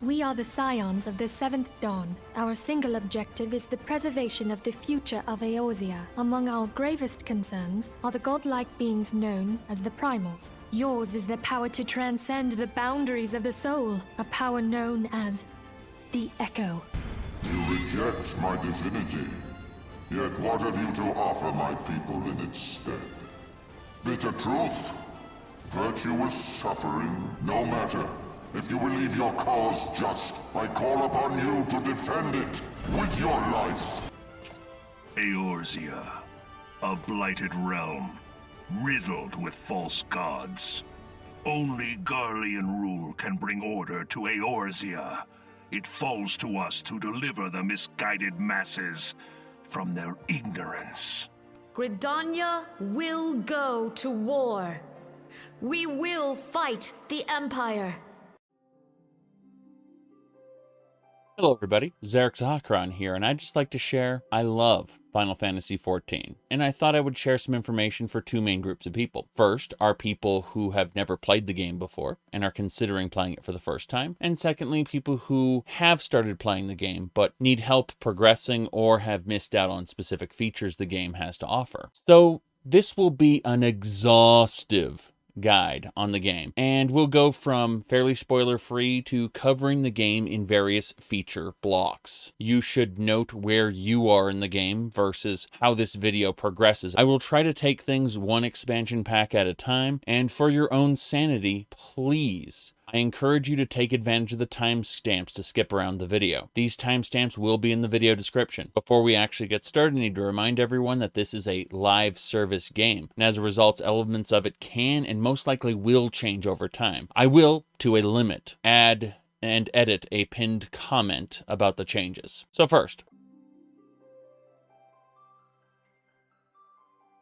We are the scions of the Seventh Dawn. Our single objective is the preservation of the future of Eorzea. Among our gravest concerns are the godlike beings known as the Primals. Yours is the power to transcend the boundaries of the soul, a power known as the Echo. You reject my divinity. Yet what have you to offer my people in its stead? Bitter truth? Virtuous suffering? No matter. If you believe your cause just, I call upon you to defend it with your life. Eorzea, a blighted realm, riddled with false gods. Only Garlean rule can bring order to Eorzea. It falls to us to deliver the misguided masses from their ignorance. Gridania will go to war. We will fight the Empire. Hello everybody, Xerix Akron here, and I'd just like to share, I love Final Fantasy XIV, and I thought I would share some information for two main groups of people. First, are people who have never played the game before, and are considering playing it for the first time, and secondly, people who have started playing the game, but need help progressing or have missed out on specific features the game has to offer. So, this will be an exhaustive guide on the game, and we'll go from fairly spoiler-free to covering the game in various feature blocks. You should note where you are in the game versus how this video progresses. I will try to take things one expansion pack at a time, and for your own sanity, please, I encourage you to take advantage of the timestamps to skip around the video. These timestamps will be in the video description. Before we actually get started, I need to remind everyone that this is a live service game, and as a result, elements of it can and most likely will change over time. I will, to a limit, add and edit a pinned comment about the changes. So first,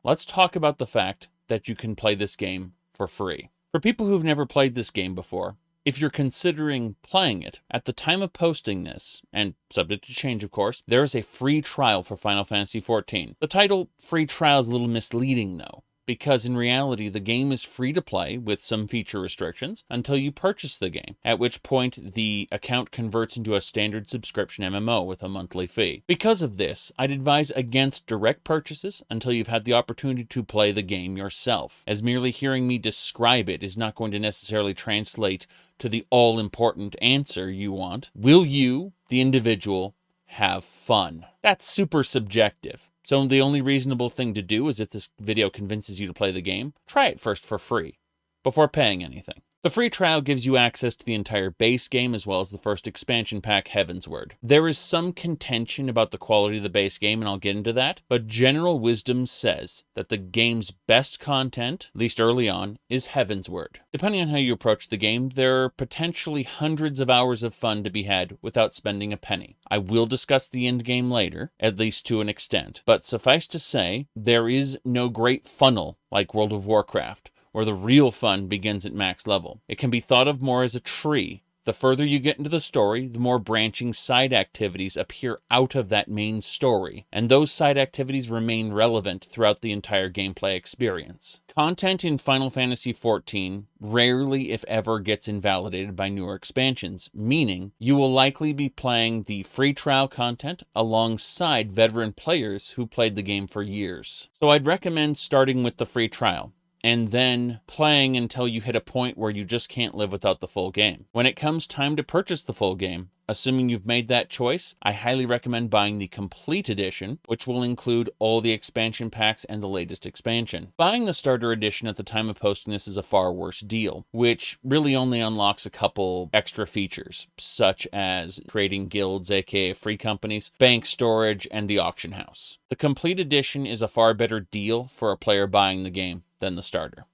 let's talk about the fact that you can play this game for free. For people who've never played this game before, if you're considering playing it, at the time of posting this, and subject to change of course, there is a free trial for Final Fantasy XIV. The title free trial is a little misleading though, because in reality the game is free to play with some feature restrictions until you purchase the game, at which point the account converts into a standard subscription MMO with a monthly fee. Because of this, I'd advise against direct purchases until you've had the opportunity to play the game yourself, as merely hearing me describe it is not going to necessarily translate to the all-important answer you want. Will you, the individual, have fun? That's super subjective. So the only reasonable thing to do is if this video convinces you to play the game, try it first for free, before paying anything. The free trial gives you access to the entire base game as well as the first expansion pack, Heavensward. There is some contention about the quality of the base game, and I'll get into that, but general wisdom says that the game's best content, at least early on, is Heavensward. Depending on how you approach the game, there are potentially hundreds of hours of fun to be had without spending a penny. I will discuss the end game later, at least to an extent, but suffice to say, there is no great funnel like World of Warcraft, where the real fun begins at max level. It can be thought of more as a tree. The further you get into the story, the more branching side activities appear out of that main story, and those side activities remain relevant throughout the entire gameplay experience. Content in Final Fantasy XIV rarely, if ever, gets invalidated by newer expansions, meaning you will likely be playing the free trial content alongside veteran players who played the game for years. So I'd recommend starting with the free trial, and then playing until you hit a point where you just can't live without the full game. When it comes time to purchase the full game, assuming you've made that choice, I highly recommend buying the complete edition, which will include all the expansion packs and the latest expansion. Buying the starter edition at the time of posting this is a far worse deal, which really only unlocks a couple extra features, such as creating guilds, aka free companies, bank storage, and the auction house. The complete edition is a far better deal for a player buying the game than the starter.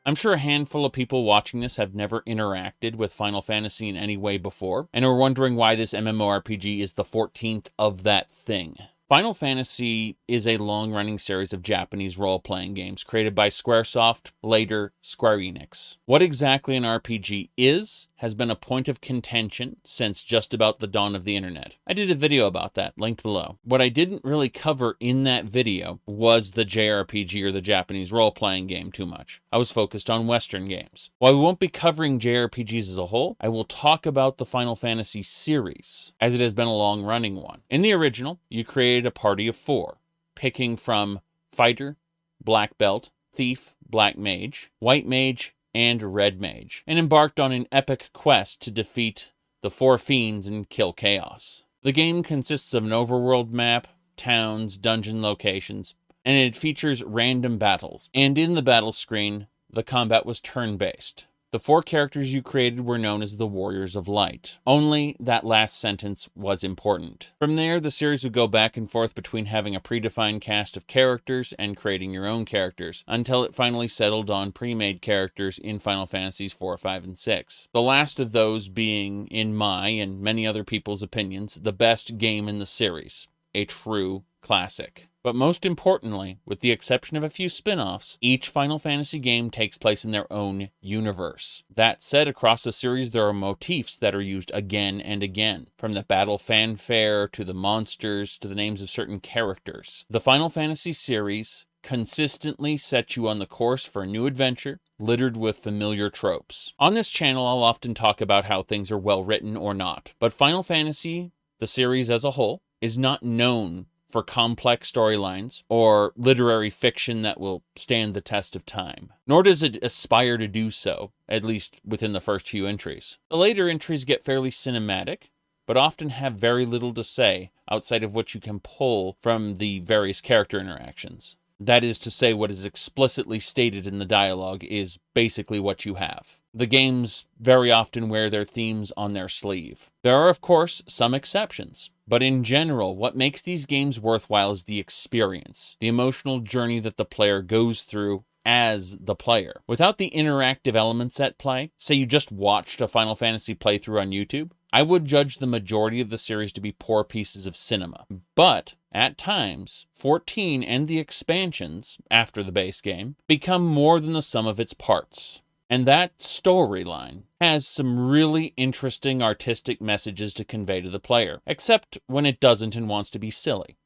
I'm sure a handful of people watching this have never interacted with Final Fantasy in any way before, and are wondering why this MMORPG is the 14th of that thing. Final Fantasy is a long-running series of Japanese role-playing games created by Squaresoft, later Square Enix. What exactly an RPG is, has been a point of contention since just about the dawn of the internet. I did a video about that, linked below. What I didn't really cover in that video was the JRPG or the Japanese role-playing game too much. I was focused on Western games. While we won't be covering JRPGs as a whole, I will talk about the Final Fantasy series, as it has been a long-running one. In the original, you created a party of 4, picking from Fighter, Black Belt, Thief, Black Mage, White Mage, and Red Mage, and embarked on an epic quest to defeat the 4 fiends and kill chaos. The game consists of an overworld map, towns, dungeon locations, and it features random battles. And in the battle screen, the combat was turn-based. The 4 characters you created were known as the Warriors of Light. Only that last sentence was important. From there, the series would go back and forth between having a predefined cast of characters and creating your own characters, until it finally settled on pre-made characters in Final Fantasies 4, 5, and 6. The last of those being, in my and many other people's opinions, the best game in the series. A true classic. But most importantly, with the exception of a few spin-offs, each Final Fantasy game takes place in their own universe. That said, across the series there are motifs that are used again and again, from the battle fanfare to the monsters to the names of certain characters. The Final Fantasy series consistently sets you on the course for a new adventure, littered with familiar tropes. On this channel, I'll often talk about how things are well written or not, but Final Fantasy, the series as a whole, is not known for complex storylines or literary fiction that will stand the test of time. Nor does it aspire to do so, at least within the first few entries. The later entries get fairly cinematic, but often have very little to say outside of what you can pull from the various character interactions. That is to say, what is explicitly stated in the dialogue is basically what you have. The games very often wear their themes on their sleeve. There are, of course, some exceptions, but in general, what makes these games worthwhile is the experience, the emotional journey that the player goes through as the player. Without the interactive elements at play, say you just watched a Final Fantasy playthrough on YouTube, I would judge the majority of the series to be poor pieces of cinema. But, at times, 14 and the expansions, after the base game, become more than the sum of its parts. And that storyline has some really interesting artistic messages to convey to the player, except when it doesn't and wants to be silly.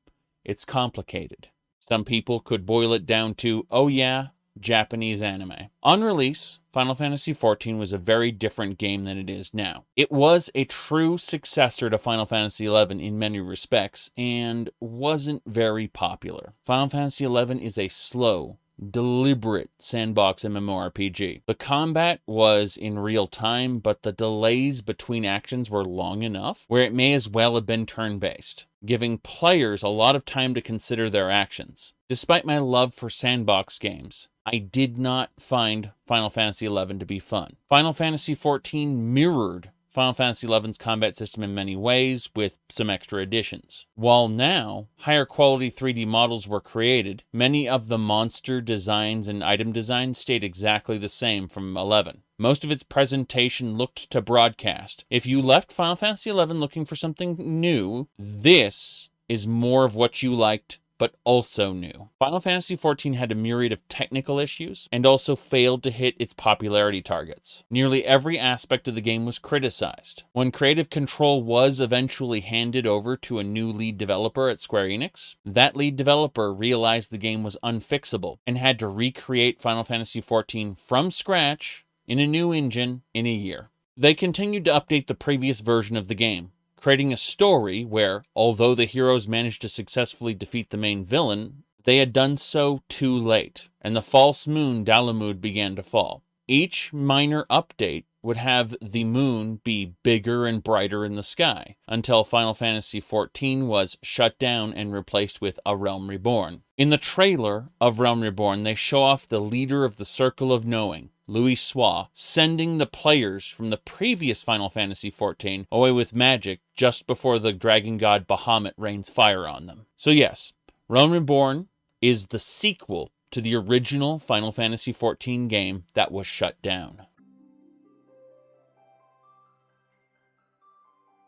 It's complicated. Some people could boil it down to, oh yeah, Japanese anime. On release, Final Fantasy XIV was a very different game than it is now. It was a true successor to Final Fantasy XI in many respects, and wasn't very popular. Final Fantasy XI is a slow, deliberate sandbox MMORPG. The combat was in real time, but the delays between actions were long enough where it may as well have been turn-based, giving players a lot of time to consider their actions. Despite my love for sandbox games, I did not find Final Fantasy XI to be fun. Final Fantasy XIV mirrored Final Fantasy XI's combat system in many ways, with some extra additions. While now, higher quality 3D models were created, many of the monster designs and item designs stayed exactly the same from 11. Most of its presentation looked to broadcast. If you left Final Fantasy XI looking for something new, this is more of what you liked, but also new. Final Fantasy XIV had a myriad of technical issues, and also failed to hit its popularity targets. Nearly every aspect of the game was criticized. When creative control was eventually handed over to a new lead developer at Square Enix, that lead developer realized the game was unfixable, and had to recreate Final Fantasy XIV from scratch in a new engine in a year. They continued to update the previous version of the game, creating a story where, although the heroes managed to successfully defeat the main villain, they had done so too late, and the false moon Dalamud began to fall. Each minor update would have the moon be bigger and brighter in the sky, until Final Fantasy XIV was shut down and replaced with A Realm Reborn. In the trailer of Realm Reborn, they show off the leader of the Circle of Knowing, Louis Sois, sending the players from the previous Final Fantasy XIV away with magic just before the dragon god Bahamut rains fire on them. So yes, Realm Reborn is the sequel to the original Final Fantasy XIV game that was shut down.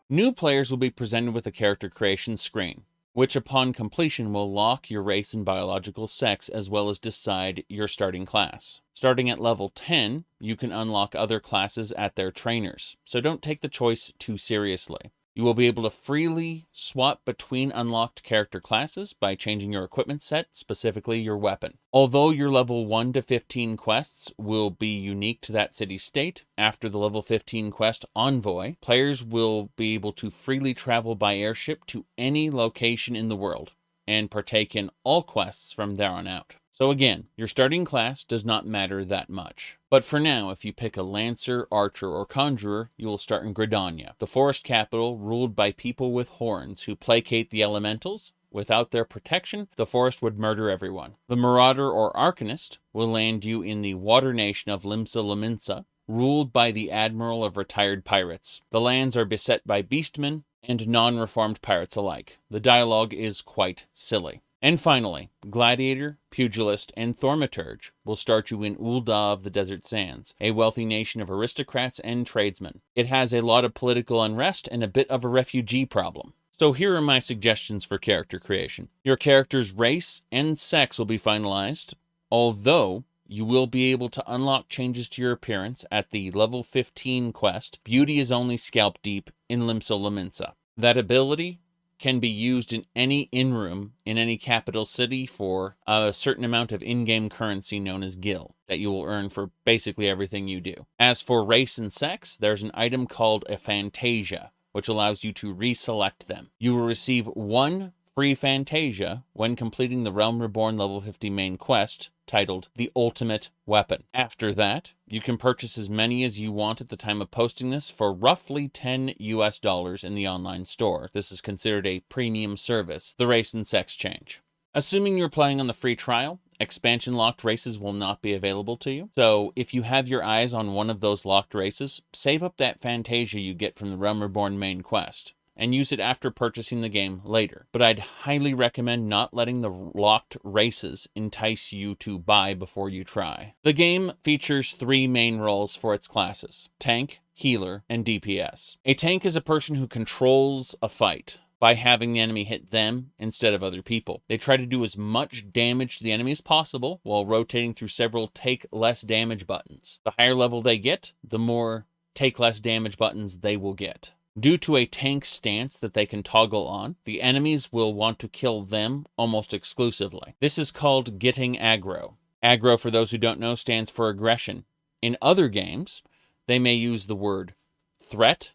New players will be presented with a character creation screen. which upon completion will lock your race and biological sex as well as decide your starting class. Starting at level 10, you can unlock other classes at their trainers, so don't take the choice too seriously. You will be able to freely swap between unlocked character classes by changing your equipment set, specifically your weapon. Although your level 1 to 15 quests will be unique to that city-state, after the level 15 quest Envoy, players will be able to freely travel by airship to any location in the world and partake in all quests from there on out. So again, your starting class does not matter that much. But for now, if you pick a Lancer, Archer, or Conjurer, you will start in Gridania, the forest capital ruled by people with horns who placate the elementals. Without their protection, the forest would murder everyone. The Marauder or Arcanist will land you in the water nation of Limsa Lominsa, ruled by the Admiral of Retired Pirates. The lands are beset by beastmen and non-reformed pirates alike. The dialogue is quite silly. And finally, Gladiator, Pugilist, and Thaumaturge will start you in Ul'dah of the Desert Sands, a wealthy nation of aristocrats and tradesmen. It has a lot of political unrest and a bit of a refugee problem. So here are my suggestions for character creation. Your character's race and sex will be finalized, although you will be able to unlock changes to your appearance at the level 15 quest, Beauty is Only Scalp Deep in Limsa Lominsa. That ability can be used in any inn-room in any capital city for a certain amount of in-game currency known as gil that you will earn for basically everything you do. As for race and sex, there's an item called a Fantasia, which allows you to reselect them. You will receive one free Fantasia when completing the Realm Reborn level 50 main quest titled The Ultimate Weapon. After that, you can purchase as many as you want at the time of posting this for roughly $10 in the online store. This is considered a premium service, the race and sex change. Assuming you're playing on the free trial, expansion locked races will not be available to you. So if you have your eyes on one of those locked races, save up that Fantasia you get from the Realm Reborn main quest and use it after purchasing the game later. But I'd highly recommend not letting the locked races entice you to buy before you try. The game features 3 main roles for its classes: tank, healer, and DPS. A tank is a person who controls a fight by having the enemy hit them instead of other people. They try to do as much damage to the enemy as possible while rotating through several take less damage buttons. The higher level they get, the more take less damage buttons they will get. Due to a tank stance that they can toggle on, the enemies will want to kill them almost exclusively. This is called getting aggro. Aggro, for those who don't know, stands for aggression. In other games, they may use the word threat,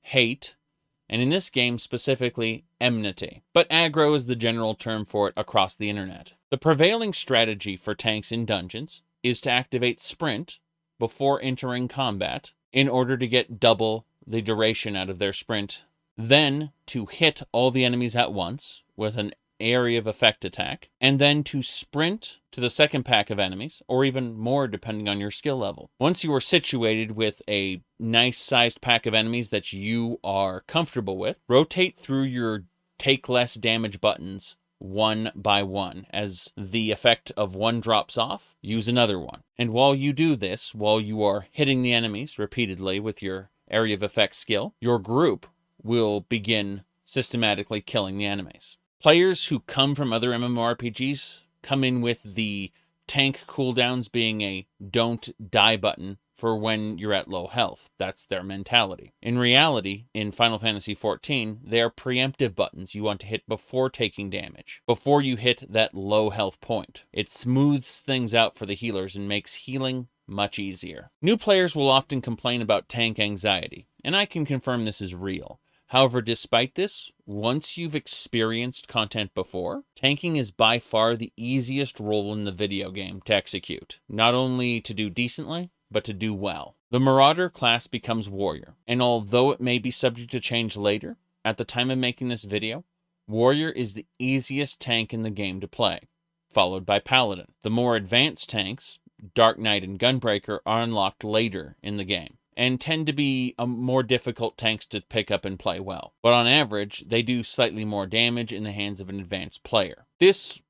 hate, and in this game specifically, enmity. But aggro is the general term for it across the internet. The prevailing strategy for tanks in dungeons is to activate sprint before entering combat in order to get double the duration out of their sprint, then to hit all the enemies at once with an area of effect attack, and then to sprint to the second pack of enemies, or even more depending on your skill level. Once you are situated with a nice-sized pack of enemies that you are comfortable with, rotate through your take less damage buttons one by one. As the effect of one drops off, use another one. And while you do this, while you are hitting the enemies repeatedly with your area of effect skill, your group will begin systematically killing the enemies. Players who come from other MMORPGs come in with the tank cooldowns being a don't die button for when you're at low health. That's their mentality. In reality, in Final Fantasy XIV, they are preemptive buttons you want to hit before taking damage, before you hit that low health point. It smooths things out for the healers and makes healing much easier. New players will often complain about tank anxiety, and I can confirm this is real. However, despite this, once you've experienced content before, tanking is by far the easiest role in the video game to execute. Not only to do decently, but to do well. The Marauder class becomes Warrior, and although it may be subject to change later, at the time of making this video, Warrior is the easiest tank in the game to play, followed by Paladin. The more advanced tanks, Dark Knight and Gunbreaker, are unlocked later in the game, and tend to be more difficult tanks to pick up and play well. But on average, they do slightly more damage in the hands of an advanced player. This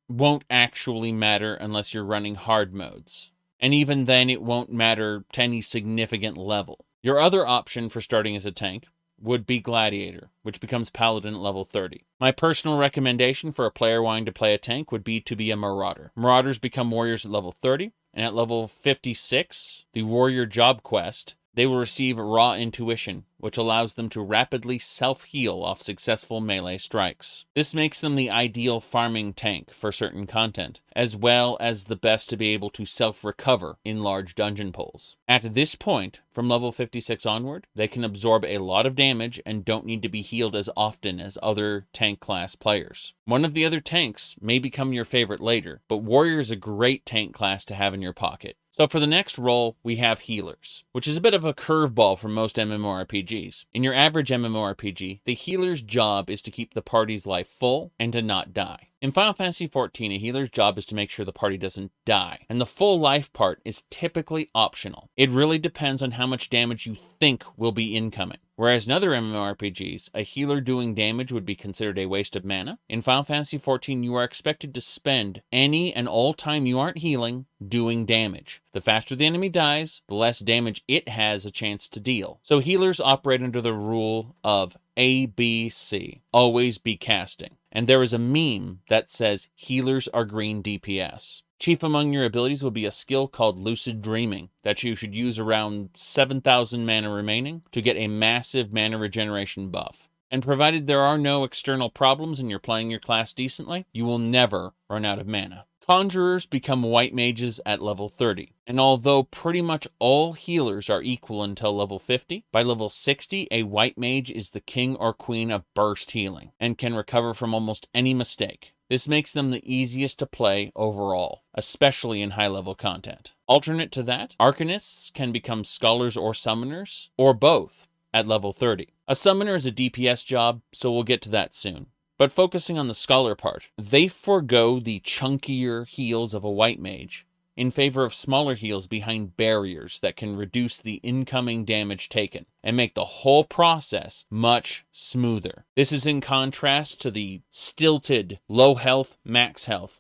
won't actually matter unless you're running hard modes, and even then it won't matter to any significant level. Your other option for starting as a tank would be Gladiator, which becomes Paladin at level 30. My personal recommendation for a player wanting to play a tank would be to be a Marauder. Marauders become warriors at level 30, and at level 56, the warrior job quest, they will receive raw intuition, which allows them to rapidly self-heal off successful melee strikes. This makes them the ideal farming tank for certain content, as well as the best to be able to self-recover in large dungeon pulls. At this point, from level 56 onward, they can absorb a lot of damage and don't need to be healed as often as other tank class players. One of the other tanks may become your favorite later, but warrior is a great tank class to have in your pocket. So for the next role, we have healers, which is a bit of a curveball for most MMORPGs. In your average MMORPG, the healer's job is to keep the party's life full and to not die. In Final Fantasy XIV, a healer's job is to make sure the party doesn't die, and the full life part is typically optional. It really depends on how much damage you think will be incoming. Whereas in other MMORPGs, a healer doing damage would be considered a waste of mana. In Final Fantasy XIV, you are expected to spend any and all time you aren't healing doing damage. The faster the enemy dies, the less damage it has a chance to deal. So healers operate under the rule of ABC, always be casting. And there is a meme that says healers are green DPS. Chief among your abilities will be a skill called Lucid Dreaming that you should use around 7,000 mana remaining to get a massive mana regeneration buff. And provided there are no external problems and you're playing your class decently, you will never run out of mana. Conjurers become white mages at level 30, and although pretty much all healers are equal until level 50, by level 60 a white mage is the king or queen of burst healing, and can recover from almost any mistake. This makes them the easiest to play overall, especially in high-level content. Alternate to that, Arcanists can become Scholars or Summoners, or both, at level 30. A Summoner is a DPS job, so we'll get to that soon. But focusing on the Scholar part, they forego the chunkier heals of a white mage in favor of smaller heals behind barriers that can reduce the incoming damage taken and make the whole process much smoother. This is in contrast to the stilted low health, max health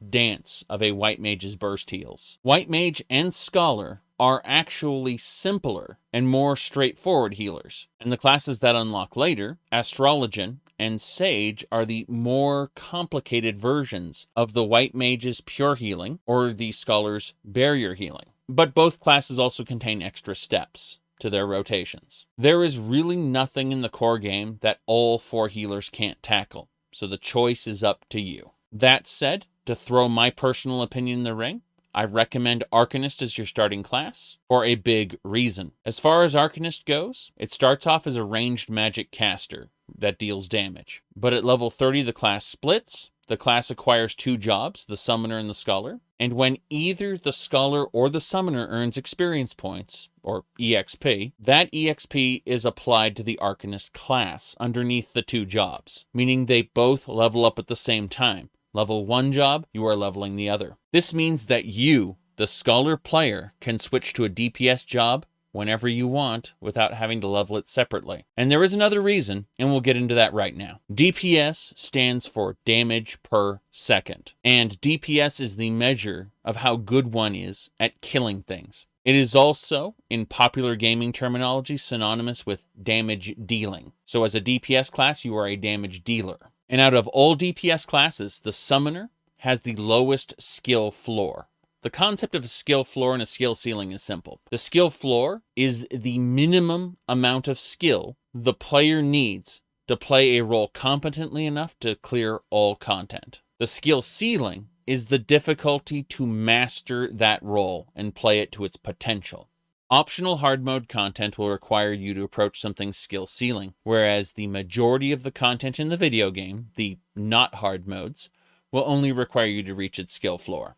dance of a white mage's burst heals. White mage and Scholar are actually simpler and more straightforward healers, and the classes that unlock later, Astrologian and Sage, are the more complicated versions of the white mage's pure healing or the Scholar's barrier healing. But both classes also contain extra steps to their rotations. There is really nothing in the core game that all four healers can't tackle, so the choice is up to you. That said, to throw my personal opinion in the ring, I recommend Arcanist as your starting class for a big reason. As far as Arcanist goes, it starts off as a ranged magic caster that deals damage. But at level 30 the class splits. The class acquires two jobs, the Summoner and the Scholar. And when either the Scholar or the Summoner earns experience points, or EXP, that EXP is applied to the Arcanist class underneath the two jobs, meaning they both level up at the same time. Level one job, you are leveling the other. This means that you, the Scholar player, can switch to a DPS job whenever you want without having to level it separately. And there is another reason, and we'll get into that right now. DPS stands for damage per second, and DPS is the measure of how good one is at killing things. It is also, in popular gaming terminology, synonymous with damage dealing. So as a DPS class, you are a damage dealer. And out of all DPS classes, the Summoner has the lowest skill floor. The concept of a skill floor and a skill ceiling is simple. The skill floor is the minimum amount of skill the player needs to play a role competently enough to clear all content. The skill ceiling is the difficulty to master that role and play it to its potential. Optional hard mode content will require you to approach something's skill ceiling, whereas the majority of the content in the video game, the not hard modes, will only require you to reach its skill floor.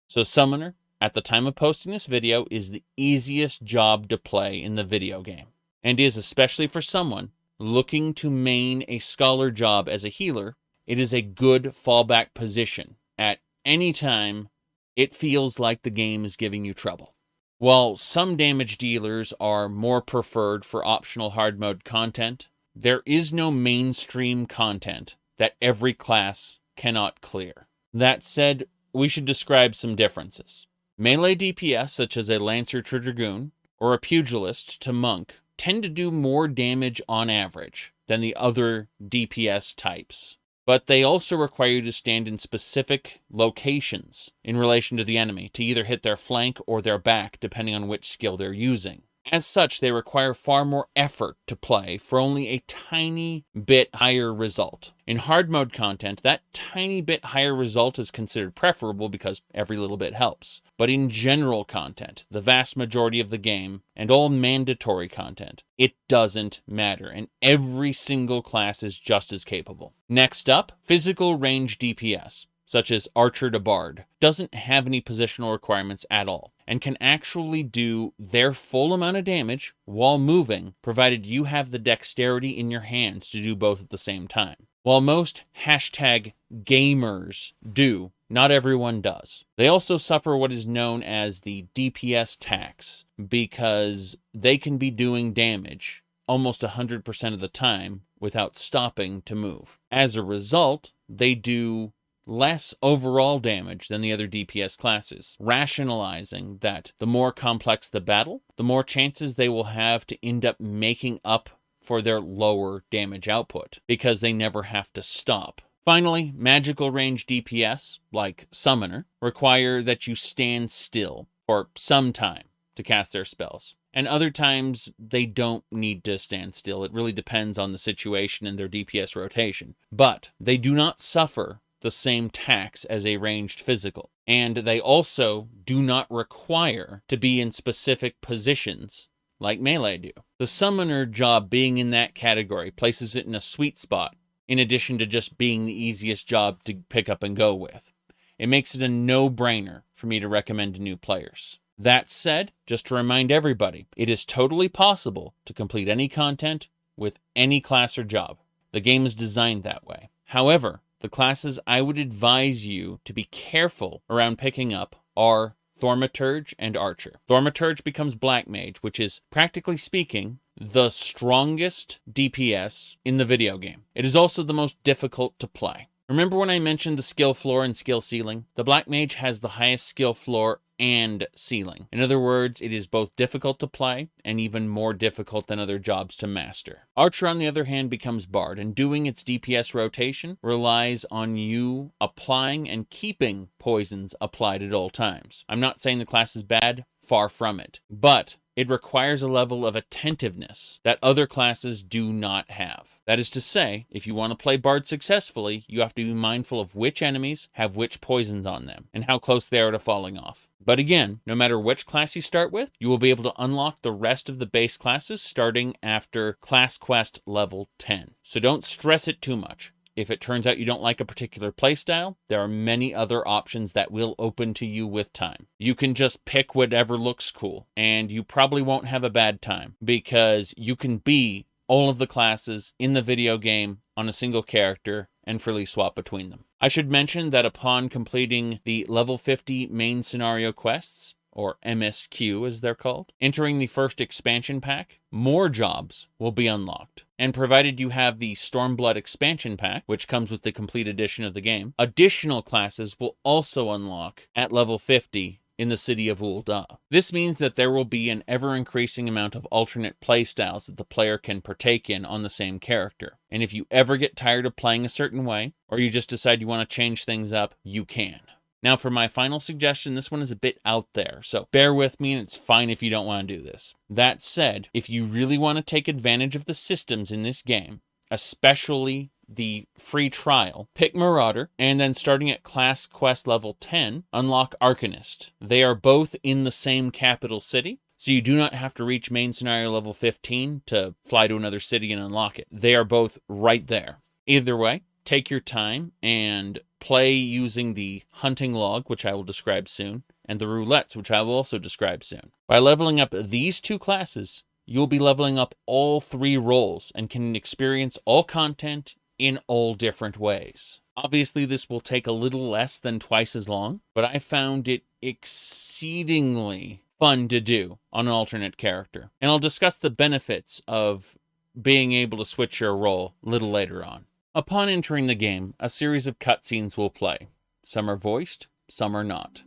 So Summoner, at the time of posting this video, is the easiest job to play in the video game, and is, especially for someone looking to main a Scholar job as a healer, it is a good fallback position at any time it feels like the game is giving you trouble. While some damage dealers are more preferred for optional hard mode content, there is no mainstream content that every class cannot clear. That said, we should describe some differences. Melee DPS, such as a Lancer to Dragoon, or a Pugilist to Monk, tend to do more damage on average than the other DPS types. But they also require you to stand in specific locations in relation to the enemy to either hit their flank or their back, depending on which skill they're using. As such, they require far more effort to play for only a tiny bit higher result. In hard mode content, that tiny bit higher result is considered preferable because every little bit helps. But in general content, the vast majority of the game, and all mandatory content, it doesn't matter, and every single class is just as capable. Next up, physical range DPS, such as Archer to Bard, doesn't have any positional requirements at all, and can actually do their full amount of damage while moving, provided you have the dexterity in your hands to do both at the same time. While most #gamers do, not everyone does. They also suffer what is known as the DPS tax, because they can be doing damage almost 100% of the time without stopping to move. As a result, they do less overall damage than the other DPS classes, rationalizing that the more complex the battle, the more chances they will have to end up making up for their lower damage output, because they never have to stop. Finally, magical range DPS, like Summoner, require that you stand still for some time to cast their spells. And other times, they don't need to stand still. It really depends on the situation and their DPS rotation. But they do not suffer the same tax as a ranged physical. And they also do not require to be in specific positions like melee do. The Summoner job being in that category places it in a sweet spot, in addition to just being the easiest job to pick up and go with. It makes it a no-brainer for me to recommend to new players. That said, just to remind everybody, it is totally possible to complete any content with any class or job. The game is designed that way. However, the classes I would advise you to be careful around picking up are Thaumaturge and Archer. Thaumaturge becomes Black Mage, which is, practically speaking, the strongest DPS in the video game. It is also the most difficult to play. Remember when I mentioned the skill floor and skill ceiling? The Black Mage has the highest skill floor and ceiling. In other words, it is both difficult to play and even more difficult than other jobs to master. Archer, on the other hand, becomes Bard, and doing its DPS rotation relies on you applying and keeping poisons applied at all times. I'm not saying the class is bad, far from it, but it requires a level of attentiveness that other classes do not have. That is to say, if you want to play Bard successfully, you have to be mindful of which enemies have which poisons on them, and how close they are to falling off. But again, no matter which class you start with, you will be able to unlock the rest of the base classes starting after Class Quest level 10. So don't stress it too much. If it turns out you don't like a particular playstyle, there are many other options that will open to you with time. You can just pick whatever looks cool, and you probably won't have a bad time, because you can be all of the classes in the video game on a single character and freely swap between them. I should mention that upon completing the level 50 main scenario quests, or MSQ as they're called, entering the first expansion pack, more jobs will be unlocked. And provided you have the Stormblood expansion pack, which comes with the complete edition of the game, additional classes will also unlock at level 50 in the city of Ul'dah. This means that there will be an ever-increasing amount of alternate playstyles that the player can partake in on the same character. And if you ever get tired of playing a certain way, or you just decide you want to change things up, you can. Now for my final suggestion, this one is a bit out there, so bear with me, and it's fine if you don't want to do this. That said, if you really want to take advantage of the systems in this game, especially the free trial, pick Marauder, and then starting at Class Quest level 10, unlock Arcanist. They are both in the same capital city, so you do not have to reach main scenario level 15 to fly to another city and unlock it. They are both right there. Either way, take your time and play using the hunting log, which I will describe soon, and the roulettes, which I will also describe soon. By leveling up these two classes, you'll be leveling up all three roles and can experience all content in all different ways. Obviously, this will take a little less than twice as long, but I found it exceedingly fun to do on an alternate character. And I'll discuss the benefits of being able to switch your role a little later on. Upon entering the game, a series of cutscenes will play. Some are voiced, some are not.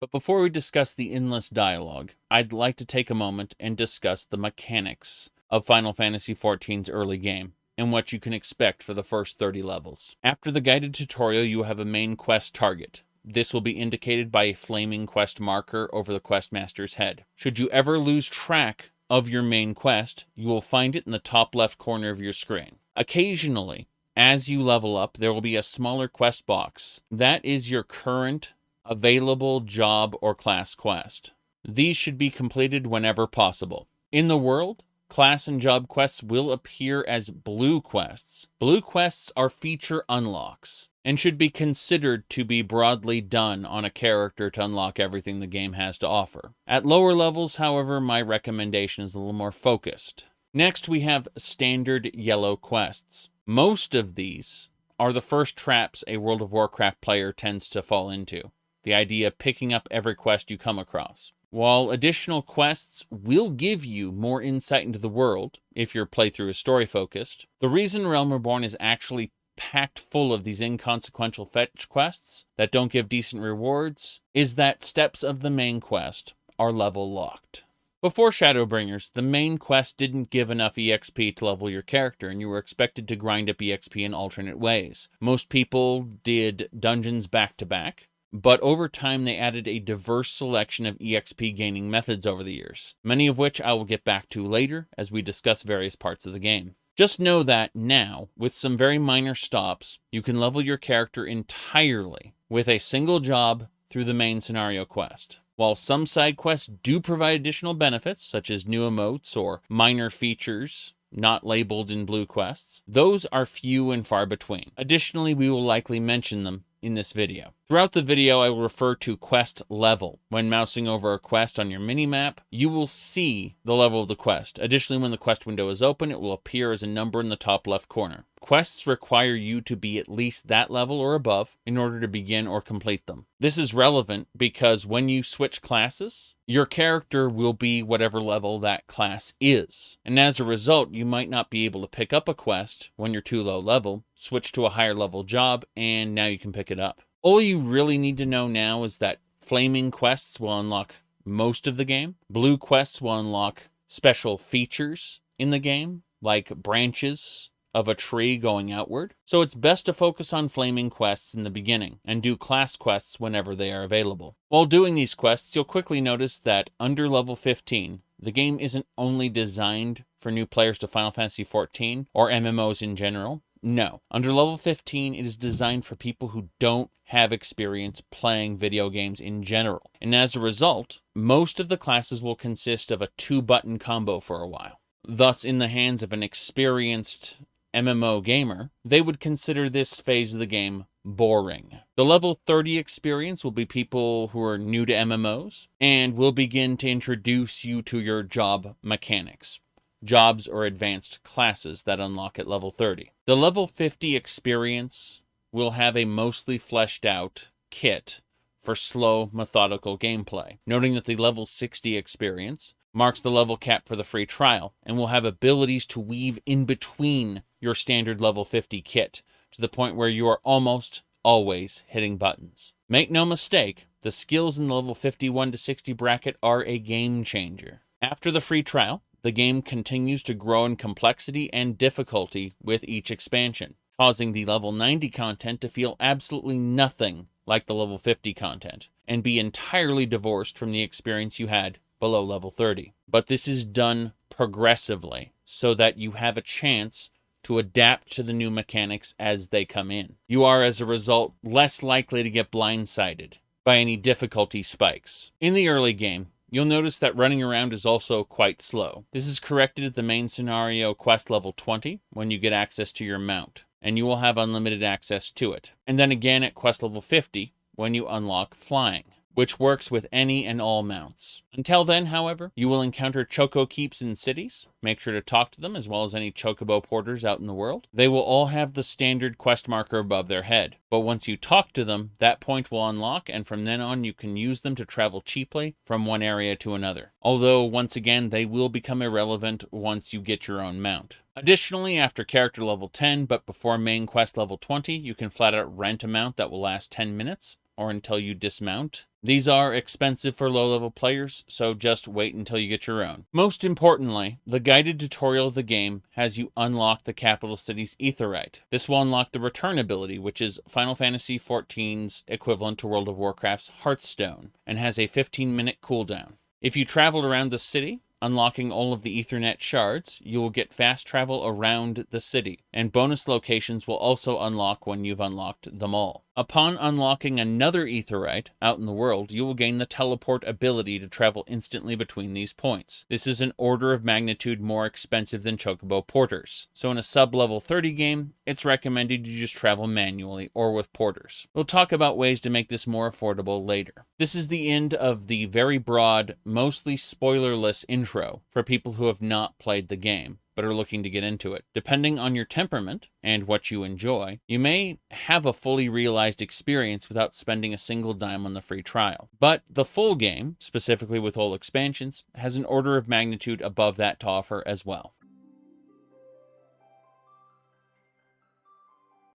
But before we discuss the endless dialogue, I'd like to take a moment and discuss the mechanics of Final Fantasy XIV's early game, and what you can expect for the first 30 levels. After the guided tutorial, you will have a main quest target. This will be indicated by a flaming quest marker over the questmaster's head. Should you ever lose track of your main quest, you will find it in the top left corner of your screen. Occasionally, as you level up, there will be a smaller quest box. That is your current available job or class quest. These should be completed whenever possible. In the world, class and job quests will appear as blue quests. Blue quests are feature unlocks and should be considered to be broadly done on a character to unlock everything the game has to offer. At lower levels, however, my recommendation is a little more focused. Next, we have standard yellow quests. Most of these are the first traps a World of Warcraft player tends to fall into. The idea of picking up every quest you come across. While additional quests will give you more insight into the world, if your playthrough is story-focused, the reason Realm Reborn is actually packed full of these inconsequential fetch quests that don't give decent rewards is that steps of the main quest are level locked. Before Shadowbringers, the main quest didn't give enough EXP to level your character, and you were expected to grind up EXP in alternate ways. Most people did dungeons back-to-back, but over time they added a diverse selection of EXP gaining methods over the years, many of which I will get back to later as we discuss various parts of the game. Just know that now, with some very minor stops, you can level your character entirely with a single job through the main scenario quest. While some side quests do provide additional benefits, such as new emotes or minor features not labeled in blue quests, those are few and far between. Additionally, we will likely mention them in this video. Throughout the video, I will refer to quest level. When mousing over a quest on your minimap, you will see the level of the quest. Additionally, when the quest window is open, it will appear as a number in the top left corner. Quests require you to be at least that level or above in order to begin or complete them. This is relevant because when you switch classes, your character will be whatever level that class is. And as a result, you might not be able to pick up a quest when you're too low level, switch to a higher level job, and now you can pick it up. All you really need to know now is that flaming quests will unlock most of the game. Blue quests will unlock special features in the game, like branches of a tree going outward. So it's best to focus on flaming quests in the beginning and do class quests whenever they are available. While doing these quests, you'll quickly notice that under level 15, the game isn't only designed for new players to Final Fantasy XIV or MMOs in general. No. Under level 15, it is designed for people who don't have experience playing video games in general. And as a result, most of the classes will consist of a 2-button combo for a while. Thus, in the hands of an experienced MMO gamer, they would consider this phase of the game boring. The level 30 experience will be people who are new to MMOs and will begin to introduce you to your job mechanics. Jobs or advanced classes that unlock at level 30. The level 50 experience will have a mostly fleshed out kit for slow, methodical gameplay, noting that the level 60 experience marks the level cap for the free trial and will have abilities to weave in between your standard level 50 kit to the point where you are almost always hitting buttons. Make no mistake, the skills in the level 51 to 60 bracket are a game changer. After the free trial, the game continues to grow in complexity and difficulty with each expansion, causing the level 90 content to feel absolutely nothing like the level 50 content, and be entirely divorced from the experience you had below level 30. But this is done progressively, so that you have a chance to adapt to the new mechanics as they come in. You are, as a result, less likely to get blindsided by any difficulty spikes. In the early game, you'll notice that running around is also quite slow. This is corrected at the main scenario quest level 20 when you get access to your mount, and you will have unlimited access to it. And then again at quest level 50 when you unlock flying, which works with any and all mounts. Until then, however, you will encounter Choco Keeps in cities. Make sure to talk to them, as well as any Chocobo porters out in the world. They will all have the standard quest marker above their head, but once you talk to them, that point will unlock, and from then on you can use them to travel cheaply from one area to another. Although, once again, they will become irrelevant once you get your own mount. Additionally, after character level 10, but before main quest level 20, you can flat out rent a mount that will last 10 minutes, or until you dismount. These are expensive for low-level players, so just wait until you get your own. Most importantly, the guided tutorial of the game has you unlock the capital city's aetheryte. This will unlock the return ability, which is Final Fantasy XIV's equivalent to World of Warcraft's Hearthstone, and has a 15-minute cooldown. If you travel around the city, unlocking all of the Ethernet shards, you will get fast travel around the city, and bonus locations will also unlock when you've unlocked them all. Upon unlocking another aetheryte out in the world, you will gain the teleport ability to travel instantly between these points. This is an order of magnitude more expensive than Chocobo porters. So in a sub-level 30 game, it's recommended you just travel manually or with porters. We'll talk about ways to make this more affordable later. This is the end of the very broad, mostly spoilerless intro for people who have not played the game, but are looking to get into it. Depending on your temperament and what you enjoy, you may have a fully realized experience without spending a single dime on the free trial. But the full game, specifically with all expansions, has an order of magnitude above that to offer as well.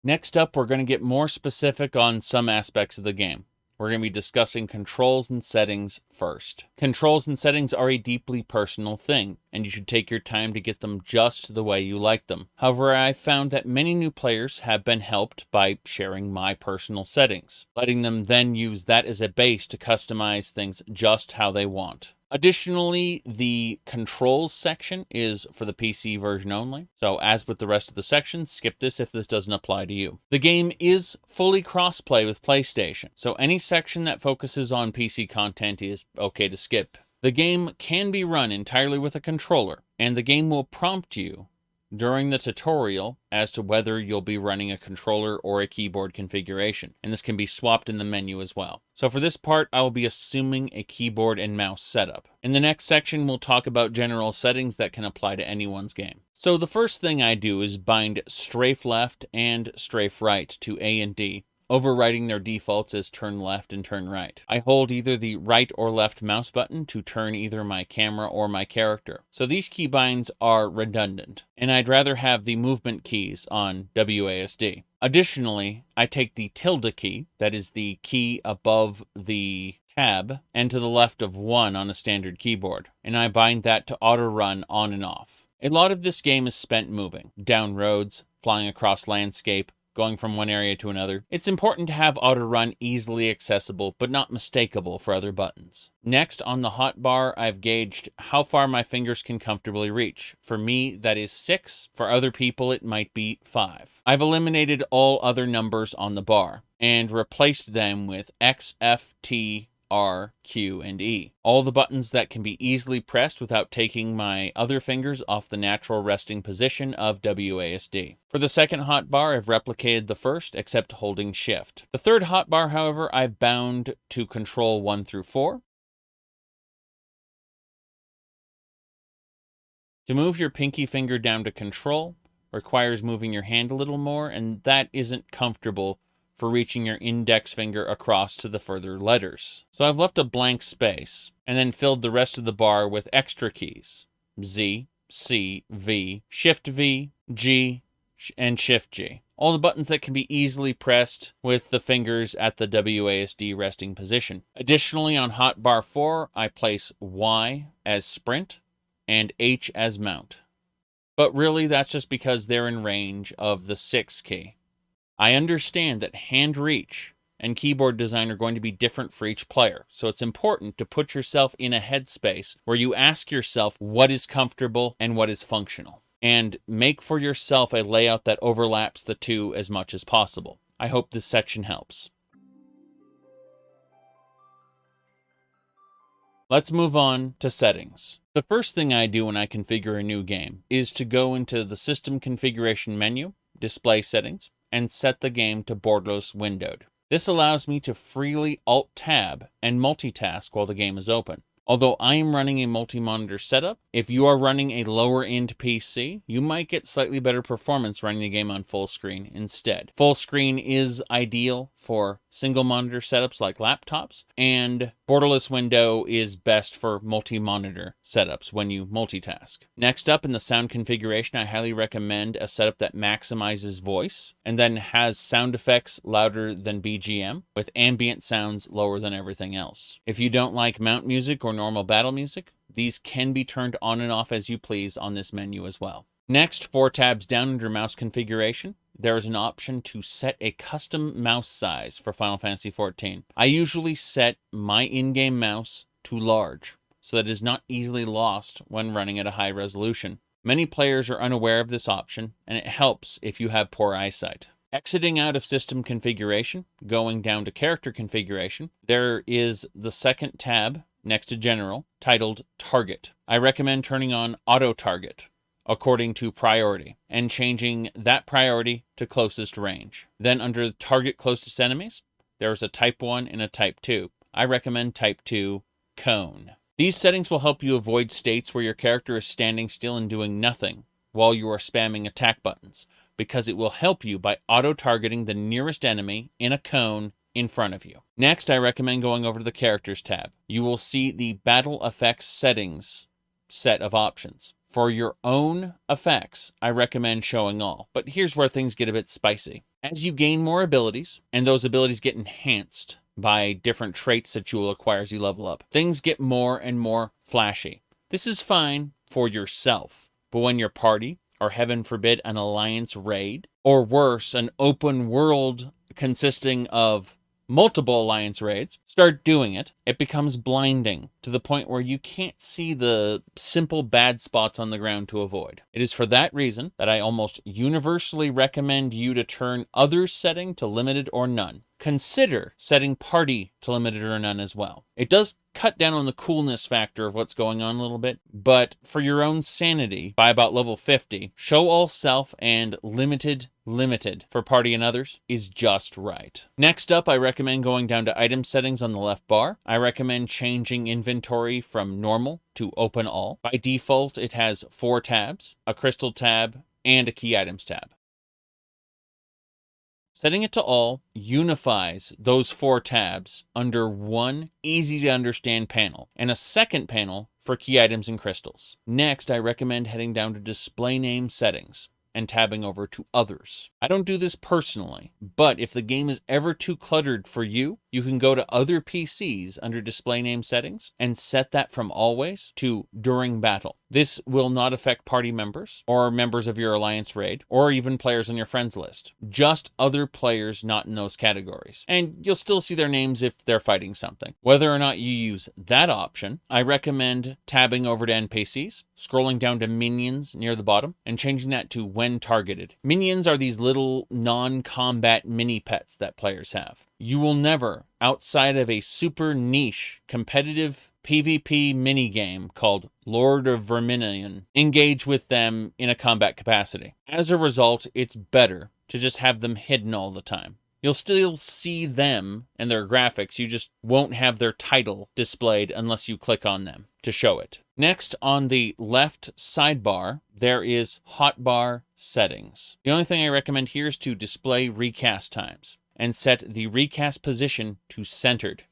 Next up, we're going to get more specific on some aspects of the game. We're going to be discussing controls and settings first. Controls and settings are a deeply personal thing, and you should take your time to get them just the way you like them. However, I've found that many new players have been helped by sharing my personal settings, letting them then use that as a base to customize things just how they want. Additionally, the controls section is for the PC version only, so as with the rest of the sections, skip this if this doesn't apply to you. The game is fully cross-play with PlayStation, so any section that focuses on PC content is okay to skip. The game can be run entirely with a controller, and the game will prompt you during the tutorial as to whether you'll be running a controller or a keyboard configuration, and this can be swapped in the menu as well. So for this part, I will be assuming a keyboard and mouse setup. In the next section, we'll talk about general settings that can apply to anyone's game. So the first thing I do is bind strafe left and strafe right to A and D, overriding their defaults as turn left and turn right. I hold either the right or left mouse button to turn either my camera or my character. So these keybinds are redundant, and I'd rather have the movement keys on WASD. Additionally, I take the tilde key, that is the key above the tab, and to the left of 1 on a standard keyboard, and I bind that to auto-run on and off. A lot of this game is spent moving, down roads, flying across landscape, going from one area to another. It's important to have auto-run easily accessible, but not mistakable for other buttons. Next, on the hotbar, I've gauged how far my fingers can comfortably reach. For me, that is 6. For other people, it might be 5. I've eliminated all other numbers on the bar and replaced them with X, F, T, R, Q, and E. All the buttons that can be easily pressed without taking my other fingers off the natural resting position of WASD. For the second hotbar, I've replicated the first, except holding Shift. The third hotbar, however, I've bound to Control 1 through 4. To move your pinky finger down to Control requires moving your hand a little more, and that isn't comfortable for reaching your index finger across to the further letters. So I've left a blank space, and then filled the rest of the bar with extra keys. Z, C, V, Shift V, G, and Shift G. All the buttons that can be easily pressed with the fingers at the WASD resting position. Additionally, on hotbar 4, I place Y as sprint and H as mount. But really, that's just because they're in range of the 6 key. I understand that hand reach and keyboard design are going to be different for each player, so it's important to put yourself in a headspace where you ask yourself what is comfortable and what is functional, and make for yourself a layout that overlaps the two as much as possible. I hope this section helps. Let's move on to settings. The first thing I do when I configure a new game is to go into the System Configuration menu, Display Settings, and set the game to borderless windowed. This allows me to freely Alt-Tab and multitask while the game is open. Although I am running a multi-monitor setup, if you are running a lower-end PC, you might get slightly better performance running the game on full screen instead. Full screen is ideal for single monitor setups like laptops, and borderless window is best for multi-monitor setups when you multitask. Next up in the sound configuration, I highly recommend a setup that maximizes voice and then has sound effects louder than BGM with ambient sounds lower than everything else. If you don't like mount music or normal battle music, these can be turned on and off as you please on this menu as well. Next, 4 tabs down under mouse configuration, there is an option to set a custom mouse size for Final Fantasy XIV. I usually set my in-game mouse to large, so that it is not easily lost when running at a high resolution. Many players are unaware of this option, and it helps if you have poor eyesight. Exiting out of system configuration, going down to character configuration, there is the second tab next to general titled Target. I recommend turning on Auto Target according to priority and changing that priority to closest range. Then under Target Closest Enemies, there's a Type 1 and a Type 2. I recommend Type 2 Cone. These settings will help you avoid states where your character is standing still and doing nothing while you are spamming attack buttons, because it will help you by auto-targeting the nearest enemy in a cone in front of you. Next, I recommend going over to the Characters tab. You will see the Battle Effects Settings set of options. For your own effects, I recommend showing all, but here's where things get a bit spicy. As you gain more abilities, and those abilities get enhanced by different traits that you will acquire as you level up, things get more and more flashy. This is fine for yourself, but when your party, or heaven forbid, an alliance raid, or worse, an open world consisting of multiple alliance raids, start doing it, it becomes blinding to the point where you can't see the simple bad spots on the ground to avoid. It is for that reason that I almost universally recommend you to turn others setting to limited or none. Consider setting party to limited or none as well. It does cut down on the coolness factor of what's going on a little bit, but for your own sanity, by about level 50, show all self and limited for party and others is just right. Next up, I recommend going down to item settings on the left bar. I recommend changing inventory from normal to open all. By default, it has 4 tabs, a crystal tab, and a key items tab. Setting it to all unifies those 4 tabs under one easy-to-understand panel, and a second panel for key items and crystals. Next, I recommend heading down to display name settings and tabbing over to others. I don't do this personally, but if the game is ever too cluttered for you, you can go to other PCs under display name settings and set that from always to during battle. This will not affect party members or members of your alliance raid or even players on your friends list. Just other players not in those categories. And you'll still see their names if they're fighting something. Whether or not you use that option, I recommend tabbing over to NPCs, scrolling down to minions near the bottom, and changing that to when targeted. Minions are these little non-combat mini pets that players have. You will never, outside of a super niche competitive PvP minigame called Lord of Verminion, engage with them in a combat capacity. As a result, it's better to just have them hidden all the time. You'll still see them and their graphics, you just won't have their title displayed unless you click on them to show it. Next, on the left sidebar, there is hotbar settings. The only thing I recommend here is to display recast times and set the recast position to centered.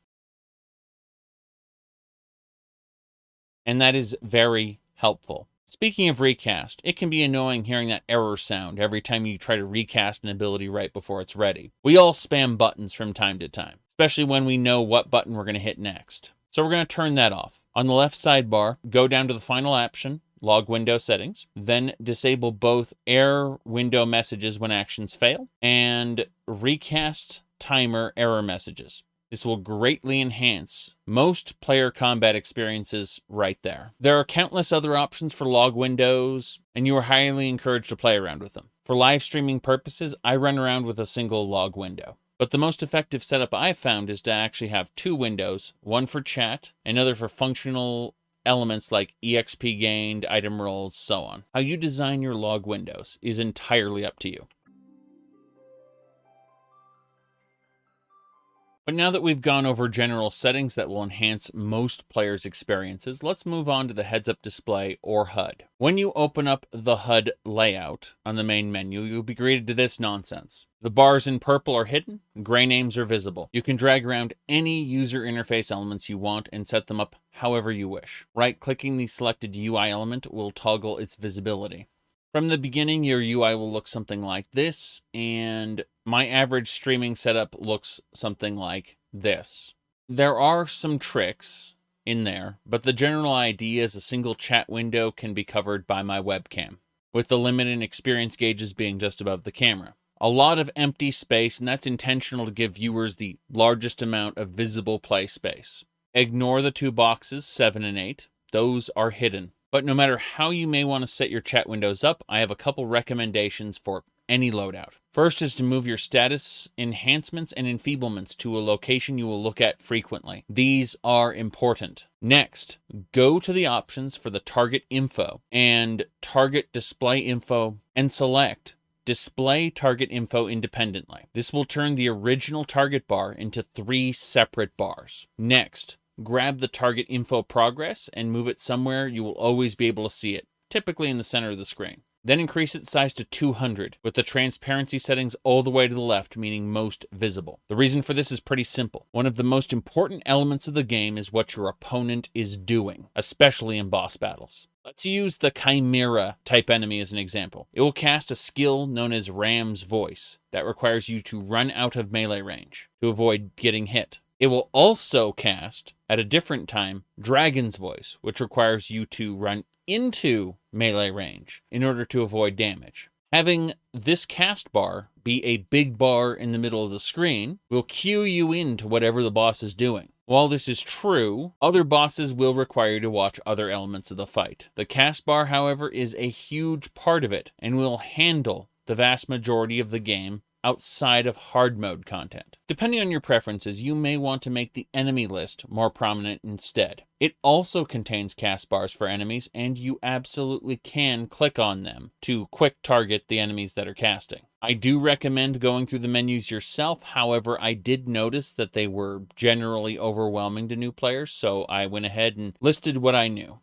And that is very helpful. Speaking of recast, it can be annoying hearing that error sound every time you try to recast an ability right before it's ready. We all spam buttons from time to time, especially when we know what button we're going to hit next. So we're going to turn that off. On the left sidebar, go down to the final option, log window settings, then disable both error window messages when actions fail and recast timer error messages. This will greatly enhance most player combat experiences right there. There are countless other options for log windows, and you are highly encouraged to play around with them. For live streaming purposes, I run around with a single log window. But the most effective setup I've found is to actually have 2 windows, one for chat, another for functional elements like EXP gained, item rolls, so on. How you design your log windows is entirely up to you. But now that we've gone over general settings that will enhance most players' experiences, let's move on to the heads-up display, or HUD. When you open up the HUD layout on the main menu, you'll be greeted to this nonsense. The bars in purple are hidden, gray names are visible. You can drag around any user interface elements you want and set them up however you wish. Right-clicking the selected UI element will toggle its visibility. From the beginning, your UI will look something like this, and my average streaming setup looks something like this. There are some tricks in there, but the general idea is a single chat window can be covered by my webcam, with the limit in experience gauges being just above the camera. A lot of empty space, and that's intentional to give viewers the largest amount of visible play space. Ignore the two boxes, 7 and 8. Those are hidden. But no matter how you may want to set your chat windows up, I have a couple recommendations for any loadout. First is to move your status enhancements and enfeeblements to a location you will look at frequently. These are important. Next, go to the options for the target info and target display info and select display target info independently. This will turn the original target bar into 3 separate bars. Next, grab the target info progress and move it somewhere you will always be able to see it, typically in the center of the screen. Then increase its size to 200, with the transparency settings all the way to the left, meaning most visible. The reason for this is pretty simple. One of the most important elements of the game is what your opponent is doing, especially in boss battles. Let's use the Chimera type enemy as an example. It will cast a skill known as Ram's Voice that requires you to run out of melee range to avoid getting hit. It will also cast, at a different time, Dragon's Voice, which requires you to run into melee range in order to avoid damage. Having this cast bar be a big bar in the middle of the screen will cue you into whatever the boss is doing. While this is true, other bosses will require you to watch other elements of the fight. The cast bar, however, is a huge part of it and will handle the vast majority of the game outside of hard mode content. Depending on your preferences, you may want to make the enemy list more prominent instead. It also contains cast bars for enemies, and you absolutely can click on them to quick target the enemies that are casting. I do recommend going through the menus yourself. However, I did notice that they were generally overwhelming to new players, so I went ahead and listed what I knew.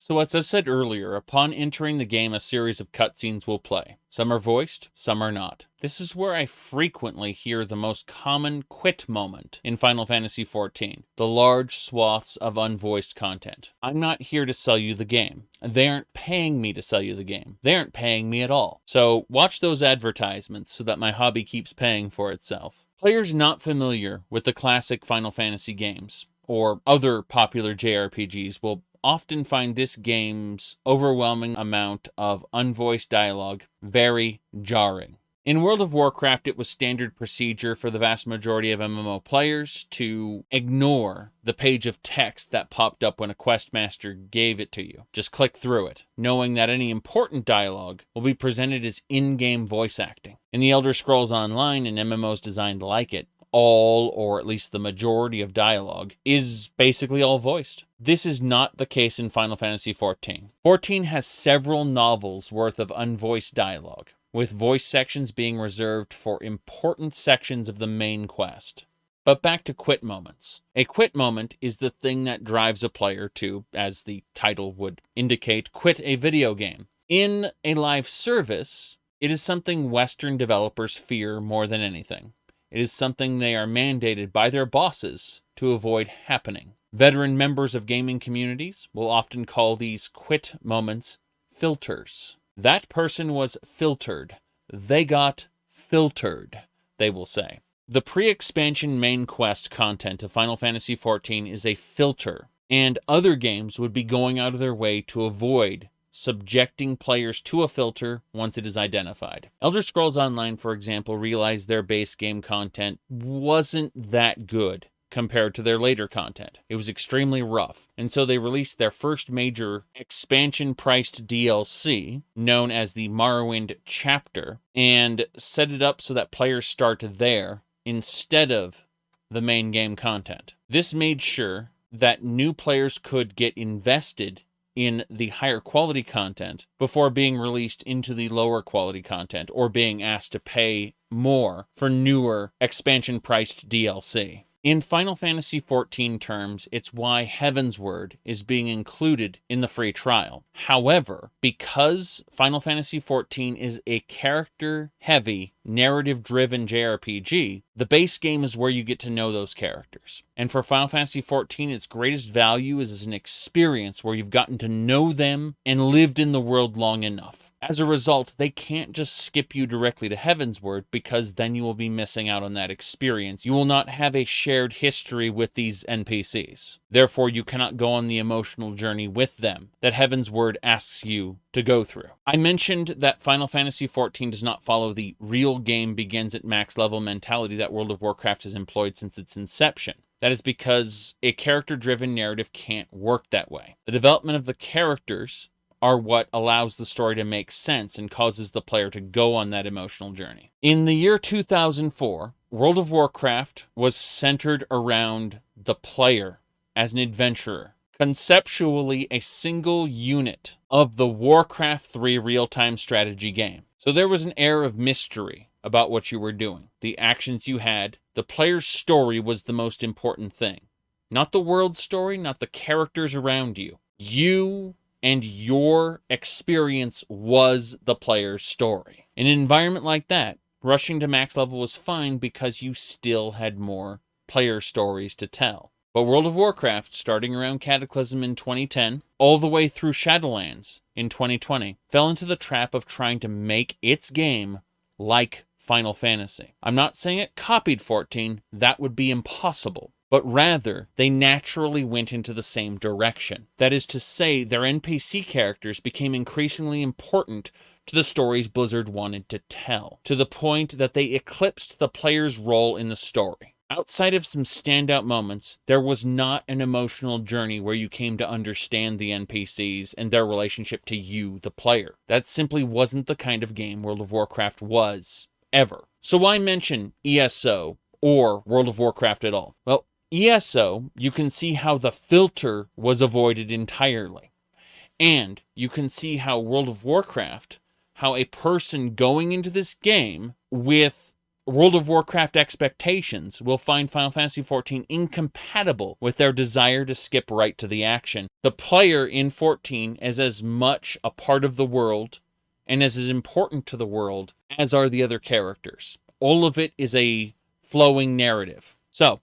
So as I said earlier, upon entering the game, a series of cutscenes will play. Some are voiced, some are not. This is where I frequently hear the most common quit moment in Final Fantasy XIV, the large swaths of unvoiced content. I'm not here to sell you the game. They aren't paying me to sell you the game. They aren't paying me at all. So watch those advertisements so that my hobby keeps paying for itself. Players not familiar with the classic Final Fantasy games, or other popular JRPGs, will often find this game's overwhelming amount of unvoiced dialogue very jarring. In World of Warcraft, it was standard procedure for the vast majority of MMO players to ignore the page of text that popped up when a questmaster gave it to you. Just click through it, knowing that any important dialogue will be presented as in-game voice acting. In the Elder Scrolls Online and MMOs designed like it, all, or at least the majority of dialogue, is basically all voiced. This is not the case in Final Fantasy XIV. 14 has several novels worth of unvoiced dialogue, with voice sections being reserved for important sections of the main quest. But back to quit moments. A quit moment is the thing that drives a player to, as the title would indicate, quit a video game. In a live service, it is something Western developers fear more than anything. It is something they are mandated by their bosses to avoid happening. Veteran members of gaming communities will often call these quit moments filters. That person was filtered. They got filtered, they will say. The pre-expansion main quest content of Final Fantasy XIV is a filter, and other games would be going out of their way to avoid subjecting players to a filter once it is identified. Elder Scrolls Online, for example, realized their base game content wasn't that good compared to their later content. It was extremely rough, and so they released their first major expansion-priced DLC, known as the Morrowind Chapter, and set it up so that players start there instead of the main game content. This made sure that new players could get invested in the higher quality content before being released into the lower quality content or being asked to pay more for newer expansion-priced DLC. In Final Fantasy XIV terms, it's why Heavensward is being included in the free trial. However, because Final Fantasy XIV is a character-heavy, narrative-driven JRPG, the base game is where you get to know those characters. And for Final Fantasy XIV, its greatest value is as an experience where you've gotten to know them and lived in the world long enough. As a result, they can't just skip you directly to Heavensward because then you will be missing out on that experience. You will not have a shared history with these NPCs. Therefore, you cannot go on the emotional journey with them that Heavensward asks you to go through. I mentioned that Final Fantasy XIV does not follow the real game begins at max level mentality that World of Warcraft has employed since its inception. That is because a character-driven narrative can't work that way. The development of the characters are what allows the story to make sense and causes the player to go on that emotional journey. In the year 2004, World of Warcraft was centered around the player as an adventurer, conceptually a single unit of the Warcraft 3 real-time strategy game. So there was an air of mystery about what you were doing, the actions you had. The player's story was the most important thing. Not the world story, not the characters around you. You and your experience was the player's story. In an environment like that, rushing to max level was fine because you still had more player stories to tell. But World of Warcraft, starting around Cataclysm in 2010, all the way through Shadowlands in 2020, fell into the trap of trying to make its game like Final Fantasy. I'm not saying it copied 14, that would be impossible. But rather, they naturally went into the same direction. That is to say, their NPC characters became increasingly important to the stories Blizzard wanted to tell, to the point that they eclipsed the player's role in the story. Outside of some standout moments, there was not an emotional journey where you came to understand the NPCs and their relationship to you, the player. That simply wasn't the kind of game World of Warcraft was, ever. So why mention ESO or World of Warcraft at all? Well, ESO, you can see how the filter was avoided entirely. And you can see how World of Warcraft, how a person going into this game with World of Warcraft expectations will find Final Fantasy XIV incompatible with their desire to skip right to the action. The player in 14 is as much a part of the world and is as important to the world as are the other characters. All of it is a flowing narrative. So,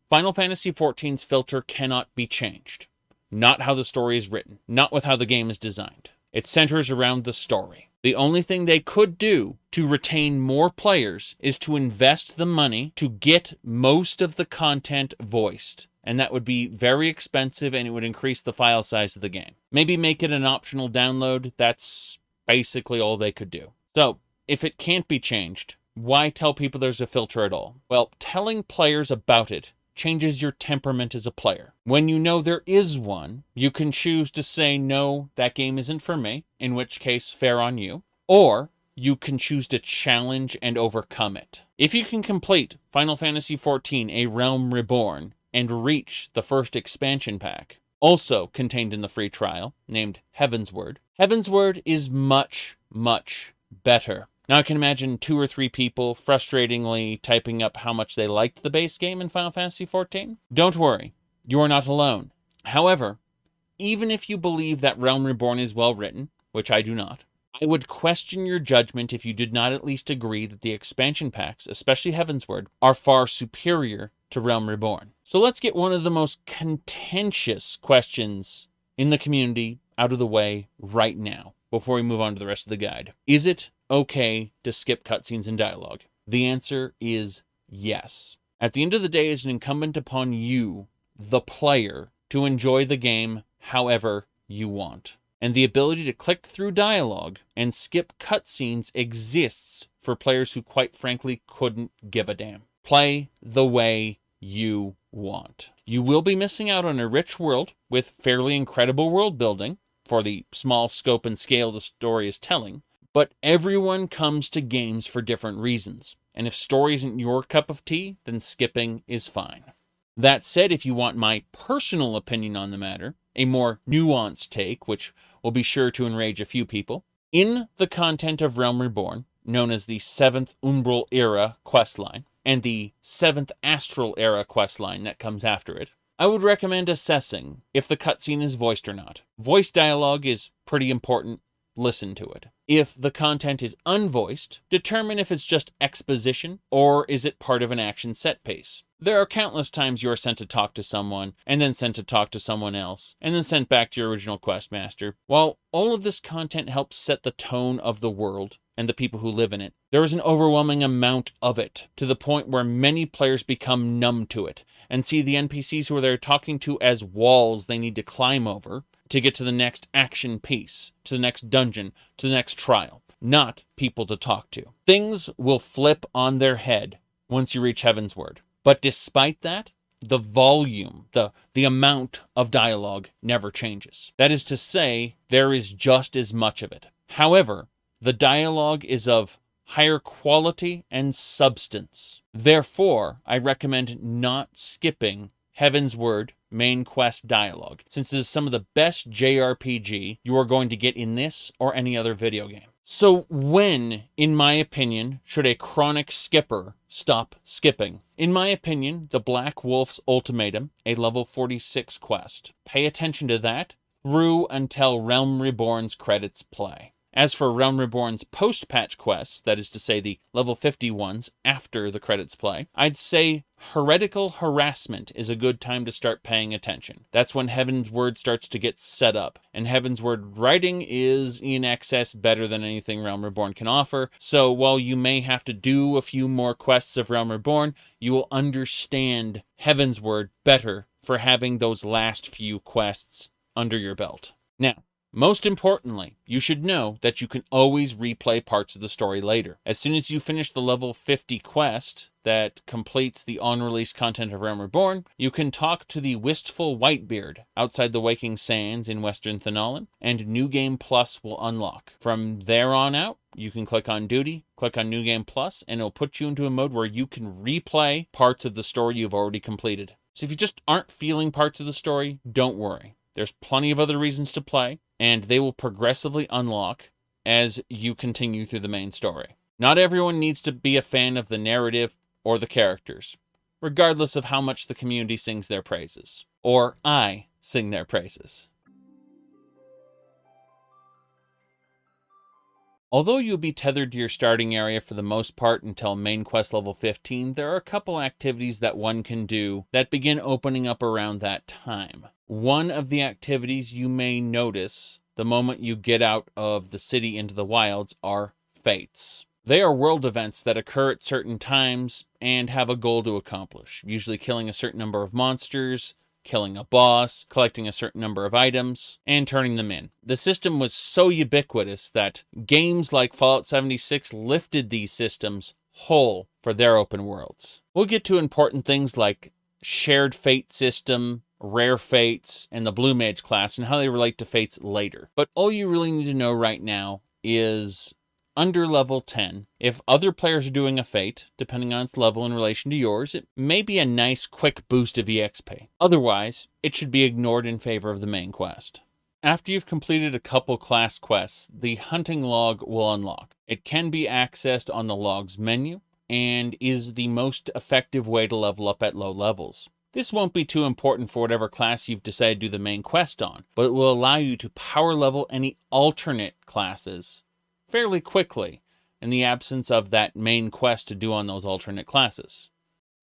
Final Fantasy XIV's filter cannot be changed. Not how the story is written. Not with how the game is designed. It centers around the story. The only thing they could do to retain more players is to invest the money to get most of the content voiced. And that would be very expensive and it would increase the file size of the game. Maybe make it an optional download. That's basically all they could do. So, if it can't be changed, why tell people there's a filter at all? Well, telling players about it changes your temperament as a player. When you know there is one, you can choose to say, no, that game isn't for me, in which case, fair on you. Or you can choose to challenge and overcome it. If you can complete Final Fantasy XIV, A Realm Reborn, and reach the first expansion pack, also contained in the free trial, named Heavensward, Heavensward is much, much better. Now I can imagine 2 or 3 people frustratingly typing up how much they liked the base game in Final Fantasy XIV. Don't worry, you are not alone. However, even if you believe that Realm Reborn is well written, which I do not, I would question your judgment if you did not at least agree that the expansion packs, especially Heavensward, are far superior to Realm Reborn. So let's get one of the most contentious questions in the community out of the way right now, before we move on to the rest of the guide. Is it okay to skip cutscenes and dialogue? The answer is yes. At the end of the day, it's incumbent upon you, the player, to enjoy the game however you want. And the ability to click through dialogue and skip cutscenes exists for players who quite frankly couldn't give a damn. Play the way you want. You will be missing out on a rich world with fairly incredible world building for the small scope and scale the story is telling, but everyone comes to games for different reasons. And if story isn't your cup of tea, then skipping is fine. That said, if you want my personal opinion on the matter, a more nuanced take, which will be sure to enrage a few people. In the content of Realm Reborn, known as the 7th Umbral Era questline, and the 7th Astral Era questline that comes after it, I would recommend assessing if the cutscene is voiced or not. Voice dialogue is pretty important. Listen to it. If the content is unvoiced, determine if it's just exposition or is it part of an action set piece. There are countless times you are sent to talk to someone, and then sent to talk to someone else, and then sent back to your original questmaster. While all of this content helps set the tone of the world and the people who live in it, there is an overwhelming amount of it, to the point where many players become numb to it, and see the NPCs who they're talking to as walls they need to climb over to get to the next action piece, to the next dungeon, to the next trial, not people to talk to. Things will flip on their head once you reach Heavensward. But despite that, the volume, the amount of dialogue never changes. That is to say, there is just as much of it. However, the dialogue is of higher quality and substance. Therefore, I recommend not skipping Heavensward main quest dialogue, since it is some of the best JRPG you are going to get in this or any other video game. So when, in my opinion, should a chronic skipper stop skipping? In my opinion, the Black Wolf's Ultimatum, a level 46 quest. Pay attention to that through until Realm Reborn's credits play. As for Realm Reborn's post-patch quests, that is to say the level 50 ones after the credits play, I'd say Heretical Harassment is a good time to start paying attention. That's when Heavensward starts to get set up, and Heavensward writing is in excess better than anything Realm Reborn can offer, so while you may have to do a few more quests of Realm Reborn, you will understand Heavensward better for having those last few quests under your belt. Now, most importantly, you should know that you can always replay parts of the story later. As soon as you finish the level 50 quest that completes the on-release content of Realm Reborn, you can talk to the Wistful Whitebeard outside the Waking Sands in Western Thanalan, and New Game Plus will unlock. From there on out, you can click on Duty, click on New Game Plus, and it'll put you into a mode where you can replay parts of the story you've already completed. So if you just aren't feeling parts of the story, don't worry. There's plenty of other reasons to play, and they will progressively unlock as you continue through the main story. Not everyone needs to be a fan of the narrative or the characters, regardless of how much the community sings their praises, or I sing their praises. Although you'll be tethered to your starting area for the most part until main quest level 15, there are a couple activities that one can do that begin opening up around that time. One of the activities you may notice the moment you get out of the city into the wilds are fates. They are world events that occur at certain times and have a goal to accomplish, usually killing a certain number of monsters, killing a boss, collecting a certain number of items, and turning them in. The system was so ubiquitous that games like Fallout 76 lifted these systems whole for their open worlds. We'll get to important things like shared fate system, rare fates, and the Blue Mage class and how they relate to fates later. But all you really need to know right now is under level 10, if other players are doing a fate, depending on its level in relation to yours, it may be a nice quick boost of EXP. Otherwise, it should be ignored in favor of the main quest. After you've completed a couple class quests, the hunting log will unlock. It can be accessed on the log's menu and is the most effective way to level up at low levels. This won't be too important for whatever class you've decided to do the main quest on, but it will allow you to power level any alternate classes fairly quickly in the absence of that main quest to do on those alternate classes.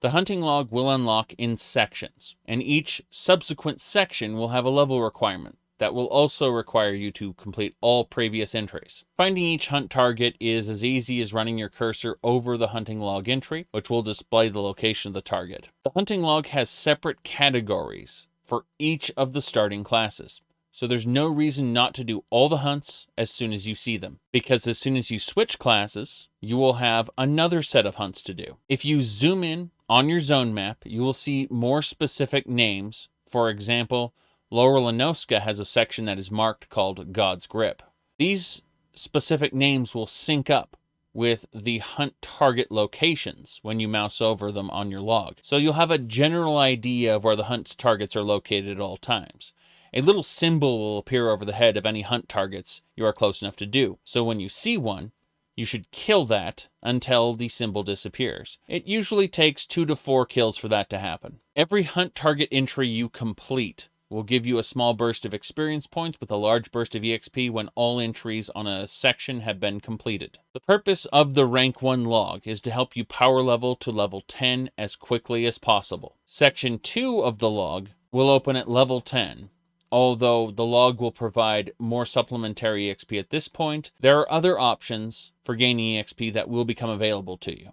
The hunting log will unlock in sections, and each subsequent section will have a level requirement that will also require you to complete all previous entries. Finding each hunt target is as easy as running your cursor over the hunting log entry, which will display the location of the target. The hunting log has separate categories for each of the starting classes. So there's no reason not to do all the hunts as soon as you see them, because as soon as you switch classes, you will have another set of hunts to do. If you zoom in on your zone map, you will see more specific names. For example, Lower Lenoska has a section that is marked called God's Grip. These specific names will sync up with the hunt target locations when you mouse over them on your log. So you'll have a general idea of where the hunt targets are located at all times. a little symbol will appear over the head of any hunt targets you are close enough to do. So when you see one, you should kill that until the symbol disappears. It usually takes 2 to 4 kills for that to happen. Every hunt target entry you complete will give you a small burst of experience points with a large burst of EXP when all entries on a section have been completed. The purpose of the rank 1 log is to help you power level to level 10 as quickly as possible. Section 2 of the log will open at level 10. Although the log will provide more supplementary EXP at this point, there are other options for gaining EXP that will become available to you.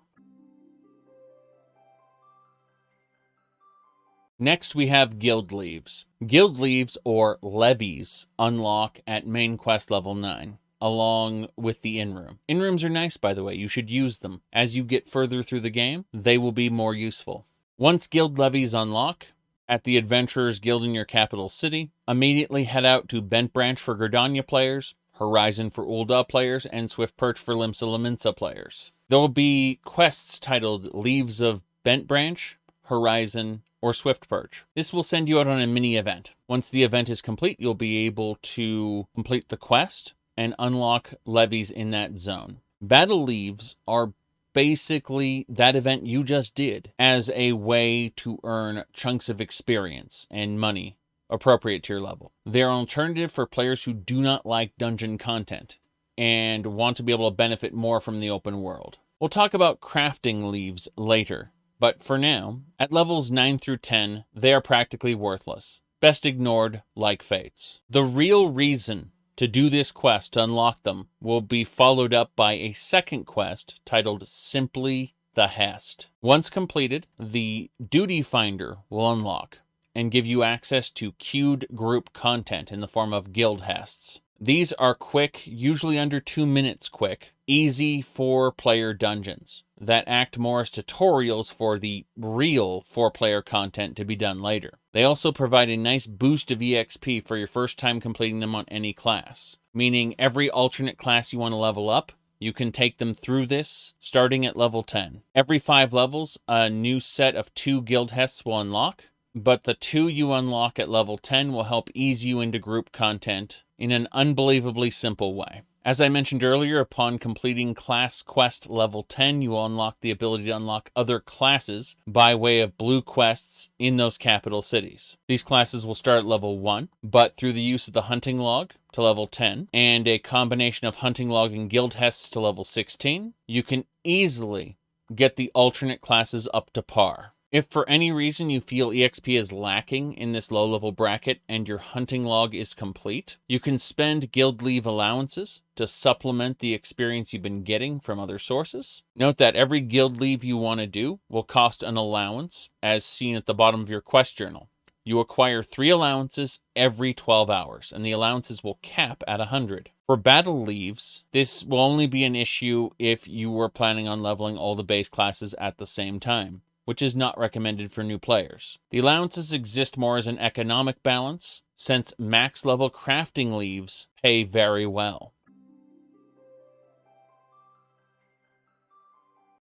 Next, we have Guild Leaves. Guild Leaves, or levies, unlock at main quest level 9, along with the in-room. In-rooms are nice, by the way. You should use them. As you get further through the game, they will be more useful. Once Guild Levies unlock, at the Adventurers Guild in your capital city, immediately head out to Bent Branch for Gridania players, Horizon for Ul'dah players, and Swift Perch for Limsa Lominsa players. There will be quests titled Leaves of Bent Branch, Horizon, or Swift Perch. This will send you out on a mini event. Once the event is complete, you'll be able to complete the quest and unlock levies in that zone. Battle Leaves are basically that event you just did as a way to earn chunks of experience and money appropriate to your level. They're an alternative for players who do not like dungeon content and want to be able to benefit more from the open world. We'll talk about crafting leaves later. But for now, at levels 9 through 10, they are practically worthless. Best ignored like fates. The real reason to do this quest to unlock them will be followed up by a second quest titled simply the Hest. Once completed, the Duty Finder will unlock and give you access to queued group content in the form of guild Hests. These are quick, usually under 2 minutes quick, easy 4-player dungeons that act more as tutorials for the real 4-player content to be done later. They also provide a nice boost of EXP for your first time completing them on any class, meaning every alternate class you want to level up, you can take them through this starting at level 10. Every 5 levels, a new set of 2 guild Hests will unlock, but the 2 you unlock at level 10 will help ease you into group content in an unbelievably simple way. As I mentioned earlier, upon completing class quest level 10, you will unlock the ability to unlock other classes by way of blue quests in those capital cities. These classes will start at level 1, but through the use of the hunting log to level 10, and a combination of hunting log and guild Hests to level 16, you can easily get the alternate classes up to par. If for any reason you feel EXP is lacking in this low-level bracket and your hunting log is complete, you can spend guild leave allowances to supplement the experience you've been getting from other sources. Note that every guild leave you want to do will cost an allowance, as seen at the bottom of your quest journal. You acquire 3 allowances every 12 hours, and the allowances will cap at 100. For battle leaves, this will only be an issue if you were planning on leveling all the base classes at the same time, which is not recommended for new players. The allowances exist more as an economic balance, since max level crafting leaves pay very well.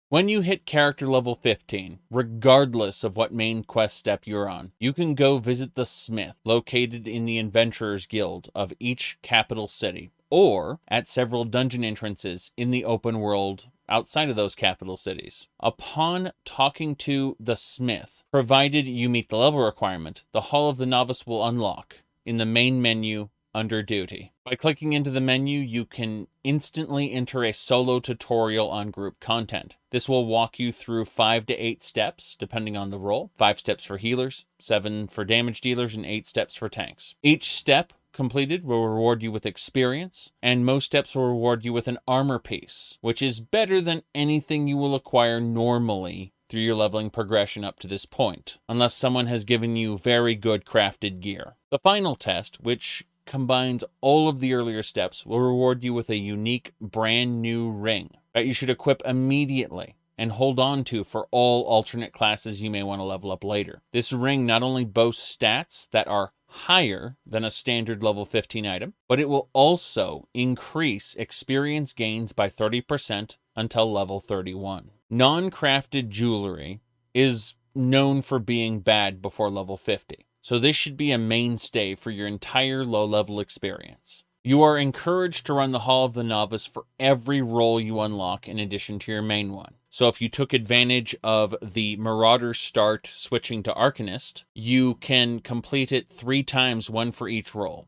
When you hit character level 15, regardless of what main quest step you're on, you can go visit the Smith, located in the Adventurers Guild of each capital city, or at several dungeon entrances in the open world outside of those capital cities. Upon talking to the Smith, provided you meet the level requirement, the Hall of the Novice will unlock in the main menu under Duty. By clicking into the menu, you can instantly enter a solo tutorial on group content. This will walk you through 5 to 8 steps, depending on the role. 5 steps for healers, 7 for damage dealers, and 8 steps for tanks. Each step completed will reward you with experience, and most steps will reward you with an armor piece, which is better than anything you will acquire normally through your leveling progression up to this point, unless someone has given you very good crafted gear. The final test, which combines all of the earlier steps, will reward you with a unique brand new ring that you should equip immediately and hold on to for all alternate classes you may want to level up later. This ring not only boasts stats that are higher than a standard level 15 item, but it will also increase experience gains by 30% until level 31. Non-crafted jewelry is known for being bad before level 50. so this should be a mainstay for your entire low-level experience. You are encouraged to run the Hall of the Novice for every role you unlock in addition to your main one. So if you took advantage of the Marauder start switching to Arcanist, you can complete it 3 times, 1 for each role.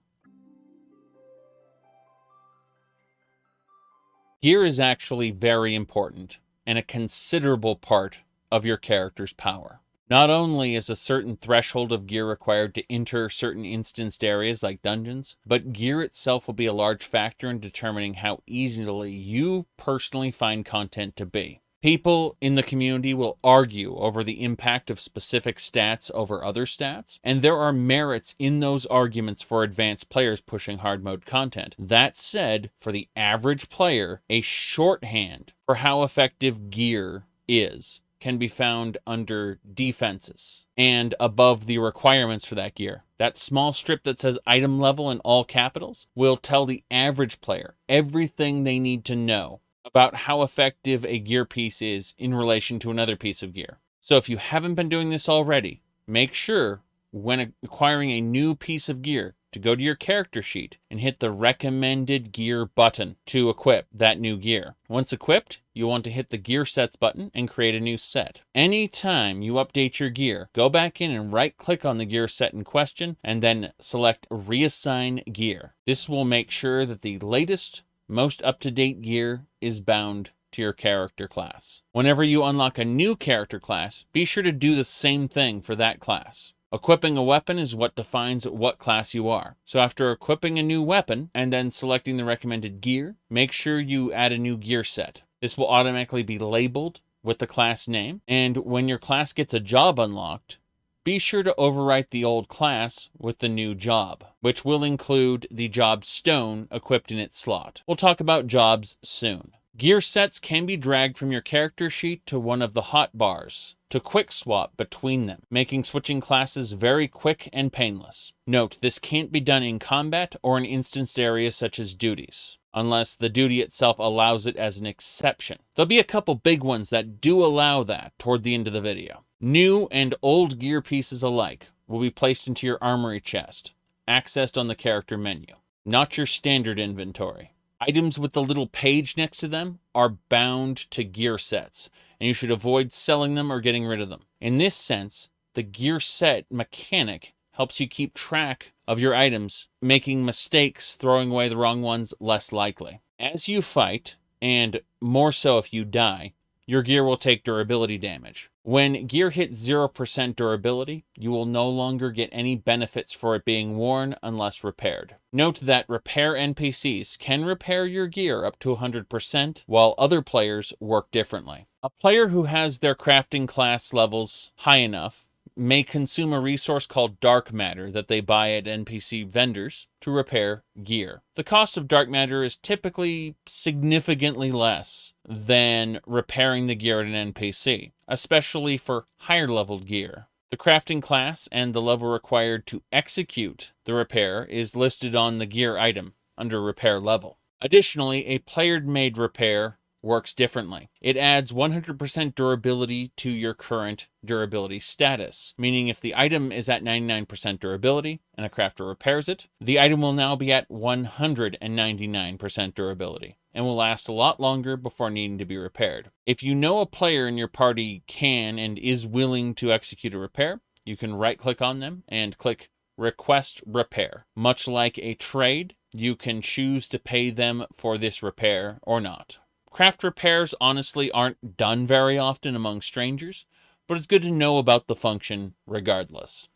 Gear is actually very important and a considerable part of your character's power. Not only is a certain threshold of gear required to enter certain instanced areas like dungeons, but gear itself will be a large factor in determining how easily you personally find content to be. People in the community will argue over the impact of specific stats over other stats, and there are merits in those arguments for advanced players pushing hard mode content. That said, for the average player, a shorthand for how effective gear is can be found under defenses and above the requirements for that gear. That small strip that says item level in all capitals will tell the average player everything they need to know about how effective a gear piece is in relation to another piece of gear. So if you haven't been doing this already, make sure when acquiring a new piece of gear to go to your character sheet and hit the recommended gear button to equip that new gear. Once equipped, you'll want to hit the gear sets button and create a new set. Anytime you update your gear, go back in and right click on the gear set in question and then select reassign gear. This will make sure that the latest, most up-to-date gear is bound to your character class. Whenever you unlock a new character class, be sure to do the same thing for that class. Equipping a weapon is what defines what class you are. So after equipping a new weapon and then selecting the recommended gear, make sure you add a new gear set. This will automatically be labeled with the class name, and when your class gets a job unlocked, be sure to overwrite the old class with the new job, which will include the job stone equipped in its slot. We'll talk about jobs soon. Gear sets can be dragged from your character sheet to one of the hotbars to quick swap between them, making switching classes very quick and painless. Note, this can't be done in combat or in instanced areas such as duties, unless the duty itself allows it as an exception. There'll be a couple big ones that do allow that toward the end of the video. New and old gear pieces alike will be placed into your armory chest, accessed on the character menu, not your standard inventory. Items with the little page next to them are bound to gear sets, and you should avoid selling them or getting rid of them. In this sense, the gear set mechanic helps you keep track of your items, making mistakes, throwing away the wrong ones less likely. As you fight, and more so if you die, your gear will take durability damage. When gear hits 0% durability, you will no longer get any benefits for it being worn unless repaired. Note that repair NPCs can repair your gear up to 100%, while other players work differently. A player who has their crafting class levels high enough may consume a resource called dark matter that they buy at NPC vendors to repair gear. The cost of dark matter is typically significantly less than repairing the gear at an NPC, especially for higher leveled gear. The crafting class and the level required to execute the repair is listed on the gear item under repair level. Additionally, a player-made repair works differently. It adds 100% durability to your current durability status, meaning if the item is at 99% durability and a crafter repairs it, the item will now be at 199% durability and will last a lot longer before needing to be repaired. If you know a player in your party can and is willing to execute a repair, you can right-click on them and click Request Repair. Much like a trade, you can choose to pay them for this repair or not. Craft repairs honestly aren't done very often among strangers, but it's good to know about the function regardless.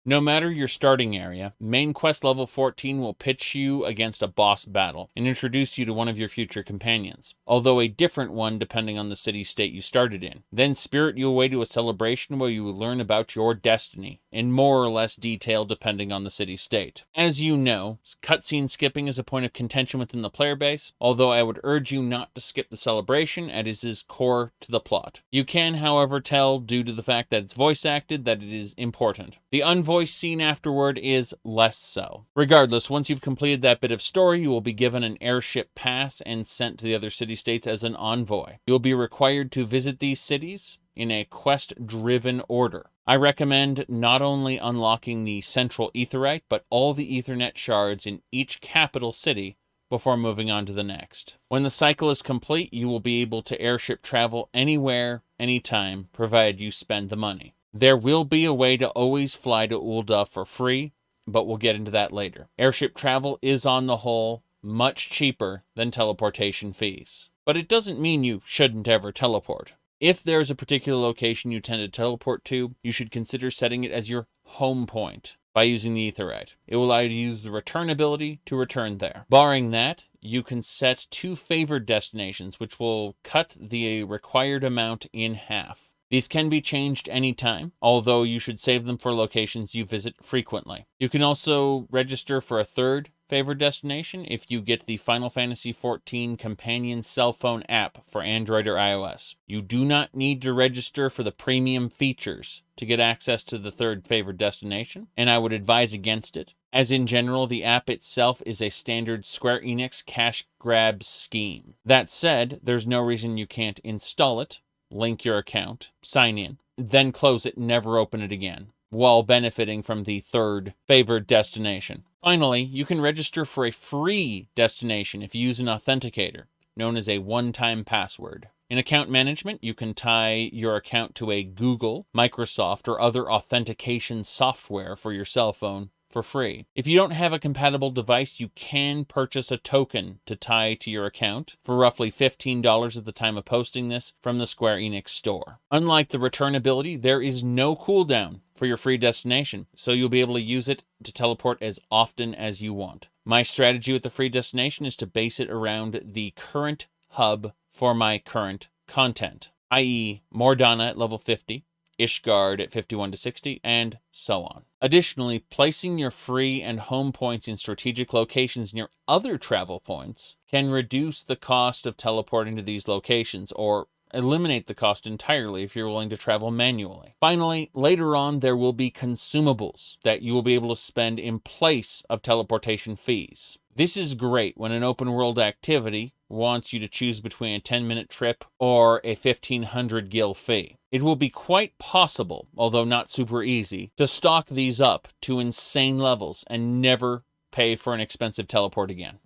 No matter your starting area, main quest level 14 will pitch you against a boss battle and introduce you to one of your future companions, although a different one depending on the city-state you started in. Then spirit you away to a celebration where you will learn about your destiny, in more or less detail depending on the city-state. As you know, cutscene skipping is a point of contention within the player base, although I would urge you not to skip the celebration as it is core to the plot. You can, however, tell, due to the fact that it's voice acted, that it is important. The unvoiced scene afterward is less so. Regardless, once you've completed that bit of story, you will be given an airship pass and sent to the other city-states as an envoy. You will be required to visit these cities in a quest-driven order. I recommend not only unlocking the central aetheryte, but all the Aethernet shards in each capital city before moving on to the next. When the cycle is complete, you will be able to airship travel anywhere, anytime, provided you spend the money. There will be a way to always fly to Ul'dah for free, but we'll get into that later. Airship travel is, on the whole, much cheaper than teleportation fees. But it doesn't mean you shouldn't ever teleport. If there's a particular location you tend to teleport to, you should consider setting it as your home point by using the aetheryte. It will allow you to use the return ability to return there. Barring that, you can set 2 favored destinations, which will cut the required amount in half. These can be changed anytime, although you should save them for locations you visit frequently. You can also register for a 3rd favored destination if you get the Final Fantasy XIV companion cell phone app for Android or iOS. You do not need to register for the premium features to get access to the 3rd favored destination, and I would advise against it, as in general the app itself is a standard Square Enix cash grab scheme. That said, there's no reason you can't install it, link your account, sign in, then close it and never open it again, while benefiting from the 3rd favored destination. Finally, you can register for a free destination if you use an authenticator, known as a one-time password. In account management, you can tie your account to a Google, Microsoft, or other authentication software for your cell phone for free. If you don't have a compatible device, you can purchase a token to tie to your account for roughly $15 at the time of posting this from the Square Enix store. Unlike the return ability, there is no cooldown for your free destination, so you'll be able to use it to teleport as often as you want. My strategy with the free destination is to base it around the current hub for my current content, i.e. Mordana at level 50, Ishgard at 51 to 60, and so on. Additionally, placing your free and home points in strategic locations near other travel points can reduce the cost of teleporting to these locations, or eliminate the cost entirely if you're willing to travel manually. Finally, later on, there will be consumables that you will be able to spend in place of teleportation fees. This is great when an open world activity wants you to choose between a 10-minute trip or a 1,500 gil fee. It will be quite possible, although not super easy, to stock these up to insane levels and never pay for an expensive teleport again.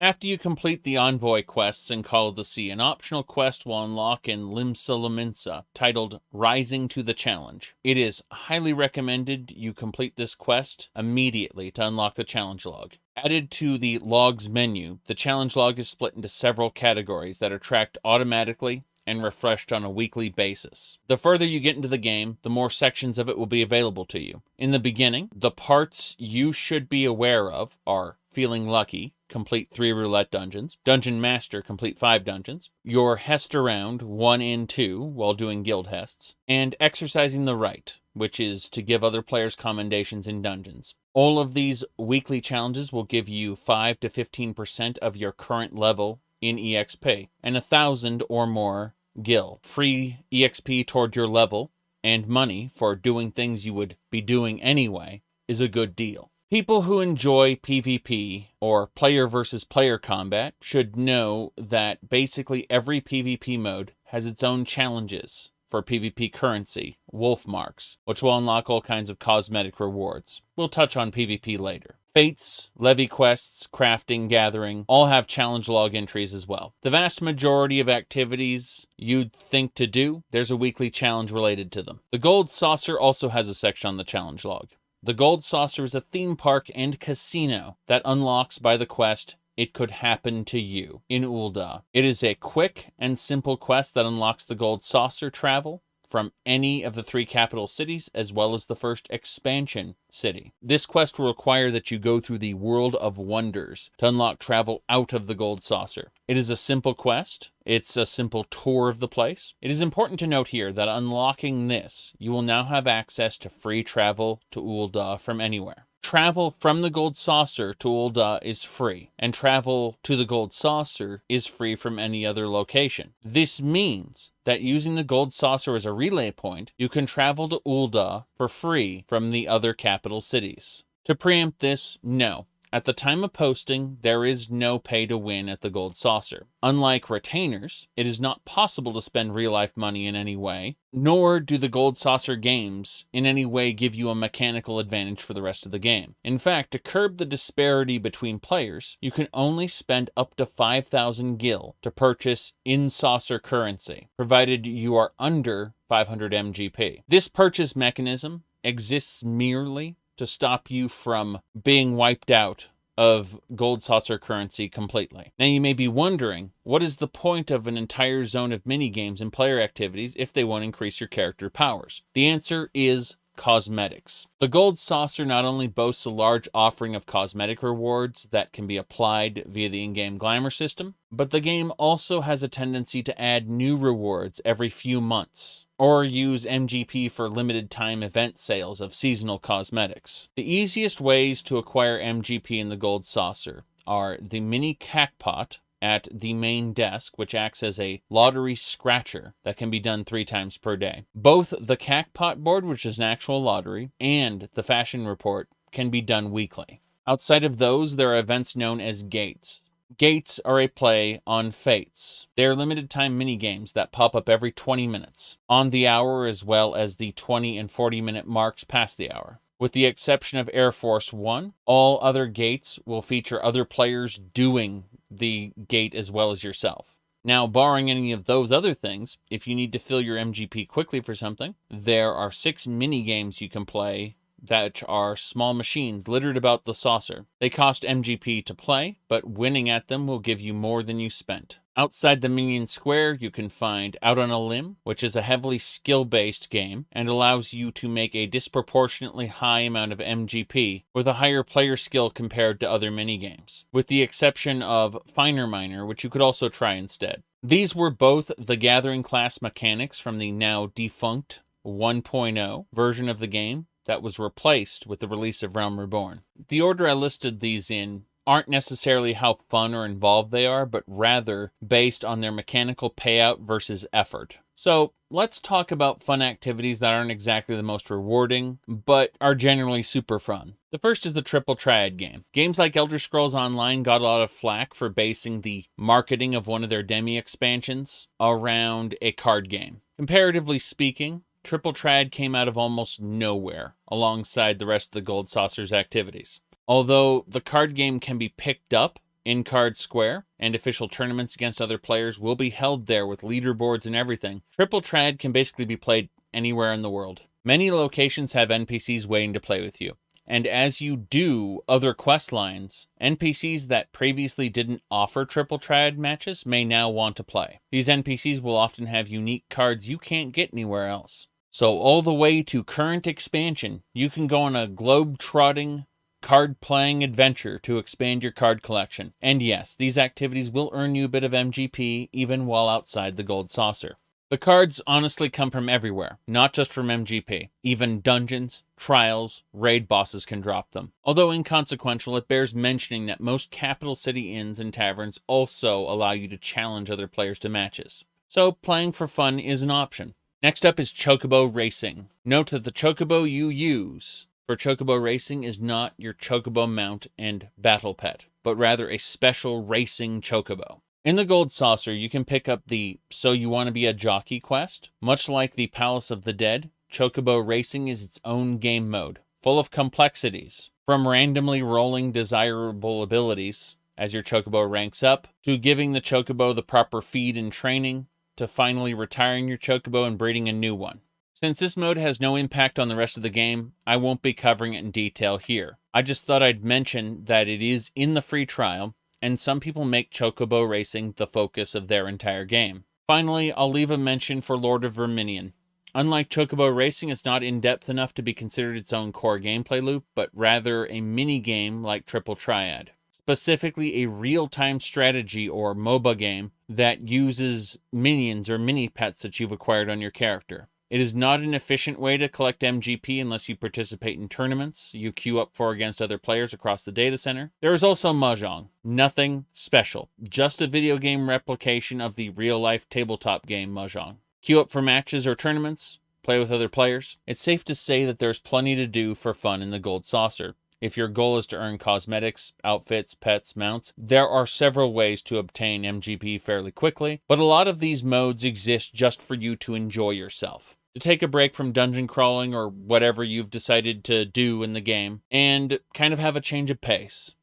After you complete the Envoy quests in Call of the Sea, an optional quest will unlock in Limsa Lominsa, titled Rising to the Challenge. It is highly recommended you complete this quest immediately to unlock the challenge log. Added to the logs menu, the challenge log is split into several categories that are tracked automatically and refreshed on a weekly basis. The further you get into the game, the more sections of it will be available to you. In the beginning, the parts you should be aware of are Feeling Lucky, complete 3 Roulette dungeons, Dungeon Master, complete 5 dungeons, your Hest around 1 in 2 while doing guild Hests, and Exercising the Right, which is to give other players commendations in dungeons. All of these weekly challenges will give you 5 to 15% of your current level in EXP, and 1,000 or more gil. Free EXP toward your level, and money for doing things you would be doing anyway, is a good deal. People who enjoy PvP, or player versus player combat, should know that basically every PvP mode has its own challenges for PvP currency, wolf marks, which will unlock all kinds of cosmetic rewards. We'll touch on PvP later. Fates, levy quests, crafting, gathering, all have challenge log entries as well. The vast majority of activities you'd think to do, there's a weekly challenge related to them. The Gold Saucer also has a section on the challenge log. The Gold Saucer is a theme park and casino that unlocks by the quest It Could Happen to You in Ul'dah. It is a quick and simple quest that unlocks the Gold Saucer travel from any of the 3 capital cities, as well as the first expansion city. This quest will require that you go through the World of Wonders to unlock travel out of the Gold Saucer. It is a simple quest. It's a simple tour of the place. It is important to note here that unlocking this, you will now have access to free travel to Ul'dah from anywhere. Travel from the Gold Saucer to Ul'dah is free, and travel to the Gold Saucer is free from any other location. This means that using the Gold Saucer as a relay point, you can travel to Ul'dah for free from the other capital cities. To preempt this, no. At the time of posting, there is no pay to win at the Gold Saucer. Unlike retainers, it is not possible to spend real-life money in any way, nor do the Gold Saucer games in any way give you a mechanical advantage for the rest of the game. In fact, to curb the disparity between players, you can only spend up to 5,000 gil to purchase in-saucer currency, provided you are under 500 MGP. This purchase mechanism exists merely to stop you from being wiped out of Gold Saucer currency completely. Now you may be wondering, what is the point of an entire zone of minigames and player activities if they won't increase your character powers? The answer is cosmetics. The Gold Saucer not only boasts a large offering of cosmetic rewards that can be applied via the in-game glamour system, but the game also has a tendency to add new rewards every few months, or use MGP for limited time event sales of seasonal cosmetics. The easiest ways to acquire MGP in the Gold Saucer are the mini cackpot at the main desk, which acts as a lottery scratcher that can be done 3 times per day. Both the cackpot board, which is an actual lottery, and the fashion report can be done weekly. Outside of those, there are events known as gates. Gates are a play on fates. They are limited time minigames that pop up every 20 minutes, on the hour as well as the 20 and 40 minute marks past the hour. With the exception of Air Force One, all other gates will feature other players doing the gate as well as yourself. Now, barring any of those other things, if you need to fill your MGP quickly for something, there are 6 mini games you can play that are small machines littered about the saucer. They cost MGP to play, but winning at them will give you more than you spent. Outside the minion square, you can find Out on a Limb, which is a heavily skill-based game and allows you to make a disproportionately high amount of MGP with a higher player skill compared to other minigames, with the exception of Finer Miner, which you could also try instead. These were both the Gathering class mechanics from the now defunct 1.0 version of the game that was replaced with the release of Realm Reborn. The order I listed these in aren't necessarily how fun or involved they are, but rather based on their mechanical payout versus effort. So let's talk about fun activities that aren't exactly the most rewarding, but are generally super fun. The first is the Triple Triad game. Games like Elder Scrolls Online got a lot of flack for basing the marketing of one of their demi expansions around a card game. Comparatively speaking, Triple Triad came out of almost nowhere alongside the rest of the Gold Saucer's activities. Although the card game can be picked up in Card Square, and official tournaments against other players will be held there with leaderboards and everything, Triple Triad can basically be played anywhere in the world. Many locations have NPCs waiting to play with you, and as you do other quest lines, NPCs that previously didn't offer Triple Triad matches may now want to play. These NPCs will often have unique cards you can't get anywhere else. So all the way to current expansion, you can go on a globe-trotting, card-playing adventure to expand your card collection. And yes, these activities will earn you a bit of MGP even while outside the Gold Saucer. The cards honestly come from everywhere, not just from MGP. Even dungeons, trials, raid bosses can drop them. Although inconsequential, it bears mentioning that most capital city inns and taverns also allow you to challenge other players to matches. So playing for fun is an option. Next up is Chocobo Racing. Note that the Chocobo you use for Chocobo Racing is not your Chocobo mount and battle pet, but rather a special racing Chocobo. In the Gold Saucer, you can pick up the So You Want to Be a Jockey quest. Much like the Palace of the Dead, Chocobo Racing is its own game mode, full of complexities, from randomly rolling desirable abilities as your Chocobo ranks up, to giving the Chocobo the proper feed and training, to finally retiring your Chocobo and breeding a new one. Since this mode has no impact on the rest of the game, I won't be covering it in detail here. I just thought I'd mention that it is in the free trial, and some people make Chocobo Racing the focus of their entire game. Finally, I'll leave a mention for Lord of Verminion. Unlike Chocobo Racing, it's not in-depth enough to be considered its own core gameplay loop, but rather a mini-game like Triple Triad. Specifically a real-time strategy or MOBA game that uses minions or mini-pets that you've acquired on your character. It is not an efficient way to collect MGP unless you participate in tournaments you queue up for against other players across the data center. There is also Mahjong. Nothing special. Just a video game replication of the real-life tabletop game Mahjong. Queue up for matches or tournaments. Play with other players. It's safe to say that there's plenty to do for fun in the Gold Saucer. if your goal is to earn cosmetics, outfits, pets, mounts, there are several ways to obtain MGP fairly quickly, but a lot of these modes exist just for you to enjoy yourself. To take a break from dungeon crawling or whatever you've decided to do in the game, and kind of have a change of pace.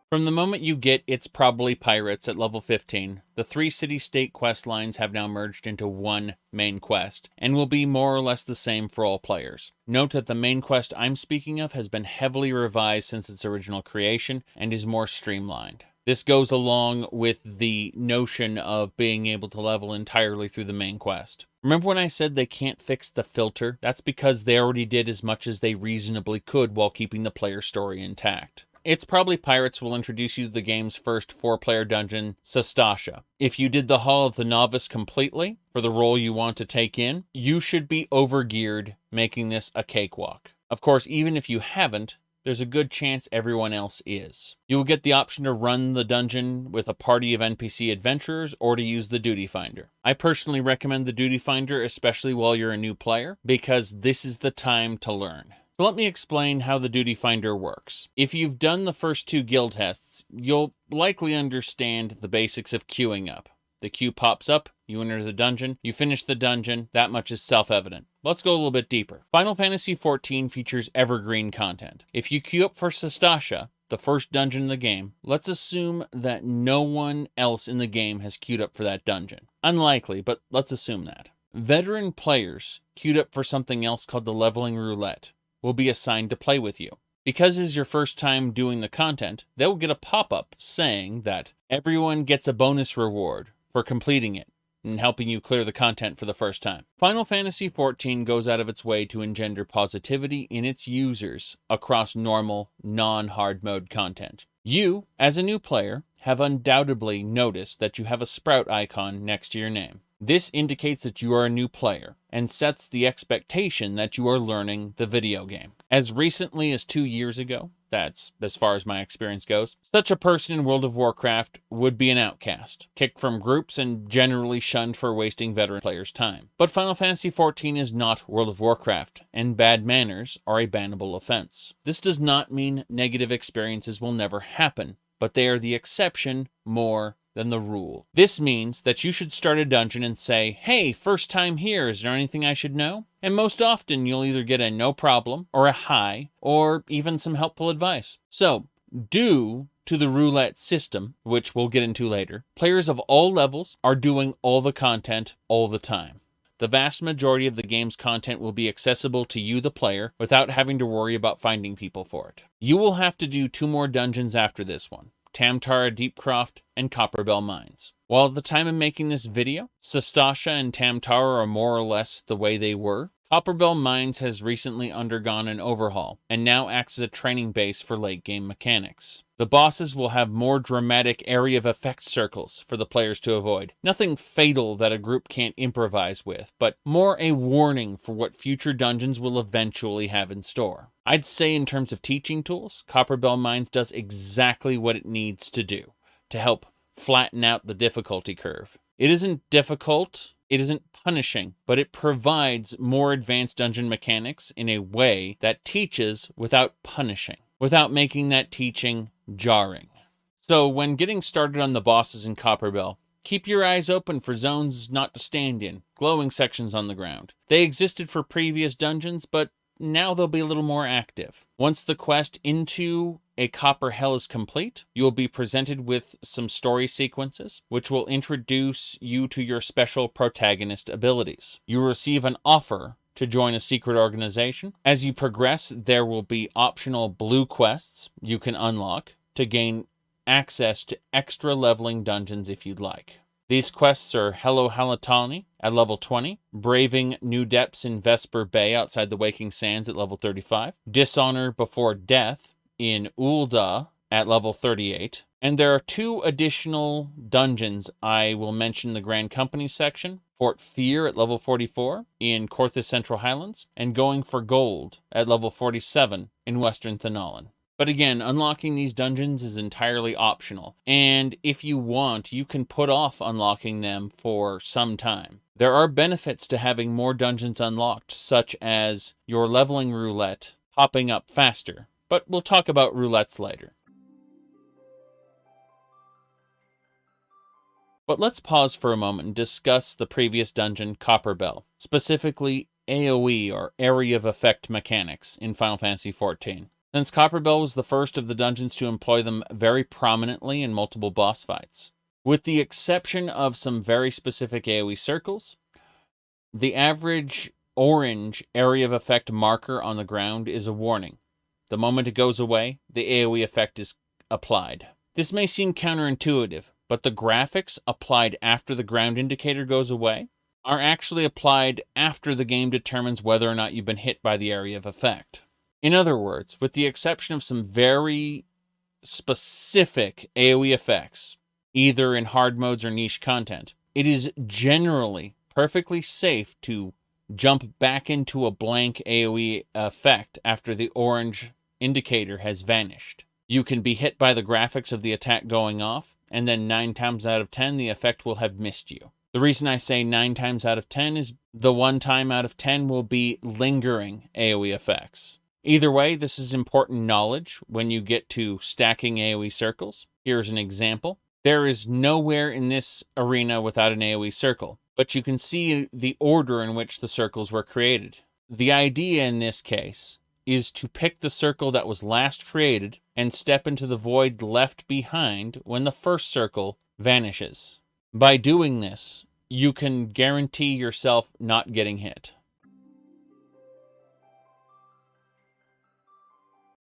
From the moment you get It's Probably Pirates at level 15, the 3 city-state quest lines have now merged into one main quest, and will be more or less the same for all players. Note that the main quest I'm speaking of has been heavily revised since its original creation, and is more streamlined. This goes along with the notion of being able to level entirely through the main quest. Remember when I said they can't fix the filter? That's because they already did as much as they reasonably could while keeping the player story intact. It's Probably Pirates will introduce you to the game's first 4-player dungeon, Sastasha. If you did the Hall of the Novice completely, for the role you want to take in, you should be overgeared, making this a cakewalk. Of course, even if you haven't, there's a good chance everyone else is. You will get the option to run the dungeon with a party of NPC adventurers or to use the Duty Finder. I personally recommend the Duty Finder, especially while you're a new player, because this is the time to learn. So let me explain how the Duty Finder works. If you've done the first 2 guild tests, you'll likely understand the basics of queuing up. The queue pops up, you enter the dungeon, you finish the dungeon, that much is self-evident. Let's go a little bit deeper. Final Fantasy XIV features evergreen content. If you queue up for Sastasha, the first dungeon in the game, let's assume that no one else in the game has queued up for that dungeon. Unlikely, but let's assume that. Veteran players queued up for something else called the Leveling Roulette will be assigned to play with you. Because it's your first time doing the content, they will get a pop-up saying that everyone gets a bonus reward for completing it and helping you clear the content for the first time. Final Fantasy XIV goes out of its way to engender positivity in its users across normal, non-hard mode content. You, as a new player, have undoubtedly noticed that you have a sprout icon next to your name. This indicates that you are a new player, and sets the expectation that you are learning the video game. As recently as 2 years ago, that's as far as my experience goes, such a person in World of Warcraft would be an outcast, kicked from groups and generally shunned for wasting veteran players' time. But Final Fantasy XIV is not World of Warcraft, and bad manners are a bannable offense. This does not mean negative experiences will never happen, but they are the exception more than the rule. This means that you should start a dungeon and say, hey, first time here, is there anything I should know? And most often you'll either get a no problem, or a hi, or even some helpful advice. So, due to the roulette system, which we'll get into later, players of all levels are doing all the content all the time. The vast majority of the game's content will be accessible to you, the player, without having to worry about finding people for it. You will have to do 2 more dungeons after this one. Tamtara Deepcroft, and Copperbell Mines. While at the time of making this video, Sastasha and Tamtara are more or less the way they were, Copperbell Mines has recently undergone an overhaul, and now acts as a training base for late-game mechanics. The bosses will have more dramatic area of effect circles for the players to avoid. Nothing fatal that a group can't improvise with, but more a warning for what future dungeons will eventually have in store. I'd say in terms of teaching tools, Copperbell Mines does exactly what it needs to do to help flatten out the difficulty curve. It isn't difficult, it isn't punishing, but it provides more advanced dungeon mechanics in a way that teaches without punishing, without making that teaching jarring. So when getting started on the bosses in Copperbell, keep your eyes open for zones not to stand in, glowing sections on the ground. They existed for previous dungeons, but now they'll be a little more active. Once the quest into a Copper Hell is complete, you will be presented with some story sequences, which will introduce you to your special protagonist abilities. You will receive an offer to join a secret organization. As you progress, there will be optional blue quests you can unlock to gain access to extra leveling dungeons if you'd like. These quests are Hello Halatani at level 20, Braving New Depths in Vesper Bay outside the Waking Sands at level 35, Dishonor Before Death in Ul'dah at level 38, and there are 2 additional dungeons I will mention in the Grand Company section, Fort Fear at level 44 in Korthus Central Highlands, and Going for Gold at level 47 in Western Thanalan. But again, unlocking these dungeons is entirely optional, and if you want, you can put off unlocking them for some time. There are benefits to having more dungeons unlocked, such as your leveling roulette popping up faster, but we'll talk about roulettes later. But let's pause for a moment and discuss the previous dungeon, Copperbell, specifically AoE, or Area of Effect mechanics, in Final Fantasy XIV. Since Copperbell was the first of the dungeons to employ them very prominently in multiple boss fights. With the exception of some very specific AoE circles, the average orange Area of Effect marker on the ground is a warning. The moment it goes away, the AoE effect is applied. This may seem counterintuitive, but the graphics applied after the ground indicator goes away are actually applied after the game determines whether or not you've been hit by the area of effect. In other words, with the exception of some very specific AoE effects, either in hard modes or niche content, it is generally perfectly safe to jump back into a blank AoE effect after the orange indicator has vanished. You can be hit by the graphics of the attack going off, and then 9 times out of 10, the effect will have missed you. The reason I say 9 times out of 10 is the 1 time out of 10 will be lingering AoE effects. Either way, this is important knowledge when you get to stacking AoE circles. Here's an example. There is nowhere in this arena without an AoE circle, but you can see the order in which the circles were created. The idea in this case is to pick the circle that was last created and step into the void left behind when the first circle vanishes. By doing this, you can guarantee yourself not getting hit.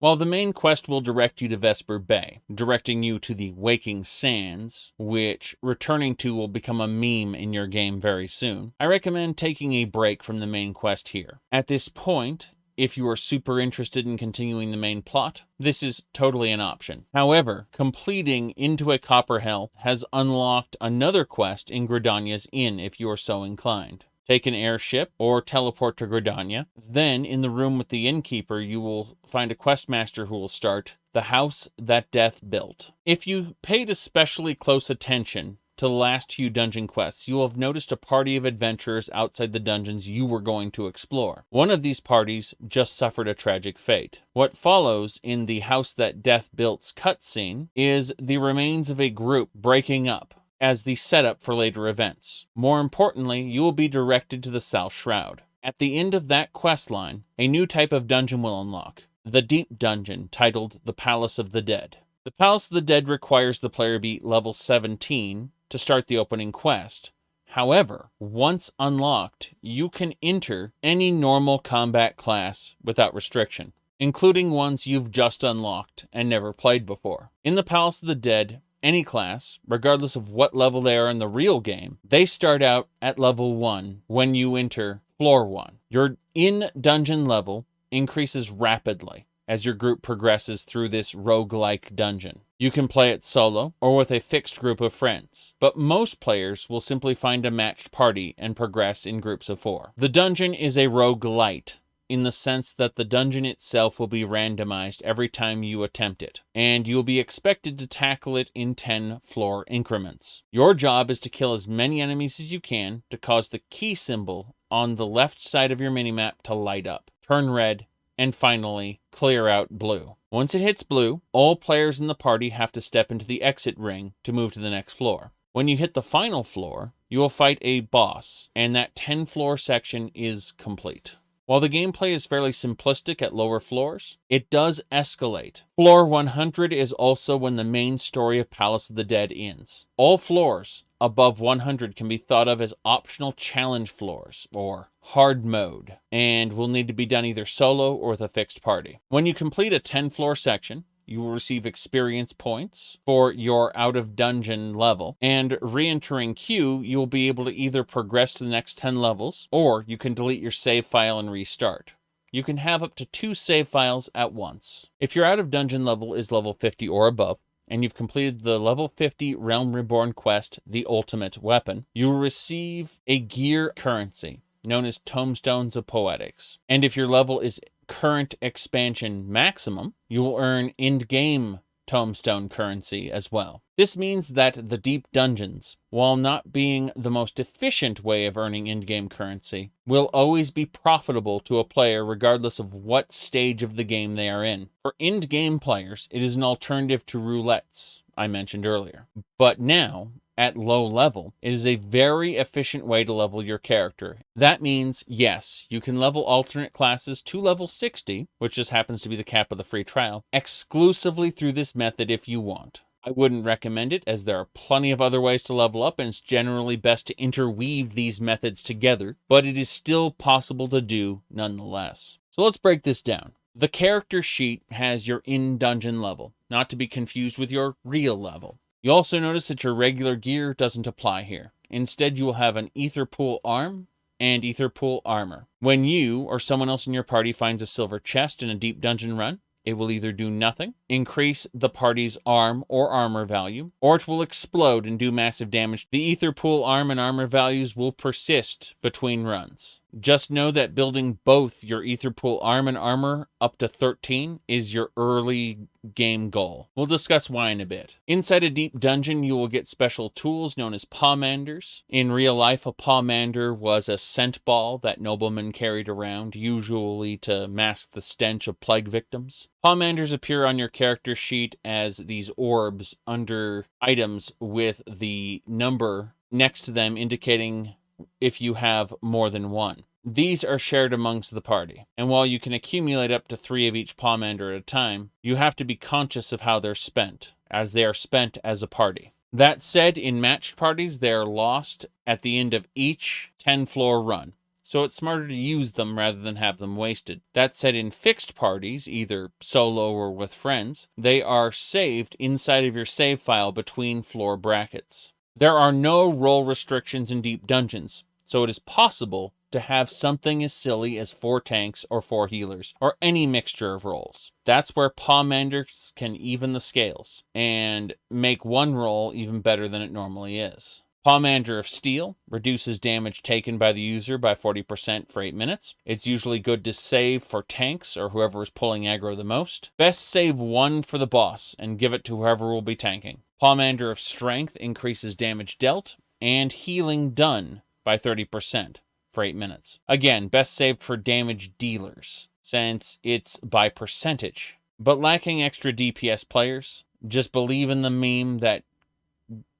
While the main quest will direct you to Vesper Bay, directing you to the Waking Sands, which returning to will become a meme in your game very soon, I recommend taking a break from the main quest here. At this point, if you are super interested in continuing the main plot, this is totally an option. However, completing Into a Copper Hell has unlocked another quest in Gridania's Inn if you are so inclined. Take an airship or teleport to Gridania. Then, in the room with the innkeeper, you will find a questmaster who will start The House That Death Built. If you paid especially close attention to the last few dungeon quests, you will have noticed a party of adventurers outside the dungeons you were going to explore. One of these parties just suffered a tragic fate. What follows in the House That Death Built's cutscene is the remains of a group breaking up as the setup for later events. More importantly, you will be directed to the South Shroud. At the end of that questline, a new type of dungeon will unlock, the Deep Dungeon, titled The Palace of the Dead. The Palace of the Dead requires the player be level 17 to start the opening quest. However, once unlocked, you can enter any normal combat class without restriction, including ones you've just unlocked and never played before. In the Palace of the Dead, any class, regardless of what level they are in the real game, they start out at level 1 when you enter floor 1. Your in-dungeon level increases rapidly as your group progresses through this roguelike dungeon. You can play it solo or with a fixed group of friends, but most players will simply find a matched party and progress in groups of 4. The dungeon is a roguelite, in the sense that the dungeon itself will be randomized every time you attempt it, and you'll be expected to tackle it in 10 floor increments. Your job is to kill as many enemies as you can to cause the key symbol on the left side of your minimap to light up, turn red, and finally clear out blue. Once it hits blue, all players in the party have to step into the exit ring to move to the next floor. When you hit the final floor, you will fight a boss, and that 10-floor section is complete. While the gameplay is fairly simplistic at lower floors, it does escalate. Floor 100 is also when the main story of Palace of the Dead ends. All floors above 100 can be thought of as optional challenge floors, or hard mode, and will need to be done either solo or with a fixed party. When you complete a 10-floor section, you will receive experience points for your out-of-dungeon level, and re-entering queue, you will be able to either progress to the next 10 levels, or you can delete your save file and restart. You can have up to 2 save files at once. If your out-of-dungeon level is level 50 or above, and you've completed the level 50 Realm Reborn quest, The Ultimate Weapon, you will receive a gear currency known as Tomestones of Poetics. And if your level is current expansion maximum, you will earn end-game Tomestone currency as well. This means that the deep dungeons, while not being the most efficient way of earning in-game currency, will always be profitable to a player regardless of what stage of the game they are in. For end-game players, it is an alternative to roulettes, I mentioned earlier. But now, at low level, it is a very efficient way to level your character. That means, yes, you can level alternate classes to level 60, which just happens to be the cap of the free trial, exclusively through this method if you want. I wouldn't recommend it, as there are plenty of other ways to level up, and it's generally best to interweave these methods together, but it is still possible to do nonetheless. So let's break this down. The character sheet has your in-dungeon level, not to be confused with your real level. You also notice that your regular gear doesn't apply here. Instead, you will have an Ether Pool arm and Ether Pool armor. When you or someone else in your party finds a silver chest in a deep dungeon run, it will either do nothing, increase the party's arm or armor value, or it will explode and do massive damage. The Ether Pool arm and armor values will persist between runs. Just know that building both your Ether Pool arm and armor up to 13 is your early game goal. We'll discuss why in a bit. Inside a deep dungeon, you will get special tools known as pawmanders. In real life, a pawmander was a scent ball that noblemen carried around, usually to mask the stench of plague victims. Pawmanders appear on your character sheet as these orbs under items with the number next to them indicating if you have more than one. These are shared amongst the party, and while you can accumulate up to 3 of each pawmander at a time, you have to be conscious of how they're spent, as they are spent as a party. That said, in matched parties, they are lost at the end of each 10-floor run, so it's smarter to use them rather than have them wasted. That said, in fixed parties, either solo or with friends, they are saved inside of your save file between floor brackets. There are no role restrictions in deep dungeons, so it is possible to have something as silly as 4 tanks or 4 healers, or any mixture of roles. That's where pawmanders can even the scales, and make one role even better than it normally is. Pawmander of Steel reduces damage taken by the user by 40% for 8 minutes. It's usually good to save for tanks or whoever is pulling aggro the most. Best save 1 for the boss and give it to whoever will be tanking. Pawmander of Strength increases damage dealt and healing done by 30% for 8 minutes. Again, best saved for damage dealers, since it's by percentage. But lacking extra DPS players, just believe in the meme that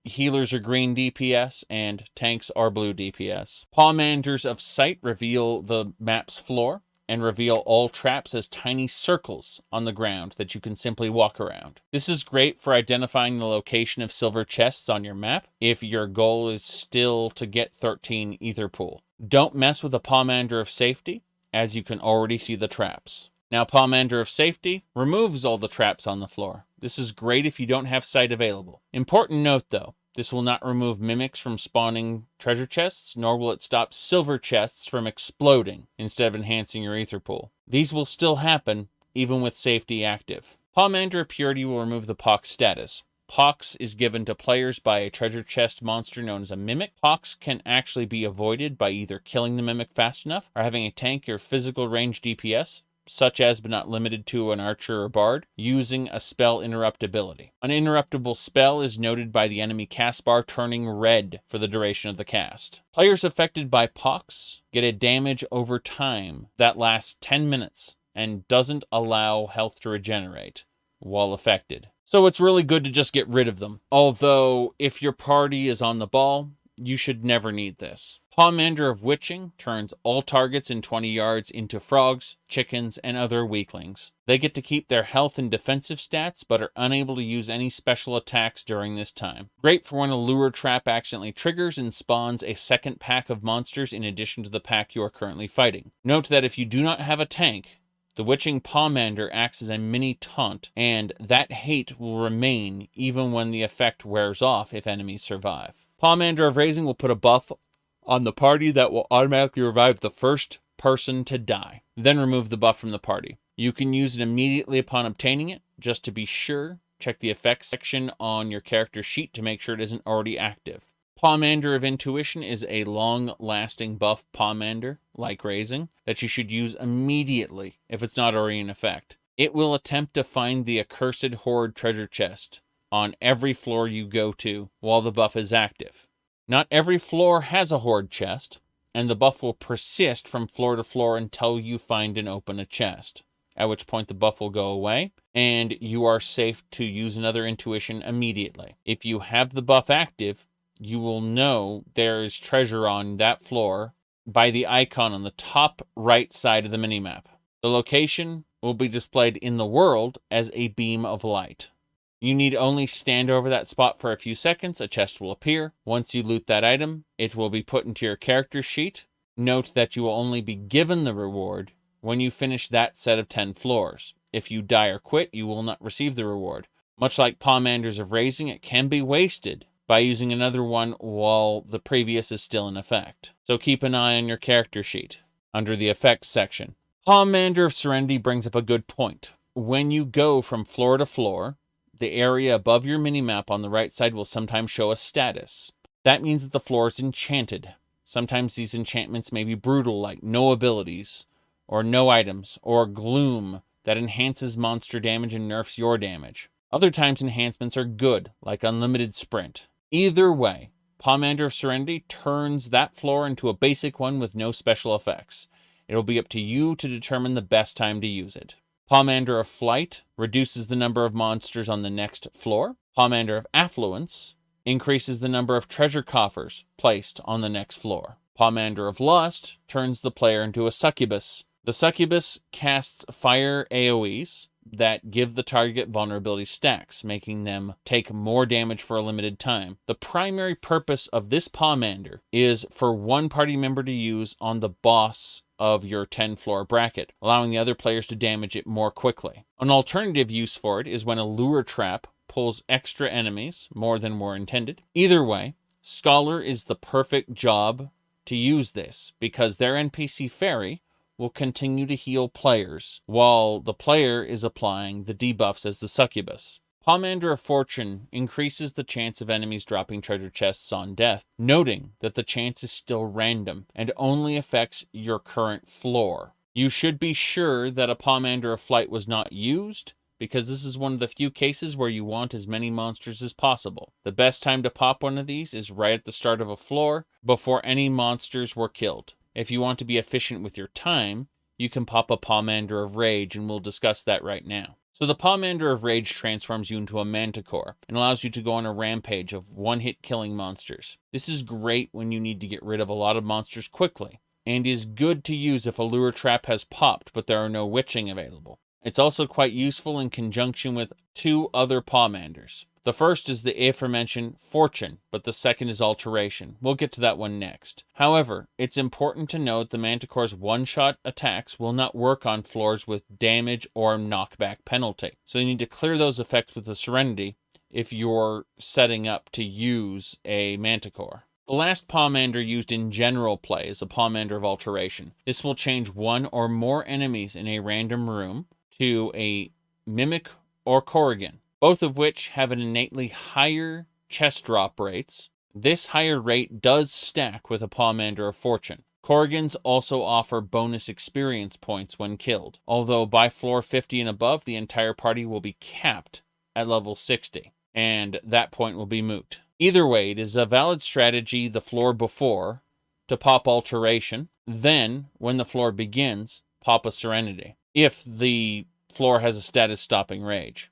healers are green DPS and tanks are blue DPS. Pawmanders of Sight reveal the map's floor and reveal all traps as tiny circles on the ground that you can simply walk around. This is great for identifying the location of silver chests on your map if your goal is still to get 13 Ether Pool. Don't mess with a Pawmander of Safety, as you can already see the traps. Now, Pawmander of Safety removes all the traps on the floor. This is great if you don't have sight available. Important note though, this will not remove mimics from spawning treasure chests, nor will it stop silver chests from exploding instead of enhancing your Ether Pool. These will still happen, even with safety active. Pawmander of Purity will remove the Pox status. Pox is given to players by a treasure chest monster known as a Mimic. Pox can actually be avoided by either killing the Mimic fast enough, or having a tank or physical range DPS, such as but not limited to an archer or bard, using a spell interruptibility. An interruptible spell is noted by the enemy cast bar turning red for the duration of the cast. Players affected by Pox get a damage over time that lasts 10 minutes and doesn't allow health to regenerate while affected. So it's really good to just get rid of them. Although, if your party is on the ball, you should never need this. Pawmander of Witching turns all targets in 20 yards into frogs, chickens, and other weaklings. They get to keep their health and defensive stats, but are unable to use any special attacks during this time. Great for when a lure trap accidentally triggers and spawns a second pack of monsters in addition to the pack you are currently fighting. Note that if you do not have a tank, the Witching Pawmander acts as a mini taunt, and that hate will remain even when the effect wears off if enemies survive. Pawmander of Raising will put a buff on the party that will automatically revive the first person to die. Then remove the buff from the party. You can use it immediately upon obtaining it. Just to be sure, check the effects section on your character sheet to make sure it isn't already active. Pawmander of Intuition is a long-lasting buff Pawmander, like Raising, that you should use immediately if it's not already in effect. It will attempt to find the accursed horde treasure chest on every floor you go to while the buff is active. Not every floor has a horde chest, and the buff will persist from floor to floor until you find and open a chest, at which point the buff will go away, and you are safe to use another intuition immediately. If you have the buff active, you will know there is treasure on that floor by the icon on the top right side of the minimap. The location will be displayed in the world as a beam of light. You need only stand over that spot for a few seconds, a chest will appear. Once you loot that item, it will be put into your character sheet. Note that you will only be given the reward when you finish that set of 10 floors. If you die or quit, you will not receive the reward. Much like Pomanders of Raising, it can be wasted by using another one while the previous is still in effect. So keep an eye on your character sheet under the effects section. Pomander of Serenity brings up a good point. When you go from floor to floor, the area above your minimap on the right side will sometimes show a status. That means that the floor is enchanted. Sometimes these enchantments may be brutal, like no abilities, or no items, or gloom that enhances monster damage and nerfs your damage. Other times enhancements are good, like unlimited sprint. Either way, Pomander of Serenity turns that floor into a basic one with no special effects. It'll be up to you to determine the best time to use it. Pomander of Flight reduces the number of monsters on the next floor. Pomander of Affluence increases the number of treasure coffers placed on the next floor. Pomander of Lust turns the player into a succubus. The succubus casts fire AoEs that give the target vulnerability stacks, making them take more damage for a limited time. The primary purpose of this Pomander is for one party member to use on the boss of your 10-floor bracket, allowing the other players to damage it more quickly. An alternative use for it is when a lure trap pulls extra enemies, more than were intended. Either way, Scholar is the perfect job to use this, because their NPC fairy will continue to heal players, while the player is applying the debuffs as the succubus. Pomander of Fortune increases the chance of enemies dropping treasure chests on death, noting that the chance is still random and only affects your current floor. You should be sure that a Pomander of Flight was not used, because this is one of the few cases where you want as many monsters as possible. The best time to pop one of these is right at the start of a floor, before any monsters were killed. If you want to be efficient with your time, you can pop a Pomander of Rage, and we'll discuss that right now. So the Pomander of Rage transforms you into a Manticore and allows you to go on a rampage of one-hit killing monsters. This is great when you need to get rid of a lot of monsters quickly, and is good to use if a lure trap has popped but there are no witching available. It's also quite useful in conjunction with two other Pomanders. The first is the aforementioned Fortune, but the second is Alteration. We'll get to that one next. However, it's important to note the Manticore's one-shot attacks will not work on floors with damage or knockback penalty. So you need to clear those effects with the Serenity if you're setting up to use a Manticore. The last Pomander used in general play is a Pomander of Alteration. This will change one or more enemies in a random room to a Mimic or Corrigan, both of which have an innately higher chest drop rates. This higher rate does stack with a Pomander of Fortune. Corrigans also offer bonus experience points when killed, although by floor 50 and above, the entire party will be capped at level 60, and that point will be moot. Either way, it is a valid strategy the floor before to pop Alteration, then, when the floor begins, pop a Serenity, if the floor has a status stopping Rage.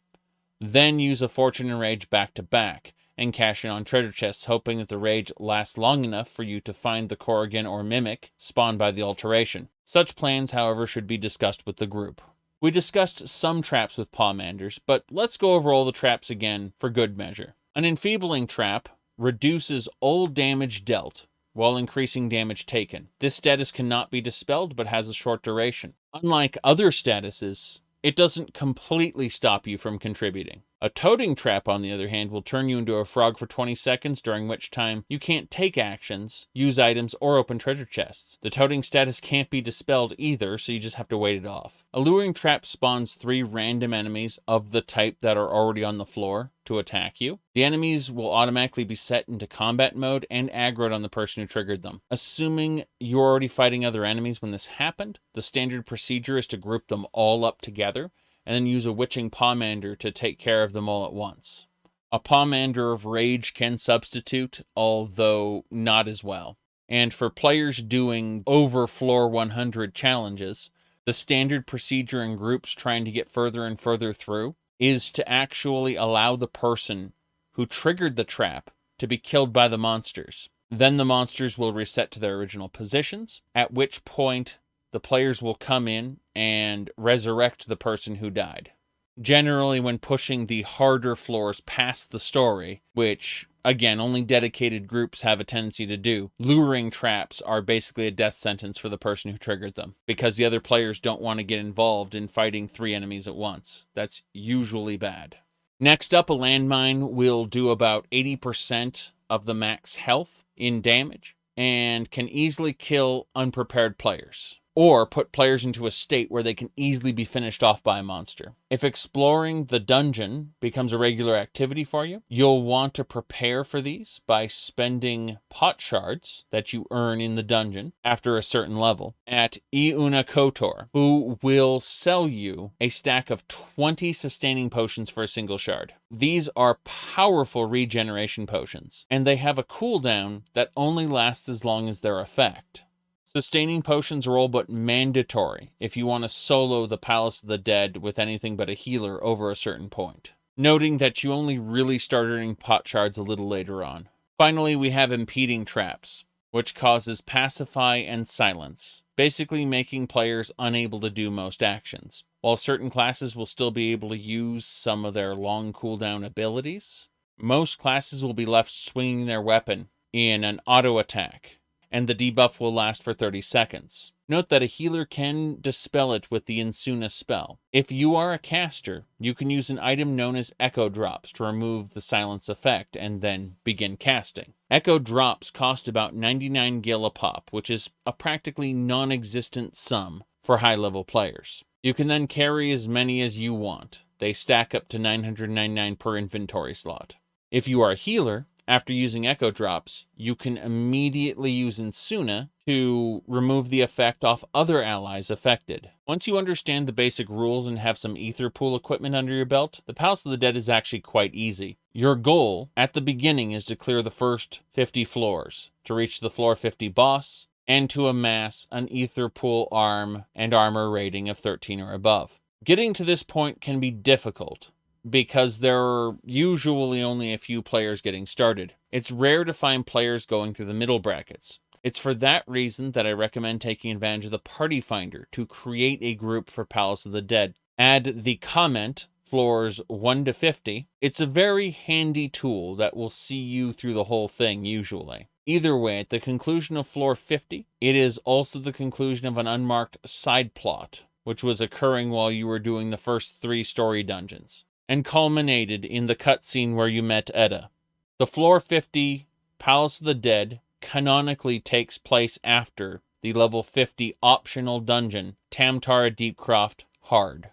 Then use a Fortune and Rage back to back, and cash in on treasure chests, hoping that the Rage lasts long enough for you to find the Corrigan or Mimic spawned by the Alteration. Such plans, however, should be discussed with the group. We discussed some traps with Pomanders, but let's go over all the traps again for good measure. An Enfeebling trap reduces all damage dealt while increasing damage taken. This status cannot be dispelled, but has a short duration. Unlike other statuses, it doesn't completely stop you from contributing. A Toading trap, on the other hand, will turn you into a frog for 20 seconds, during which time you can't take actions, use items, or open treasure chests. The Toading status can't be dispelled either, so you just have to wait it off. A Luring trap spawns 3 random enemies of the type that are already on the floor to attack you. The enemies will automatically be set into combat mode and aggroed on the person who triggered them. Assuming you're already fighting other enemies when this happened, the standard procedure is to group them all up together and then use a Witching Pomander to take care of them all at once. A Pomander of Rage can substitute, although not as well. And for players doing over floor 100 challenges, the standard procedure in groups trying to get further and further through is to actually allow the person who triggered the trap to be killed by the monsters. Then the monsters will reset to their original positions, at which point the players will come in and resurrect the person who died. Generally, when pushing the harder floors past the story, which, again, only dedicated groups have a tendency to do, luring traps are basically a death sentence for the person who triggered them, because the other players don't want to get involved in fighting 3 enemies at once. That's usually bad. Next up, a landmine will do about 80% of the max health in damage, and can easily kill unprepared players, or put players into a state where they can easily be finished off by a monster. If exploring the dungeon becomes a regular activity for you, you'll want to prepare for these by spending pot shards that you earn in the dungeon after a certain level at Iuna Kotor, who will sell you a stack of 20 sustaining potions for a single shard. These are powerful regeneration potions, and they have a cooldown that only lasts as long as their effect. Sustaining potions are all but mandatory if you want to solo the Palace of the Dead with anything but a healer over a certain point, noting that you only really start earning pot shards a little later on. Finally, we have impeding traps, which causes pacify and silence, basically making players unable to do most actions. While certain classes will still be able to use some of their long cooldown abilities, most classes will be left swinging their weapon in an auto attack, and the debuff will last for 30 seconds. Note that a healer can dispel it with the Insuna spell. If you are a caster, you can use an item known as Echo Drops to remove the silence effect and then begin casting. Echo Drops cost about 99 gil a pop, which is a practically non-existent sum for high-level players. You can then carry as many as you want. They stack up to 999 per inventory slot. If you are a healer, after using Echo Drops, you can immediately use Insuna to remove the effect off other allies affected. Once you understand the basic rules and have some Ether Pool equipment under your belt, the Palace of the Dead is actually quite easy. Your goal at the beginning is to clear the first 50 floors, to reach the floor 50 boss, and to amass an Ether Pool arm and armor rating of 13 or above. Getting to this point can be difficult, because there are usually only a few players getting started. It's rare to find players going through the middle brackets. It's for that reason that I recommend taking advantage of the Party Finder to create a group for Palace of the Dead. Add the comment, floors 1 to 50. It's a very handy tool that will see you through the whole thing usually. Either way, at the conclusion of floor 50, it is also the conclusion of an unmarked side plot, which was occurring while you were doing the first 3 story dungeons, and culminated in the cutscene where you met Edda. The floor 50 Palace of the Dead canonically takes place after the level 50 optional dungeon, Tamtara Deepcroft Hard,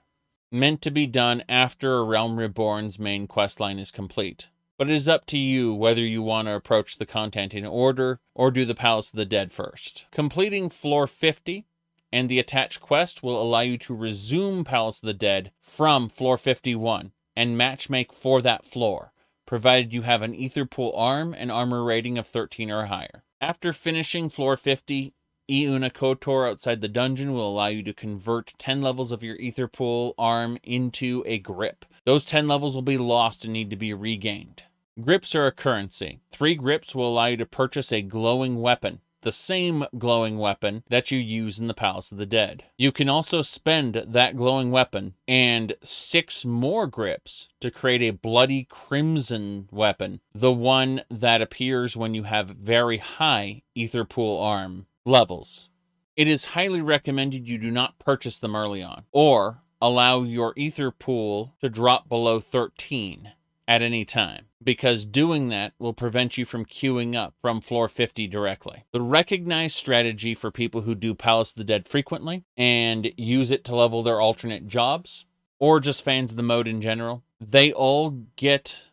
meant to be done after A Realm Reborn's main questline is complete. But it is up to you whether you want to approach the content in order or do the Palace of the Dead first. Completing floor 50 and the attached quest will allow you to resume Palace of the Dead from floor 51 and matchmake for that floor, provided you have an Ether Pool arm and armor rating of 13 or higher. After finishing floor 50, Iuna Kotor outside the dungeon will allow you to convert 10 levels of your Ether Pool arm into a grip. Those 10 levels will be lost and need to be regained. Grips are a currency. 3 grips will allow you to purchase a glowing weapon, the same glowing weapon that you use in the Palace of the Dead. You can also spend that glowing weapon and 6 more grips to create a bloody crimson weapon, the one that appears when you have very high Ether Pool arm levels. It is highly recommended you do not purchase them early on, or allow your Ether Pool to drop below 13 at any time, because doing that will prevent you from queuing up from floor 50 directly. The recognized strategy for people who do Palace of the Dead frequently and use it to level their alternate jobs, or just fans of the mode in general, they all get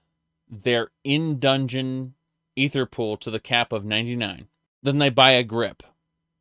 their in-dungeon Ether Pool to the cap of 99. Then they buy a grip,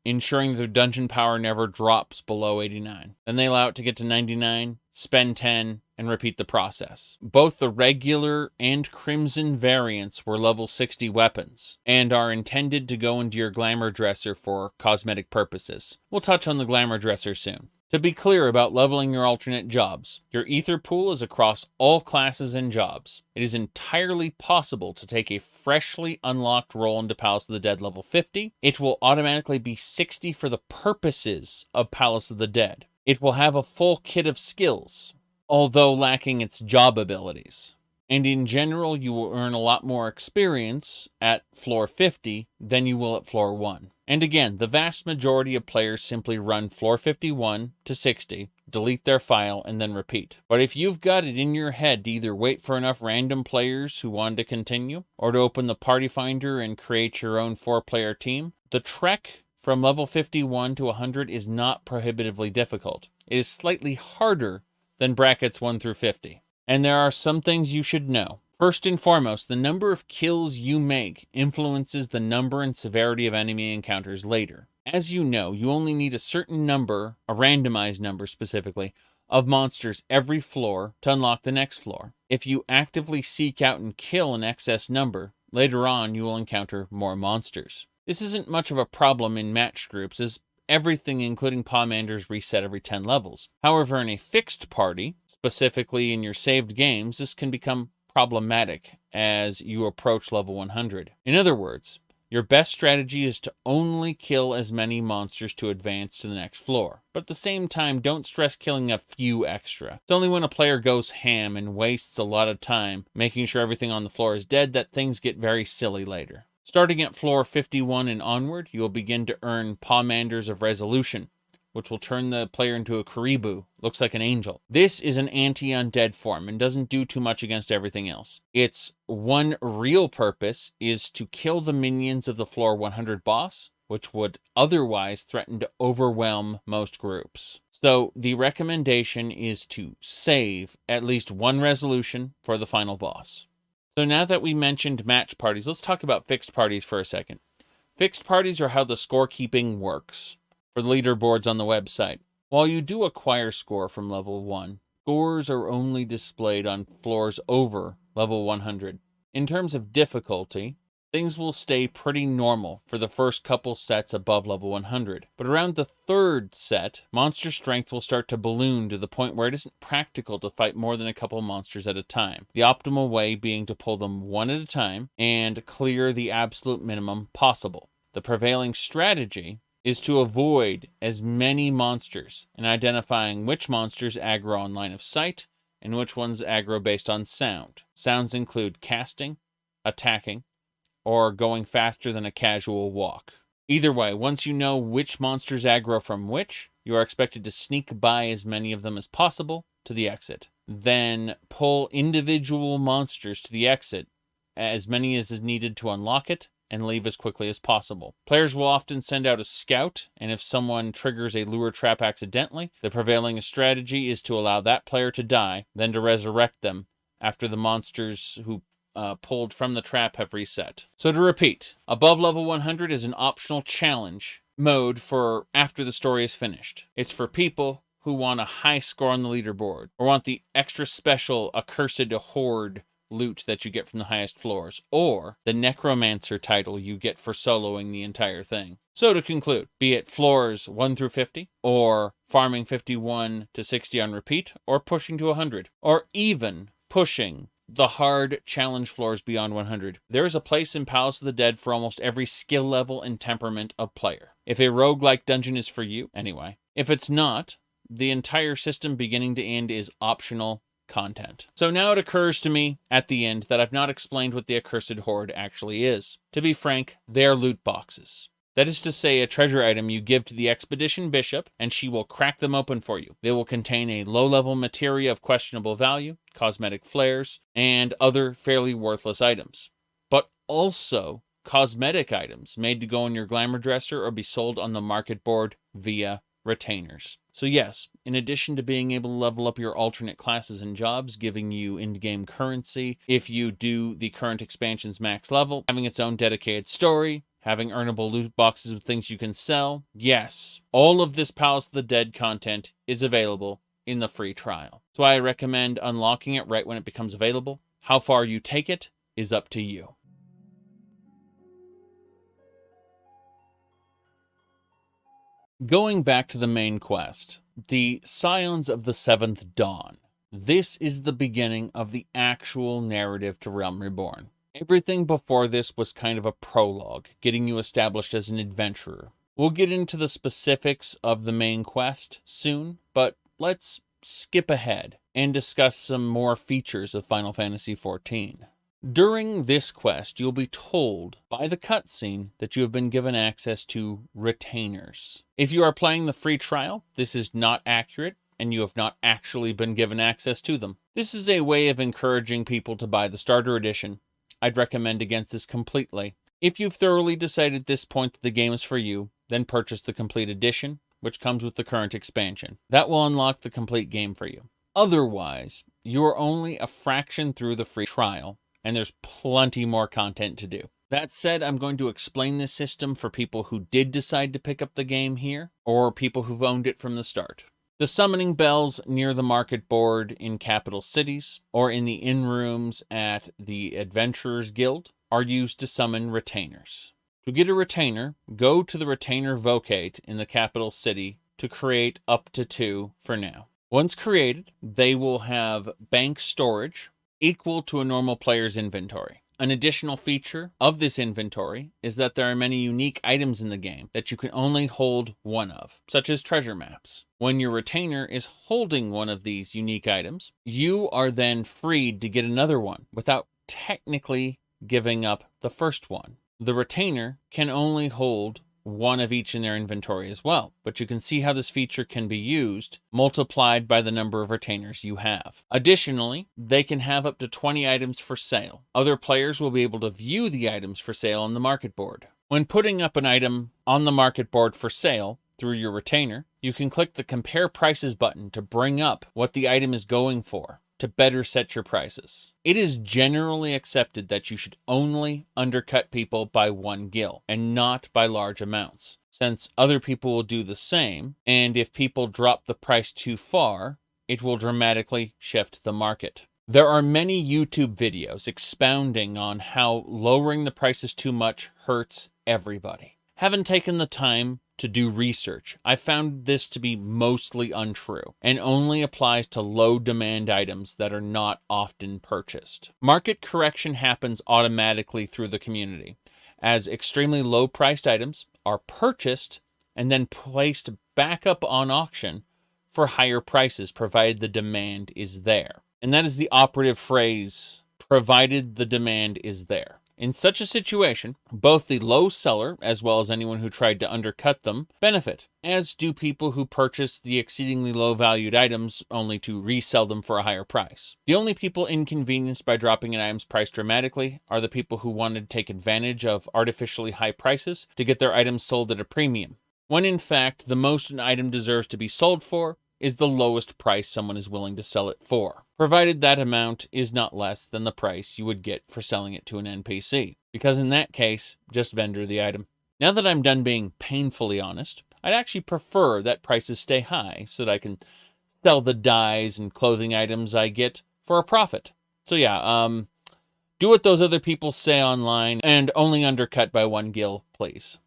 ensuring their dungeon power never drops below 89. Then they allow it to get to 99, spend 10, and repeat the process. Both the regular and Crimson variants were level 60 weapons, and are intended to go into your Glamour Dresser for cosmetic purposes. We'll touch on the Glamour Dresser soon. To be clear about leveling your alternate jobs, your ether pool is across all classes and jobs. It is entirely possible to take a freshly unlocked roll into Palace of the Dead level 50. It will automatically be 60 for the purposes of Palace of the Dead. It will have a full kit of skills, although lacking its job abilities. And in general, you will earn a lot more experience at floor 50 than you will at floor 1. And again, the vast majority of players simply run floor 51 to 60, delete their file, and then repeat. But if you've got it in your head to either wait for enough random players who want to continue, or to open the party finder and create your own 4-player team, the trek from level 51 to 100 is not prohibitively difficult. It is slightly harder than brackets 1 through 50. And there are some things you should know. First and foremost, the number of kills you make influences the number and severity of enemy encounters later. As you know, you only need a certain number, a randomized number specifically, of monsters every floor to unlock the next floor. If you actively seek out and kill an excess number, later on you will encounter more monsters. This isn't much of a problem in match groups, as everything including Pomanders reset every 10 levels. However, in a fixed party, specifically in your saved games, this can become problematic as you approach level 100. In other words, your best strategy is to only kill as many monsters to advance to the next floor. But at the same time, don't stress killing a few extra. It's only when a player goes ham and wastes a lot of time making sure everything on the floor is dead that things get very silly later. Starting at floor 51 and onward, you will begin to earn Pomanders of Resolution, which will turn the player into a Caribou. Looks like an angel. This is an anti-undead form and doesn't do too much against everything else. Its one real purpose is to kill the minions of the floor 100 boss, which would otherwise threaten to overwhelm most groups. So the recommendation is to save at least one resolution for the final boss. So now that we mentioned match parties, let's talk about fixed parties for a second. Fixed parties are how the scorekeeping works for the leaderboards on the website. While you do acquire score from level 1, scores are only displayed on floors over level 100. In terms of difficulty, things will stay pretty normal for the first couple sets above level 100. But around the third set, monster strength will start to balloon to the point where it isn't practical to fight more than a couple monsters at a time. The optimal way being to pull them one at a time and clear the absolute minimum possible. The prevailing strategy is to avoid as many monsters and identifying which monsters aggro on line of sight and which ones aggro based on sound. Sounds include casting, attacking, or going faster than a casual walk. Either way, once you know which monsters aggro from which, you are expected to sneak by as many of them as possible to the exit. Then pull individual monsters to the exit, as many as is needed to unlock it, and leave as quickly as possible. Players will often send out a scout, and if someone triggers a lure trap accidentally, the prevailing strategy is to allow that player to die, then to resurrect them after the monsters who pulled from the trap have reset. So to repeat, above level 100 is an optional challenge mode for after the story is finished. It's for people who want a high score on the leaderboard, or want the extra special Accursed Horde loot that you get from the highest floors, or the Necromancer title you get for soloing the entire thing. So to conclude, be it floors 1 through 50, or farming 51 to 60 on repeat, or pushing to 100, or even pushing the hard challenge floors beyond 100. There is a place in Palace of the Dead for almost every skill level and temperament of player. If a roguelike dungeon is for you, anyway. If it's not, the entire system beginning to end is optional content. So now it occurs to me at the end that I've not explained what the Accursed Horde actually is. To be frank, they're loot boxes. That is to say, a treasure item you give to the Expedition Bishop, and she will crack them open for you. They will contain a low-level materia of questionable value, cosmetic flares, and other fairly worthless items. But also cosmetic items made to go in your glamour dresser or be sold on the market board via retainers. So yes, in addition to being able to level up your alternate classes and jobs, giving you in-game currency, if you do the current expansion's max level, having its own dedicated story, having earnable loot boxes with things you can sell. Yes, all of this Palace of the Dead content is available in the free trial. So I recommend unlocking it right when it becomes available. How far you take it is up to you. Going back to the main quest, the Scions of the Seventh Dawn. This is the beginning of the actual narrative to Realm Reborn. Everything before this was kind of a prologue, getting you established as an adventurer. We'll get into the specifics of the main quest soon, but let's skip ahead and discuss some more features of Final Fantasy XIV. During this quest, you'll be told by the cutscene that you have been given access to retainers. If you are playing the free trial, this is not accurate, and you have not actually been given access to them. This is a way of encouraging people to buy the starter edition. I'd recommend against this completely. If you've thoroughly decided at this point that the game is for you, then purchase the complete edition, which comes with the current expansion. That will unlock the complete game for you. Otherwise, you're only a fraction through the free trial, and there's plenty more content to do. That said, I'm going to explain this system for people who did decide to pick up the game here, or people who've owned it from the start. The summoning bells near the market board in capital cities, or in the inn rooms at the Adventurers Guild, are used to summon retainers. To get a retainer, go to the retainer vocate in the capital city to create up to 2 for now. Once created, they will have bank storage equal to a normal player's inventory. An additional feature of this inventory is that there are many unique items in the game that you can only hold one of, such as treasure maps. When your retainer is holding one of these unique items, you are then freed to get another one without technically giving up the first one. The retainer can only hold one of each in their inventory as well, but you can see how this feature can be used multiplied by the number of retainers you have. Additionally, they can have up to 20 items for sale. Other players will be able to view the items for sale on the market board. When putting up an item on the market board for sale through your retainer, you can click the Compare Prices button to bring up what the item is going for, to better set your prices. It is generally accepted that you should only undercut people by 1 gil and not by large amounts, since other people will do the same, and if people drop the price too far, it will dramatically shift the market. There are many YouTube videos expounding on how lowering the prices too much hurts everybody. Haven't taken the time to do research. I found this to be mostly untrue and only applies to low demand items that are not often purchased. Market correction happens automatically through the community, as extremely low priced items are purchased and then placed back up on auction for higher prices, provided the demand is there. And that is the operative phrase, provided the demand is there. In such a situation, both the low seller, as well as anyone who tried to undercut them, benefit, as do people who purchase the exceedingly low-valued items only to resell them for a higher price. The only people inconvenienced by dropping an item's price dramatically are the people who wanted to take advantage of artificially high prices to get their items sold at a premium, when in fact the most an item deserves to be sold for is the lowest price someone is willing to sell it for, provided that amount is not less than the price you would get for selling it to an NPC, because in that case, just vendor the item. Now that I'm done being painfully honest, I'd actually prefer that prices stay high so that I can sell the dyes and clothing items I get for a profit. So yeah, do what those other people say online and only undercut by 1 gil, please.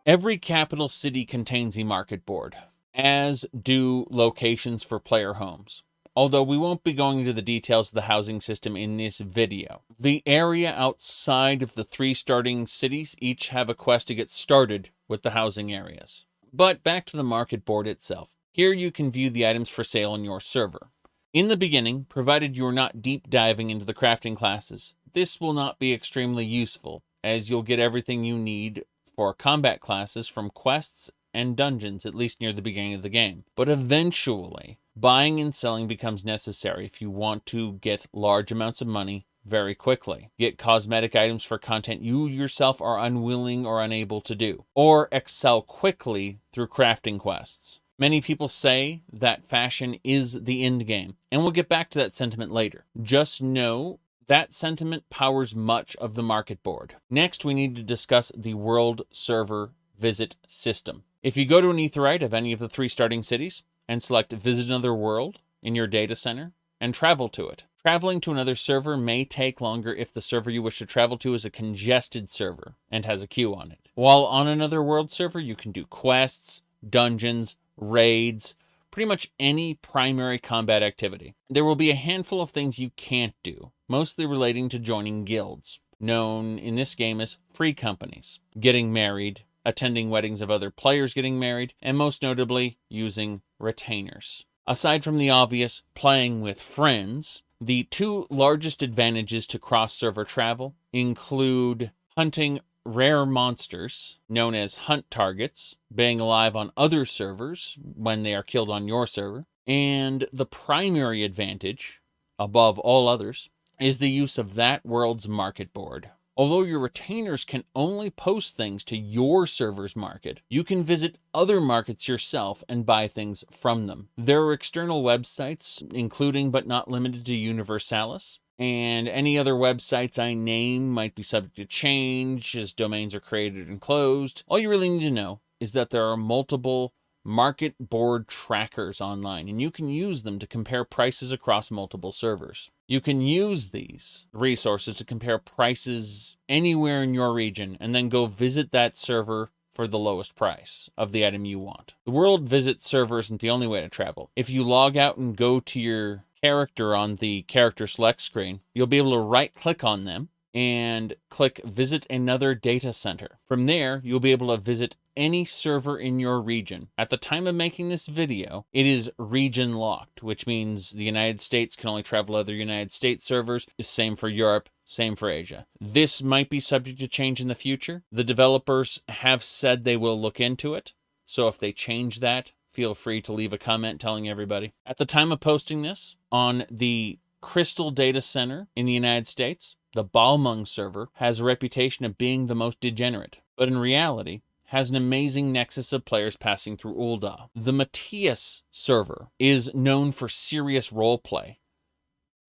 Every capital city contains a market board, as do locations for player homes. Although we won't be going into the details of the housing system in this video. The area outside of the 3 starting cities each have a quest to get started with the housing areas. But back to the market board itself. Here you can view the items for sale on your server. In the beginning, provided you're not deep diving into the crafting classes, this will not be extremely useful, as you'll get everything you need for combat classes from quests and dungeons, at least near the beginning of the game. But eventually, buying and selling becomes necessary if you want to get large amounts of money very quickly, get cosmetic items for content you yourself are unwilling or unable to do, or excel quickly through crafting quests. Many people say that fashion is the end game, and we'll get back to that sentiment later. Just know that sentiment powers much of the market board. Next, we need to discuss the world server visit system. If you go to an aetheryte of any of the 3 starting cities and select Visit Another World in your data center and travel to it, traveling to another server may take longer if the server you wish to travel to is a congested server and has a queue on it. While on another world server, you can do quests, dungeons, raids, pretty much any primary combat activity. There will be a handful of things you can't do, mostly relating to joining guilds, known in this game as free companies, getting married, attending weddings of other players getting married, and most notably, using retainers. Aside from the obvious playing with friends, the 2 largest advantages to cross-server travel include hunting rare monsters, known as hunt targets, being alive on other servers when they are killed on your server, and the primary advantage, above all others, is the use of that world's market board. Although your retainers can only post things to your server's market, you can visit other markets yourself and buy things from them. There are external websites, including but not limited to Universalis, and any other websites I name might be subject to change as domains are created and closed. All you really need to know is that there are multiple market board trackers online, and you can use them to compare prices across multiple servers. You can use these resources to compare prices anywhere in your region and then go visit that server for the lowest price of the item you want. The world visit server isn't the only way to travel. If you log out and go to your character on the character select screen, you'll be able to right-click on them and click Visit Another Data Center. From there, you'll be able to visit any server in your region. At the time of making this video, it is region locked, which means the United States can only travel other United States servers. Same for Europe, same for Asia. This might be subject to change in the future. The developers have said they will look into it, so if they change that, feel free to leave a comment telling everybody. At the time of posting this, on the Crystal Data Center in the United States, the Balmung server has a reputation of being the most degenerate, but in reality has an amazing nexus of players passing through Ul'dah. The Matthias server is known for serious roleplay.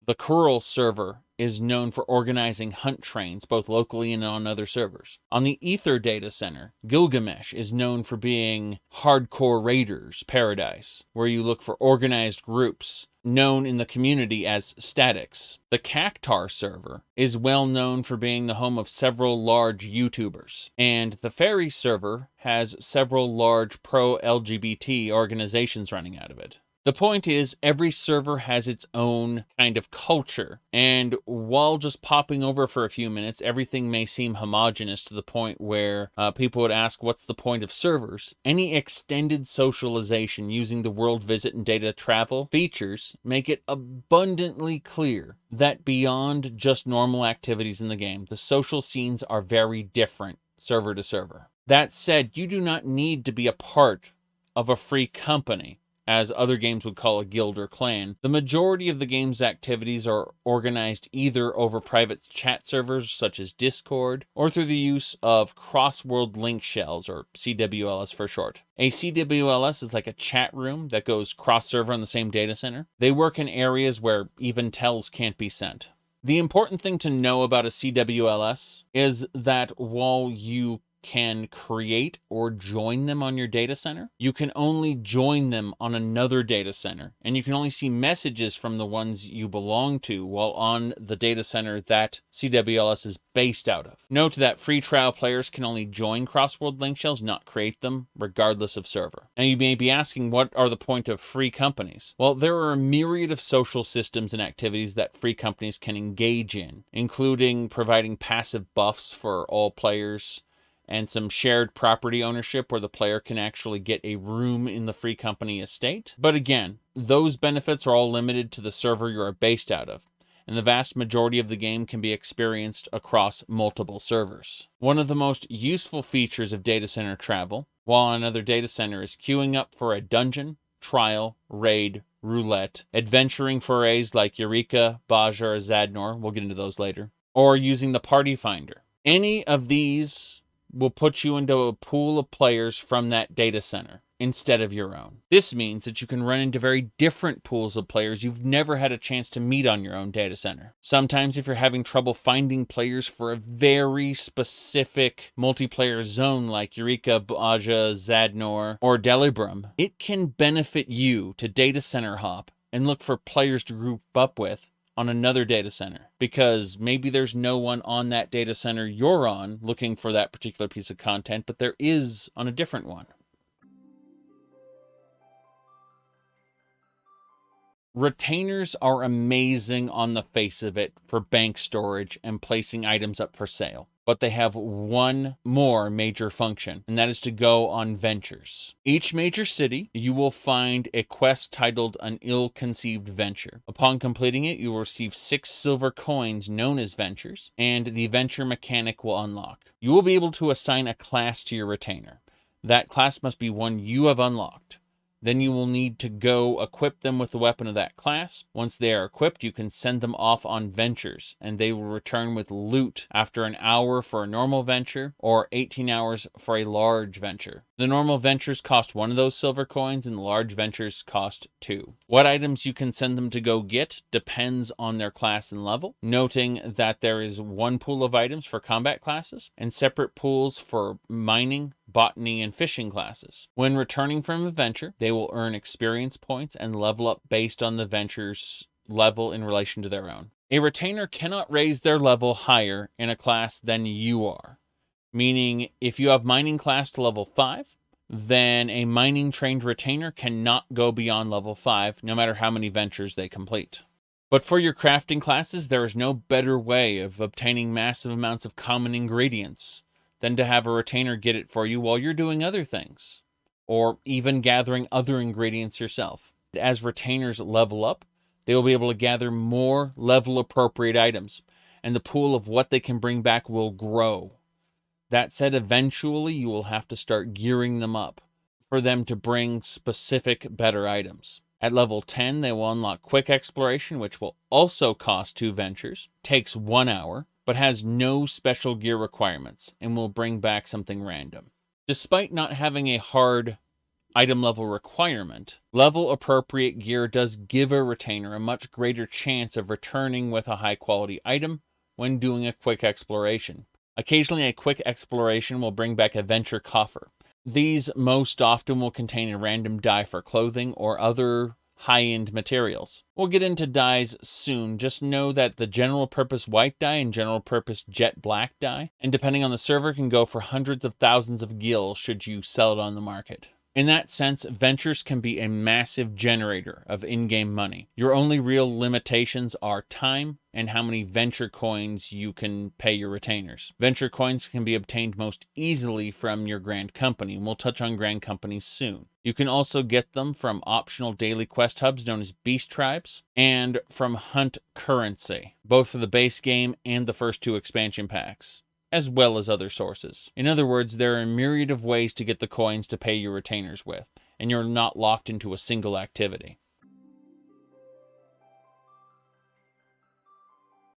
The Kurl server is known for organizing hunt trains, both locally and on other servers. On the Ether Data Center, Gilgamesh is known for being hardcore raiders' paradise, where you look for organized groups, known in the community as statics. The Cactar server is well known for being the home of several large YouTubers, and the Fairy server has several large pro-LGBT organizations running out of it. The point is, every server has its own kind of culture, and while just popping over for a few minutes, everything may seem homogenous to the point where people would ask, what's the point of servers? Any extended socialization using the world visit and data travel features make it abundantly clear that beyond just normal activities in the game, the social scenes are very different server to server. That said, you do not need to be a part of a free company, as other games would call a guild or clan. The majority of the game's activities are organized either over private chat servers such as Discord, or through the use of cross-world link shells, or CWLS for short. A CWLS is like a chat room that goes cross-server on the same data center. They work in areas where even tells can't be sent. The important thing to know about a CWLS is that while you can create or join them on your data center, you can only join them on another data center, and you can only see messages from the ones you belong to while on the data center that CWLS is based out of. Note that free trial players can only join cross-world link shells, not create them, regardless of server. Now you may be asking, what are the point of free companies? Well, there are a myriad of social systems and activities that free companies can engage in, including providing passive buffs for all players, and some shared property ownership where the player can actually get a room in the free company estate. But again, those benefits are all limited to the server you are based out of, and the vast majority of the game can be experienced across multiple servers. One of the most useful features of data center travel, while another data center, is queuing up for a dungeon, trial, raid, roulette, adventuring forays like Eureka, Baja, or Zadnor, we'll get into those later, or using the party finder. Any of these will put you into a pool of players from that data center. instead of your own. This means that you can run into very different pools of players you've never had a chance to meet on your own data center. Sometimes if you're having trouble finding players for a very specific multiplayer zone like Eureka, Baja, Zadnor, or Delibrum, it can benefit you to data center hop and look for players to group up with on another data center, because maybe there's no one on that data center you're on looking for that particular piece of content, but there is on a different one. Retainers are amazing on the face of it for bank storage and placing items up for sale. But they have one more major function, and that is to go on ventures. Each major city, you will find a quest titled An Ill-Conceived Venture. Upon completing it, you will receive 6 silver coins known as ventures, and the venture mechanic will unlock. You will be able to assign a class to your retainer. That class must be one you have unlocked. Then you will need to go equip them with the weapon of that class. Once they are equipped, you can send them off on ventures, and they will return with loot after an hour for a normal venture, or 18 hours for a large venture. The normal ventures cost 1 of those silver coins, and the large ventures cost 2. What items you can send them to go get depends on their class and level, noting that there is one pool of items for combat classes, and separate pools for mining, botany, and fishing classes. When returning from a venture, they will earn experience points and level up based on the venture's level in relation to their own. A retainer cannot raise their level higher in a class than you are, meaning if you have mining class to level 5, then a mining trained retainer cannot go beyond level 5, no matter how many ventures they complete. But for your crafting classes, there is no better way of obtaining massive amounts of common ingredients than to have a retainer get it for you while you're doing other things, or even gathering other ingredients yourself. As retainers level up, they will be able to gather more level-appropriate items, and the pool of what they can bring back will grow. That said, eventually you will have to start gearing them up for them to bring specific better items. At level 10, they will unlock Quick Exploration, which will also cost 2 ventures, takes 1 hour, but has no special gear requirements and will bring back something random. Despite not having a hard item level requirement, level appropriate gear does give a retainer a much greater chance of returning with a high quality item when doing a quick exploration. Occasionally a quick exploration will bring back a venture coffer. These most often will contain a random dye for clothing or other high-end materials. We'll get into dyes soon. Just know that the general purpose white dye and general purpose jet black dye, and depending on the server, can go for hundreds of thousands of gil should you sell it on the market. In that sense, ventures can be a massive generator of in-game money. Your only real limitations are time and how many venture coins you can pay your retainers. Venture coins can be obtained most easily from your Grand Company, and we'll touch on Grand Companies soon. You can also get them from optional daily quest hubs known as Beast Tribes, and from Hunt Currency, both for the base game and the first 2 expansion packs, as well as other sources. In other words, there are a myriad of ways to get the coins to pay your retainers with, and you're not locked into a single activity.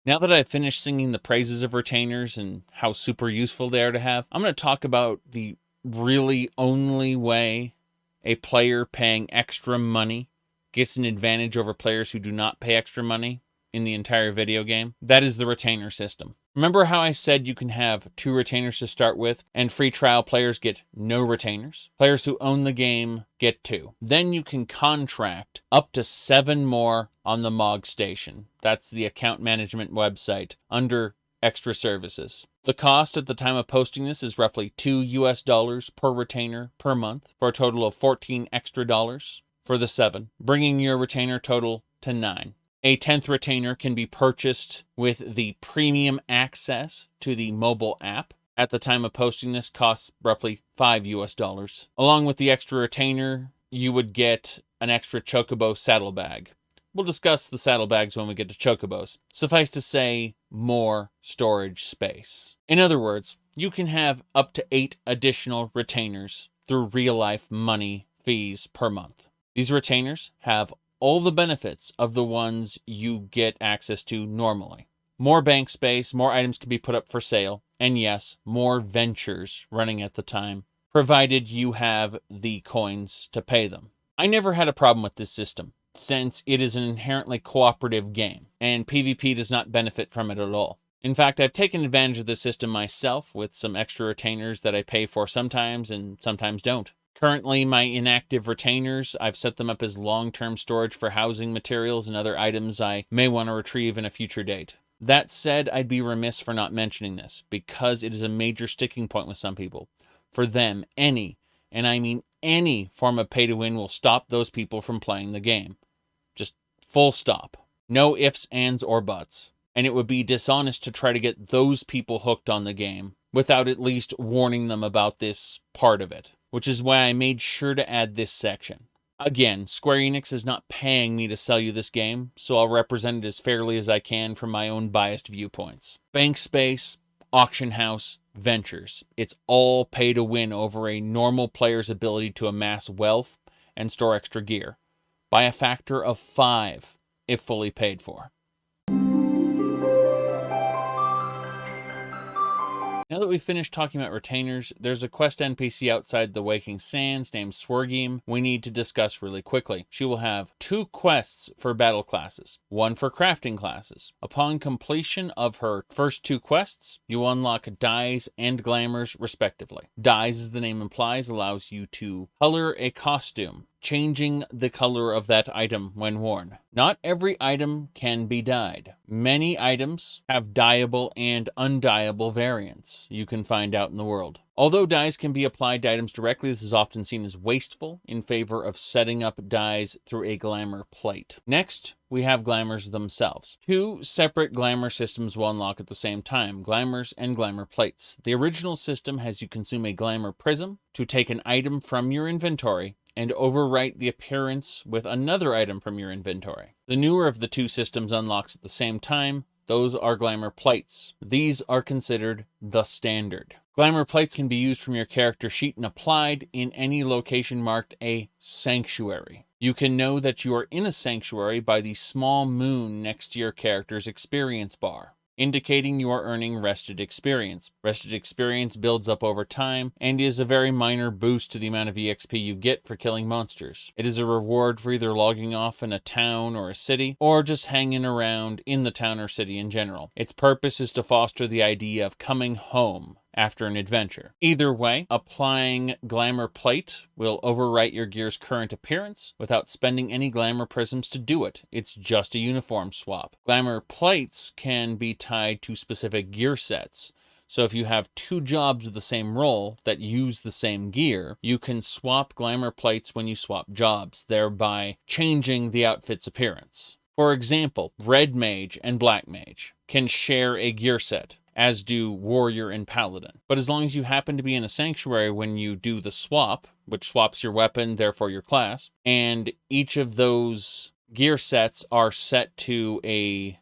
Now that I've finished singing the praises of retainers and how super useful they are to have, I'm going to talk about the really only way a player paying extra money gets an advantage over players who do not pay extra money in the entire video game. That is the retainer system. Remember how I said you can have 2 retainers to start with, and free trial players get no retainers? Players who own the game get 2. Then you can contract up to 7 more on the MOG station. That's the account management website under extra services. The cost at the time of posting this is roughly $2 per retainer per month, for a total of $14 extra for the 7, bringing your retainer total to 9. A 10th retainer can be purchased with the premium access to the mobile app. At the time of posting this, costs roughly $5. Along with the extra retainer, you would get an extra Chocobo saddlebag. We'll discuss the saddlebags when we get to Chocobos. Suffice to say, more storage space. In other words, you can have up to 8 additional retainers through real-life money fees per month. These retainers have all the benefits of the ones you get access to normally. More bank space, more items can be put up for sale, and yes, more ventures running at the time provided you have the coins to pay them. I never had a problem with this system, since it is an inherently cooperative game, and PvP does not benefit from it at all. In fact, I've taken advantage of the system myself with some extra retainers that I pay for sometimes and sometimes don't. Currently, my inactive retainers, I've set them up as long-term storage for housing materials and other items I may want to retrieve in a future date. That said, I'd be remiss for not mentioning this, because it is a major sticking point with some people. For them, any, and I mean any, form of pay-to-win will stop those people from playing the game. Just full stop. No ifs, ands, or buts. And it would be dishonest to try to get those people hooked on the game without at least warning them about this part of it, which is why I made sure to add this section. Again, Square Enix is not paying me to sell you this game, so I'll represent it as fairly as I can from my own biased viewpoints. Bank space, auction house, ventures. It's all pay to win over a normal player's ability to amass wealth and store extra gear, by a factor of 5 if fully paid for. Now that we've finished talking about retainers, there's a quest NPC outside the Waking Sands named Swergim we need to discuss really quickly. She will have 2 quests for battle classes, 1 for crafting classes. Upon completion of her first 2 quests, you unlock dyes and glamours respectively. Dyes, as the name implies, allows you to color a costume, changing the color of that item when worn. Not every item can be dyed. Many items have dyeable and undyeable variants you can find out in the world. Although dyes can be applied to items directly, this is often seen as wasteful in favor of setting up dyes through a glamour plate. Next, we have glamours themselves. 2 separate glamour systems will unlock at the same time, glamours and glamour plates. The original system has you consume a glamour prism to take an item from your inventory and overwrite the appearance with another item from your inventory. The newer of the 2 systems unlocks at the same time. Those are glamour plates. These are considered the standard. Glamour plates can be used from your character sheet and applied in any location marked a sanctuary. You can know that you are in a sanctuary by the small moon next to your character's experience bar, indicating you are earning rested experience. Rested experience builds up over time and is a very minor boost to the amount of EXP you get for killing monsters. It is a reward for either logging off in a town or a city, or just hanging around in the town or city in general. Its purpose is to foster the idea of coming home after an adventure. Either way, applying Glamour Plate will overwrite your gear's current appearance without spending any Glamour Prisms to do it. It's just a uniform swap. Glamour Plates can be tied to specific gear sets. So if you have 2 jobs of the same role that use the same gear, you can swap Glamour Plates when you swap jobs, thereby changing the outfit's appearance. For example, Red Mage and Black Mage can share a gear set, as do Warrior and Paladin. But as long as you happen to be in a sanctuary when you do the swap, which swaps your weapon, therefore your class, and each of those gear sets are set to a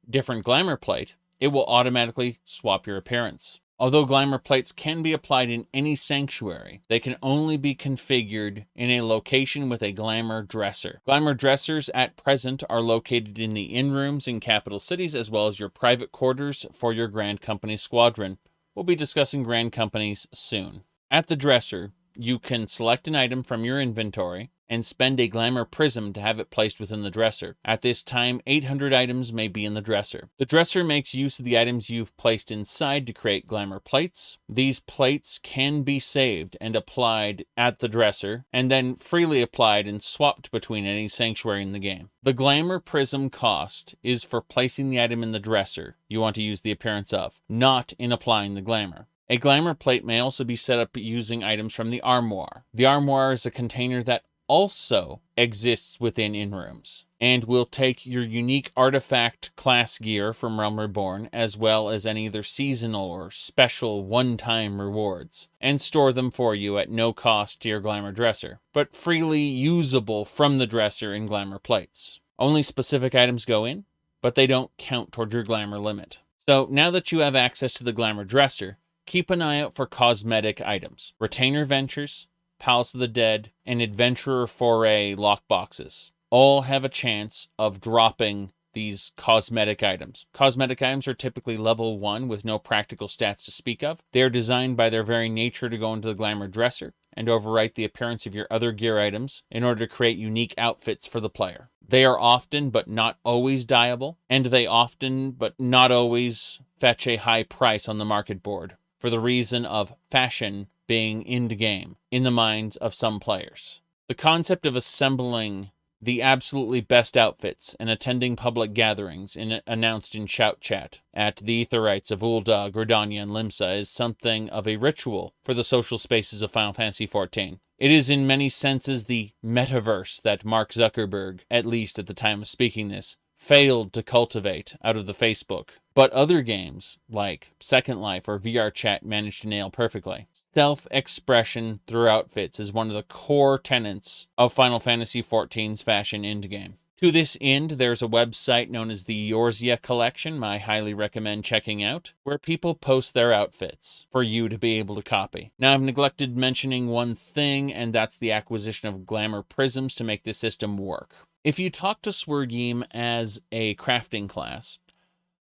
different glamour plate, it will automatically swap your appearance. Although glamour plates can be applied in any sanctuary, they can only be configured in a location with a glamour dresser. Glamour dressers at present are located in the inn rooms in capital cities, as well as your private quarters for your Grand Company squadron. We'll be discussing Grand Companies soon. At the dresser, you can select an item from your inventory and spend a glamour prism to have it placed within the dresser. At this time, 800 items may be in the dresser. The dresser makes use of the items you've placed inside to create glamour plates. These plates can be saved and applied at the dresser, and then freely applied and swapped between any sanctuary in the game. The glamour prism cost is for placing the item in the dresser you want to use the appearance of, not in applying the glamour. A glamour plate may also be set up using items from the armoire. The armoire is a container that also exists within in-rooms, and will take your unique artifact class gear from Realm Reborn, as well as any other seasonal or special one-time rewards, and store them for you at no cost to your glamour dresser, but freely usable from the dresser in glamour plates. Only specific items go in, but they don't count toward your glamour limit. So now that you have access to the glamour dresser, keep an eye out for cosmetic items, retainer ventures, Palace of the Dead, and Adventurer Foray lockboxes. All have a chance of dropping these cosmetic items. Cosmetic items are typically level 1 with no practical stats to speak of. They are designed by their very nature to go into the glamour dresser and overwrite the appearance of your other gear items in order to create unique outfits for the player. They are often, but not always, dyeable, and they often, but not always, fetch a high price on the market board, for the reason of fashion being in-game in the minds of some players. The concept of assembling the absolutely best outfits and attending public gatherings announced in Shout Chat at the Aetherites of Ul'dah, Gridania, and Limsa is something of a ritual for the social spaces of Final Fantasy XIV. It is in many senses the metaverse that Mark Zuckerberg, at least at the time of speaking this, failed to cultivate out of the Facebook, but other games like Second Life or VR Chat managed to nail perfectly. Self-expression through outfits is one of the core tenets of Final Fantasy XIV's fashion endgame. To this end, there's a website known as the Eorzea Collection I highly recommend checking out, where people post their outfits for you to be able to copy. Now, I've neglected mentioning one thing, and that's the acquisition of glamour prisms to make this system work. If you talk to Swergim as a crafting class,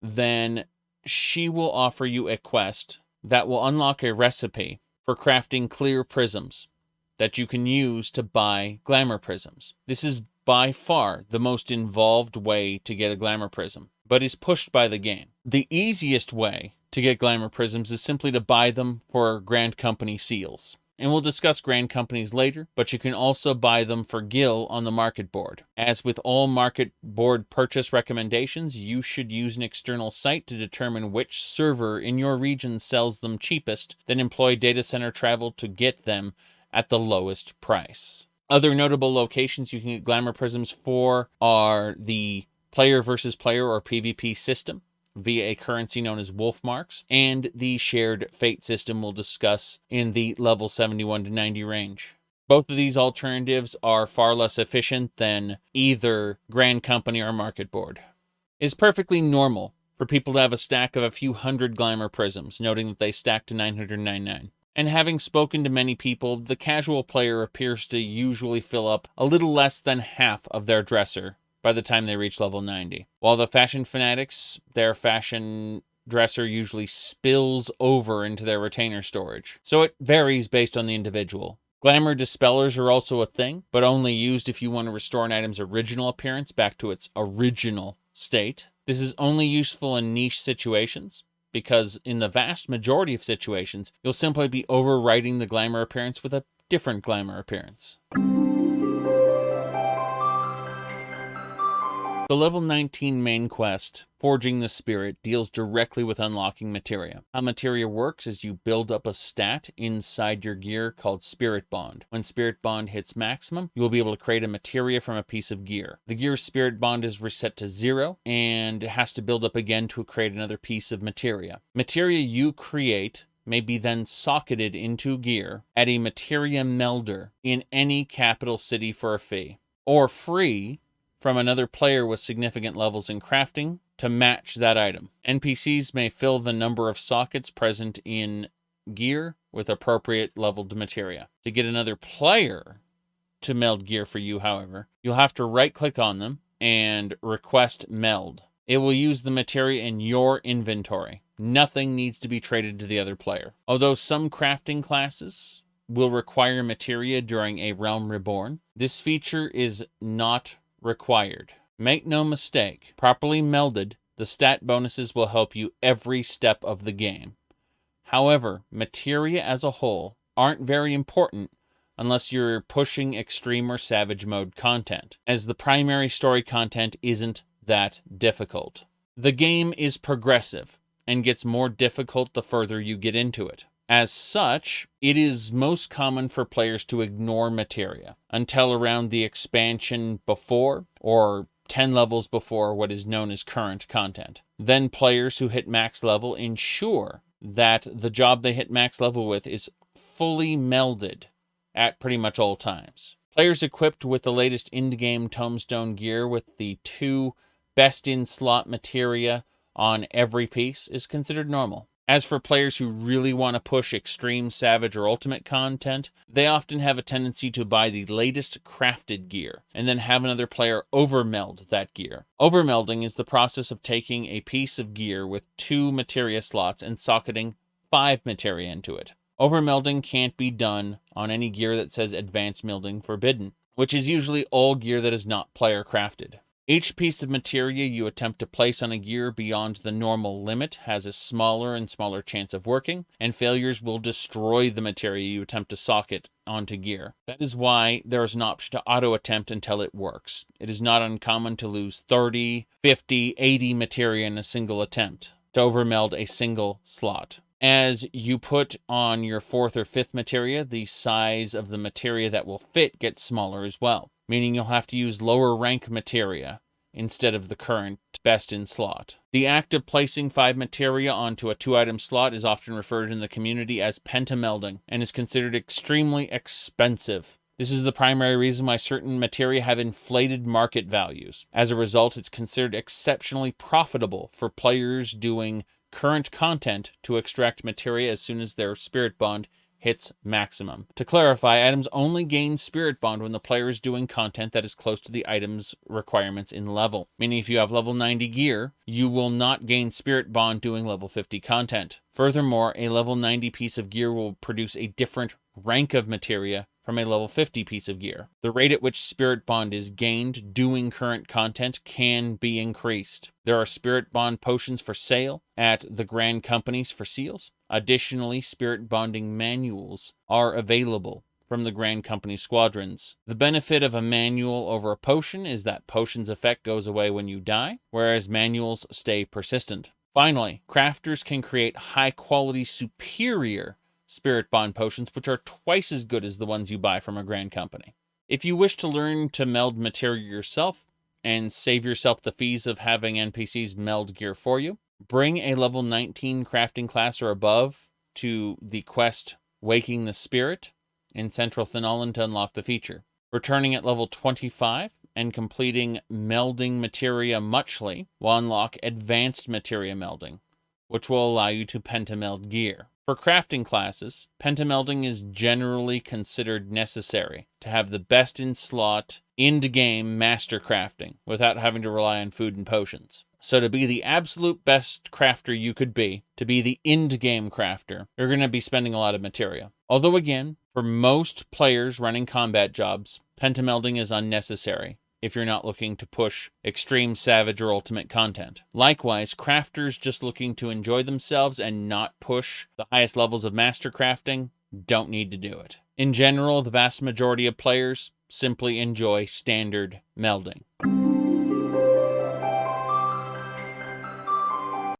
then she will offer you a quest that will unlock a recipe for crafting clear prisms that you can use to buy glamour prisms. This is by far the most involved way to get a glamour prism, but is pushed by the game. The easiest way to get glamour prisms is simply to buy them for Grand Company seals. And we'll discuss Grand Companies later, but you can also buy them for Gil on the market board. As with all market board purchase recommendations, you should use an external site to determine which server in your region sells them cheapest, then employ data center travel to get them at the lowest price. Other notable locations you can get glamour prisms for are the player versus player or PvP system via a currency known as wolf marks, and the shared fate system we'll discuss in the level 71 to 90 range. Both of these alternatives are far less efficient than either Grand Company or market board. It's perfectly normal for people to have a stack of a few hundred glamour prisms, noting that they stack to 999. And having spoken to many people, the casual player appears to usually fill up a little less than half of their dresser by the time they reach level 90. While the fashion fanatics, their fashion dresser usually spills over into their retainer storage. So it varies based on the individual. Glamour dispellers are also a thing, but only used if you want to restore an item's original appearance back to its original state. This is only useful in niche situations, because in the vast majority of situations, you'll simply be overwriting the glamour appearance with a different glamour appearance. The level 19 main quest, Forging the Spirit, deals directly with unlocking materia. How materia works is you build up a stat inside your gear called Spirit Bond. When Spirit Bond hits maximum, you will be able to create a materia from a piece of gear. The gear's Spirit Bond is reset to 0, and it has to build up again to create another piece of materia. Materia you create may be then socketed into gear at a materia melder in any capital city for a fee, or free from another player with significant levels in crafting to match that item. NPCs may fill the number of sockets present in gear with appropriate leveled materia. To get another player to meld gear for you, however, you'll have to right-click on them and request meld. It will use the materia in your inventory. Nothing needs to be traded to the other player. Although some crafting classes will require materia during a realm reborn, this feature is not required. Make no mistake, properly melded, the stat bonuses will help you every step of the game. However, materia as a whole aren't very important unless you're pushing extreme or savage mode content, as the primary story content isn't that difficult. The game is progressive and gets more difficult the further you get into it. As such, it is most common for players to ignore materia until around the expansion before, or 10 levels before what is known as current content. Then players who hit max level ensure that the job they hit max level with is fully melded at pretty much all times. Players equipped with the latest in-game Tomestone gear with the 2 best-in-slot materia on every piece is considered normal. As for players who really want to push extreme, savage, or ultimate content, they often have a tendency to buy the latest crafted gear, and then have another player overmeld that gear. Overmelding is the process of taking a piece of gear with 2 materia slots and socketing 5 materia into it. Overmelding can't be done on any gear that says Advanced Melding Forbidden, which is usually all gear that is not player crafted. Each piece of materia you attempt to place on a gear beyond the normal limit has a smaller and smaller chance of working, and failures will destroy the materia you attempt to socket onto gear. That is why there is an option to auto-attempt until it works. It is not uncommon to lose 30, 50, 80 materia in a single attempt to overmeld a single slot. As you put on your 4th or 5th materia, the size of the materia that will fit gets smaller as well, meaning you'll have to use lower rank materia instead of the current best in slot. The act of placing 5 materia onto a 2-item slot is often referred in the community as pentamelding and is considered extremely expensive. This is the primary reason why certain materia have inflated market values. As a result, it's considered exceptionally profitable for players doing current content to extract materia as soon as their spirit bond hits maximum. To clarify, items only gain spirit bond when the player is doing content that is close to the item's requirements in level. Meaning if you have level 90 gear, you will not gain spirit bond doing level 50 content. Furthermore, a level 90 piece of gear will produce a different rank of materia from a level 50 piece of gear. The rate at which spirit bond is gained doing current content can be increased. There are spirit bond potions for sale at the Grand Companies for seals. Additionally, spirit bonding manuals are available from the Grand Company Squadrons. The benefit of a manual over a potion is that potion's effect goes away when you die, whereas manuals stay persistent. Finally, crafters can create high-quality, superior spirit bond potions, which are twice as good as the ones you buy from a Grand Company. If you wish to learn to meld materia yourself and save yourself the fees of having NPCs meld gear for you, bring a level 19 crafting class or above to the quest Waking the Spirit in Central Thanalan to unlock the feature. Returning at level 25 and completing melding materia muchly will unlock advanced materia melding, which will allow you to pentameld gear. For crafting classes, pentamelding is generally considered necessary to have the best in slot, end-game master crafting without having to rely on food and potions. So to be the absolute best crafter you could be, to be the end-game crafter, you're going to be spending a lot of materia. Although again, for most players running combat jobs, pentamelding is unnecessary if you're not looking to push extreme, savage, or ultimate content. Likewise, crafters just looking to enjoy themselves and not push the highest levels of master crafting don't need to do it. In general, the vast majority of players simply enjoy standard melding.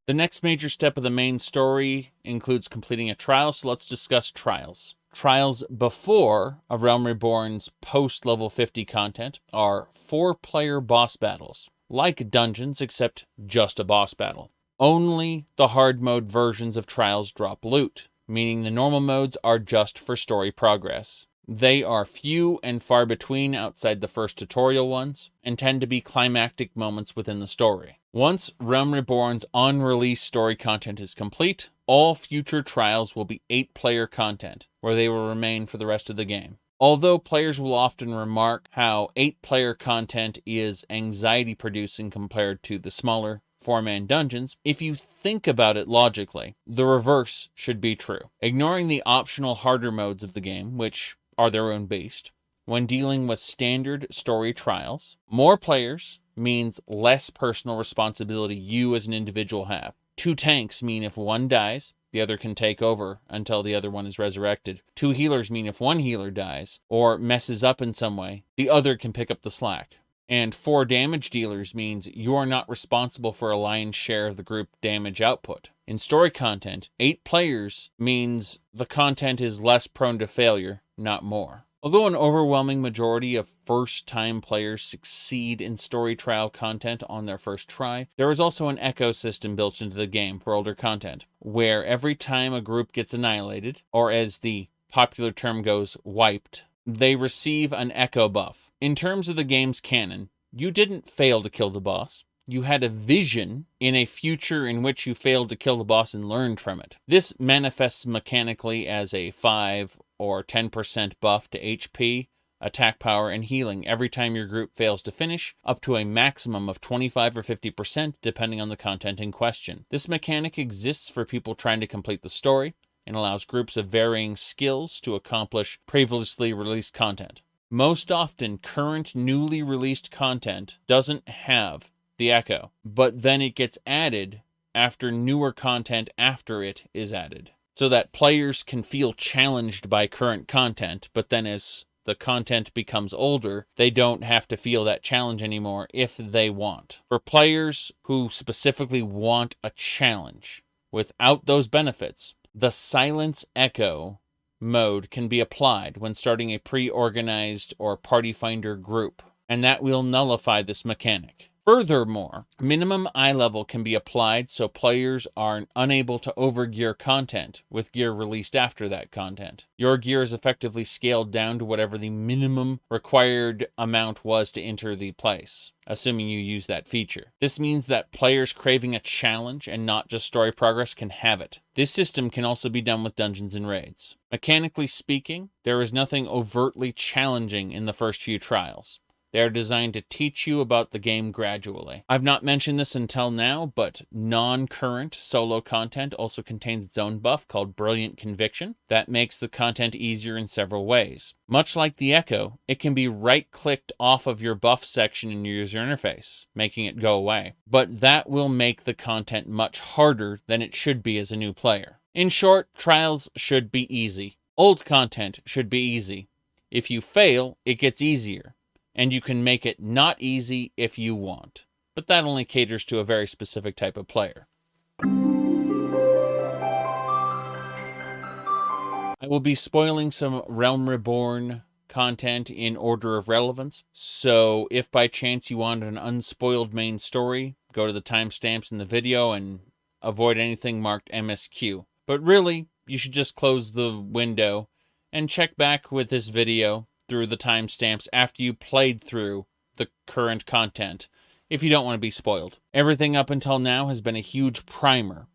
The next major step of the main story includes completing a trial, so let's discuss trials. Trials before A Realm Reborn's post-level 50 content are 4-player boss battles, like dungeons except just a boss battle. Only the hard mode versions of trials drop loot, meaning the normal modes are just for story progress. They are few and far between outside the first tutorial ones, and tend to be climactic moments within the story. Once Realm Reborn's on-release story content is complete, all future trials will be 8-player content, where they will remain for the rest of the game. Although players will often remark how 8-player content is anxiety-producing compared to the smaller 4-man dungeons, if you think about it logically, the reverse should be true. Ignoring the optional harder modes of the game, which are their own beast, when dealing with standard story trials, more players means less personal responsibility you as an individual have. 2 tanks mean if one dies, the other can take over until the other one is resurrected. 2 healers mean if one healer dies or messes up in some way, the other can pick up the slack. And 4 damage dealers means you are not responsible for a lion's share of the group damage output. In story content, 8 players means the content is less prone to failure, not more. Although an overwhelming majority of first-time players succeed in story trial content on their first try, there is also an echo system built into the game for older content, where every time a group gets annihilated, or as the popular term goes, wiped, they receive an echo buff. In terms of the game's canon, you didn't fail to kill the boss. you had a vision in a future in which you failed to kill the boss and learned from it. This manifests mechanically as a 5 or 10% buff to HP, attack power, and healing every time your group fails to finish, up to a maximum of 25 or 50% depending on the content in question. This mechanic exists for people trying to complete the story and allows groups of varying skills to accomplish previously released content. Most often, current newly released content doesn't have the echo, but then it gets added after newer content after it is added, so that players can feel challenged by current content, but then as the content becomes older, they don't have to feel that challenge anymore if they want. For players who specifically want a challenge without those benefits, the Silence Echo mode can be applied when starting a pre-organized or party finder group, and that will nullify this mechanic. Furthermore, minimum eye level can be applied so players are unable to overgear content with gear released after that content. Your gear is effectively scaled down to whatever the minimum required amount was to enter the place, assuming you use that feature. This means that players craving a challenge and not just story progress can have it. This system can also be done with dungeons and raids. Mechanically speaking, there is nothing overtly challenging in the first few trials. They are designed to teach you about the game gradually. I've not mentioned this until now, but non-current solo content also contains its own buff called Brilliant Conviction that makes the content easier in several ways. Much like the Echo, it can be right-clicked off of your buff section in your user interface, making it go away. But that will make the content much harder than it should be as a new player. In short, trials should be easy. Old content should be easy. If you fail, it gets easier. And you can make it not easy if you want. But that only caters to a very specific type of player. I will be spoiling some Realm Reborn content in order of relevance. So if by chance you want an unspoiled main story, go to the timestamps in the video and avoid anything marked MSQ. But really, you should just close the window and check back with this video through the timestamps after you played through the current content, if you don't want to be spoiled. Everything up until now has been a huge primer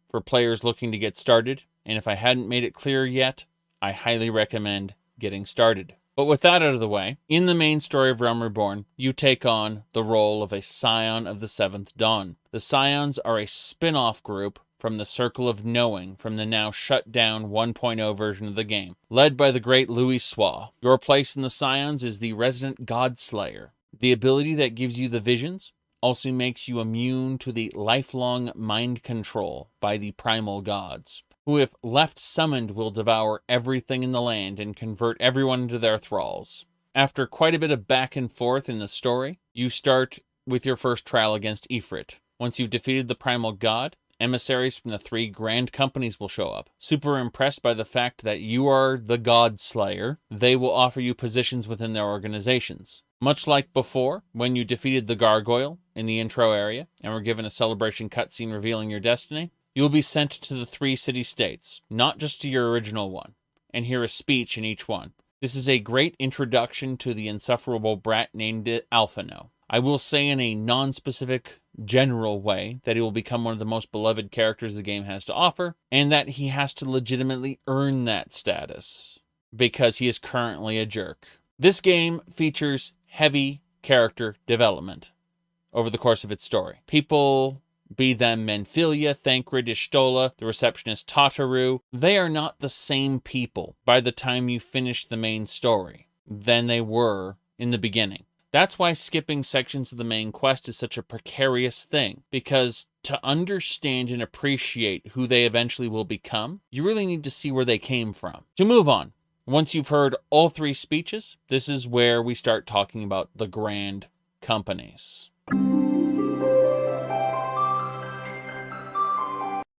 for players looking to get started, and if I hadn't made it clear yet, I highly recommend getting started. But with that out of the way, in the main story of Realm Reborn, you take on the role of a Scion of the Seventh Dawn. The Scions are a spin-off group from the Circle of Knowing from the now shut down 1.0 version of the game, led by the great Louis Swa. Your place in the Scions is the Resident Godslayer. The ability that gives you the visions also makes you immune to the lifelong mind control by the Primal Gods, who if left summoned will devour everything in the land and convert everyone into their thralls. After quite a bit of back and forth in the story, you start with your first trial against Ifrit. Once you've defeated the Primal God, emissaries from the 3 grand companies will show up. Super impressed by the fact that you are the God Slayer, they will offer you positions within their organizations. Much like before, when you defeated the Gargoyle in the intro area and were given a celebration cutscene revealing your destiny, you will be sent to the 3 city-states, not just to your original one, and hear a speech in each one. This is a great introduction to the insufferable brat named Alphino. I will say in a non-specific general way that he will become one of the most beloved characters the game has to offer, and that he has to legitimately earn that status, because he is currently a jerk. This game features heavy character development over the course of its story. People, be them Menphilia, Thancred, Ishtola, the receptionist Tataru, they are not the same people by the time you finish the main story than they were in the beginning. That's why skipping sections of the main quest is such a precarious thing, because to understand and appreciate who they eventually will become, you really need to see where they came from. To move on, once you've heard all 3 speeches, this is where we start talking about the grand companies.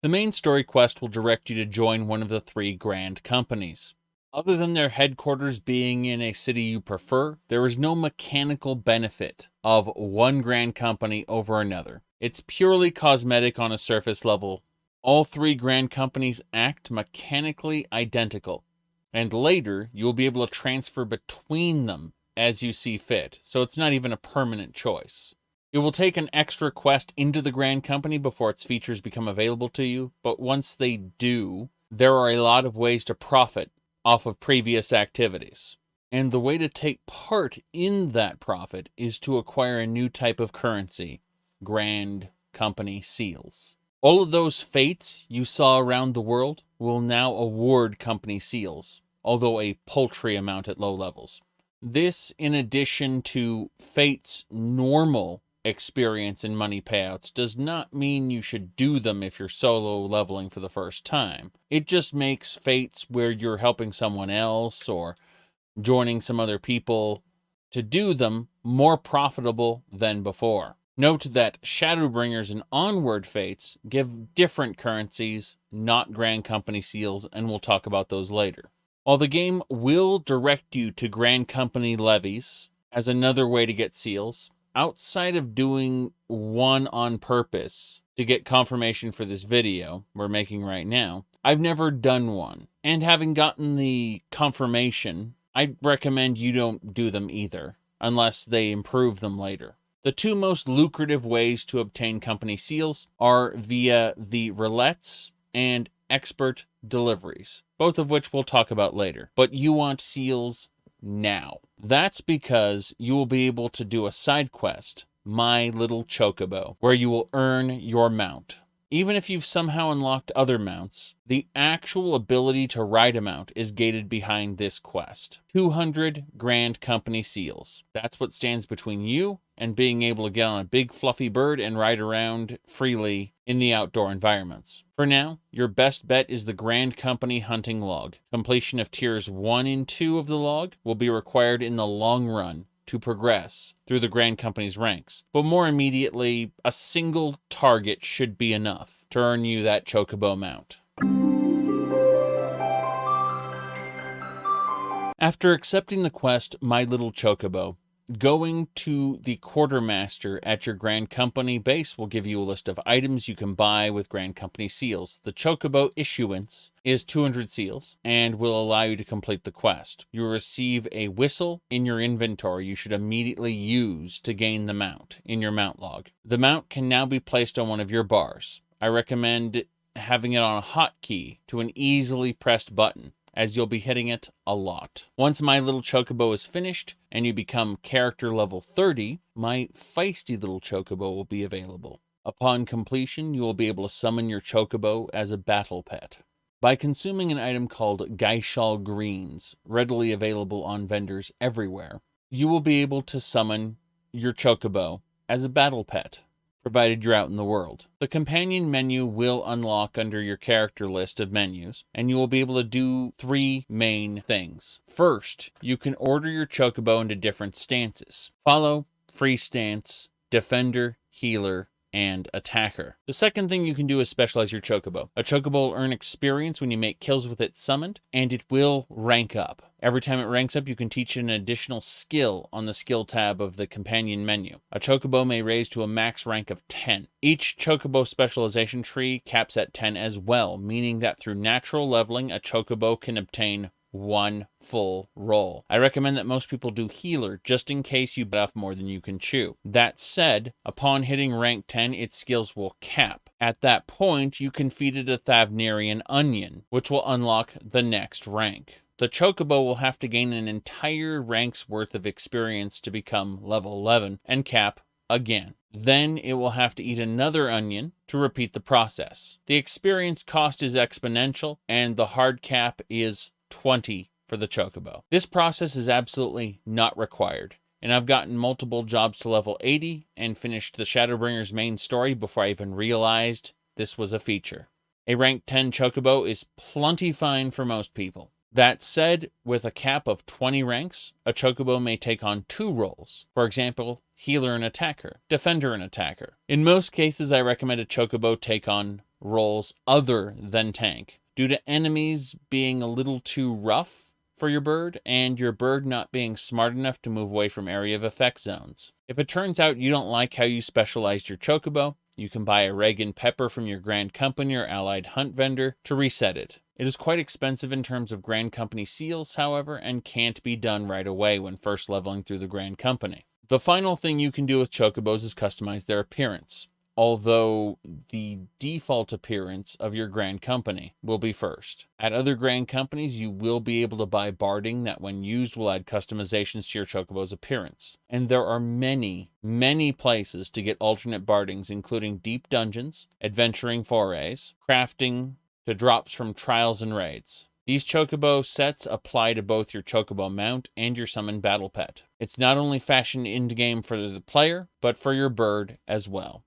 The main story quest will direct you to join one of the 3 grand companies. Other than their headquarters being in a city you prefer, there is no mechanical benefit of one grand company over another. It's purely cosmetic on a surface level. All 3 grand companies act mechanically identical, and later you will be able to transfer between them as you see fit, so it's not even a permanent choice. It will take an extra quest into the Grand Company before its features become available to you, but once they do, there are a lot of ways to profit off of previous activities. And the way to take part in that profit is to acquire a new type of currency, Grand Company seals. All of those fates you saw around the world will now award company seals, although a paltry amount at low levels. This, in addition to fate's normal experience in money payouts, does not mean you should do them if you're solo leveling for the first time. It just makes fates where you're helping someone else or joining some other people to do them more profitable than before. Note that Shadowbringers and Onward Fates give different currencies, not Grand Company seals, and we'll talk about those later. While the game will direct you to Grand Company levies as another way to get seals, outside of doing one on purpose to get confirmation for this video we're making right now, I've never done one. And having gotten the confirmation, I'd recommend you don't do them either, unless they improve them later. The two most lucrative ways to obtain company seals are via the Roulettes and expert deliveries, both of which we'll talk about later. But you want seals now. That's because you will be able to do a side quest, My Little Chocobo, where you will earn your mount. Even if you've somehow unlocked other mounts, the actual ability to ride a mount is gated behind this quest. 200 Grand Company seals. That's what stands between you and being able to get on a big fluffy bird and ride around freely in the outdoor environments. For now, your best bet is the Grand Company hunting log. Completion of tiers 1 and 2 of the log will be required in the long run to progress through the Grand Company's ranks. But more immediately, a single target should be enough to earn you that Chocobo mount. After accepting the quest, My Little Chocobo, going to the Quartermaster at your Grand Company base will give you a list of items you can buy with Grand Company seals. The Chocobo issuance is 200 seals and will allow you to complete the quest. You will receive a whistle in your inventory you should immediately use to gain the mount in your mount log. The mount can now be placed on one of your bars. I recommend having it on a hotkey to an easily pressed button, as you'll be hitting it a lot. Once My Little Chocobo is finished and you become character level 30, My Feisty Little Chocobo will be available. Upon completion, you will be able to summon your Chocobo as a battle pet. By consuming an item called Gaishal Greens, readily available on vendors everywhere, you will be able to summon your Chocobo as a battle pet, provided you're out in the world. The companion menu will unlock under your character list of menus, and you will be able to do 3 main things. First, you can order your Chocobo into different stances. Follow, free stance, defender, healer, and attacker. The second thing you can do is specialize your Chocobo. A Chocobo will earn experience when you make kills with it summoned, and it will rank up. Every time it ranks up, you can teach it an additional skill on the skill tab of the companion menu. A Chocobo may raise to a max rank of 10. Each Chocobo specialization tree caps at 10 as well, meaning that through natural leveling, a Chocobo can obtain 1 full roll. I recommend that most people do healer, just in case you bite off more than you can chew. That said, upon hitting rank 10, its skills will cap. At that point, you can feed it a Thavnerian onion, which will unlock the next rank. The Chocobo will have to gain an entire rank's worth of experience to become level 11 and cap again. Then it will have to eat another onion to repeat the process. The experience cost is exponential, and the hard cap is 20 for the Chocobo. This process is absolutely not required, and I've gotten multiple jobs to level 80 and finished the Shadowbringers main story before I even realized this was a feature. A rank 10 Chocobo is plenty fine for most people. That said, with a cap of 20 ranks, a Chocobo may take on 2 roles. For example, healer and attacker, defender and attacker. In most cases, I recommend a Chocobo take on roles other than tank, due to enemies being a little too rough for your bird, and your bird not being smart enough to move away from area of effect zones. If it turns out you don't like how you specialized your Chocobo, you can buy a Regan Pepper from your Grand Company or allied hunt vendor to reset it. It is quite expensive in terms of Grand Company seals, however, and can't be done right away when first leveling through the Grand Company. The final thing you can do with Chocobos is customize their appearance, although the default appearance of your Grand Company will be first. At other Grand Companies, you will be able to buy barding that when used will add customizations to your Chocobo's appearance. And there are many, many places to get alternate bardings, including deep dungeons, adventuring forays, crafting, to drops from trials and raids. These Chocobo sets apply to both your Chocobo mount and your summon battle pet. It's not only fashioned in-game for the player, but for your bird as well.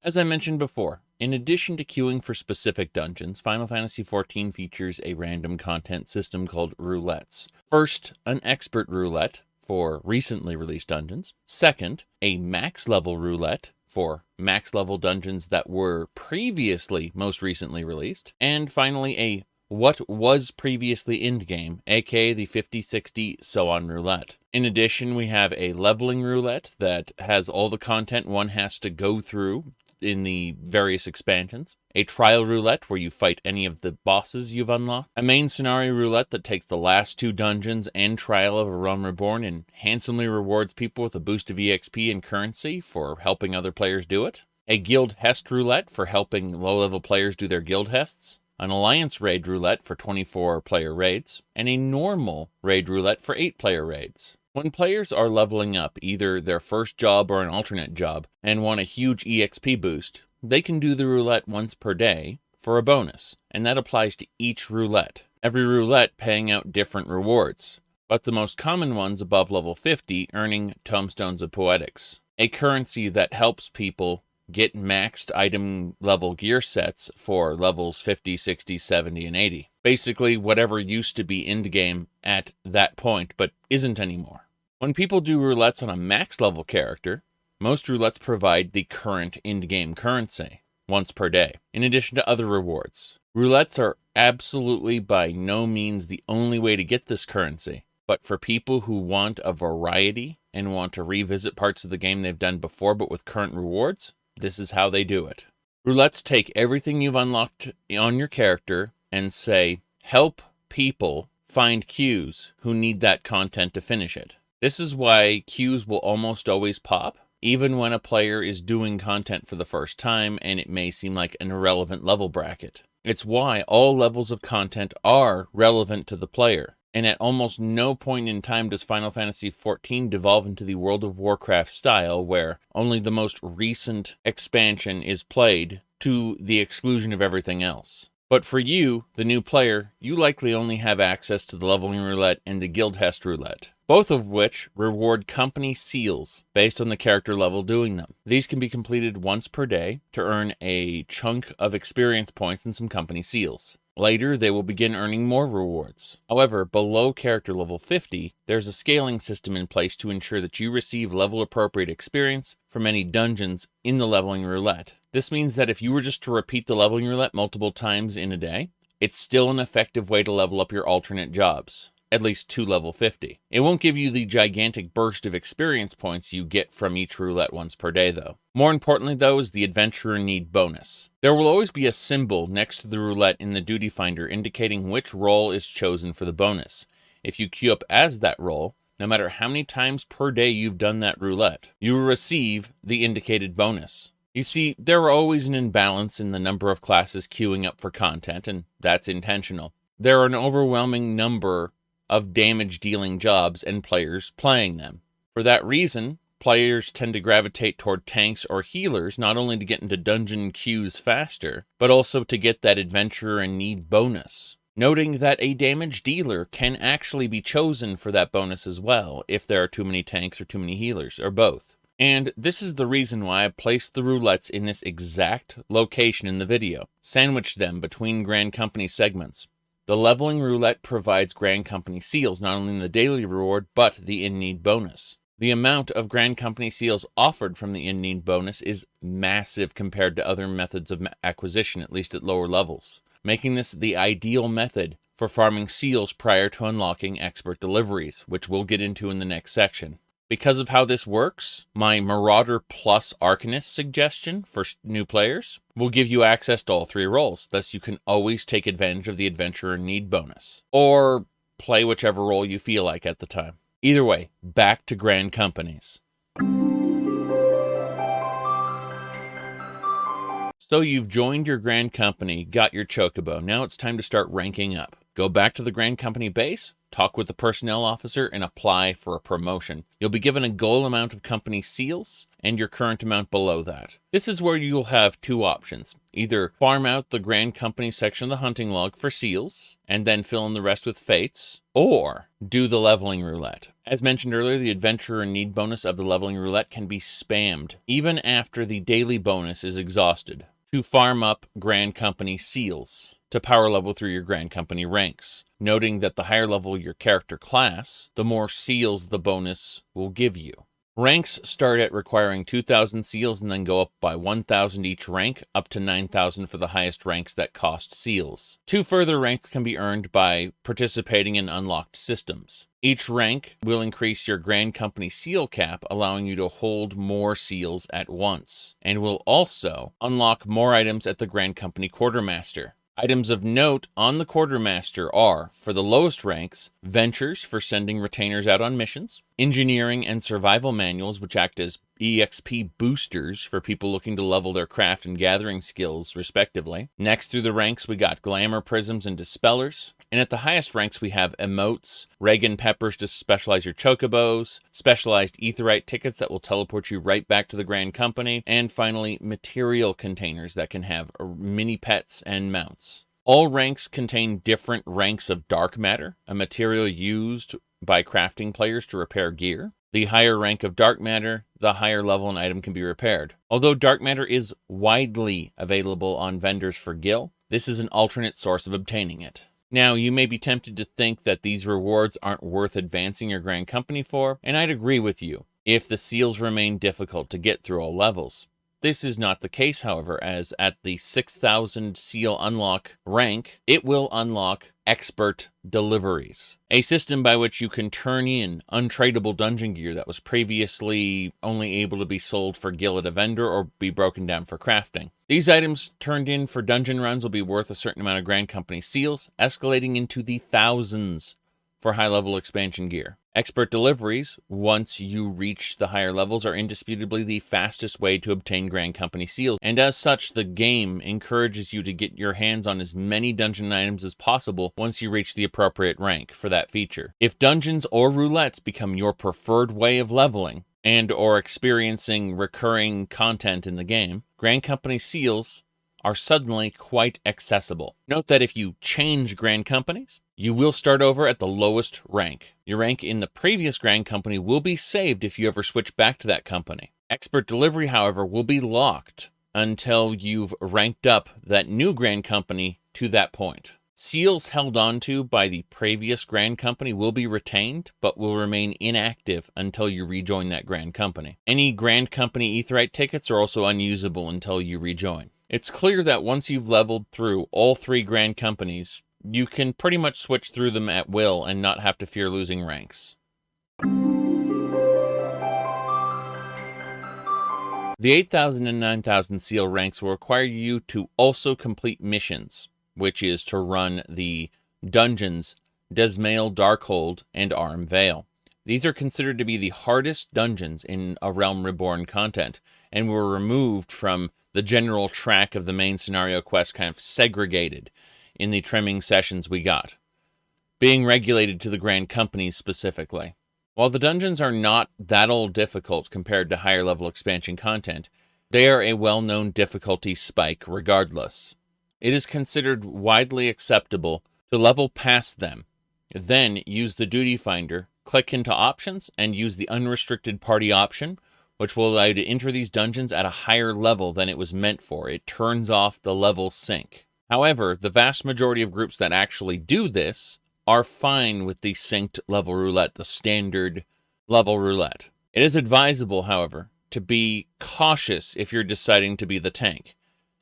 As I mentioned before, in addition to queuing for specific dungeons, Final Fantasy XIV features a random content system called roulettes. First, an expert roulette for recently released dungeons. Second, a max level roulette for max level dungeons that were previously most recently released. And finally, a what was previously in-game, aka the 50, 60, so on roulette. In addition, we have a leveling roulette that has all the content one has to go through in the various expansions, a trial roulette where you fight any of the bosses you've unlocked, a main scenario roulette that takes the last 2 dungeons and trial of A Realm Reborn and handsomely rewards people with a boost of EXP and currency for helping other players do it, a guild hest roulette for helping low-level players do their guild hests, an alliance raid roulette for 24-player raids, and a normal raid roulette for 8-player raids. When players are leveling up either their first job or an alternate job and want a huge EXP boost, they can do the roulette once per day for a bonus, and that applies to each roulette. Every roulette paying out different rewards, but the most common ones above level 50 earning Tomestones of Poetics, a currency that helps people get maxed item level gear sets for levels 50, 60, 70, and 80. Basically, whatever used to be in-game at that point, but isn't anymore. When people do roulettes on a max level character, most roulettes provide the current in-game currency, once per day, in addition to other rewards. Roulettes are absolutely by no means the only way to get this currency, but for people who want a variety and want to revisit parts of the game they've done before but with current rewards, this is how they do it. Roulettes take everything you've unlocked on your character and say, help people find queues who need that content to finish it. This is why queues will almost always pop, even when a player is doing content for the first time and it may seem like an irrelevant level bracket. It's why all levels of content are relevant to the player. And at almost no point in time does Final Fantasy XIV devolve into the World of Warcraft style where only the most recent expansion is played to the exclusion of everything else. But for you, the new player, you likely only have access to the leveling roulette and the guild hest roulette, both of which reward company seals based on the character level doing them. These can be completed once per day to earn a chunk of experience points and some company seals. Later, they will begin earning more rewards. However, below character level 50, there's a scaling system in place to ensure that you receive level-appropriate experience from any dungeons in the leveling roulette. This means that if you were just to repeat the leveling roulette multiple times in a day, it's still an effective way to level up your alternate jobs, at least to level 50. It won't give you the gigantic burst of experience points you get from each roulette once per day, though. More importantly, though, is the Adventurer Need bonus. There will always be a symbol next to the roulette in the Duty Finder indicating which role is chosen for the bonus. If you queue up as that role, no matter how many times per day you've done that roulette, you will receive the indicated bonus. You see, there are always an imbalance in the number of classes queuing up for content, and that's intentional. There are an overwhelming number of damage-dealing jobs and players playing them. For that reason, players tend to gravitate toward tanks or healers not only to get into dungeon queues faster, but also to get that Adventurer and Need bonus. Noting that a damage dealer can actually be chosen for that bonus as well if there are too many tanks or too many healers, or both. And this is the reason why I placed the roulettes in this exact location in the video, sandwiched them between Grand Company segments. The leveling roulette provides Grand Company seals not only in the daily reward, but the in-need bonus. The amount of Grand Company seals offered from the in-need bonus is massive compared to other methods of acquisition, at least at lower levels, making this the ideal method for farming seals prior to unlocking expert deliveries, which we'll get into in the next section. Because of how this works, my Marauder plus Arcanist suggestion for new players will give you access to all 3 roles, thus you can always take advantage of the Adventurer Need bonus. Or play whichever role you feel like at the time. Either way, back to Grand Companies. So you've joined your Grand Company, got your Chocobo. Now it's time to start ranking up. Go back to the Grand Company base, talk with the personnel officer, and apply for a promotion. You'll be given a goal amount of company seals and your current amount below that. This is where you'll have two options. Either farm out the Grand Company section of the hunting log for seals, and then fill in the rest with fates, or do the leveling roulette. As mentioned earlier, the adventurer need bonus of the leveling roulette can be spammed, even after the daily bonus is exhausted, to farm up Grand Company seals to power level through your Grand Company ranks, noting that the higher level your character class, the more seals the bonus will give you. Ranks start at requiring 2,000 seals and then go up by 1,000 each rank, up to 9,000 for the highest ranks that cost seals. 2 further ranks can be earned by participating in unlocked systems. Each rank will increase your Grand Company seal cap, allowing you to hold more seals at once, and will also unlock more items at the Grand Company Quartermaster. Items of note on the Quartermaster are, for the lowest ranks, Ventures for sending retainers out on missions, Engineering and Survival Manuals, which act as EXP boosters for people looking to level their craft and gathering skills, respectively. Next through the ranks, we got Glamour Prisms and Dispellers. And at the highest ranks, we have Emotes, Reagan Peppers to specialize your Chocobos, specialized Aetheryte tickets that will teleport you right back to the Grand Company, and finally, Material Containers that can have mini pets and mounts. All ranks contain different ranks of Dark Matter, a material used by crafting players to repair gear. The higher rank of Dark Matter, the higher level an item can be repaired. Although Dark Matter is widely available on vendors for Gil, this is an alternate source of obtaining it. Now, you may be tempted to think that these rewards aren't worth advancing your Grand Company for, and I'd agree with you, if the seals remain difficult to get through all levels. This is not the case, however, as at the 6,000 seal unlock rank, it will unlock Expert Deliveries, a system by which you can turn in untradeable dungeon gear that was previously only able to be sold for gil at a vendor or be broken down for crafting. These items turned in for dungeon runs will be worth a certain amount of Grand Company seals, escalating into the thousands for high-level expansion gear. Expert Deliveries, once you reach the higher levels, are indisputably the fastest way to obtain Grand Company seals, and as such, the game encourages you to get your hands on as many dungeon items as possible once you reach the appropriate rank for that feature. If dungeons or roulettes become your preferred way of leveling, and or experiencing recurring content in the game, Grand Company seals are suddenly quite accessible. Note that if you change Grand Companies, you will start over at the lowest rank. Your rank in the previous Grand Company will be saved if you ever switch back to that company. Expert Delivery, however, will be locked until you've ranked up that new Grand Company to that point. Seals held onto by the previous Grand Company will be retained, but will remain inactive until you rejoin that Grand Company. Any Grand Company Aetheryte tickets are also unusable until you rejoin. It's clear that once you've leveled through all 3 Grand Companies, you can pretty much switch through them at will and not have to fear losing ranks. The 8,000 and 9,000 seal ranks will require you to also complete missions, which is to run the dungeons Desmail Darkhold and Arm Vale. These are considered to be the hardest dungeons in A Realm Reborn content, and were removed from the general track of the main scenario quest, kind of segregated in the trimming sessions we got, being regulated to the Grand Companies specifically. While the dungeons are not that all difficult compared to higher level expansion content, they are a well-known difficulty spike regardless. It is considered widely acceptable to level past them, then use the Duty Finder, click into Options, and use the Unrestricted Party option, which will allow you to enter these dungeons at a higher level than it was meant for. It turns off the level sync. However, the vast majority of groups that actually do this are fine with the synced level roulette, the standard level roulette. It is advisable, however, to be cautious if you're deciding to be the tank.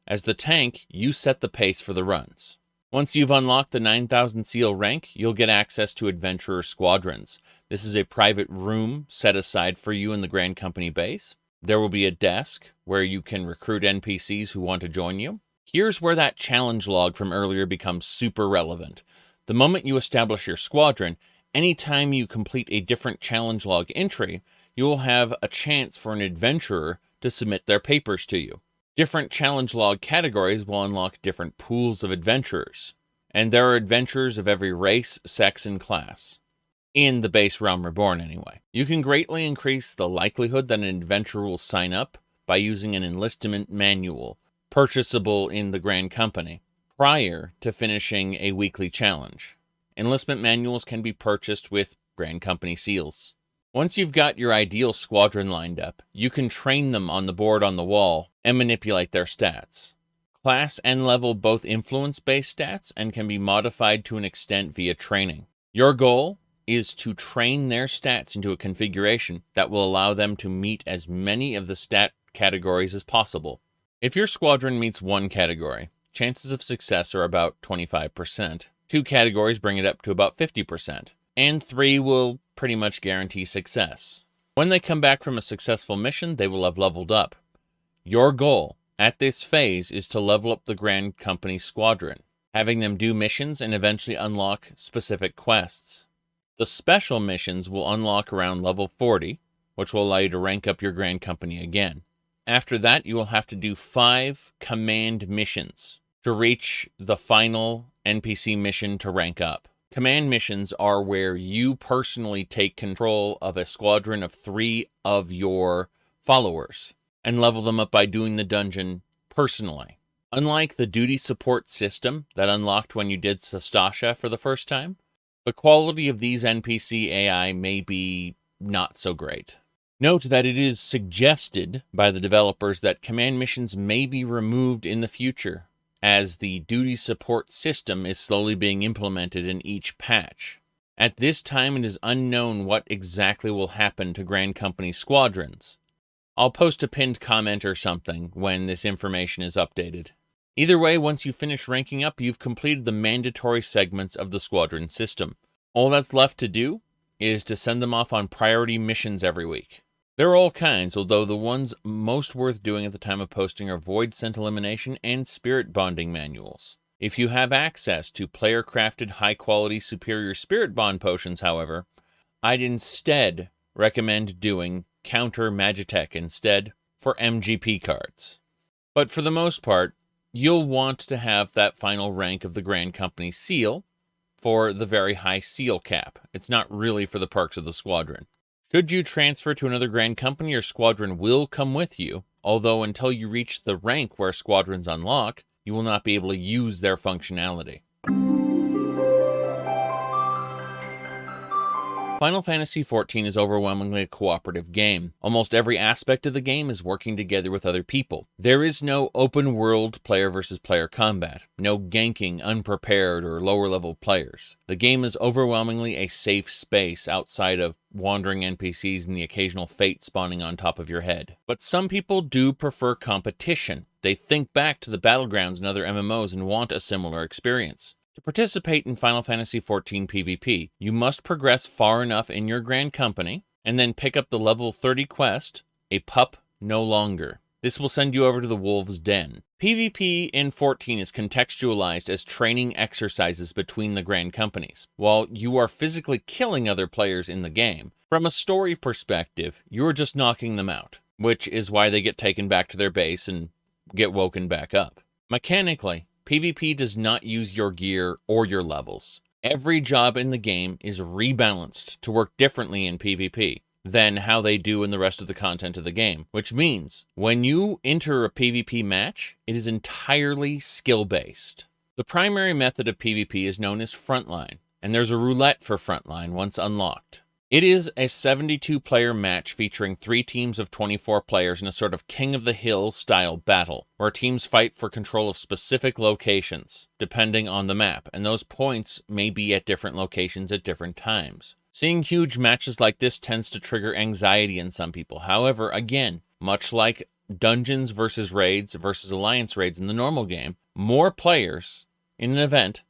As the tank, you set the pace for the runs. Once you've unlocked the 9,000 seal rank, you'll get access to Adventurer Squadrons. This is a private room set aside for you in the Grand Company base. There will be a desk where you can recruit NPCs who want to join you. Here's where that challenge log from earlier becomes super relevant. The moment you establish your squadron, anytime you complete a different challenge log entry, you will have a chance for an adventurer to submit their papers to you. Different challenge log categories will unlock different pools of adventurers, and there are adventurers of every race, sex, and class. In the base Realm Reborn, anyway. You can greatly increase the likelihood that an adventurer will sign up by using an enlistment manual, purchasable in the Grand Company, prior to finishing a weekly challenge. Enlistment manuals can be purchased with Grand Company seals. Once you've got your ideal squadron lined up, you can train them on the board on the wall and manipulate their stats. Class and level both influence-based stats and can be modified to an extent via training. Your goal is to train their stats into a configuration that will allow them to meet as many of the stat categories as possible. If your squadron meets one category, chances of success are about 25%. 2 categories bring it up to about 50%, and 3 will pretty much guarantee success. When they come back from a successful mission, they will have leveled up. Your goal at this phase is to level up the Grand Company squadron, having them do missions and eventually unlock specific quests. The special missions will unlock around level 40, which will allow you to rank up your Grand Company again. After that, you will have to do 5 command missions to reach the final NPC mission to rank up. Command missions are where you personally take control of a squadron of 3 of your followers and level them up by doing the dungeon personally. Unlike the duty support system that unlocked when you did Sastasha for the first time, the quality of these NPC AI may be not so great. Note that it is suggested by the developers that command missions may be removed in the future, as the duty support system is slowly being implemented in each patch. At this time, it is unknown what exactly will happen to Grand Company squadrons. I'll post a pinned comment or something when this information is updated. Either way, once you finish ranking up, you've completed the mandatory segments of the squadron system. All that's left to do is to send them off on priority missions every week. There are all kinds, although the ones most worth doing at the time of posting are Void Scent Elimination and Spirit Bonding manuals. If you have access to player-crafted, high-quality, superior Spirit Bond potions, however, I'd instead recommend doing Counter Magitech instead for MGP cards. But for the most part, you'll want to have that final rank of the Grand Company seal for the very high seal cap. It's not really for the perks of the squadron. Should you transfer to another Grand Company, your squadron will come with you, although until you reach the rank where squadrons unlock, you will not be able to use their functionality. Final Fantasy XIV is overwhelmingly a cooperative game. Almost every aspect of the game is working together with other people. There is no open world player versus player combat, no ganking unprepared or lower level players. The game is overwhelmingly a safe space outside of wandering NPCs and the occasional fate spawning on top of your head. But some people do prefer competition. They think back to the Battlegrounds and other MMOs and want a similar experience. To participate in Final Fantasy XIV PvP, you must progress far enough in your Grand Company, and then pick up the level 30 quest, A Pup No Longer. This will send you over to the Wolves' Den. PvP in 14 is contextualized as training exercises between the Grand Companies. While you are physically killing other players in the game, from a story perspective, you're just knocking them out, which is why they get taken back to their base and get woken back up. Mechanically, PvP does not use your gear or your levels. Every job in the game is rebalanced to work differently in PvP than how they do in the rest of the content of the game, which means when you enter a PvP match, it is entirely skill-based. The primary method of PvP is known as Frontline, and there's a Roulette for Frontline once unlocked. It is a 72-player match featuring 3 teams of 24 players in a sort of King of the Hill style battle, where teams fight for control of specific locations, depending on the map, and those points may be at different locations at different times. Seeing huge matches like this tends to trigger anxiety in some people. However, again, much like dungeons versus raids versus alliance raids in the normal game, more players in an event,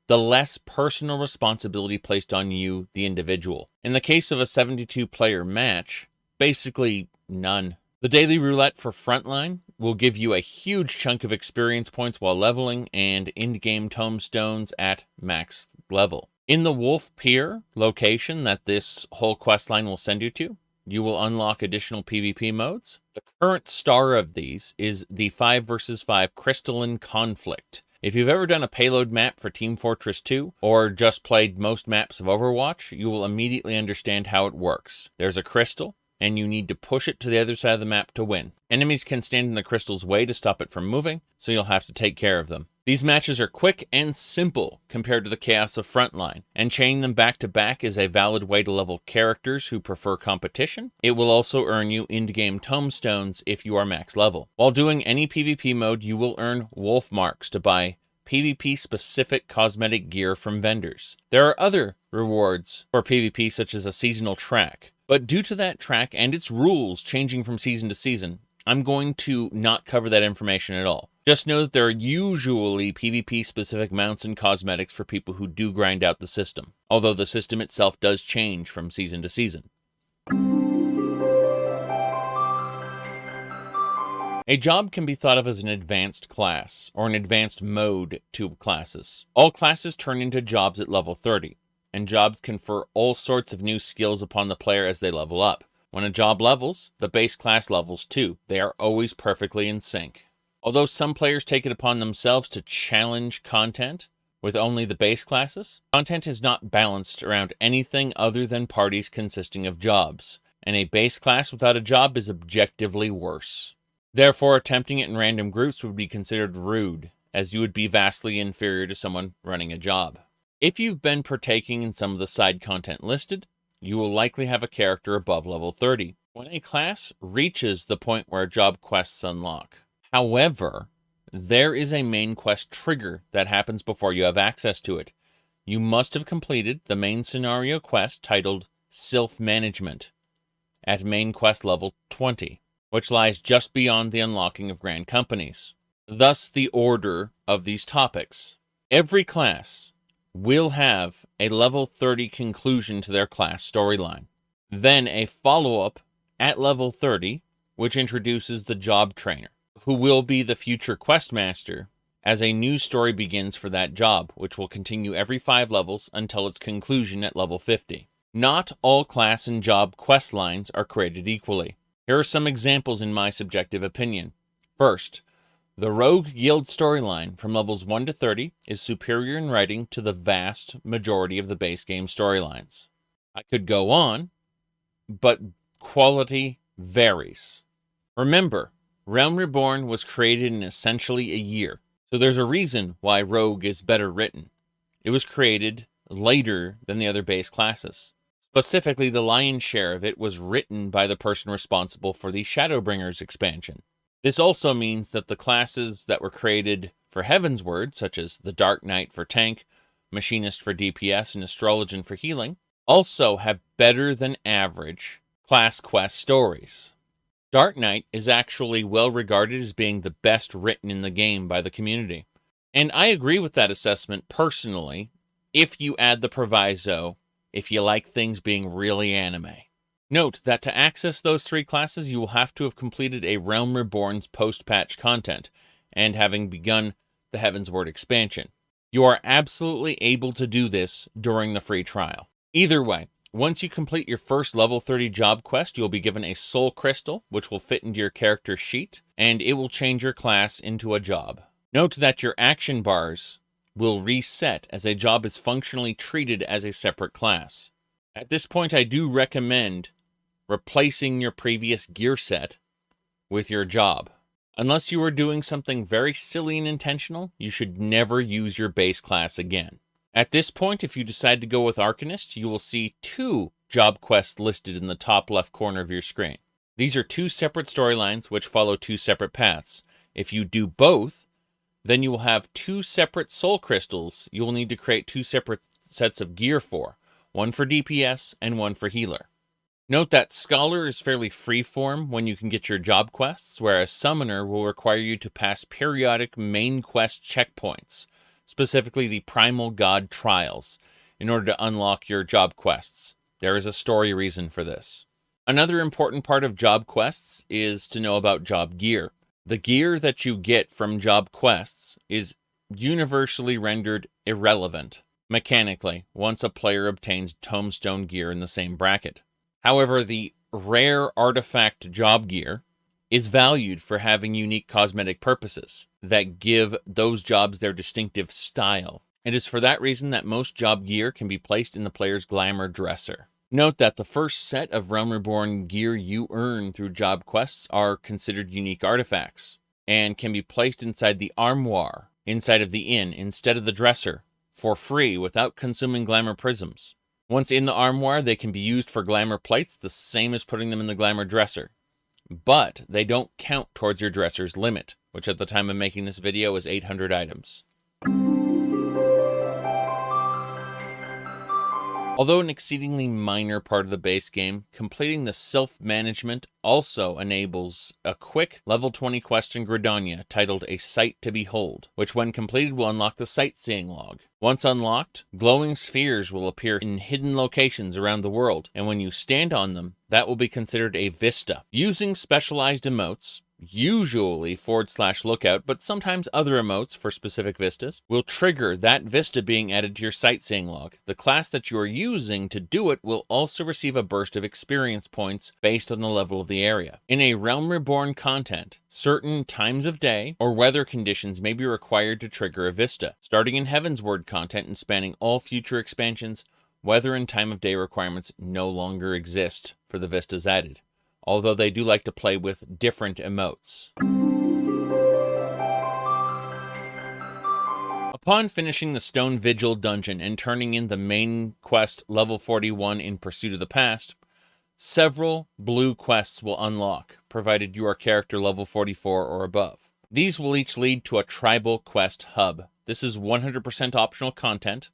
the less personal responsibility placed on you, the individual. In the case of a 72-player match, basically none. The daily roulette for Frontline will give you a huge chunk of experience points while leveling and in-game tomestones at max level. In the Wolf Pier location that this whole questline will send you to, you will unlock additional PvP modes. The current star of these is the 5 versus 5 Crystalline Conflict. If you've ever done a payload map for Team Fortress 2, or just played most maps of Overwatch, you will immediately understand how it works. There's a crystal, and you need to push it to the other side of the map to win. Enemies can stand in the crystal's way to stop it from moving, so you'll have to take care of them. These matches are quick and simple compared to the chaos of Frontline, and chaining them back to back is a valid way to level characters who prefer competition. It will also earn you end-game Tomestones if you are max level. While doing any PvP mode, you will earn Wolf Marks to buy PvP-specific cosmetic gear from vendors. There are other rewards for PvP, such as a seasonal track, but due to that track and its rules changing from season to season, I'm going to not cover that information at all. Just know that there are usually PvP-specific mounts and cosmetics for people who do grind out the system, although the system itself does change from season to season. A job can be thought of as an advanced class, or an advanced mode to classes. All classes turn into jobs at level 30, and jobs confer all sorts of new skills upon the player as they level up. When a job levels, the base class levels too. They are always perfectly in sync. Although some players take it upon themselves to challenge content with only the base classes, content is not balanced around anything other than parties consisting of jobs, and a base class without a job is objectively worse. Therefore, attempting it in random groups would be considered rude, as you would be vastly inferior to someone running a job. If you've been partaking in some of the side content listed, you will likely have a character above level 30 when a class reaches the point where job quests unlock. However, there is a main quest trigger that happens before you have access to it. You must have completed the main scenario quest titled Sylph Management at main quest level 20, which lies just beyond the unlocking of Grand Companies. Thus the order of these topics. Every class will have a level 30 conclusion to their class storyline. Then a follow-up at level 30, which introduces the job trainer, who will be the future questmaster as a new story begins for that job, which will continue every 5 levels until its conclusion at level 50. Not all class and job quest lines are created equally. Here are some examples in my subjective opinion. First, the Rogue Guild storyline from levels 1 to 30 is superior in writing to the vast majority of the base game storylines. I could go on, but quality varies. Remember, Realm Reborn was created in essentially a year, so there's a reason why Rogue is better written. It was created later than the other base classes. Specifically, the lion's share of it was written by the person responsible for the Shadowbringers expansion. This also means that the classes that were created for Heavensward, such as the Dark Knight for tank, Machinist for DPS, and Astrologian for healing, also have better than average class quest stories. Dark Knight is actually well regarded as being the best written in the game by the community. And I agree with that assessment personally, if you add the proviso, if you like things being really anime. Note that to access those 3 classes, you will have to have completed a Realm Reborn's post-patch content, and having begun the Heavensward expansion. You are absolutely able to do this during the free trial. Either way, once you complete your first level 30 job quest, you'll be given a soul crystal, which will fit into your character sheet, and it will change your class into a job. Note that your action bars will reset as a job is functionally treated as a separate class. At this point, I do recommend replacing your previous gear set with your job. Unless you are doing something very silly and intentional, you should never use your base class again. At this point, if you decide to go with Arcanist, you will see 2 job quests listed in the top left corner of your screen. These are 2 separate storylines which follow 2 separate paths. If you do both, then you will have 2 separate soul crystals you will need to create 2 separate sets of gear for, one for DPS and one for healer. Note that Scholar is fairly freeform when you can get your job quests, whereas Summoner will require you to pass periodic main quest checkpoints, specifically the Primal God trials, in order to unlock your job quests. There is a story reason for this. Another important part of job quests is to know about job gear. The gear that you get from job quests is universally rendered irrelevant. mechanically once a player obtains Tomestone gear in the same bracket. However, the rare artifact job gear is valued for having unique cosmetic purposes that give those jobs their distinctive style. It is for that reason that most job gear can be placed in the player's glamour dresser. Note that the first set of Realm Reborn gear you earn through job quests are considered unique artifacts and can be placed inside the armoire, inside of the inn, instead of the dresser, for free without consuming glamour prisms. Once in the armoire, they can be used for glamour plates, the same as putting them in the glamour dresser. But they don't count towards your dresser's limit, which at the time of making this video is 800 items. Although an exceedingly minor part of the base game, completing the self-management also enables a quick level 20 quest in Gridania titled A Sight to Behold, which when completed will unlock the Sightseeing Log. Once unlocked, glowing spheres will appear in hidden locations around the world, and when you stand on them, that will be considered a vista. Using specialized emotes, usually /lookout, but sometimes other emotes for specific vistas, will trigger that vista being added to your Sightseeing Log. The class that you are using to do it will also receive a burst of experience points based on the level of the area. In a Realm Reborn content, certain times of day or weather conditions may be required to trigger a vista. Starting in Heavensward content and spanning all future expansions, weather and time of day requirements no longer exist for the vistas added, although they do like to play with different emotes. Upon finishing the Stone Vigil dungeon and turning in the main quest level 41 in Pursuit of the Past, several blue quests will unlock, provided you are character level 44 or above. These will each lead to a tribal quest hub. This is 100% optional content.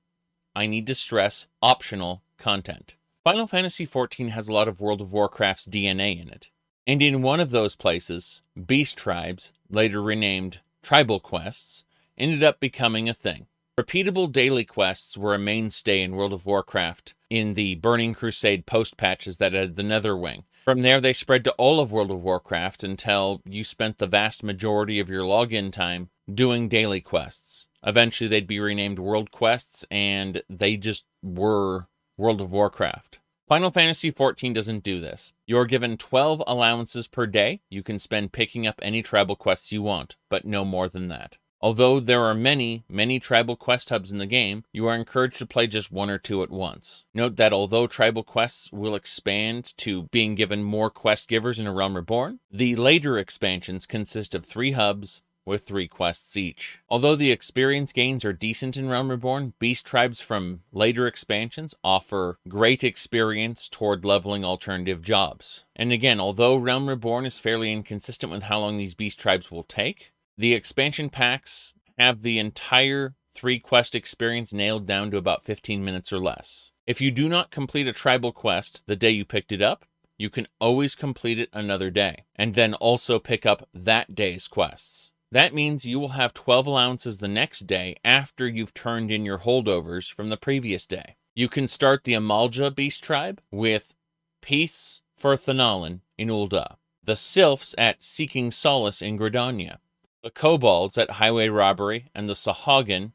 I need to stress optional content. Final Fantasy XIV has a lot of World of Warcraft's DNA in it. And in one of those places, Beast Tribes, later renamed Tribal Quests, ended up becoming a thing. Repeatable daily quests were a mainstay in World of Warcraft in the Burning Crusade post-patches that had the Netherwing. From there, they spread to all of World of Warcraft until you spent the vast majority of your login time doing daily quests. Eventually, they'd be renamed World Quests, and they just were World of Warcraft. Final Fantasy XIV doesn't do this. You're given 12 allowances per day you can spend picking up any tribal quests you want, but no more than that. Although there are many tribal quest hubs in the game, you are encouraged to play just one or two at once. Note that although tribal quests will expand to being given more quest givers in A Realm Reborn, the later expansions consist of 3 hubs with 3 quests each. Although the experience gains are decent in Realm Reborn, Beast Tribes from later expansions offer great experience toward leveling alternative jobs. And again, although Realm Reborn is fairly inconsistent with how long these Beast Tribes will take, the expansion packs have the entire 3 quest experience nailed down to about 15 minutes or less. If you do not complete a tribal quest the day you picked it up, you can always complete it another day, and then also pick up that day's quests. That means you will have 12 allowances the next day after you've turned in your holdovers from the previous day. You can start the Amalja Beast Tribe with Peace for Thanalan in Ul'dah, the Sylphs at Seeking Solace in Gridania, the Kobolds at Highway Robbery, and the Sahagin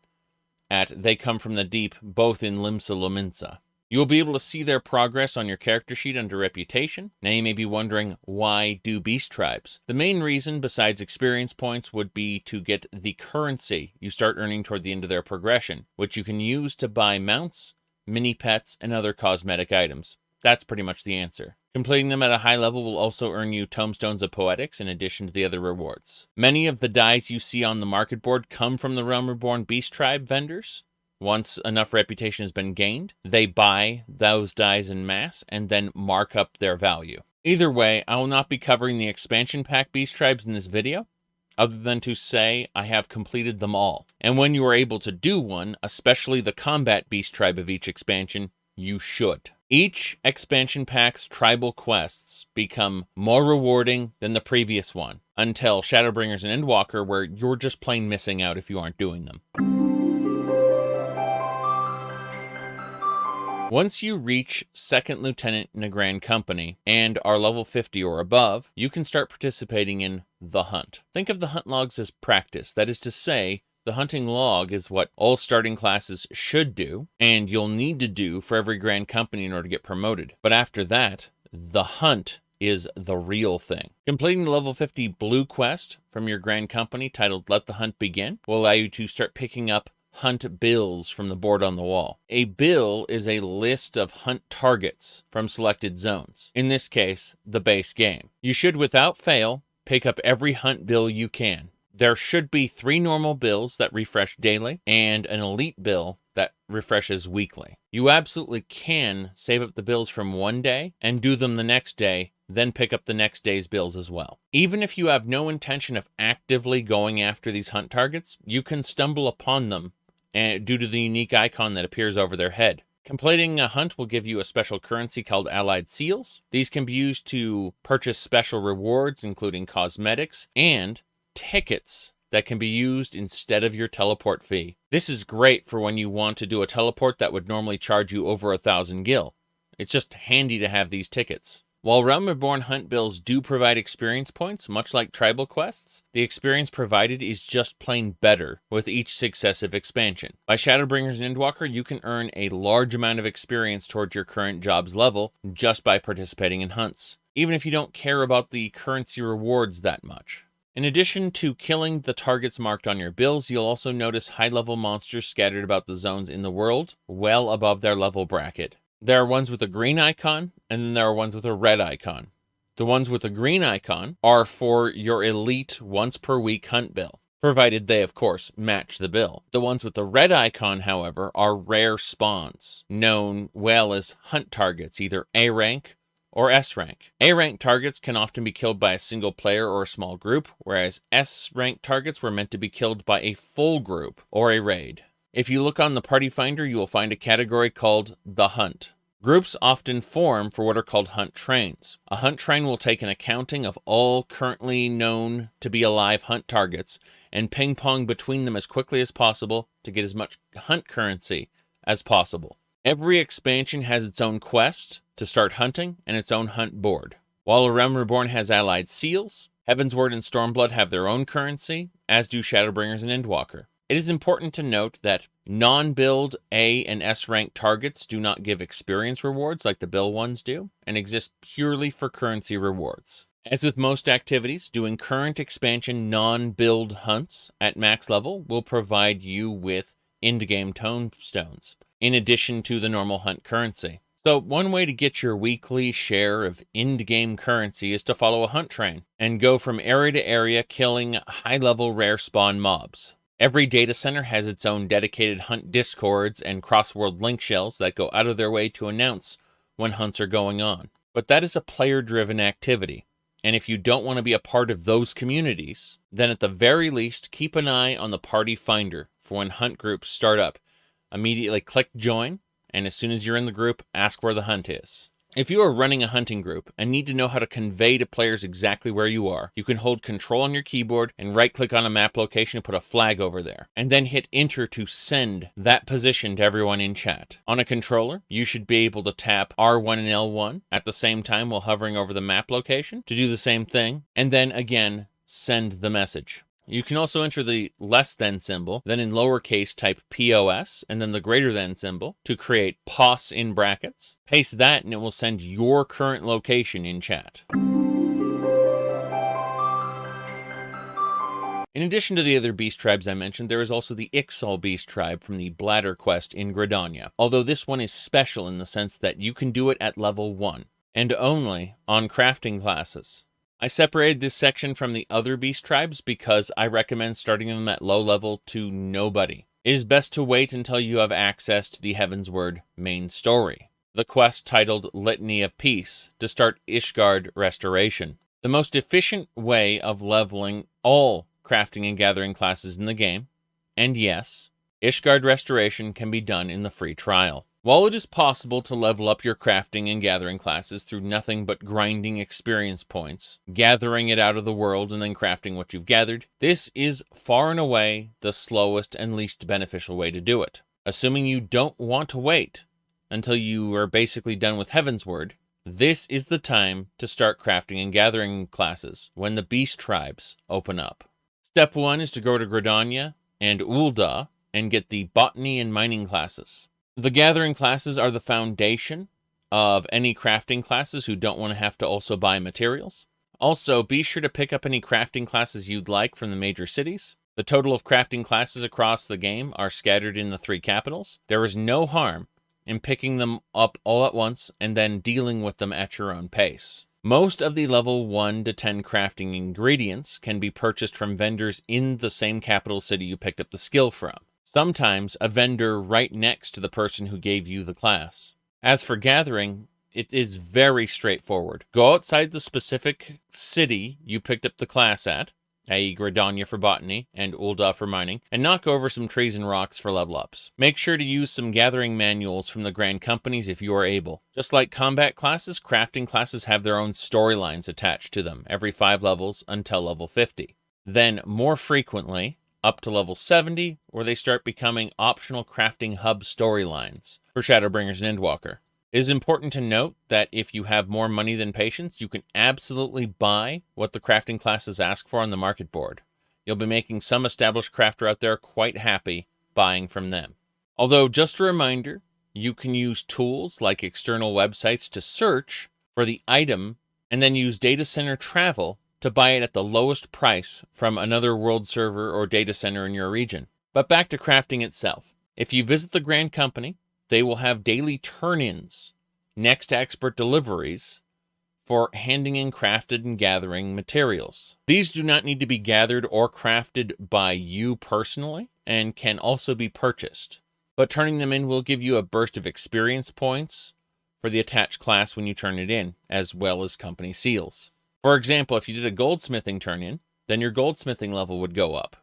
at They Come From the Deep, both in Limsa Lominsa. You will be able to see their progress on your character sheet under Reputation. Now you may be wondering, why do Beast Tribes? The main reason, besides experience points, would be to get the currency you start earning toward the end of their progression, which you can use to buy mounts, mini-pets, and other cosmetic items. That's pretty much the answer. Completing them at a high level will also earn you Tomestones of Poetics in addition to the other rewards. Many of the dies you see on the market board come from the Realm Reborn Beast Tribe vendors. Once enough reputation has been gained, they buy those dies en masse and then mark up their value. Either way, I will not be covering the expansion pack Beast Tribes in this video, other than to say I have completed them all. And when you are able to do one, especially the Combat Beast Tribe of each expansion, you should. Each expansion pack's tribal quests become more rewarding than the previous one, until Shadowbringers and Endwalker, where you're just plain missing out if you aren't doing them. Once you reach Second Lieutenant in a Grand Company and are level 50 or above, you can start participating in the hunt. Think of the hunt logs as practice. That is to say, The hunting log is what all starting classes should do, and you'll need to do for every Grand Company in order to get promoted. But after that, the hunt is the real thing. Completing the level 50 blue quest from your Grand Company titled Let the Hunt Begin will allow you to start picking up hunt bills from the board on the wall. A bill is a list of hunt targets from selected zones. In this case, the base game. You should, without fail, pick up every hunt bill you can. There should be 3 normal bills that refresh daily and an elite bill that refreshes weekly. You absolutely can save up the bills from one day and do them the next day, then pick up the next day's bills as well. Even if you have no intention of actively going after these hunt targets, you can stumble upon them due to the unique icon that appears over their head. Completing a hunt will give you a special currency called Allied Seals. These can be used to purchase special rewards, including cosmetics and tickets that can be used instead of your teleport fee. This is great for when you want to do a teleport that would normally charge you over 1,000 gil. It's just handy to have these tickets. While Realm Reborn hunt bills do provide experience points, much like tribal quests, the experience provided is just plain better with each successive expansion. By Shadowbringers and Endwalker, you can earn a large amount of experience towards your current job's level just by participating in hunts, even if you don't care about the currency rewards that much. In addition to killing the targets marked on your bills, you'll also notice high-level monsters scattered about the zones in the world, well above their level bracket. There are ones with a green icon, and then there are ones with a red icon. The ones with the green icon are for your elite once-per-week hunt bill, provided they, of course, match the bill. The ones with the red icon, however, are rare spawns, known well as hunt targets, either A rank or S rank. A rank targets can often be killed by a single player or a small group, whereas S rank targets were meant to be killed by a full group or a raid. If you look on the party finder, you will find a category called the hunt. Groups often form for what are called hunt trains. A hunt train will take an accounting of all currently known to be alive hunt targets and ping pong between them as quickly as possible to get as much hunt currency as possible. Every expansion has its own quest to start hunting and its own hunt board. While Realm Reborn has allied seals, Heavensward and Stormblood have their own currency, as do Shadowbringers and Endwalker. It is important to note that non-build A and S rank targets do not give experience rewards like the bill ones do, and exist purely for currency rewards. As with most activities, doing current expansion non-build hunts at max level will provide you with end-game tomestones, in addition to the normal hunt currency. So one way to get your weekly share of end-game currency is to follow a hunt train, and go from area to area killing high-level rare spawn mobs. Every data center has its own dedicated hunt discords and cross-world link shells that go out of their way to announce when hunts are going on. But that is a player-driven activity, and if you don't want to be a part of those communities, then at the very least, keep an eye on the party finder for when hunt groups start up. Immediately click join, and as soon as you're in the group, ask where the hunt is. If you are running a hunting group and need to know how to convey to players exactly where you are, you can hold Control on your keyboard and right-click on a map location and put a flag over there, and then hit Enter to send that position to everyone in chat. On a controller, you should be able to tap R1 and L1 at the same time while hovering over the map location to do the same thing, and then again, send the message. You can also enter the less than symbol, then in lowercase type POS, and then the greater than symbol to create POS in brackets. Paste that and it will send your current location in chat. In addition to the other beast tribes I mentioned, there is also the Ixal beast tribe from the Bladder quest in Gridania, although this one is special in the sense that you can do it at level 1, and only on crafting classes. I separated this section from the other beast tribes because I recommend starting them at low level to nobody. It is best to wait until you have access to the Heavensward main story, the quest titled Litany of Peace, to start Ishgard Restoration. The most efficient way of leveling all crafting and gathering classes in the game, and yes, Ishgard Restoration can be done in the free trial. While it is possible to level up your crafting and gathering classes through nothing but grinding experience points, gathering it out of the world and then crafting what you've gathered, this is far and away the slowest and least beneficial way to do it. Assuming you don't want to wait until you are basically done with Heavensward, this is the time to start crafting and gathering classes when the beast tribes open up. Step 1 is to go to Gridania and Ul'dah and get the Botany and Mining classes. The Gathering classes are the foundation of any crafting classes who don't want to have to also buy materials. Also, be sure to pick up any crafting classes you'd like from the major cities. The total of crafting classes across the game are scattered in the 3 capitals. There is no harm in picking them up all at once and then dealing with them at your own pace. Most of the level 1 to 10 crafting ingredients can be purchased from vendors in the same capital city you picked up the skill from. Sometimes a vendor right next to the person who gave you the class. As for gathering, it is very straightforward. Go outside the specific city you picked up the class at, i.e. Gridania for botany and Ul'dah for mining, and knock over some trees and rocks for level ups. Make sure to use some gathering manuals from the Grand Companies if you are able. Just like combat classes, crafting classes have their own storylines attached to them every 5 levels until level 50. Then, more frequently, up to level 70, where they start becoming optional crafting hub storylines for Shadowbringers and Endwalker. It is important to note that if you have more money than patience, you can absolutely buy what the crafting classes ask for on the market board. You'll be making some established crafter out there quite happy buying from them. Although, just a reminder, you can use tools like external websites to search for the item and then use data center travel to buy it at the lowest price from another world server or data center in your region. But back to crafting itself. If you visit the Grand Company, they will have daily turn-ins next to expert deliveries for handing in crafted and gathering materials. These do not need to be gathered or crafted by you personally and can also be purchased. But turning them in will give you a burst of experience points for the attached class when you turn it in, as well as company seals. For example, if you did a goldsmithing turn-in, then your goldsmithing level would go up,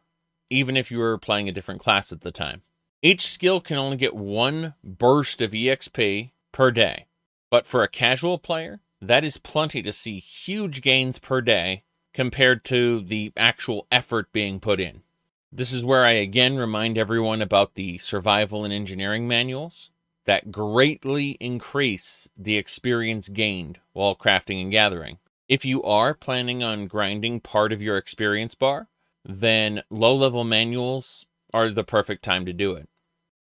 even if you were playing a different class at the time. Each skill can only get 1 burst of EXP per day, but for a casual player, that is plenty to see huge gains per day compared to the actual effort being put in. This is where I again remind everyone about the survival and engineering manuals that greatly increase the experience gained while crafting and gathering. If you are planning on grinding part of your experience bar, then low-level manuals are the perfect time to do it.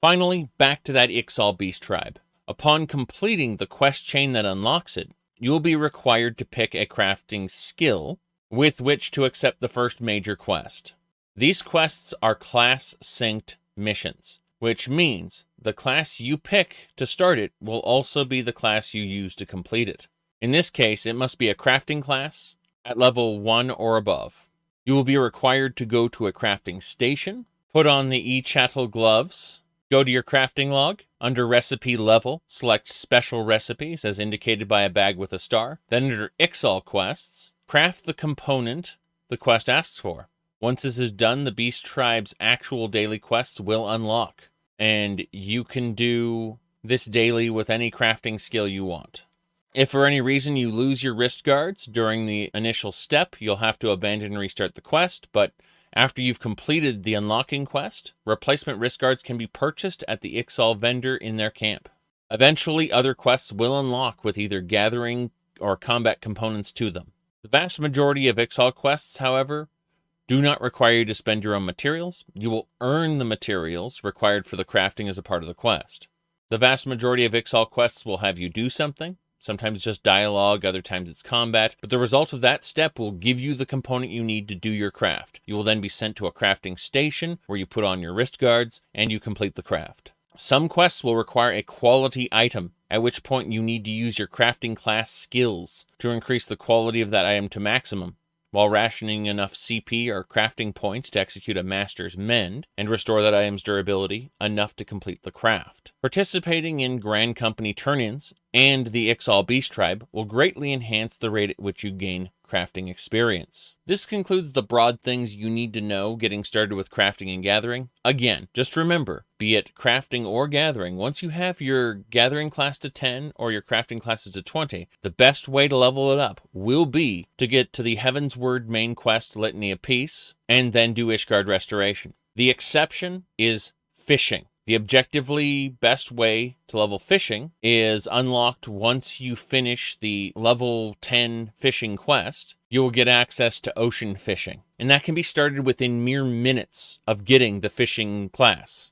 Finally, back to that Ixal Beast Tribe. Upon completing the quest chain that unlocks it, you will be required to pick a crafting skill with which to accept the first major quest. These quests are class-synced missions, which means the class you pick to start it will also be the class you use to complete it. In this case, it must be a crafting class at level 1 or above. You will be required to go to a crafting station, put on the e-chattel gloves, go to your crafting log, under recipe level, select special recipes as indicated by a bag with a star, then under Ixal quests, craft the component the quest asks for. Once this is done, the Beast Tribe's actual daily quests will unlock, and you can do this daily with any crafting skill you want. If for any reason you lose your wrist guards during the initial step, you'll have to abandon and restart the quest, but after you've completed the unlocking quest, replacement wrist guards can be purchased at the Ixal vendor in their camp. Eventually, other quests will unlock with either gathering or combat components to them. The vast majority of Ixal quests, however, do not require you to spend your own materials. You will earn the materials required for the crafting as a part of the quest. The vast majority of Ixal quests will have you do something. Sometimes it's just dialogue, other times it's combat, but the result of that step will give you the component you need to do your craft. You will then be sent to a crafting station where you put on your wrist guards and you complete the craft. Some quests will require a quality item, at which point you need to use your crafting class skills to increase the quality of that item to maximum, while rationing enough CP or crafting points to execute a Master's Mend and restore that item's durability enough to complete the craft. Participating in Grand Company turn-ins and the Ixal Beast Tribe will greatly enhance the rate at which you gain crafting experience. This concludes the broad things you need to know getting started with crafting and gathering. Again, just remember, be it crafting or gathering, once you have your gathering class to 10 or your crafting classes to 20, the best way to level it up will be to get to the Heavensward main quest Litany of Peace and then do Ishgard Restoration. The exception is fishing. The objectively best way to level fishing is unlocked once you finish the level 10 fishing quest. You will get access to ocean fishing, and that can be started within mere minutes of getting the fishing class.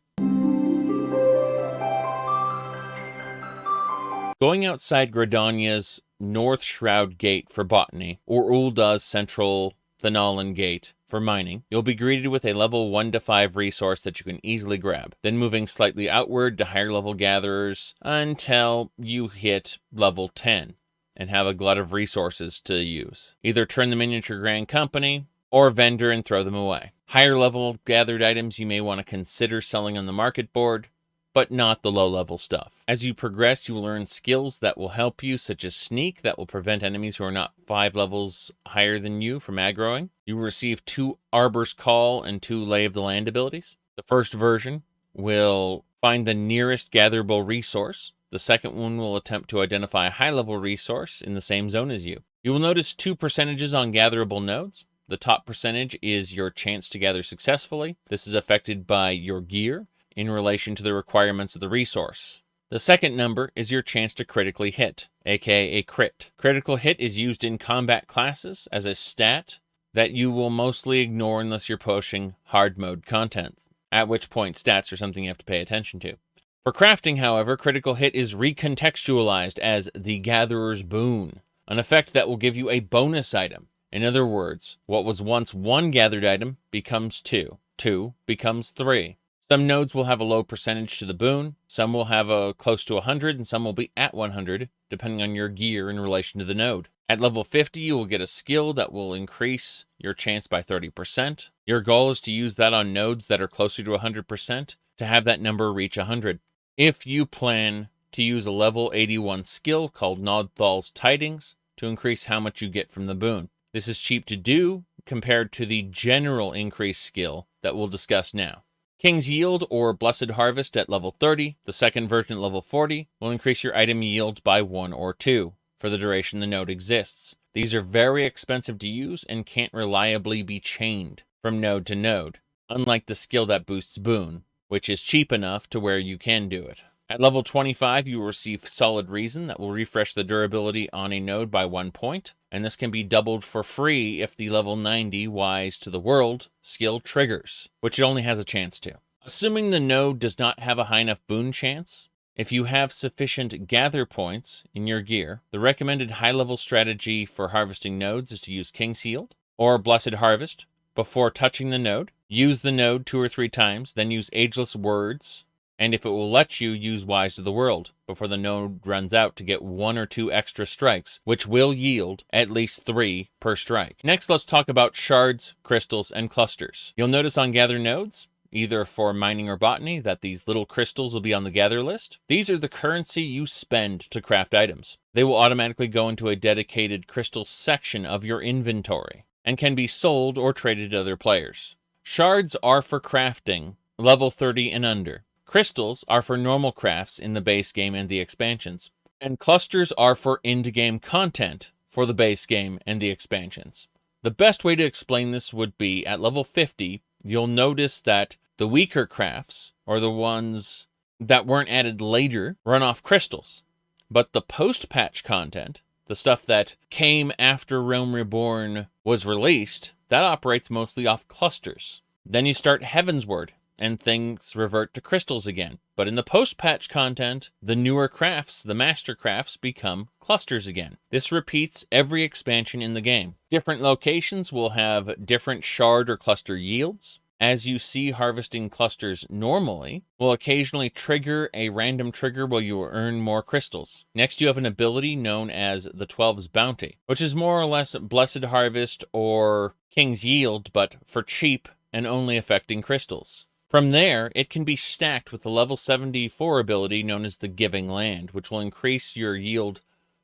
Going outside Gridania's North Shroud Gate for botany, or Ulda's Central Thanalan Gate for mining, you'll be greeted with a level 1 to 5 resource that you can easily grab, then moving slightly outward to higher level gatherers until you hit level 10 and have a glut of resources to use. Either turn them into your Grand Company or vendor and throw them away. Higher level gathered items you may want to consider selling on the market board, but not the low-level stuff. As you progress, you will learn skills that will help you, such as Sneak, that will prevent enemies who are not 5 levels higher than you from aggroing. You will receive 2 Arbor's Call and 2 Lay of the Land abilities. The first version will find the nearest gatherable resource. The second one will attempt to identify a high-level resource in the same zone as you. You will notice 2 percentages on gatherable nodes. The top percentage is your chance to gather successfully. This is affected by your gear in relation to the requirements of the resource. The second number is your chance to critically hit, aka a crit. Critical hit is used in combat classes as a stat that you will mostly ignore unless you're pushing hard mode content, at which point stats are something you have to pay attention to. For crafting, however, critical hit is recontextualized as the Gatherer's Boon, an effect that will give you a bonus item. In other words, what was once 1 gathered item becomes 2. 2 becomes 3. Some nodes will have a low percentage to the boon, some will have a close to 100, and some will be at 100, depending on your gear in relation to the node. At level 50, you will get a skill that will increase your chance by 30%. Your goal is to use that on nodes that are closer to 100% to have that number reach 100. If you plan to use a level 81 skill called Nodthal's Tidings to increase how much you get from the boon. This is cheap to do compared to the general increase skill that we'll discuss now. King's Yield, or Blessed Harvest at level 30, the second version at level 40, will increase your item yield by 1 or 2 for the duration the node exists. These are very expensive to use and can't reliably be chained from node to node, unlike the skill that boosts boon, which is cheap enough to where you can do it. At level 25, you will receive Solid Reason that will refresh the durability on a node by 1 point, and this can be doubled for free if the level 90 Wise to the World skill triggers, which it only has a chance to. Assuming the node does not have a high enough boon chance, if you have sufficient gather points in your gear, the recommended high-level strategy for harvesting nodes is to use King's Yield or Blessed Harvest before touching the node. Use the node 2 or 3 times, then use Ageless Words, and if it will let you, use Wise to the World before the node runs out to get 1 or 2 extra strikes, which will yield at least 3 per strike. Next, let's talk about shards, crystals, and clusters. You'll notice on gather nodes, either for mining or botany, that these little crystals will be on the gather list. These are the currency you spend to craft items. They will automatically go into a dedicated crystal section of your inventory and can be sold or traded to other players. Shards are for crafting level 30 and under. Crystals are for normal crafts in the base game and the expansions. And clusters are for end-game content for the base game and the expansions. The best way to explain this would be, at level 50, you'll notice that the weaker crafts, or the ones that weren't added later, run off crystals. But the post-patch content, the stuff that came after Realm Reborn was released, that operates mostly off clusters. Then you start Heavensward, and things revert to crystals again. But in the post-patch content, the newer crafts, the master crafts, become clusters again. This repeats every expansion in the game. Different locations will have different shard or cluster yields. As you see, harvesting clusters normally will occasionally trigger a random trigger where you will earn more crystals. Next, you have an ability known as the 12's Bounty, which is more or less Blessed Harvest or King's Yield, but for cheap and only affecting crystals. From there, it can be stacked with the level 74 ability known as the Giving Land, which will increase your yield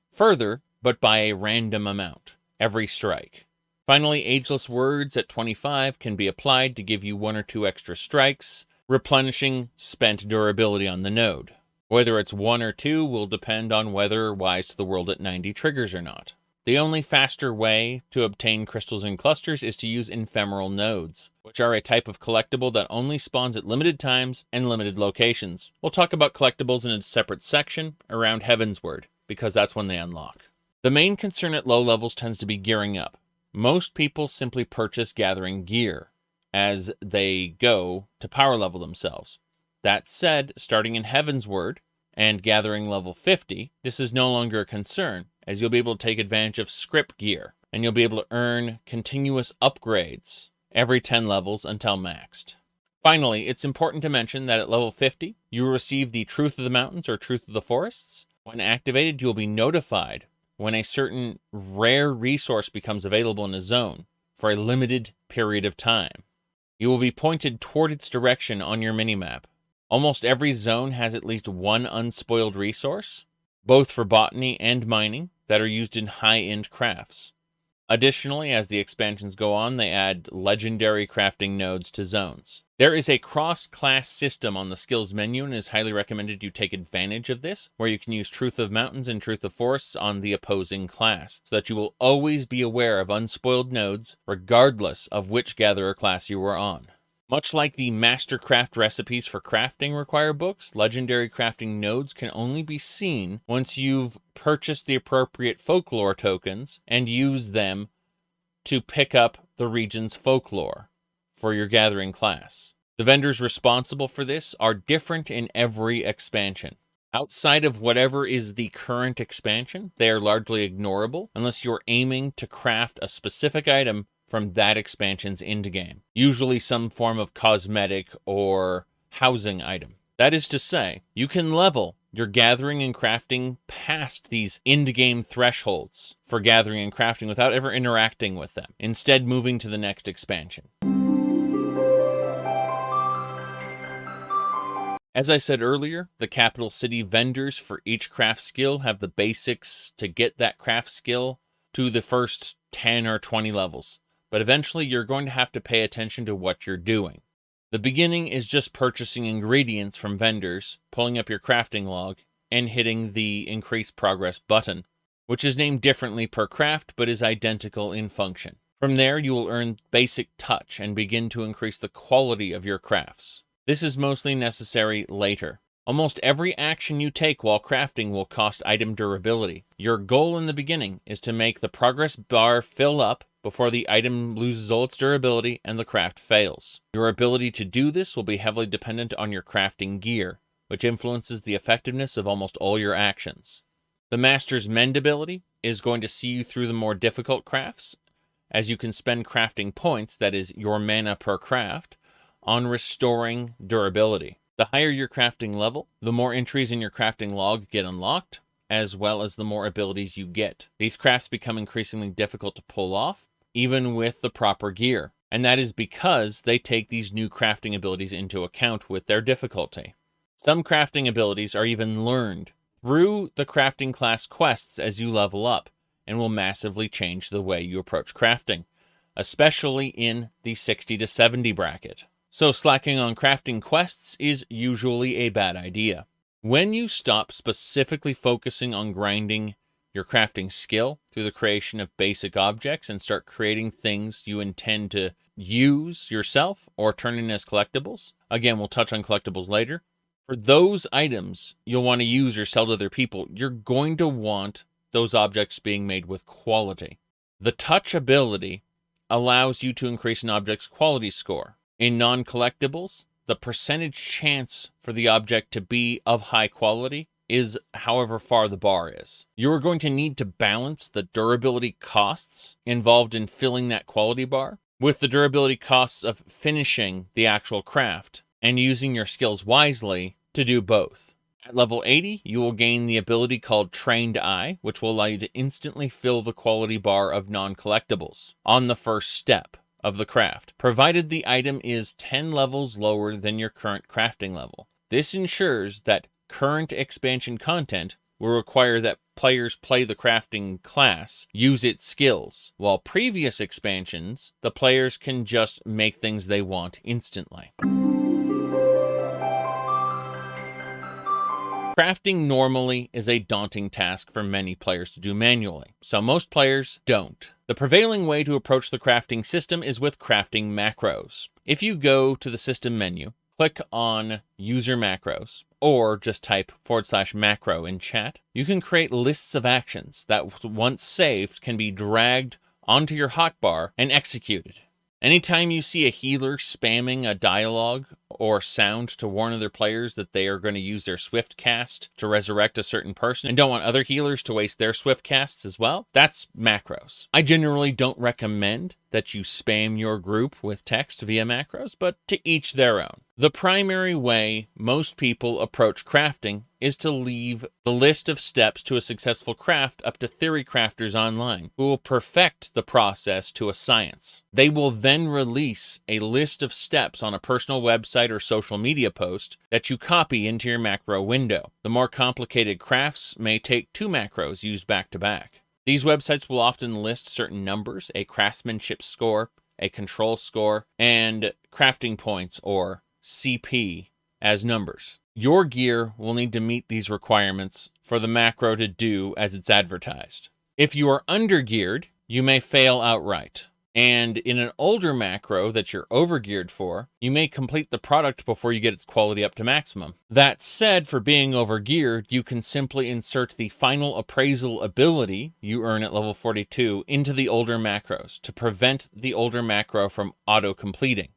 further, but by a random amount, every strike. Finally, Ageless Words at 25 can be applied to give you 1 or 2 extra strikes, replenishing spent durability on the node. Whether it's 1 or 2 will depend on whether Wise to the World at 90 triggers or not. The only faster way to obtain crystals in clusters is to use ephemeral nodes, which are a type of collectible that only spawns at limited times and limited locations. We'll talk about collectibles in a separate section around Heavensward, because that's when they unlock. The main concern at low levels tends to be gearing up. Most people simply purchase gathering gear as they go to power level themselves. That said, starting in Heavensward and gathering level 50, this is no longer a concern, as you'll be able to take advantage of script gear, and you'll be able to earn continuous upgrades every 10 levels until maxed. Finally, it's important to mention that at level 50, you will receive the Truth of the Mountains or Truth of the Forests. When activated, you'll be notified when a certain rare resource becomes available in a zone for a limited period of time. You will be pointed toward its direction on your minimap. Almost every zone has at least one unspoiled resource, both for botany and mining, that are used in high-end crafts. Additionally, as the expansions go on, they add legendary crafting nodes to zones. There is a cross-class system on the skills menu, and it is highly recommended you take advantage of this, where you can use Truth of Mountains and Truth of Forests on the opposing class, so that you will always be aware of unspoiled nodes, regardless of which gatherer class you are on. Much like the Mastercraft recipes for crafting require books, legendary crafting nodes can only be seen once you've purchased the appropriate folklore tokens and use them to pick up the region's folklore for your gathering class. The vendors responsible for this are different in every expansion. Outside of whatever is the current expansion, they are largely ignorable unless you're aiming to craft a specific item from that expansion's endgame, usually some form of cosmetic or housing item. That is to say, you can level your gathering and crafting past these endgame thresholds for gathering and crafting without ever interacting with them, instead moving to the next expansion. As I said earlier, the capital city vendors for each craft skill have the basics to get that craft skill to the first 10 or 20 levels. But eventually you're going to have to pay attention to what you're doing. The beginning is just purchasing ingredients from vendors, pulling up your crafting log, and hitting the Increase Progress button, which is named differently per craft but is identical in function. From there, you will earn basic touch and begin to increase the quality of your crafts. This is mostly necessary later. Almost every action you take while crafting will cost item durability. Your goal in the beginning is to make the progress bar fill up before the item loses all its durability and the craft fails. Your ability to do this will be heavily dependent on your crafting gear, which influences the effectiveness of almost all your actions. The Master's Mend ability is going to see you through the more difficult crafts, as you can spend crafting points, that is, your mana per craft, on restoring durability. The higher your crafting level, the more entries in your crafting log get unlocked, as well as the more abilities you get. These crafts become increasingly difficult to pull off, even with the proper gear, and that is because they take these new crafting abilities into account with their difficulty. Some crafting abilities are even learned through the crafting class quests as you level up, and will massively change the way you approach crafting, especially in the 60 to 70 bracket. So slacking on crafting quests is usually a bad idea. When you stop specifically focusing on grinding your crafting skill through the creation of basic objects and start creating things you intend to use yourself or turn in as collectibles, again, we'll touch on collectibles later. For those items you'll want to use or sell to other people, you're going to want those objects being made with quality. The touch ability allows you to increase an object's quality score. In non-collectibles, the percentage chance for the object to be of high quality is however far the bar is. You are going to need to balance the durability costs involved in filling that quality bar with the durability costs of finishing the actual craft and using your skills wisely to do both. At level 80, you will gain the ability called Trained Eye, which will allow you to instantly fill the quality bar of non-collectibles on the first step of the craft, provided the item is 10 levels lower than your current crafting level. This ensures that current expansion content will require that players play the crafting class, use its skills, while previous expansions, the players can just make things they want instantly. Crafting normally is a daunting task for many players to do manually, so most players don't. The prevailing way to approach the crafting system is with crafting macros. If you go to the system menu, click on User Macros, or just type /macro in chat, you can create lists of actions that once saved can be dragged onto your hotbar and executed. Anytime you see a healer spamming a dialogue or sound to warn other players that they are going to use their swift cast to resurrect a certain person and don't want other healers to waste their swift casts as well, that's macros. I generally don't recommend that you spam your group with text via macros, but to each their own. The primary way most people approach crafting is to leave the list of steps to a successful craft up to theory crafters online, who will perfect the process to a science. They will then release a list of steps on a personal website or social media post that you copy into your macro window. The more complicated crafts may take 2 macros used back to back. These websites will often list certain numbers, a craftsmanship score, a control score, and crafting points, or CP, as numbers. Your gear will need to meet these requirements for the macro to do as it's advertised. If you are undergeared, you may fail outright. And in an older macro that you're overgeared for, you may complete the product before you get its quality up to maximum. That said, for being overgeared, you can simply insert the final appraisal ability you earn at level 42 into the older macros to prevent the older macro from auto-completing.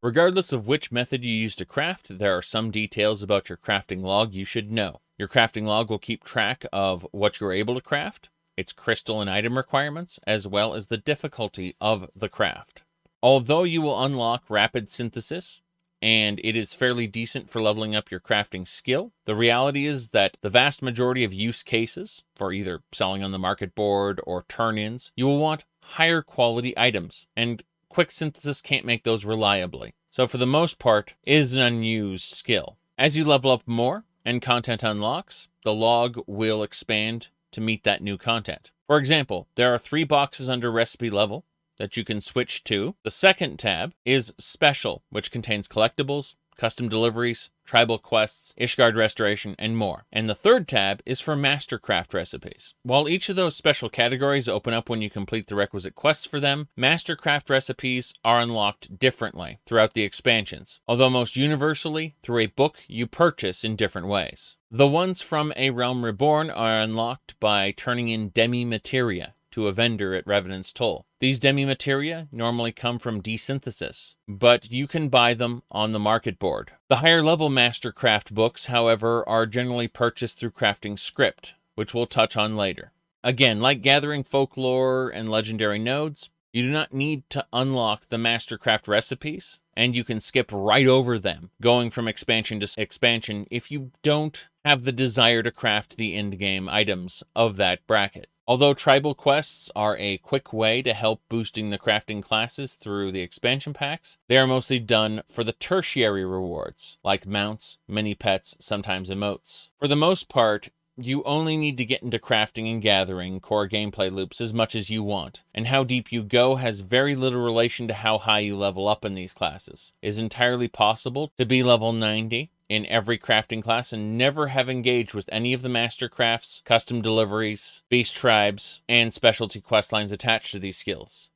Regardless of which method you use to craft, there are some details about your crafting log you should know. Your crafting log will keep track of what you're able to craft, its crystal and item requirements, as well as the difficulty of the craft. Although you will unlock rapid synthesis, and it is fairly decent for leveling up your crafting skill, the reality is that the vast majority of use cases, for either selling on the market board or turn-ins, you will want higher quality items, and quick synthesis can't make those reliably. So for the most part, it is an unused skill. As you level up more, and content unlocks, the log will expand to meet that new content. For example, there are 3 boxes under recipe level that you can switch to. The second tab is Special, which contains collectibles, custom deliveries, tribal quests, Ishgard Restoration, and more. And the third tab is for Mastercraft recipes. While each of those special categories open up when you complete the requisite quests for them, Mastercraft recipes are unlocked differently throughout the expansions, although most universally through a book you purchase in different ways. The ones from A Realm Reborn are unlocked by turning in Materia to a vendor at Revenant's Toll. These Materia normally come from Desynthesis, but you can buy them on the market board. The higher level Mastercraft books, however, are generally purchased through Crafting Script, which we'll touch on later. Again, like Gathering Folklore and Legendary Nodes, you do not need to unlock the Mastercraft recipes, and you can skip right over them, going from expansion to expansion if you don't have the desire to craft the endgame items of that bracket. Although tribal quests are a quick way to help boosting the crafting classes through the expansion packs, they are mostly done for the tertiary rewards, like mounts, mini pets, sometimes emotes. For the most part, you only need to get into crafting and gathering core gameplay loops as much as you want, and how deep you go has very little relation to how high you level up in these classes. It is entirely possible to be level 90 in every crafting class and never have engaged with any of the master crafts, custom deliveries, beast tribes, and specialty quest lines attached to these skills.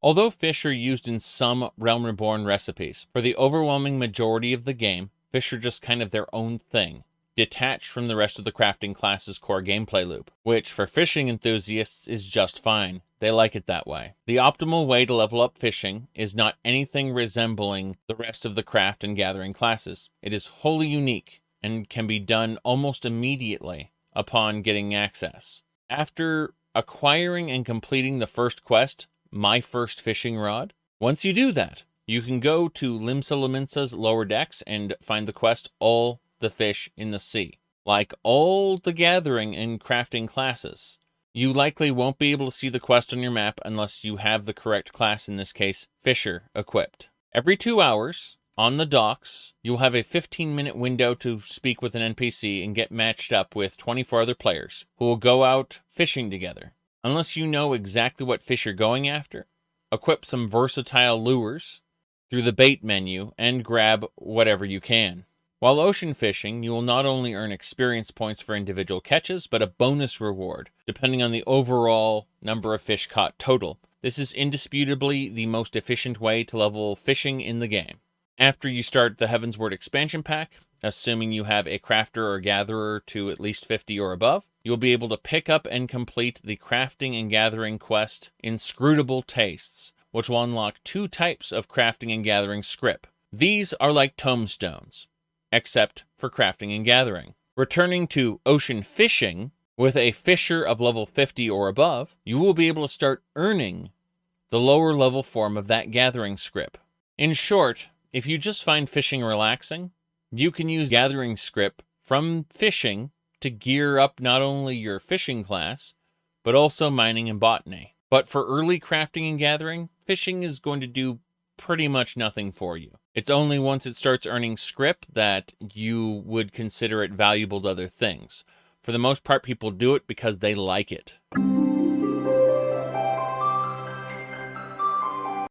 Although fish are used in some Realm Reborn recipes, for the overwhelming majority of the game, fish are just kind of their own thing, detached from the rest of the crafting class's core gameplay loop, which for fishing enthusiasts is just fine. They like it that way. The optimal way to level up fishing is not anything resembling the rest of the craft and gathering classes. It is wholly unique and can be done almost immediately upon getting access. After acquiring and completing the first quest, My First Fishing Rod, once you do that, you can go to Limsa Lominsa's lower decks and find the quest All the Fish in the Sea. Like all the gathering and crafting classes, you likely won't be able to see the quest on your map unless you have the correct class, in this case, Fisher, equipped. Every 2 hours, on the docks, you'll have a 15-minute window to speak with an NPC and get matched up with 24 other players who will go out fishing together. Unless you know exactly what fish you're going after, equip some versatile lures through the bait menu and grab whatever you can. While ocean fishing, you will not only earn experience points for individual catches, but a bonus reward, depending on the overall number of fish caught total. This is indisputably the most efficient way to level fishing in the game. After you start the Heavensward expansion pack, assuming you have a crafter or gatherer to at least 50 or above, you'll be able to pick up and complete the crafting and gathering quest Inscrutable Tastes, which will unlock 2 types of crafting and gathering script. These are like Tomestones, except for crafting and gathering. Returning to ocean fishing, with a fisher of level 50 or above, you will be able to start earning the lower level form of that gathering script. In short, if you just find fishing relaxing, you can use gathering script from fishing to gear up not only your fishing class, but also mining and botany. But for early crafting and gathering, fishing is going to do pretty much nothing for you. It's only once it starts earning script that you would consider it valuable to other things. For the most part, people do it because they like it.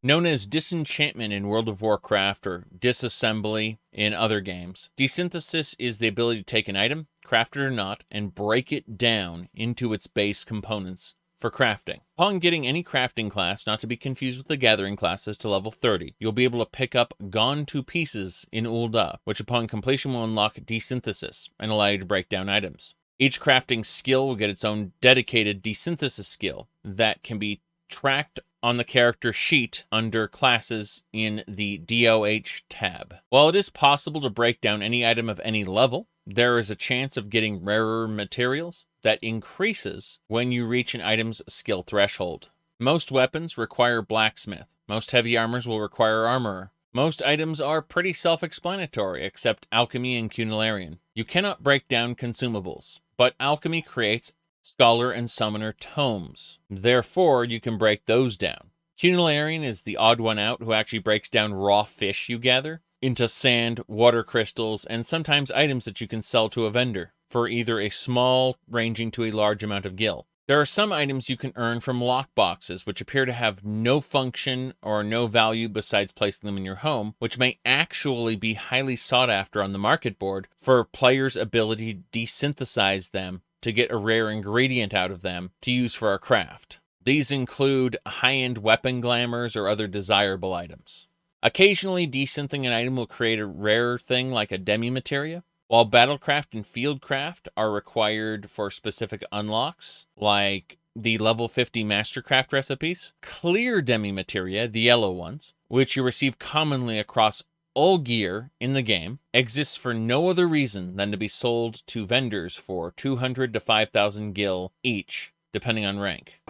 Known as disenchantment in World of Warcraft or disassembly in other games, desynthesis is the ability to take an item, craft it or not, and break it down into its base components for crafting. Upon getting any crafting class, not to be confused with the gathering classes, to level 30, you'll be able to pick up Gone to Pieces in Ul'dah, which upon completion will unlock desynthesis and allow you to break down items. Each crafting skill will get its own dedicated desynthesis skill that can be tracked on the character sheet under classes in the DOH tab. While it is possible to break down any item of any level, there is a chance of getting rarer materials that increases when you reach an item's skill threshold. Most weapons require blacksmith. Most heavy armors will require armorer. Most items are pretty self-explanatory, except alchemy and cunilarian. You cannot break down consumables, but alchemy creates scholar and summoner tomes. Therefore, you can break those down. Cunilarian is the odd one out who actually breaks down raw fish you gather into sand, water crystals, and sometimes items that you can sell to a vendor for either a small ranging to a large amount of gil. There are some items you can earn from lockboxes, which appear to have no function or no value besides placing them in your home, which may actually be highly sought after on the market board for players' ability to desynthesize them to get a rare ingredient out of them to use for a craft. These include high-end weapon glamours or other desirable items. Occasionally, desynthing an item will create a rare thing like a demi-materia, while battlecraft and fieldcraft are required for specific unlocks, like the level 50 mastercraft recipes. Clear demi-materia, the yellow ones, which you receive commonly across all gear in the game, exists for no other reason than to be sold to vendors for 200 to 5,000 gil each, depending on rank.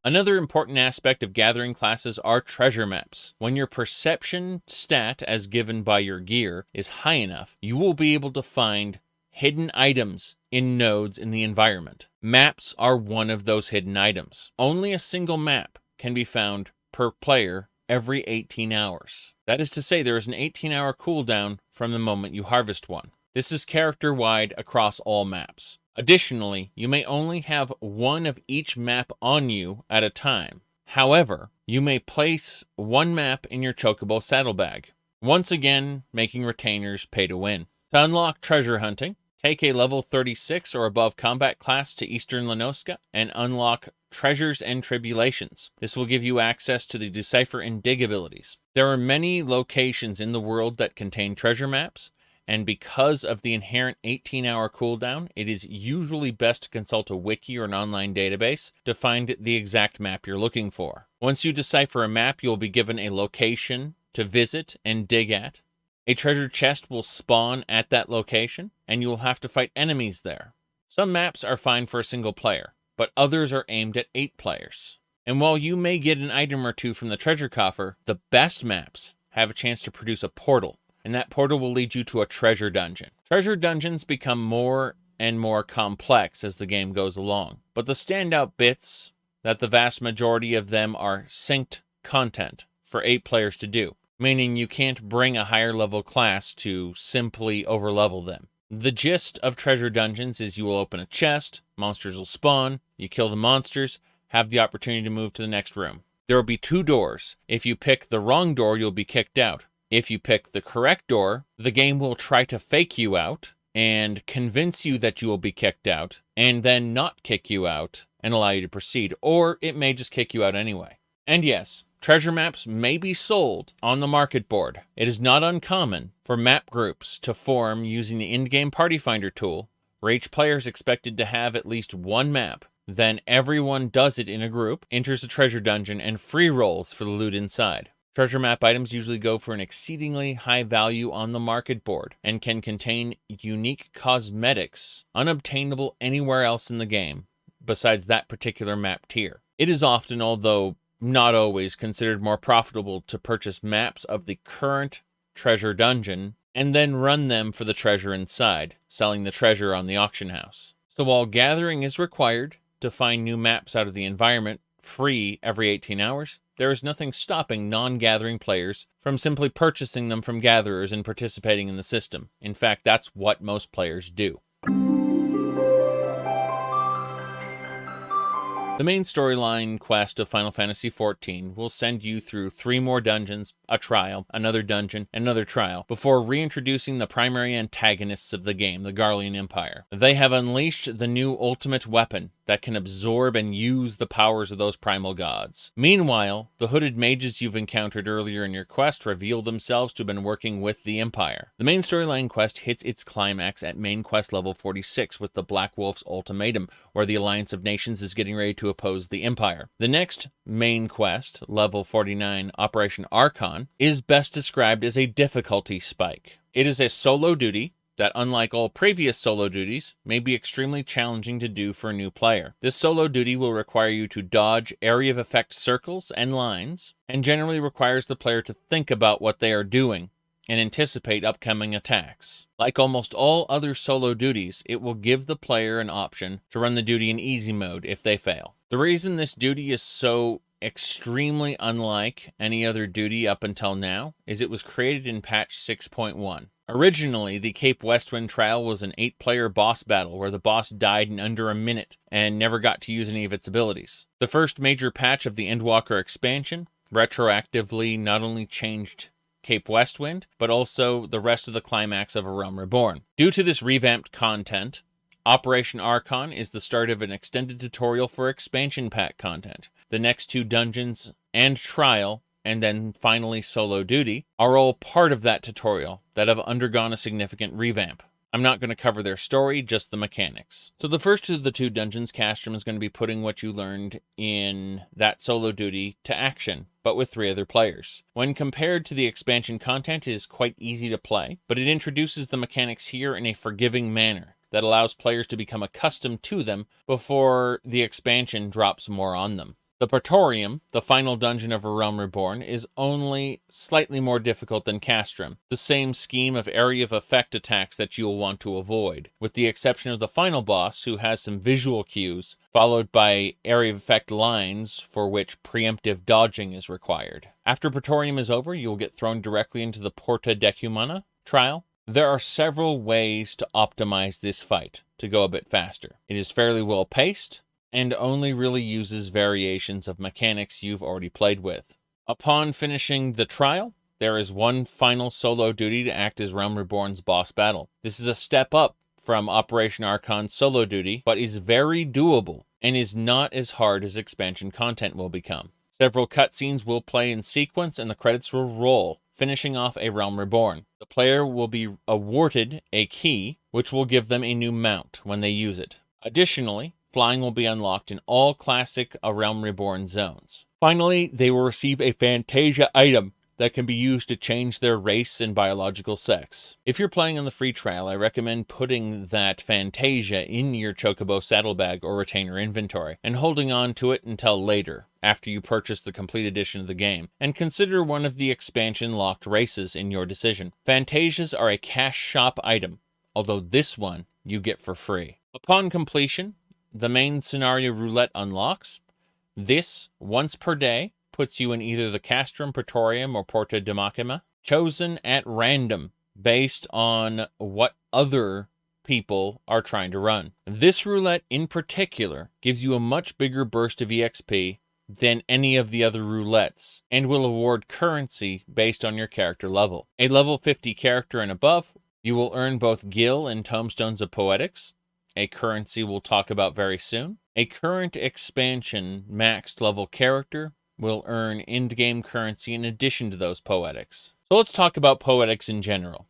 Another important aspect of gathering classes are treasure maps. When your perception stat, as given by your gear, is high enough, you will be able to find hidden items in nodes in the environment. Maps are one of those hidden items. Only a single map can be found per player every 18 hours. That is to say, there is an 18-hour cooldown from the moment you harvest one. This is character-wide across all maps. Additionally, you may only have one of each map on you at a time. However, you may place one map in your Chocobo saddlebag, once again making retainers pay to win. To unlock treasure hunting, take a level 36 or above combat class to Eastern Lenoska and unlock Treasures and Tribulations. This will give you access to the Decipher and Dig abilities. There are many locations in the world that contain treasure maps, and because of the inherent 18-hour cooldown, it is usually best to consult a wiki or an online database to find the exact map you're looking for. Once you decipher a map, you'll be given a location to visit and dig at. A treasure chest will spawn at that location, and you will have to fight enemies there. Some maps are fine for a single player, but others are aimed at 8 players. And while you may get an item or two from the treasure coffer, the best maps have a chance to produce a portal, and that portal will lead you to a treasure dungeon. Treasure dungeons become more and more complex as the game goes along, but the standout bits, that the vast majority of them are synced content for 8 players to do, meaning you can't bring a higher level class to simply overlevel them. The gist of treasure dungeons is you will open a chest, monsters will spawn, you kill the monsters, have the opportunity to move to the next room. There will be 2 doors. If you pick the wrong door, you'll be kicked out. If you pick the correct door, the game will try to fake you out and convince you that you will be kicked out, and then not kick you out and allow you to proceed, or it may just kick you out anyway. And yes, treasure maps may be sold on the market board. It is not uncommon for map groups to form using the in-game Party Finder tool, where each player is expected to have at least 1 map. Then everyone does it in a group, enters a treasure dungeon, and free rolls for the loot inside. Treasure map items usually go for an exceedingly high value on the market board and can contain unique cosmetics unobtainable anywhere else in the game besides that particular map tier. It is often, although not always, considered more profitable to purchase maps of the current treasure dungeon and then run them for the treasure inside, selling the treasure on the auction house. So while gathering is required to find new maps out of the environment free every 18 hours, there is nothing stopping non-gathering players from simply purchasing them from gatherers and participating in the system. In fact, that's what most players do. The main storyline quest of Final Fantasy XIV will send you through 3 more dungeons, a trial, another dungeon, another trial, before reintroducing the primary antagonists of the game, the Garlean Empire. They have unleashed the new ultimate weapon that can absorb and use the powers of those Primal Gods. Meanwhile, the hooded mages you've encountered earlier in your quest reveal themselves to have been working with the Empire. The main storyline quest hits its climax at main quest level 46 with the Black Wolf's ultimatum, where the Alliance of Nations is getting ready to oppose the Empire. The next main quest, level 49, Operation Archon, is best described as a difficulty spike. It is a solo duty that, unlike all previous solo duties, may be extremely challenging to do for a new player. This solo duty will require you to dodge area of effect circles and lines, and generally requires the player to think about what they are doing and anticipate upcoming attacks. Like almost all other solo duties, it will give the player an option to run the duty in easy mode if they fail. The reason this duty is so extremely unlike any other duty up until now is it was created in patch 6.1. Originally, the Cape Westwind trial was an 8-player boss battle where the boss died in under a minute and never got to use any of its abilities. The first major patch of the Endwalker expansion retroactively not only changed Cape Westwind, but also the rest of the climax of A Realm Reborn. Due to this revamped content, Operation Archon is the start of an extended tutorial for expansion pack content. The next 2 dungeons and trial, and then finally solo duty, are all part of that tutorial that have undergone a significant revamp. I'm not going to cover their story, just the mechanics. So the first of the 2 dungeons, Castrum is going to be putting what you learned in that solo duty to action, but with 3 other players. When compared to the expansion content, it is quite easy to play, but it introduces the mechanics here in a forgiving manner that allows players to become accustomed to them before the expansion drops more on them. The Praetorium, the final dungeon of A Realm Reborn, is only slightly more difficult than Castrum. The same scheme of area of effect attacks that you'll want to avoid, with the exception of the final boss, who has some visual cues, followed by area of effect lines for which preemptive dodging is required. After Praetorium is over, you will get thrown directly into the Porta Decumana trial. There are several ways to optimize this fight to go a bit faster. It is fairly well paced, and only really uses variations of mechanics you've already played with. Upon finishing the trial, there is one final solo duty to act as Realm Reborn's boss battle. This is a step up from Operation Archon's solo duty, but is very doable and is not as hard as expansion content will become. Several cutscenes will play in sequence and the credits will roll, finishing off A Realm Reborn. The player will be awarded a key, which will give them a new mount when they use it. Additionally, flying will be unlocked in all classic A Realm Reborn zones. Finally, they will receive a Fantasia item that can be used to change their race and biological sex. If you're playing on the free trial, I recommend putting that Fantasia in your Chocobo saddlebag or retainer inventory, and holding on to it until later, after you purchase the complete edition of the game, and consider one of the expansion-locked races in your decision. Fantasias are a cash shop item, although this one you get for free. Upon completion, the main scenario Roulette unlocks. This, once per day, puts you in either the Castrum, Praetorium, or Porta Demachima, chosen at random based on what other people are trying to run. This roulette in particular gives you a much bigger burst of EXP than any of the other roulettes, and will award currency based on your character level. A level 50 character and above, you will earn both Gil and Tomestones of Poetics, a currency we'll talk about very soon. A current expansion maxed level character will earn end-game currency in addition to those Poetics. So let's talk about Poetics in general.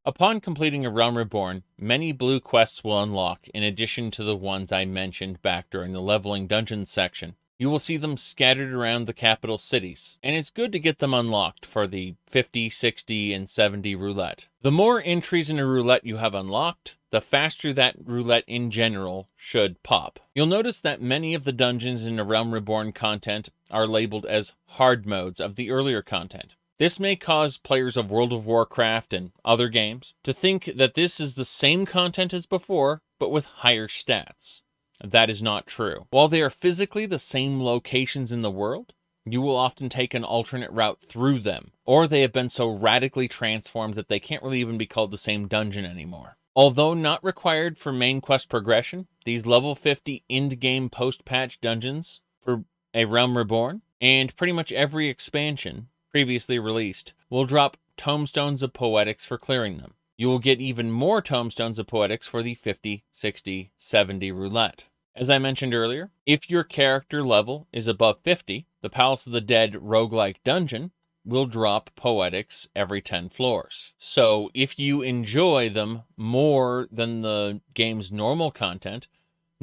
Upon completing a Realm Reborn, many blue quests will unlock in addition to the ones I mentioned back during the leveling dungeons section. You will see them scattered around the capital cities, and it's good to get them unlocked for the 50, 60, and 70 roulette. The more entries in a roulette you have unlocked, the faster that roulette in general should pop. You'll notice that many of the dungeons in the Realm Reborn content are labeled as hard modes of the earlier content. This may cause players of World of Warcraft and other games to think that this is the same content as before, but with higher stats. That is not true. While they are physically the same locations in the world, you will often take an alternate route through them, or they have been so radically transformed that they can't really even be called the same dungeon anymore. Although not required for main quest progression, these level 50 end-game post-patch dungeons for a Realm Reborn, and pretty much every expansion previously released, will drop Tomestones of Poetics for clearing them. You will get even more Tomestones of Poetics for the 50, 60, 70 roulette. As I mentioned earlier, if your character level is above 50, the Palace of the Dead roguelike dungeon will drop Poetics every 10 floors. So if you enjoy them more than the game's normal content,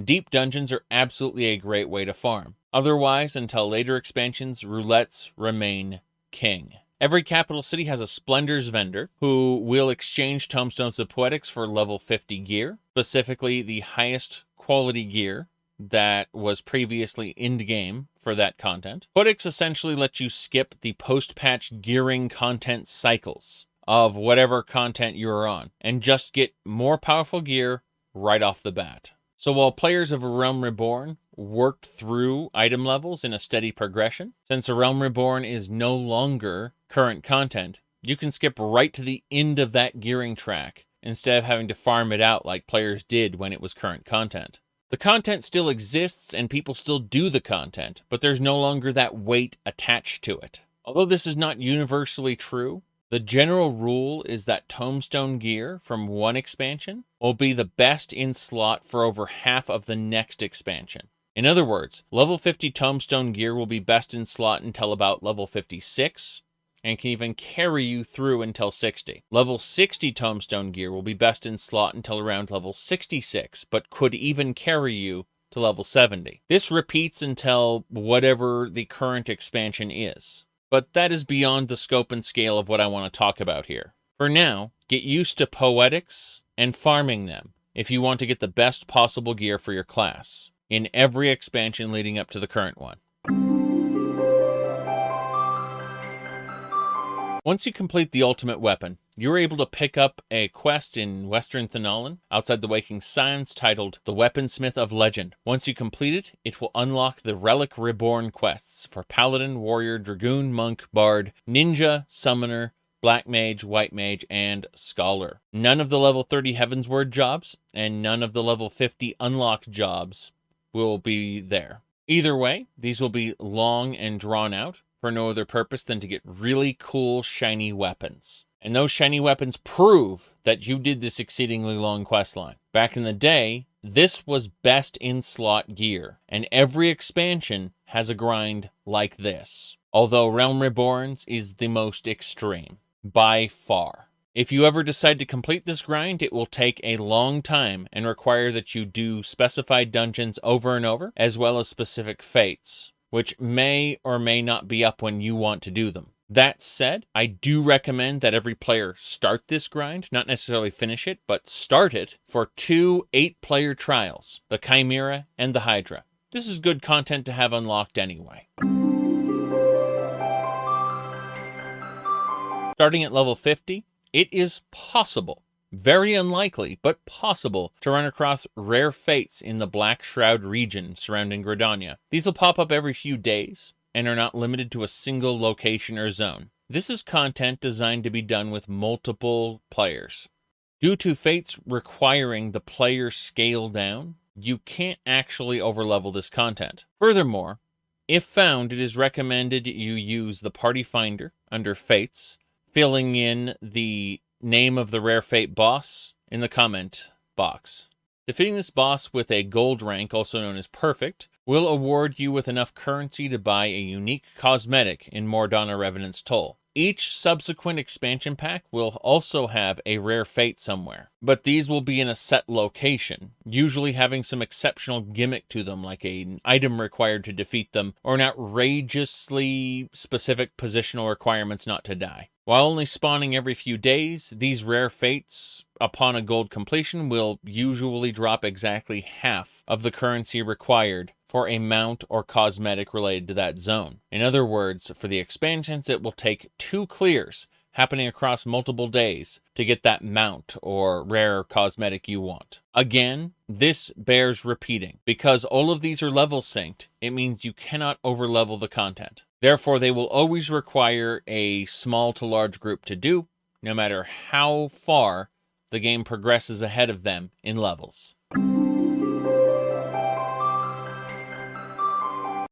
deep dungeons are absolutely a great way to farm. Otherwise, until later expansions, roulettes remain king. Every capital city has a Splendors vendor who will exchange Tomestones of Poetics for level 50 gear, specifically the highest quality gear that was previously end-game for that content. Poetics essentially lets you skip the post-patch gearing content cycles of whatever content you're on, and just get more powerful gear right off the bat. So while players of A Realm Reborn worked through item levels in a steady progression, since A Realm Reborn is no longer current content, you can skip right to the end of that gearing track instead of having to farm it out like players did when it was current content. The content still exists and people still do the content, but there's no longer that weight attached to it. Although this is not universally true, the general rule is that Tomestone gear from one expansion will be the best in slot for over half of the next expansion. In other words, level 50 Tomestone gear will be best in slot until about level 56, and can even carry you through until 60. Level 60 Tomestone gear will be best in slot until around level 66, but could even carry you to level 70. This repeats until whatever the current expansion is. But that is beyond the scope and scale of what I want to talk about here. For now, get used to Poetics and farming them if you want to get the best possible gear for your class in every expansion leading up to the current one. Once you complete the ultimate weapon, you're able to pick up a quest in Western Thanalan outside the Waking Scions titled The Weaponsmith of Legend. Once you complete it, it will unlock the Relic Reborn quests for Paladin, Warrior, Dragoon, Monk, Bard, Ninja, Summoner, Black Mage, White Mage, and Scholar. None of the level 30 Heavensward jobs and none of the level 50 unlocked jobs will be there. Either way, these will be long and drawn out for no other purpose than to get really cool, shiny weapons. And those shiny weapons prove that you did this exceedingly long questline. Back in the day, this was best in slot gear, and every expansion has a grind like this. Although Realm Reborn's is the most extreme, by far. If you ever decide to complete this grind, it will take a long time and require that you do specified dungeons over and over, as well as specific fates, which may or may not be up when you want to do them. That said, I do recommend that every player start this grind, not necessarily finish it, but start it for 2 8-player trials, the Chimera and the Hydra. This is good content to have unlocked anyway. Starting at level 50, it is possible, very unlikely, but possible, to run across rare fates in the Black Shroud region surrounding Gridania. These will pop up every few days, and are not limited to a single location or zone. This is content designed to be done with multiple players. Due to fates requiring the player scale down, you can't actually overlevel this content. Furthermore, if found, it is recommended you use the party finder under fates, filling in the name of the rare fate boss in the comment box. Defeating this boss with a gold rank, also known as perfect, will award you with enough currency to buy a unique cosmetic in Mordana Revenant's Toll. Each subsequent expansion pack will also have a rare fate somewhere, but these will be in a set location, usually having some exceptional gimmick to them, like an item required to defeat them, or an outrageously specific positional requirements not to die. While only spawning every few days, these rare fates, upon a gold completion, will usually drop exactly half of the currency required for a mount or cosmetic related to that zone. In other words, for the expansions, it will take 2 clears happening across multiple days to get that mount or rare cosmetic you want. Again, this bears repeating. Because all of these are level synced, it means you cannot overlevel the content. Therefore, they will always require a small to large group to do, no matter how far the game progresses ahead of them in levels.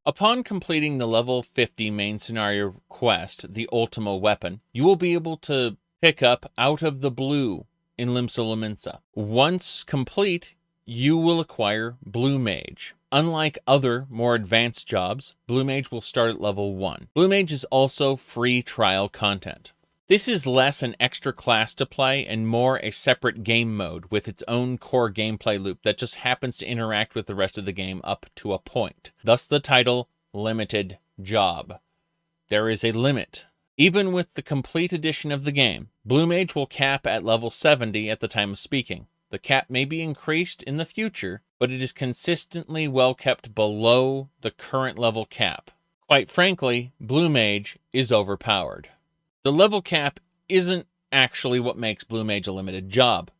Upon completing the level 50 main scenario quest, the Ultima Weapon, you will be able to pick up Out of the Blue in Limsa Lominsa. Once complete, you will acquire Blue Mage. Unlike other, more advanced jobs, Blue Mage will start at level 1. Blue Mage is also free trial content. This is less an extra class to play and more a separate game mode with its own core gameplay loop that just happens to interact with the rest of the game up to a point. Thus the title, Limited Job. There is a limit. Even with the complete edition of the game, Blue Mage will cap at level 70 at the time of speaking. The cap may be increased in the future, but it is consistently well kept below the current level cap. Quite frankly, Blue Mage is overpowered. The level cap isn't actually what makes Blue Mage a limited job.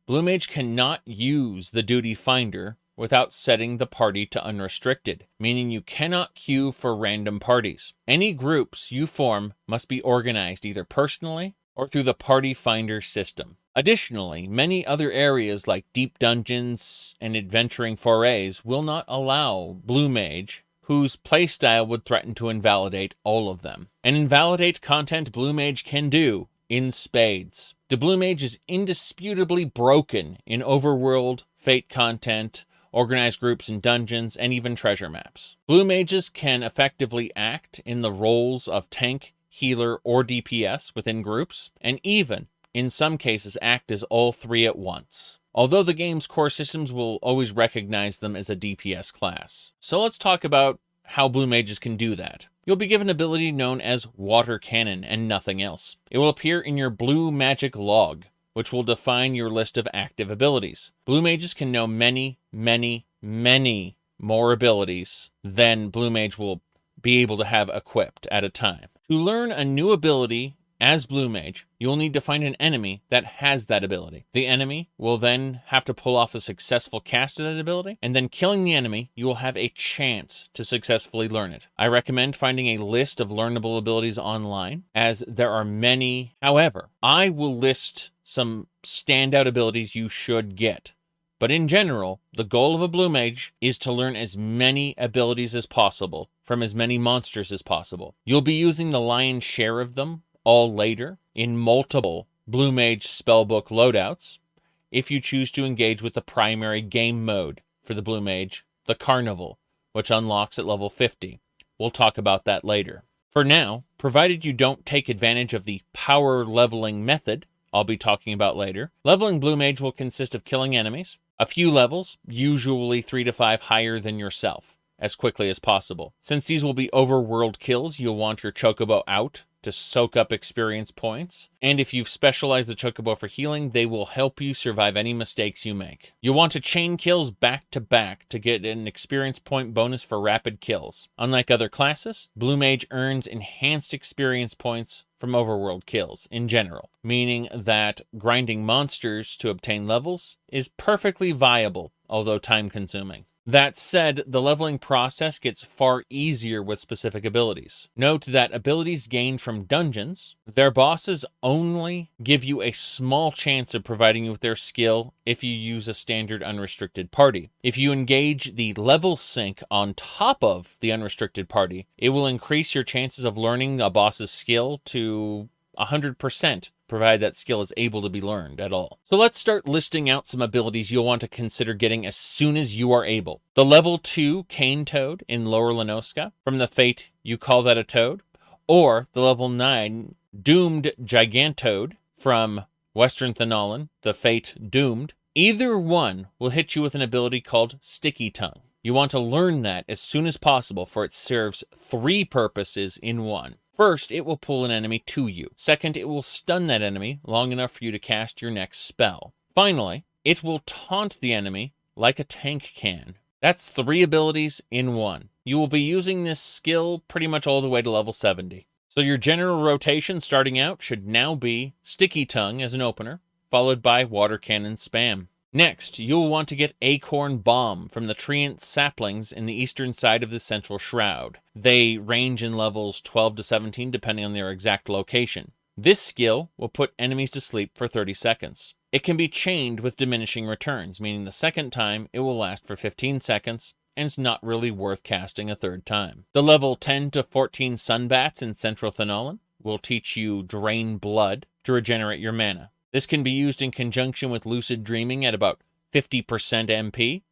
Blue Mage cannot use the duty finder without setting the party to unrestricted, meaning you cannot queue for random parties. Any groups you form must be organized either personally or through the party finder system. Additionally, many other areas like deep dungeons and adventuring forays will not allow Blue Mage, whose playstyle would threaten to invalidate all of them. And invalidate content Blue Mage can do in spades. The Blue Mage is indisputably broken in overworld, fate content, organized groups and dungeons, and even treasure maps. Blue Mages can effectively act in the roles of tank, healer, or DPS within groups, and even, in some cases, act as all three at once. Although the game's core systems will always recognize them as a DPS class. So let's talk about how Blue Mages can do that. You'll be given an ability known as Water Cannon and nothing else. It will appear in your Blue Magic Log, which will define your list of active abilities. Blue Mages can know many, many, many more abilities than Blue Mage will be able to have equipped at a time. To learn a new ability as Blue Mage, you will need to find an enemy that has that ability. The enemy will then have to pull off a successful cast of that ability, and then killing the enemy, you will have a chance to successfully learn it. I recommend finding a list of learnable abilities online, as there are many. However, I will list some standout abilities you should get. But in general, the goal of a Blue Mage is to learn as many abilities as possible from as many monsters as possible. You'll be using the lion's share of them all later in multiple Blue Mage spellbook loadouts if you choose to engage with the primary game mode for the Blue Mage, the Carnival, which unlocks at level 50. We'll talk about that later. For now, provided you don't take advantage of the power leveling method I'll be talking about later, leveling Blue Mage will consist of killing enemies, a few levels, usually 3 to 5 higher than yourself, as quickly as possible. Since these will be overworld kills, you'll want your Chocobo out to soak up experience points, and if you've specialized the Chocobo for healing, they will help you survive any mistakes you make. You'll want to chain kills back to back to get an experience point bonus for rapid kills. Unlike other classes, Blue Mage earns enhanced experience points from overworld kills in general, meaning that grinding monsters to obtain levels is perfectly viable, although time-consuming. That said, the leveling process gets far easier with specific abilities. Note that abilities gained from dungeons, their bosses only give you a small chance of providing you with their skill if you use a standard unrestricted party. If you engage the level sync on top of the unrestricted party, it will increase your chances of learning a boss's skill to 100%, provided that skill is able to be learned at all. So let's start listing out some abilities you'll want to consider getting as soon as you are able. The level 2 Cane Toad in Lower Lenoska, from the Fate You Call That a Toad, or the level 9 Doomed Gigantoad from Western Thanalan, the Fate Doomed. Either one will hit you with an ability called Sticky Tongue. You want to learn that as soon as possible, for it serves 3 purposes in one. First, it will pull an enemy to you. Second, it will stun that enemy long enough for you to cast your next spell. Finally, it will taunt the enemy like a tank can. That's 3 abilities in one. You will be using this skill pretty much all the way to level 70. So your general rotation starting out should now be Sticky Tongue as an opener, followed by Water Cannon Spam. Next, you'll want to get Acorn Bomb from the Treant Saplings in the eastern side of the Central Shroud. They range in levels 12 to 17 depending on their exact location. This skill will put enemies to sleep for 30 seconds. It can be chained with diminishing returns, meaning the second time it will last for 15 seconds, and it's not really worth casting a third time. The level 10 to 14 Sunbats in Central Thanalan will teach you Drain Blood to regenerate your mana. This can be used in conjunction with Lucid Dreaming at about 50% MP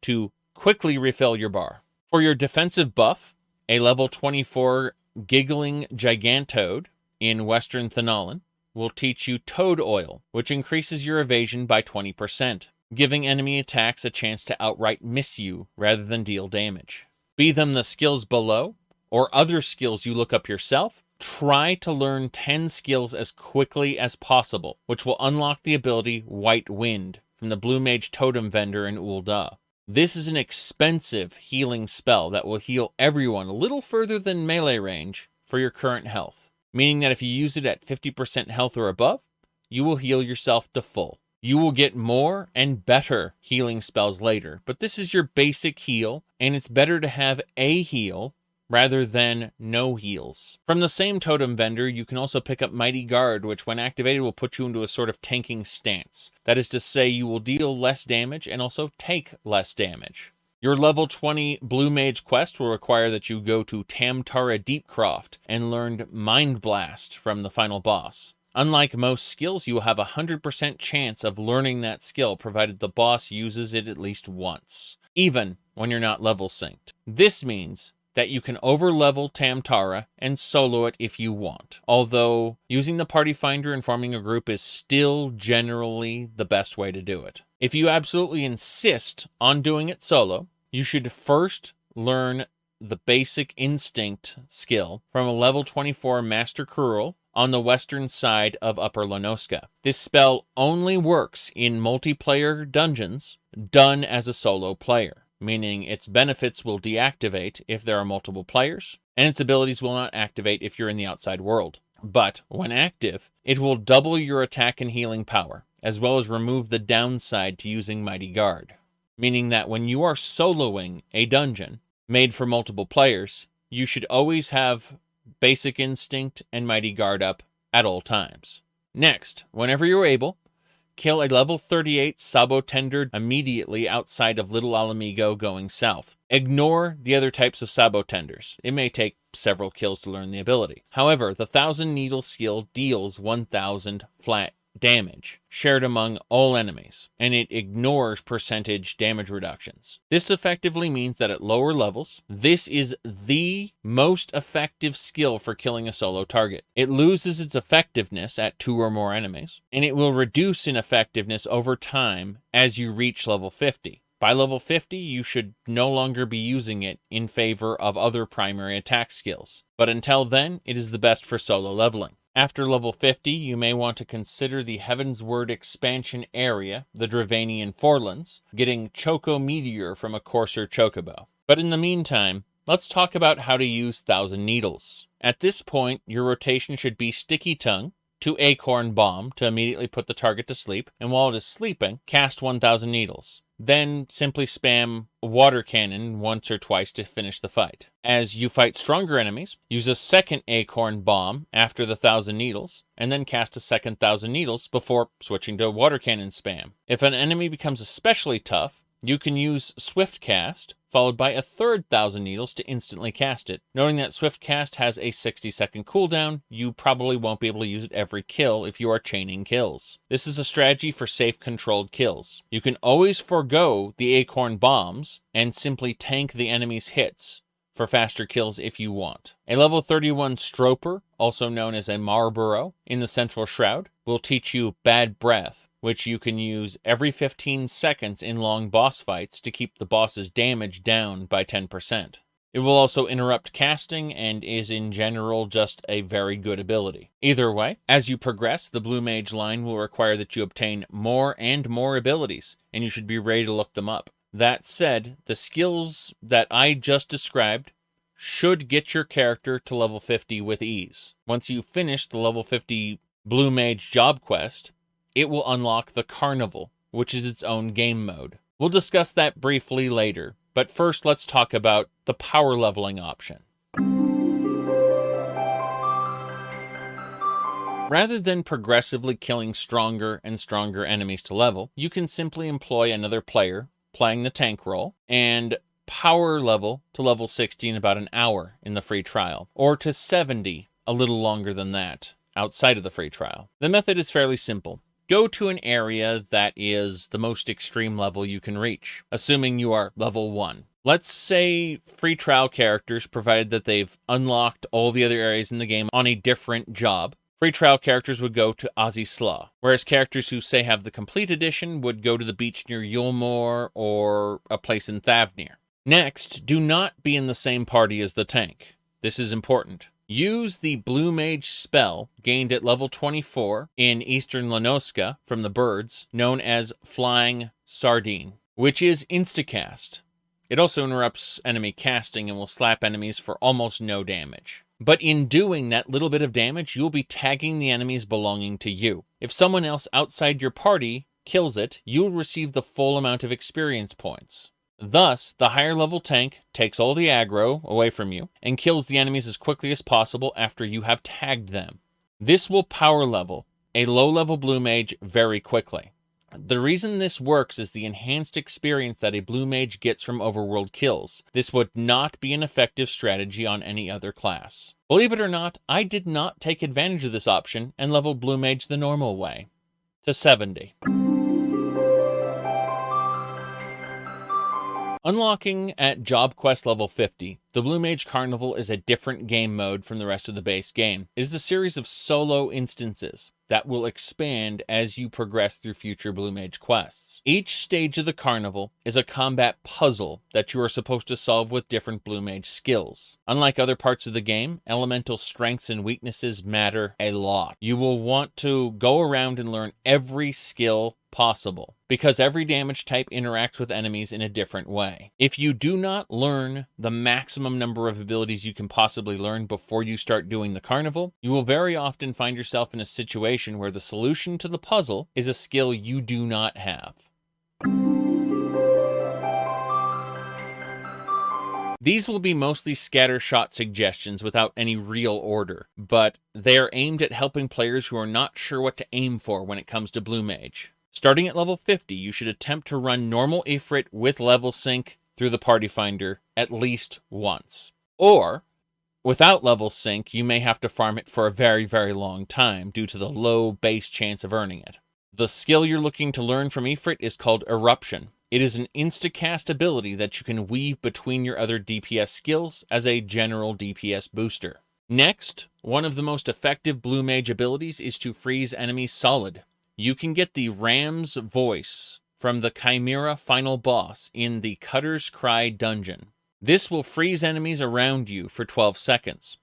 to quickly refill your bar. For your defensive buff, a level 24 Giggling Gigantoad in Western Thanalan will teach you Toad Oil, which increases your evasion by 20%, giving enemy attacks a chance to outright miss you rather than deal damage. Be them the skills below or other skills you look up yourself, try to learn 10 skills as quickly as possible, which will unlock the ability White Wind from the Blue Mage Totem Vendor in Ul'dah. This is an expensive healing spell that will heal everyone a little further than melee range for your current health, meaning that if you use it at 50% health or above, you will heal yourself to full. You will get more and better healing spells later, but this is your basic heal, and it's better to have a heal rather than no heals. From the same totem vendor, you can also pick up Mighty Guard, which when activated will put you into a sort of tanking stance. That is to say, you will deal less damage and also take less damage. Your level 20 Blue Mage quest will require that you go to Tamtara Deepcroft and learn Mind Blast from the final boss. Unlike most skills, you will have a 100% chance of learning that skill, provided the boss uses it at least once, even when you're not level synced. This means that you can overlevel Tamtara and solo it if you want, although using the party finder and forming a group is still generally the best way to do it. If you absolutely insist on doing it solo, you should first learn the basic instinct skill from a level 24 Master Cruel on the western side of Upper Lenoska. This spell only works in multiplayer dungeons done as a solo player, meaning its benefits will deactivate if there are multiple players, and its abilities will not activate if you're in the outside world. But when active, it will double your attack and healing power, as well as remove the downside to using Mighty Guard, meaning that when you are soloing a dungeon made for multiple players, you should always have Basic Instinct and Mighty Guard up at all times. Next, whenever you're able, kill a level 38 Sabo Tender immediately outside of Little Alamigo going south. Ignore the other types of Sabo Tenders. It may take several kills to learn the ability. However, the 1000 Needle skill deals 1000 flat damage, shared among all enemies, and it ignores percentage damage reductions. This effectively means that at lower levels, this is the most effective skill for killing a solo target. It loses its effectiveness at 2 or more enemies, and it will reduce in effectiveness over time as you reach level 50. By level 50, you should no longer be using it in favor of other primary attack skills, but until then, it is the best for solo leveling. After level 50, you may want to consider the Heavensward expansion area, the Dravanian Forelands, getting Choco Meteor from a coarser Chocobo. But in the meantime, let's talk about how to use 1000 Needles. At this point, your rotation should be Sticky Tongue to Acorn Bomb to immediately put the target to sleep, and while it is sleeping, cast 1000 Needles. then simply spam Water Cannon once or twice to finish the fight. As you fight stronger enemies, use a second Acorn Bomb after the 1,000 Needles, and then cast a second 1,000 Needles before switching to Water Cannon spam. If an enemy becomes especially tough, you can use Swift Cast, followed by a third 1,000 Needles to instantly cast it. Knowing that Swift Cast has a 60-second cooldown, you probably won't be able to use it every kill if you are chaining kills. This is a strategy for safe, controlled kills. You can always forego the Acorn Bombs and simply tank the enemy's hits for faster kills if you want. A level 31 Stroper, also known as a Marlborough, in the Central Shroud, will teach you Bad Breath, which you can use every 15 seconds in long boss fights to keep the boss's damage down by 10%. It will also interrupt casting and is in general just a very good ability. Either way, as you progress, the Blue Mage line will require that you obtain more and more abilities, and you should be ready to look them up. That said, the skills that I just described should get your character to level 50 with ease. Once you finish the level 50 Blue Mage job quest, it will unlock the Carnival, which is its own game mode. We'll discuss that briefly later, but first let's talk about the power leveling option. Rather than progressively killing stronger and stronger enemies to level, you can simply employ another player playing the tank role and power level to level 60 in about an hour in the free trial, or to 70 a little longer than that outside of the free trial. The method is fairly simple. Go to an area that is the most extreme level you can reach, assuming you are level 1. Let's say free trial characters, provided that they've unlocked all the other areas in the game on a different job, free trial characters would go to Azisla, whereas characters who, say, have the complete edition would go to the beach near Yulmore or a place in Thavnir. Next, do not be in the same party as the tank. This is important. Use the Blue Mage spell gained at level 24 in Eastern Lenoska from the birds, known as Flying Sardine, which is instacast. It also interrupts enemy casting and will slap enemies for almost no damage. But in doing that little bit of damage, you'll be tagging the enemies belonging to you. If someone else outside your party kills it, you'll receive the full amount of experience points. Thus, the higher level tank takes all the aggro away from you and kills the enemies as quickly as possible after you have tagged them. This will power level a low level Blue Mage very quickly. The reason this works is the enhanced experience that a Blue Mage gets from overworld kills. This would not be an effective strategy on any other class. Believe it or not, I did not take advantage of this option and leveled Blue Mage the normal way, to 70. Unlocking at Job Quest level 50, the Blue Mage Carnival is a different game mode from the rest of the base game. It is a series of solo instances that will expand as you progress through future Blue Mage quests. Each stage of the Carnival is a combat puzzle that you are supposed to solve with different Blue Mage skills. Unlike other parts of the game, elemental strengths and weaknesses matter a lot. You will want to go around and learn every skill possible, because every damage type interacts with enemies in a different way. If you do not learn the maximum number of abilities you can possibly learn before you start doing the Carnival, you will very often find yourself in a situation where the solution to the puzzle is a skill you do not have. These will be mostly scattershot suggestions without any real order, but they are aimed at helping players who are not sure what to aim for when it comes to Blue Mage. Starting at level 50, you should attempt to run normal Ifrit with level sync through the Party Finder at least once. Or, without level sync, you may have to farm it for a very, very long time due to the low base chance of earning it. The skill you're looking to learn from Ifrit is called Eruption. It is an instacast ability that you can weave between your other DPS skills as a general DPS booster. Next, one of the most effective Blue Mage abilities is to freeze enemies solid. You can get the Ram's Voice from the Chimera final boss in the Cutter's Cry dungeon. This will freeze enemies around you for 12 seconds.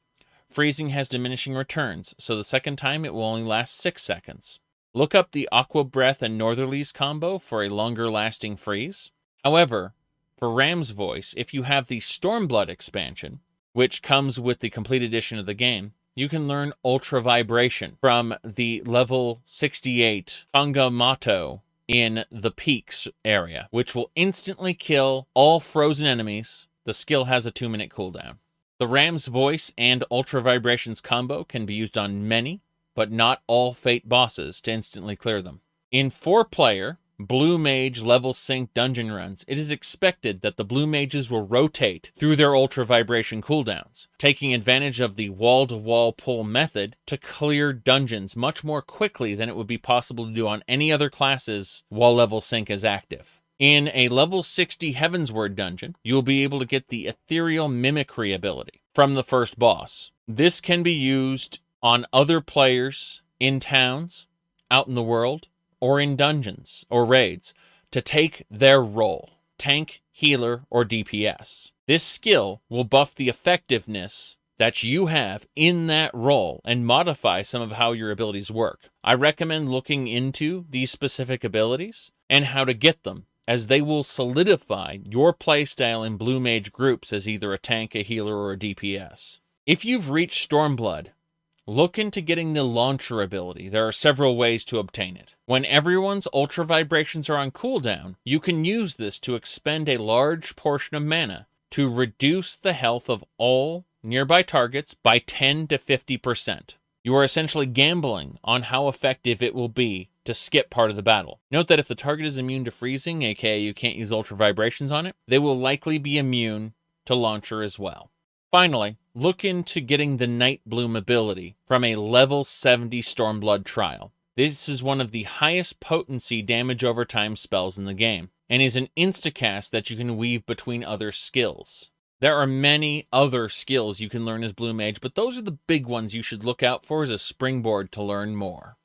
Freezing has diminishing returns, so the second time it will only last 6 seconds. Look up the Aqua Breath and Northerlies combo for a longer lasting freeze. However, for Ram's Voice, if you have the Stormblood expansion, which comes with the complete edition of the game, you can learn Ultra Vibration from the level 68 Fangamato in the peaks area, which will instantly kill all frozen enemies. The skill has a 2-minute cooldown. The Ram's Voice and Ultra Vibrations combo can be used on many, but not all Fate bosses to instantly clear them. In 4-player, Blue Mage level sync dungeon runs, it is expected that the Blue Mages will rotate through their Ultra Vibration cooldowns, taking advantage of the wall-to-wall pull method to clear dungeons much more quickly than it would be possible to do on any other classes while level sync is active. In a level 60 Heavensward dungeon, you'll be able to get the Ethereal Mimicry ability from the first boss. This can be used on other players in towns, out in the world, or in dungeons or raids to take their role, tank, healer, or DPS. This skill will buff the effectiveness that you have in that role and modify some of how your abilities work. I recommend looking into these specific abilities and how to get them, as they will solidify your playstyle in Blue Mage groups as either a tank, a healer, or a DPS. If you've reached Stormblood, look into getting the Launcher ability. There are several ways to obtain it. When everyone's Ultra Vibrations are on cooldown, you can use this to expend a large portion of mana to reduce the health of all nearby targets by 10 to 50%. You are essentially gambling on how effective it will be to skip part of the battle. Note that if the target is immune to freezing, aka you can't use Ultra Vibrations on it, they will likely be immune to Launcher as well. Finally, look into getting the Night Bloom ability from a level 70 Stormblood trial. This is one of the highest potency damage over time spells in the game, and is an instacast that you can weave between other skills. There are many other skills you can learn as Blue Mage, but those are the big ones you should look out for as a springboard to learn more.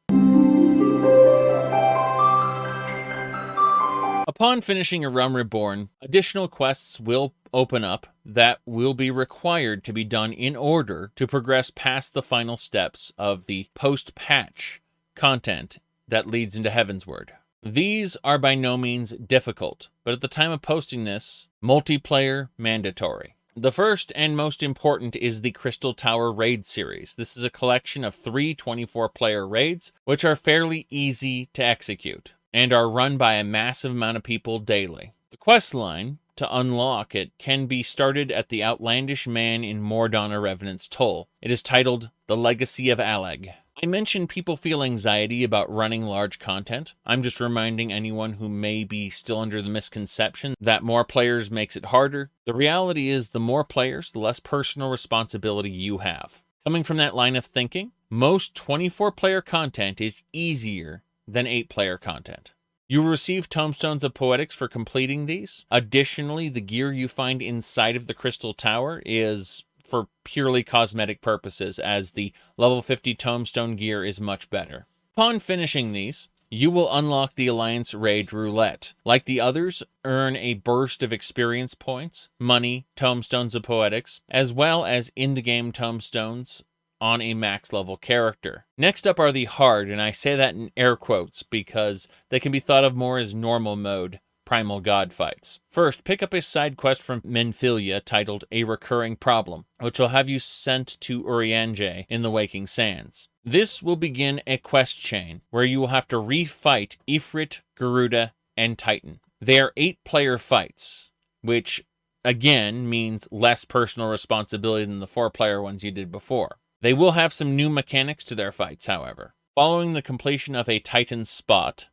Upon finishing a Realm Reborn, additional quests will open up that will be required to be done in order to progress past the final steps of the post-patch content that leads into Heavensward. These are by no means difficult, but at the time of posting this, multiplayer mandatory. The first and most important is the Crystal Tower Raid series. This is a collection of 3 24-player raids, which are fairly easy to execute and are run by a massive amount of people daily. The quest line to unlock it can be started at the Outlandish Man in Mordana Revenant's Toll. It is titled The Legacy of Aleg. I mentioned people feel anxiety about running large content. I'm just reminding anyone who may be still under the misconception that more players makes it harder. The reality is the more players, the less personal responsibility you have. Coming from that line of thinking, most 24-player content is easier than 8-player content. You will receive Tomestones of Poetics for completing these. Additionally, the gear you find inside of the Crystal Tower is for purely cosmetic purposes, as the level 50 Tomestone gear is much better. Upon finishing these, you will unlock the Alliance Raid Roulette. Like the others, earn a burst of experience points, money, Tomestones of Poetics, as well as in-the-game Tomestones on a max level character. Next up are the hard, and I say that in air quotes because they can be thought of more as normal mode Primal God fights. First, pick up a side quest from Menphilia titled A Recurring Problem, which will have you sent to Urianger in the Waking Sands. This will begin a quest chain where you will have to refight Ifrit, Garuda, and Titan. They are 8-player fights, which again means less personal responsibility than the 4-player ones you did before. They will have some new mechanics to their fights, however. Following the completion of a Titan spot,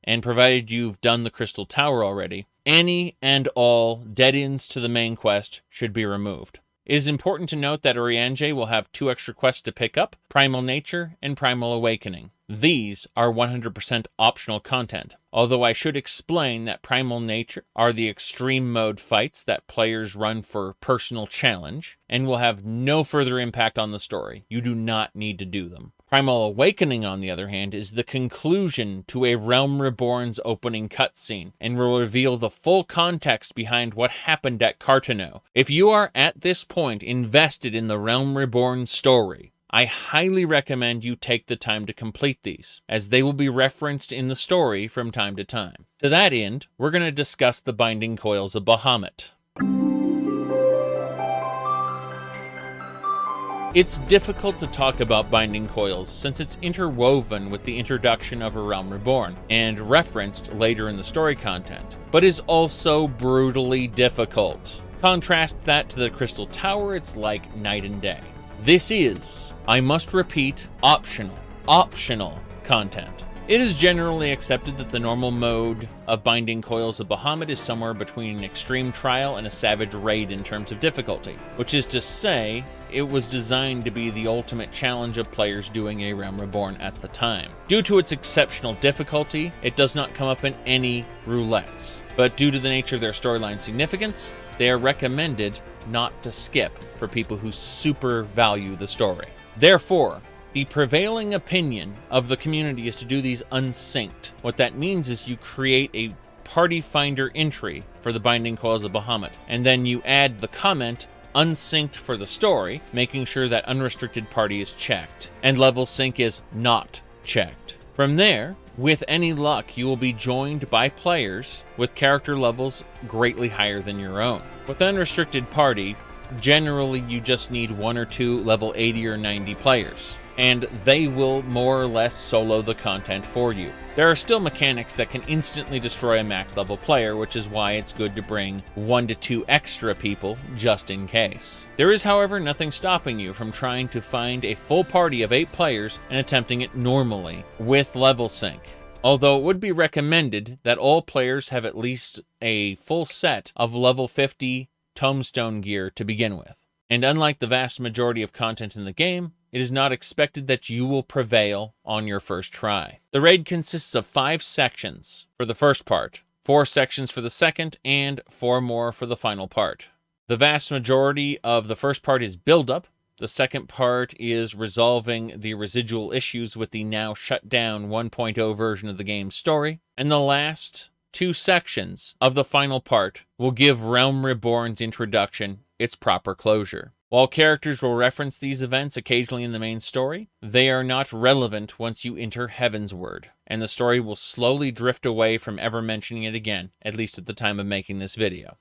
and provided you've done the Crystal Tower already, any and all dead ends to the main quest should be removed. It is important to note that Urianger will have 2 extra quests to pick up, Primal Nature and Primal Awakening. These are 100% optional content, although I should explain that Primal Nature are the extreme mode fights that players run for personal challenge, and will have no further impact on the story. You do not need to do them. Primal Awakening, on the other hand, is the conclusion to a Realm Reborn's opening cutscene, and will reveal the full context behind what happened at Cartano. If you are at this point invested in the Realm Reborn story, I highly recommend you take the time to complete these, as they will be referenced in the story from time to time. To that end, we're going to discuss the Binding Coils of Bahamut. It's difficult to talk about Binding Coils since it's interwoven with the introduction of A Realm Reborn and referenced later in the story content, but is also brutally difficult. Contrast that to the Crystal Tower, it's like night and day. This is, I must repeat, optional content. It is generally accepted that the normal mode of Binding Coils of Bahamut is somewhere between an extreme trial and a savage raid in terms of difficulty, which is to say, it was designed to be the ultimate challenge of players doing A Realm Reborn at the time. Due to its exceptional difficulty, it does not come up in any roulettes, but due to the nature of their storyline significance, they are recommended not to skip for people who super value the story. Therefore, the prevailing opinion of the community is to do these unsynced. What that means is you create a party finder entry for the Binding Coils of Bahamut, and then you add the comment unsynced for the story, making sure that unrestricted party is checked, and level sync is not checked. From there, with any luck, you will be joined by players with character levels greatly higher than your own. With unrestricted party, generally you just need 1 or 2 level 80 or 90 players, and they will more or less solo the content for you. There are still mechanics that can instantly destroy a max level player, which is why it's good to bring 1 to 2 extra people just in case. There is, however, nothing stopping you from trying to find a full party of 8 players and attempting it normally with level sync. Although it would be recommended that all players have at least a full set of level 50 Tomestone gear to begin with. And unlike the vast majority of content in the game, it is not expected that you will prevail on your first try. The raid consists of 5 sections for the first part, 4 sections for the second, and 4 more for the final part. The vast majority of the first part is build-up. The second part is resolving the residual issues with the now shut down 1.0 version of the game's story. And the last 2 sections of the final part will give Realm Reborn's introduction its proper closure. While characters will reference these events occasionally in the main story, they are not relevant once you enter Heavensward, and the story will slowly drift away from ever mentioning it again, at least at the time of making this video.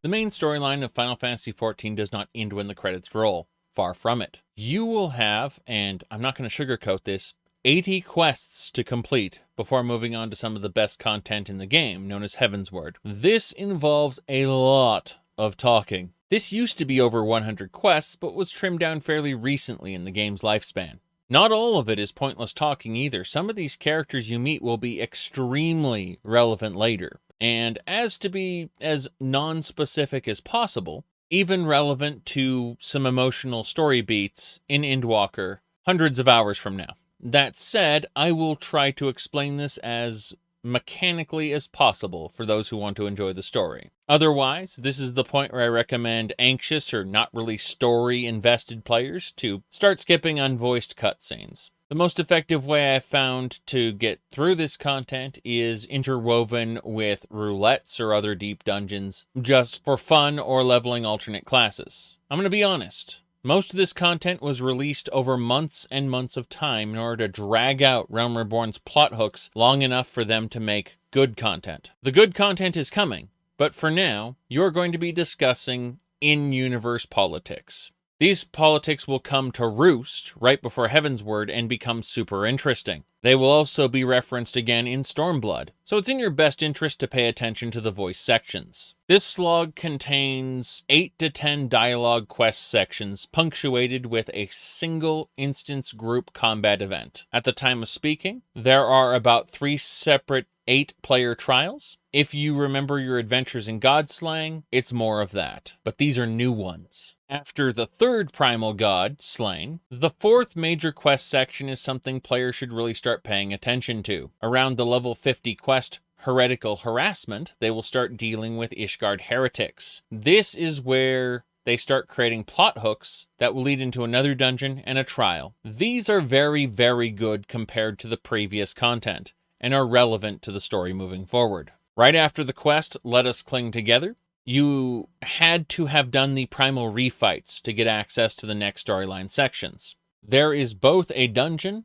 The main storyline of Final Fantasy XIV does not end when the credits roll. Far from it. You will have, and I'm not going to sugarcoat this, 80 quests to complete before moving on to some of the best content in the game, known as Heavensward. This involves a lot of talking. This used to be over 100 quests, but was trimmed down fairly recently in the game's lifespan. Not all of it is pointless talking either. Some of these characters you meet will be extremely relevant later, and as to be as non-specific as possible, even relevant to some emotional story beats in Endwalker hundreds of hours from now. That said, I will try to explain this as mechanically as possible for those who want to enjoy the story. Otherwise, this is the point where I recommend anxious or not really story-invested players to start skipping unvoiced cutscenes. The most effective way I've found to get through this content is interwoven with roulettes or other deep dungeons, just for fun or leveling alternate classes. I'm going to be honest. Most of this content was released over months and months of time in order to drag out Realm Reborn's plot hooks long enough for them to make good content. The good content is coming, but for now, you're going to be discussing in-universe politics. These politics will come to roost right before Heavensward and become super interesting. They will also be referenced again in Stormblood, so it's in your best interest to pay attention to the voice sections. This slog contains 8 to 10 dialogue quest sections punctuated with a single instance group combat event. At the time of speaking, there are about 3 separate 8-player trials. If you remember your adventures in Godslaying, it's more of that, but these are new ones. After the 3rd Primal God slain, the 4th major quest section is something players should really start paying attention to. Around the level 50 quest Heretical Harassment, they will start dealing with Ishgard heretics. This is where they start creating plot hooks that will lead into another dungeon and a trial. These are very, very good compared to the previous content, and are relevant to the story moving forward. Right after the quest, Let Us Cling Together, you had to have done the primal refights to get access to the next storyline sections. There is both a dungeon,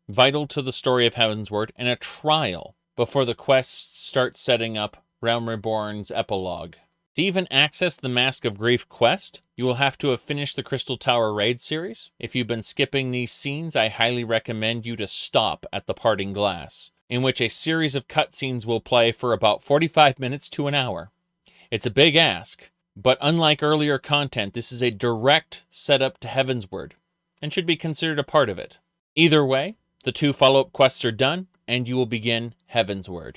vital to the story of Heavensward, and a trial before the quests start setting up Realm Reborn's epilogue. To even access the Mask of Grief quest, you will have to have finished the Crystal Tower raid series. If you've been skipping these scenes, I highly recommend you to stop at the Parting Glass, in which a series of cutscenes will play for about 45 minutes to an hour. It's a big ask, but unlike earlier content, this is a direct setup to Heavensward, and should be considered a part of it. Either way, the 2 follow-up quests are done, and you will begin Heavensward.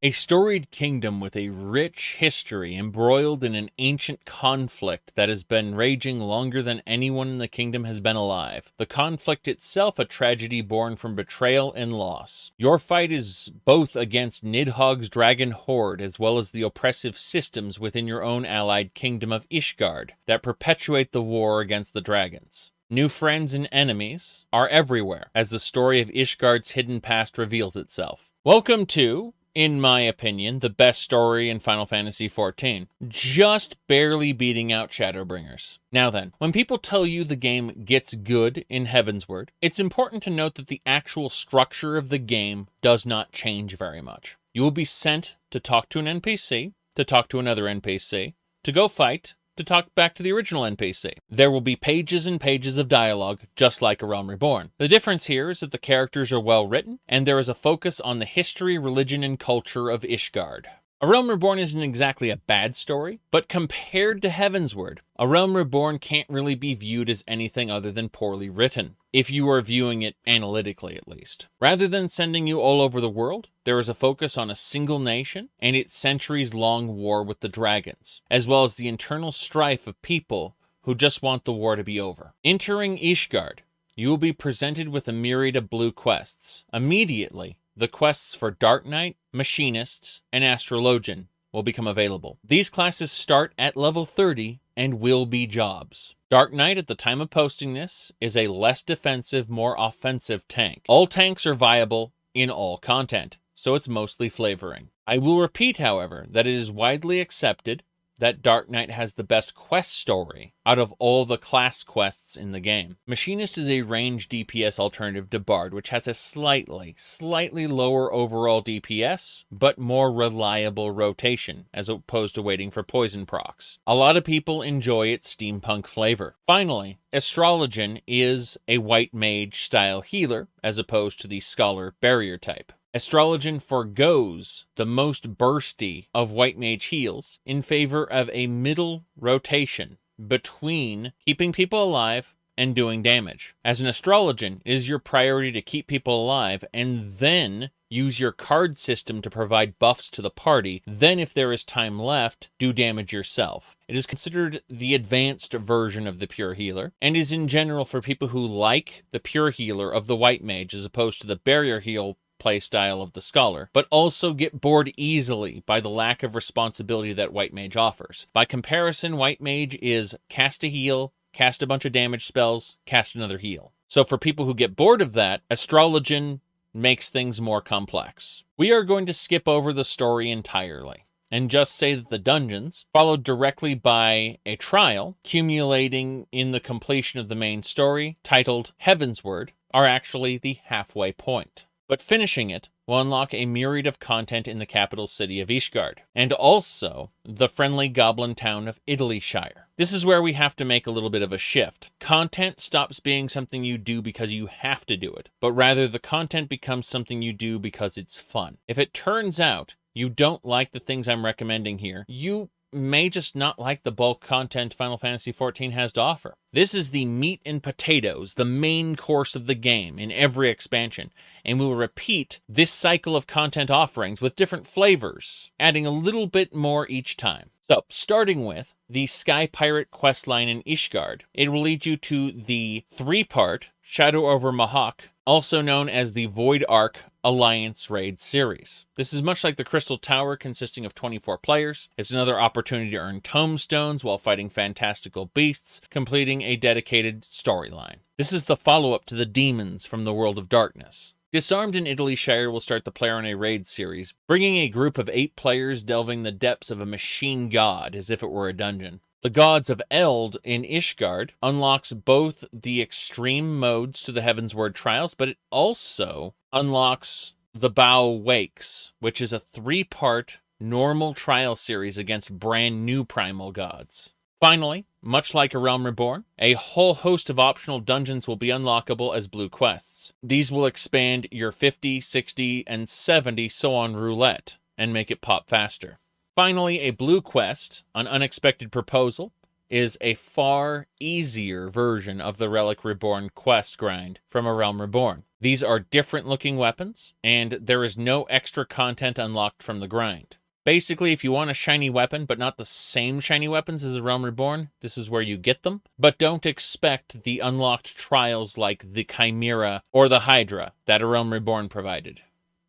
A storied kingdom with a rich history embroiled in an ancient conflict that has been raging longer than anyone in the kingdom has been alive. The conflict itself a tragedy born from betrayal and loss. Your fight is both against Nidhogg's dragon horde as well as the oppressive systems within your own allied kingdom of Ishgard that perpetuate the war against the dragons. New friends and enemies are everywhere as the story of Ishgard's hidden past reveals itself. Welcome to, in my opinion, the best story in Final Fantasy XIV, just barely beating out Shadowbringers. Now then, when people tell you the game gets good in Heavensward, it's important to note that the actual structure of the game does not change very much. You will be sent to talk to an NPC, to talk to another NPC, to go fight, to talk back to the original NPC. There will be pages and pages of dialogue, just like A Realm Reborn. The difference here is that the characters are well written, and there is a focus on the history, religion, and culture of Ishgard. A Realm Reborn isn't exactly a bad story, but compared to Heavensward, A Realm Reborn can't really be viewed as anything other than poorly written, if you are viewing it analytically at least. Rather than sending you all over the world, there is a focus on a single nation and its centuries-long war with the dragons, as well as the internal strife of people who just want the war to be over. Entering Ishgard, you will be presented with a myriad of blue quests. Immediately, the quests for Dark Knight, Machinist, and Astrologian will become available. These classes start at level 30 and will be jobs. Dark Knight, at the time of posting this, is a less defensive, more offensive tank. All tanks are viable in all content, so it's mostly flavoring. I will repeat, however, that it is widely accepted that Dark Knight has the best quest story out of all the class quests in the game. Machinist is a range DPS alternative to Bard, which has a slightly lower overall DPS, but more reliable rotation, as opposed to waiting for poison procs. A lot of people enjoy its steampunk flavor. Finally, Astrologian is a white mage style healer, as opposed to the scholar barrier type. Astrologian forgoes the most bursty of white mage heals in favor of a middle rotation between keeping people alive and doing damage. As an Astrologian, it is your priority to keep people alive and then use your card system to provide buffs to the party. Then, if there is time left, do damage yourself. It is considered the advanced version of the Pure Healer, and is in general for people who like the Pure Healer of the White Mage as opposed to the Barrier Heal playstyle of the Scholar, but also get bored easily by the lack of responsibility that White Mage offers. By comparison, White Mage is cast a heal, cast a bunch of damage spells, cast another heal. So for people who get bored of that, Astrologian makes things more complex. We are going to skip over the story entirely and just say that the dungeons, followed directly by a trial, accumulating in the completion of the main story, titled Heavensward, are actually the halfway point. But finishing it will unlock a myriad of content in the capital city of Ishgard, and also the friendly goblin town of Italyshire. This is where we have to make a little bit of a shift. Content stops being something you do because you have to do it, but rather the content becomes something you do because it's fun. If it turns out you don't like the things I'm recommending here, you may just not like the bulk content Final Fantasy XIV has to offer. This is the meat and potatoes, the main course of the game in every expansion, and we will repeat this cycle of content offerings with different flavors, adding a little bit more each time. So, starting with the Sky Pirate questline in Ishgard, it will lead you to the 3-part Shadow over Mahak, also known as the Void Ark Alliance Raid series. This is much like the Crystal Tower, consisting of 24 players. It's another opportunity to earn Tomestones while fighting fantastical beasts, completing a dedicated storyline. This is the follow-up to the demons from the World of Darkness. Disarmed in Italyshire will start the player on a raid series, bringing a group of 8 players delving the depths of a machine god as if it were a dungeon. The Gods of Eld in Ishgard unlocks both the extreme modes to the Heavensward trials, but it also unlocks The Bow Wakes, which is a 3-part normal trial series against brand new Primal Gods. Finally, much like A Realm Reborn, a whole host of optional dungeons will be unlockable as blue quests. These will expand your 50, 60, and 70 so on roulette, and make it pop faster. Finally, a blue quest, an unexpected proposal, is a far easier version of the Relic Reborn quest grind from A Realm Reborn. These are different looking weapons, and there is no extra content unlocked from the grind. Basically, if you want a shiny weapon, but not the same shiny weapons as A Realm Reborn, this is where you get them. But don't expect the unlocked trials like the Chimera or the Hydra that A Realm Reborn provided.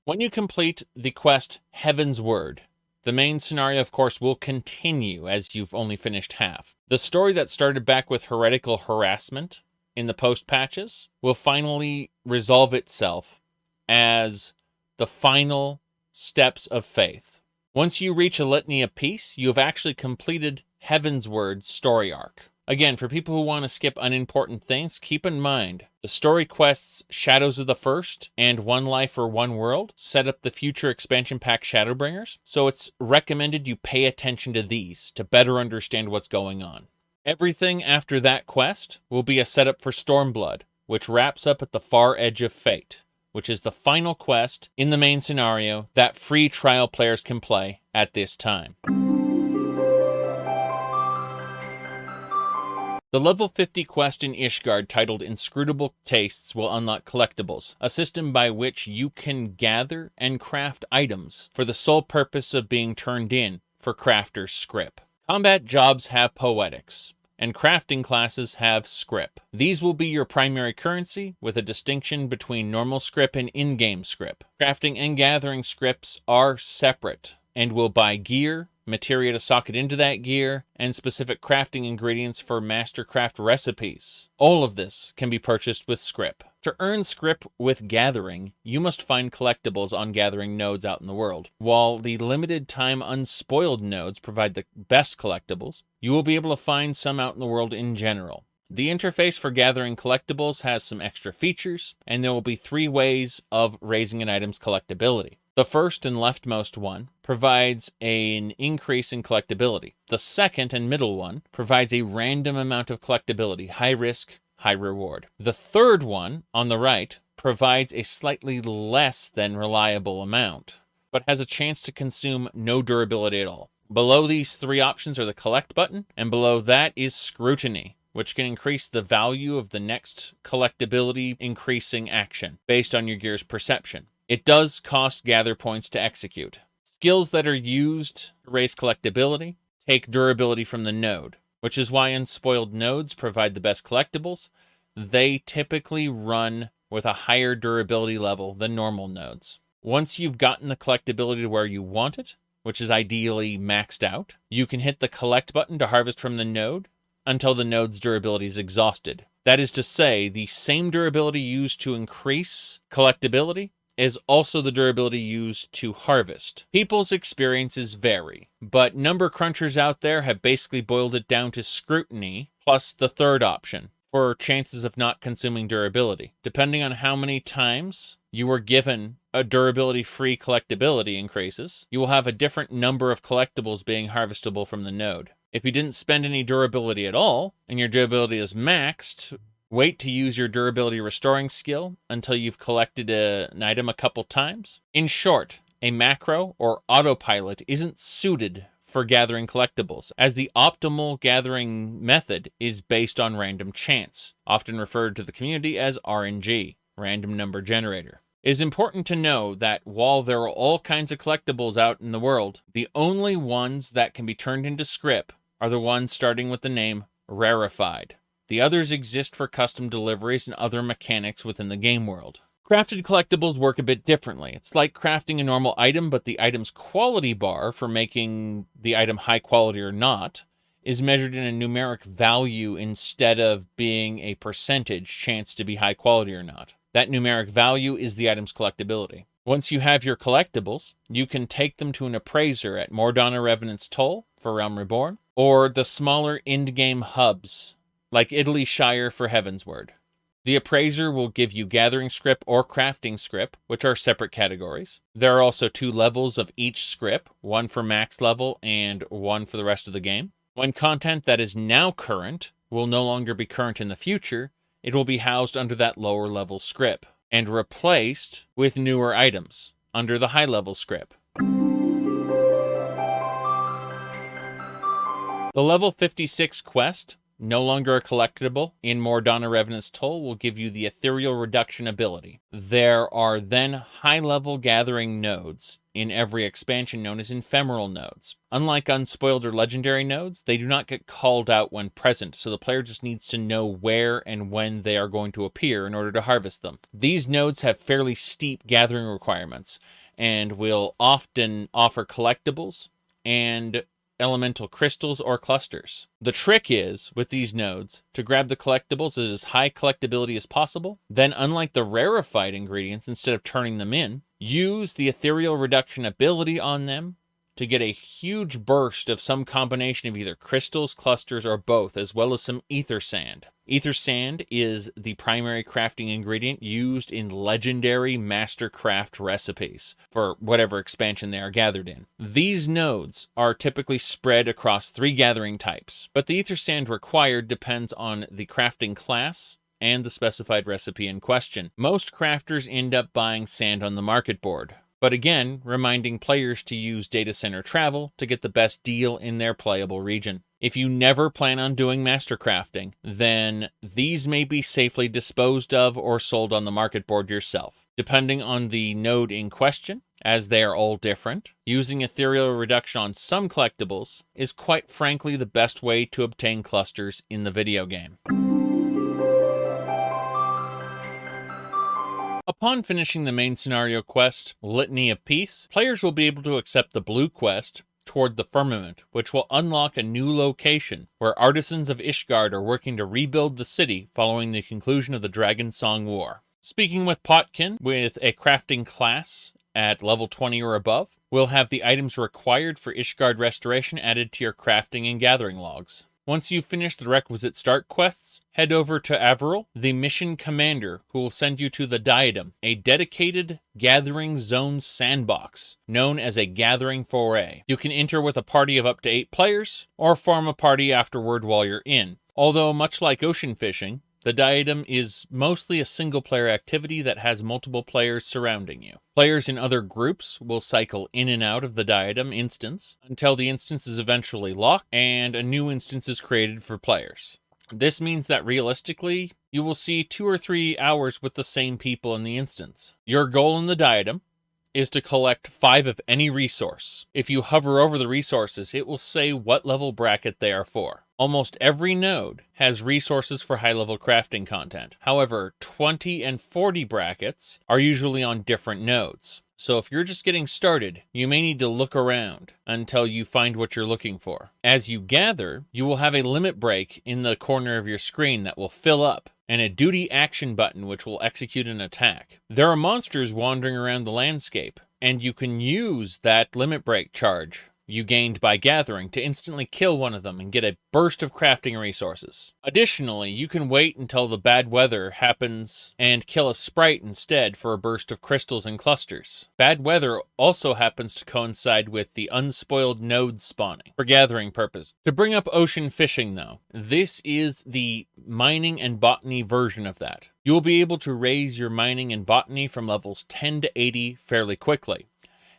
When you complete the quest Heavensward, the main scenario, of course, will continue as you've only finished half. The story that started back with heretical harassment in the post-patches will finally resolve itself as the final steps of faith. Once you reach a litany of peace, you have actually completed Heavensward's story arc. Again, for people who want to skip unimportant things, keep in mind, the story quests Shadows of the First and One Life for One World set up the future expansion pack Shadowbringers, so it's recommended you pay attention to these to better understand what's going on. Everything after that quest will be a setup for Stormblood, which wraps up at the far edge of fate, which is the final quest in the main scenario that free trial players can play at this time. The level 50 quest in Ishgard titled Inscrutable Tastes will unlock collectibles, a system by which you can gather and craft items for the sole purpose of being turned in for crafter's scrip. Combat jobs have Poetics, and crafting classes have scrip. These will be your primary currency, with a distinction between normal scrip and in-game scrip. Crafting and gathering scrips are separate, and will buy gear, materia to socket into that gear, and specific crafting ingredients for mastercraft recipes. All of this can be purchased with scrip. To earn scrip with gathering, you must find collectibles on gathering nodes out in the world. While the limited time unspoiled nodes provide the best collectibles, you will be able to find some out in the world in general. The interface for gathering collectibles has some extra features, and there will be 3 ways of raising an item's collectability. The first and leftmost one provides an increase in collectability. The second and middle one provides a random amount of collectability, high risk, high reward. The third one on the right provides a slightly less than reliable amount, but has a chance to consume no durability at all. Below these 3 options are the collect button, and below that is scrutiny, which can increase the value of the next collectability increasing action based on your gear's perception. It does cost gather points to execute. Skills that are used to raise collectability take durability from the node, which is why unspoiled nodes provide the best collectibles. They typically run with a higher durability level than normal nodes. Once you've gotten the collectability to where you want it, which is ideally maxed out, you can hit the collect button to harvest from the node until the node's durability is exhausted. That is to say, the same durability used to increase collectability is also the durability used to harvest. People's experiences vary, but number crunchers out there have basically boiled it down to scrutiny plus the third option for chances of not consuming durability. Depending on how many times you were given a durability-free collectability increases, you will have a different number of collectibles being harvestable from the node. If you didn't spend any durability at all, and your durability is maxed, wait to use your durability restoring skill until you've collected an item a couple times. In short, a macro or autopilot isn't suited for gathering collectibles, as the optimal gathering method is based on random chance, often referred to the community as RNG, random number generator. It is important to know that while there are all kinds of collectibles out in the world, the only ones that can be turned into scrip are the ones starting with the name Rarefied. The others exist for custom deliveries and other mechanics within the game world. Crafted collectibles work a bit differently. It's like crafting a normal item, but the item's quality bar for making the item high quality or not is measured in a numeric value instead of being a percentage chance to be high quality or not. That numeric value is the item's collectability. Once you have your collectibles, you can take them to an appraiser at Mordana Revenant's Toll for Realm Reborn, or the smaller end-game hubs like Italy Shire for Heavensward. The Appraiser will give you Gathering Script or Crafting Script, which are separate categories. There are also 2 levels of each script, one for max level and one for the rest of the game. When content that is now current will no longer be current in the future, it will be housed under that lower level script and replaced with newer items under the high level script. The level 56 quest, no longer a collectible in Mordana Revenant's Toll, will give you the Ethereal Reduction ability. There are then high-level gathering nodes in every expansion known as ephemeral nodes. Unlike unspoiled or legendary nodes, they do not get called out when present, so the player just needs to know where and when they are going to appear in order to harvest them. These nodes have fairly steep gathering requirements and will often offer collectibles and elemental crystals or clusters. The trick is, with these nodes, to grab the collectibles at as high collectability as possible, then unlike the rarefied ingredients, instead of turning them in, use the Ethereal Reduction ability on them to get a huge burst of some combination of either crystals, clusters, or both, as well as some ether sand. Ether sand is the primary crafting ingredient used in legendary mastercraft recipes for whatever expansion they are gathered in. These nodes are typically spread across 3 gathering types, but the ether sand required depends on the crafting class and the specified recipe in question. Most crafters end up buying sand on the market board, but again, reminding players to use data center travel to get the best deal in their playable region. If you never plan on doing master crafting, then these may be safely disposed of or sold on the market board yourself. Depending on the node in question, as they are all different, using Ethereal Reduction on some collectibles is quite frankly the best way to obtain clusters in the video game. Upon finishing the main scenario quest, Litany of Peace, players will be able to accept the blue quest, Toward the Firmament, which will unlock a new location where artisans of Ishgard are working to rebuild the city following the conclusion of the Dragon Song War. Speaking with Potkin with a crafting class at level 20 or above, will have the items required for Ishgard Restoration added to your crafting and gathering logs. Once you finish the requisite start quests, head over to Averil, the mission commander, who will send you to the Diadem, a dedicated gathering zone sandbox, known as a Gathering Foray. You can enter with a party of up to 8 players, or form a party afterward while you're in. Although, much like ocean fishing, the Diadem is mostly a single-player activity that has multiple players surrounding you. Players in other groups will cycle in and out of the Diadem instance until the instance is eventually locked and a new instance is created for players. This means that realistically, you will see 2 or 3 hours with the same people in the instance. Your goal in the Diadem is to collect 5 of any resource. If you hover over the resources, it will say what level bracket they are for. Almost every node has resources for high-level crafting content. However, 20 and 40 brackets are usually on different nodes. So if you're just getting started, you may need to look around until you find what you're looking for. As you gather, you will have a limit break in the corner of your screen that will fill up, and a duty action button which will execute an attack. There are monsters wandering around the landscape, and you can use that limit break charge you gained by gathering to instantly kill one of them and get a burst of crafting resources. Additionally, you can wait until the bad weather happens and kill a sprite instead for a burst of crystals and clusters. Bad weather also happens to coincide with the unspoiled node spawning for gathering purpose. To bring up ocean fishing though, this is the mining and botany version of that. You will be able to raise your mining and botany from levels 10 to 80 fairly quickly,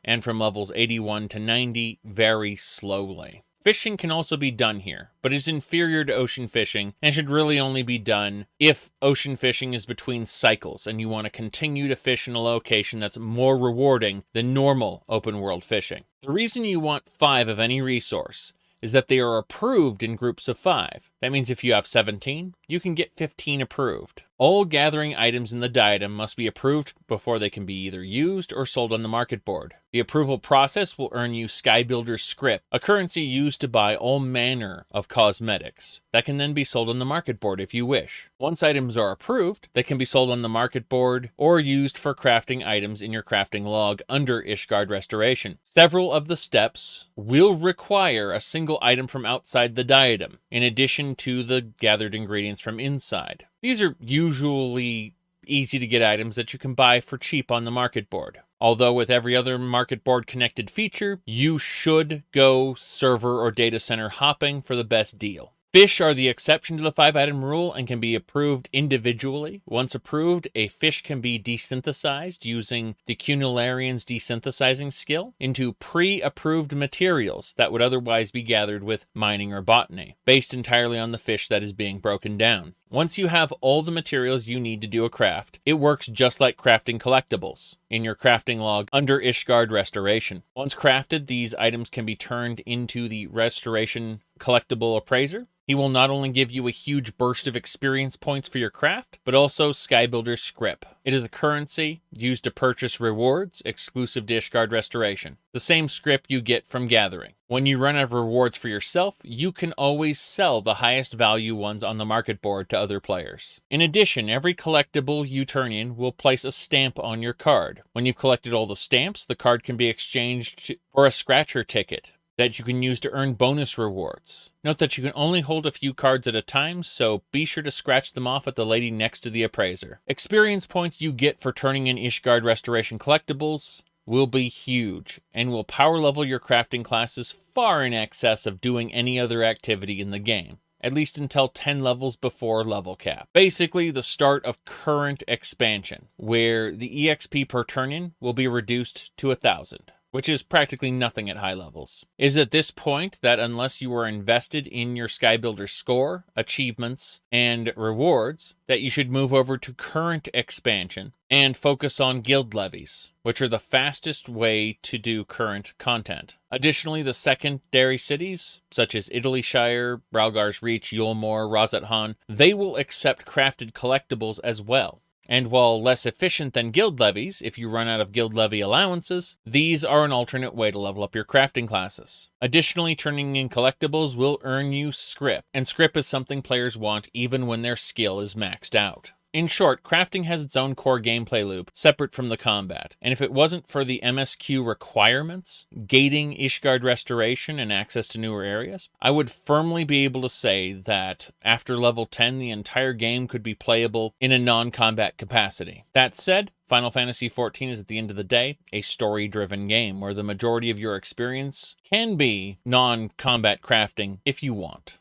and from levels 81 to 90 very slowly. Fishing can also be done here, but is inferior to ocean fishing and should really only be done if ocean fishing is between cycles and you want to continue to fish in a location that's more rewarding than normal open world fishing. The reason you want 5 of any resource is that they are approved in groups of 5. That means if you have 17, you can get 15 approved. All gathering items in the Diadem must be approved before they can be either used or sold on the market board. The approval process will earn you Skybuilder's Script, a currency used to buy all manner of cosmetics that can then be sold on the market board if you wish. Once items are approved, they can be sold on the market board or used for crafting items in your crafting log under Ishgard Restoration. Several of the steps will require a single item from outside the Diadem, in addition to the gathered ingredients from inside. These are usually usually easy to get items that you can buy for cheap on the market board. Although with every other market board connected feature, you should go server or data center hopping for the best deal. Fish are the exception to the 5-item rule and can be approved individually. Once approved, a fish can be desynthesized using the Cunularian's desynthesizing skill into pre-approved materials that would otherwise be gathered with mining or botany, based entirely on the fish that is being broken down. Once you have all the materials you need to do a craft, it works just like crafting collectibles in your crafting log under Ishgard Restoration. Once crafted, these items can be turned into the Restoration collectible appraiser. He will not only give you a huge burst of experience points for your craft, but also Skybuilder's scrip. It is a currency used to purchase rewards exclusive to Ishgard Restoration, the same scrip you get from Gathering. When you run out of rewards for yourself, you can always sell the highest value ones on the market board to other players. In addition, every collectible you turn in will place a stamp on your card. When you've collected all the stamps, the card can be exchanged for a scratcher ticket that you can use to earn bonus rewards. Note that you can only hold a few cards at a time, so be sure to scratch them off at the lady next to the appraiser. Experience points you get for turning in Ishgard Restoration collectibles will be huge, and will power level your crafting classes far in excess of doing any other activity in the game, at least until 10 levels before level cap. Basically, the start of current expansion, where the EXP per turn-in will be reduced to 1,000. Which is practically nothing at high levels. It is at this point that unless you are invested in your Skybuilder score, achievements, and rewards, that you should move over to current expansion and focus on guild levies, which are the fastest way to do current content. Additionally, the secondary cities, such as Italyshire, Bralgar's Reach, Yulmore, Rosathan, they will accept crafted collectibles as well. And while less efficient than guild levies, if you run out of guild levy allowances, these are an alternate way to level up your crafting classes. Additionally, turning in collectibles will earn you scrip, and scrip is something players want even when their skill is maxed out. In short, crafting has its own core gameplay loop, separate from the combat, and if it wasn't for the MSQ requirements, gating Ishgard Restoration and access to newer areas, I would firmly be able to say that after level 10, the entire game could be playable in a non-combat capacity. That said, Final Fantasy XIV is at the end of the day a story-driven game where the majority of your experience can be non-combat crafting if you want.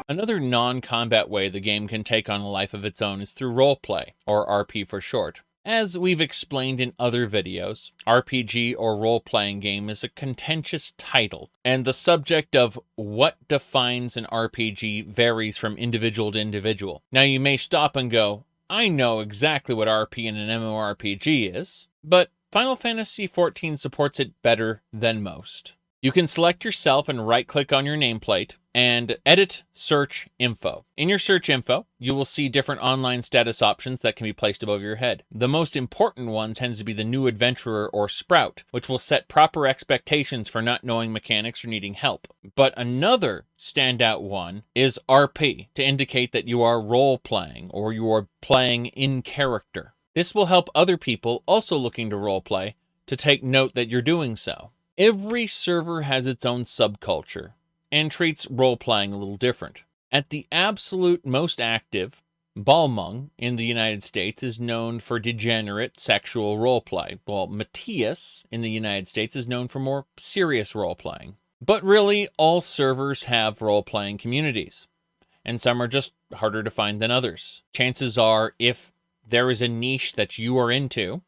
Another non-combat way the game can take on a life of its own is through roleplay, or RP for short. As we've explained in other videos, RPG or role-playing game is a contentious title, and the subject of what defines an RPG varies from individual to individual. Now you may stop and go, I know exactly what RP in an MMORPG is, but Final Fantasy XIV supports it better than most. You can select yourself and right-click on your nameplate and edit search info. In your search info, you will see different online status options that can be placed above your head. The most important one tends to be the new adventurer or sprout, which will set proper expectations for not knowing mechanics or needing help. But another standout one is RP, to indicate that you are role-playing or you are playing in character. This will help other people also looking to roleplay to take note that you're doing so. Every server has its own subculture and treats role-playing a little different. At the absolute most active, Balmung in the United States is known for degenerate sexual roleplay, while Matthias in the United States is known for more serious roleplaying. But really, all servers have role-playing communities, and some are just harder to find than others. Chances are, if there is a niche that you are into,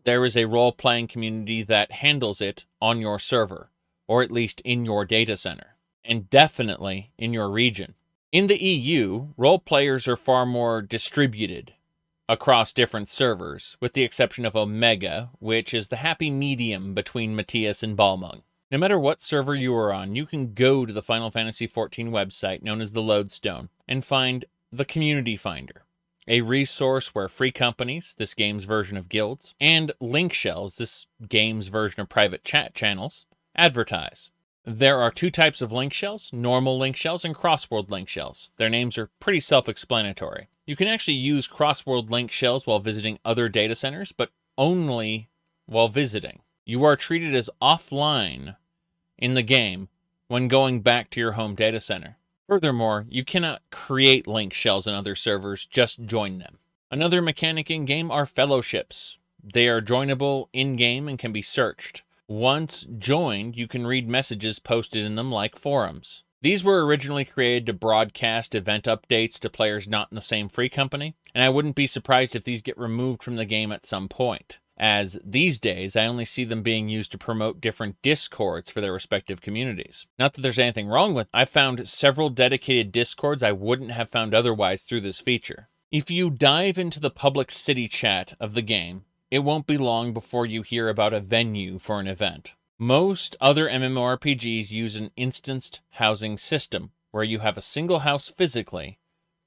there is a role-playing community that handles it on your server, or at least in your data center, and definitely in your region. In the EU, role players are far more distributed across different servers, with the exception of Omega, which is the happy medium between Matthias and Balmung. No matter what server you are on, you can go to the Final Fantasy XIV website known as the Lodestone and find the Community Finder, a resource where free companies, this game's version of guilds, and link shells, this game's version of private chat channels, advertise. There are two types of link shells, normal link shells and cross-world link shells. Their names are pretty self-explanatory. You can actually use cross-world link shells while visiting other data centers, but only while visiting. You are treated as offline in the game when going back to your home data center. Furthermore, you cannot create link shells in other servers, just join them. Another mechanic in-game are fellowships. They are joinable in-game and can be searched. Once joined, you can read messages posted in them like forums. These were originally created to broadcast event updates to players not in the same free company, and I wouldn't be surprised if these get removed from the game at some point, as these days I only see them being used to promote different discords for their respective communities. Not that there's anything wrong with it. I've found several dedicated discords I wouldn't have found otherwise through this feature. If you dive into the public city chat of the game, it won't be long before you hear about a venue for an event. Most other MMORPGs use an instanced housing system, where you have a single house physically,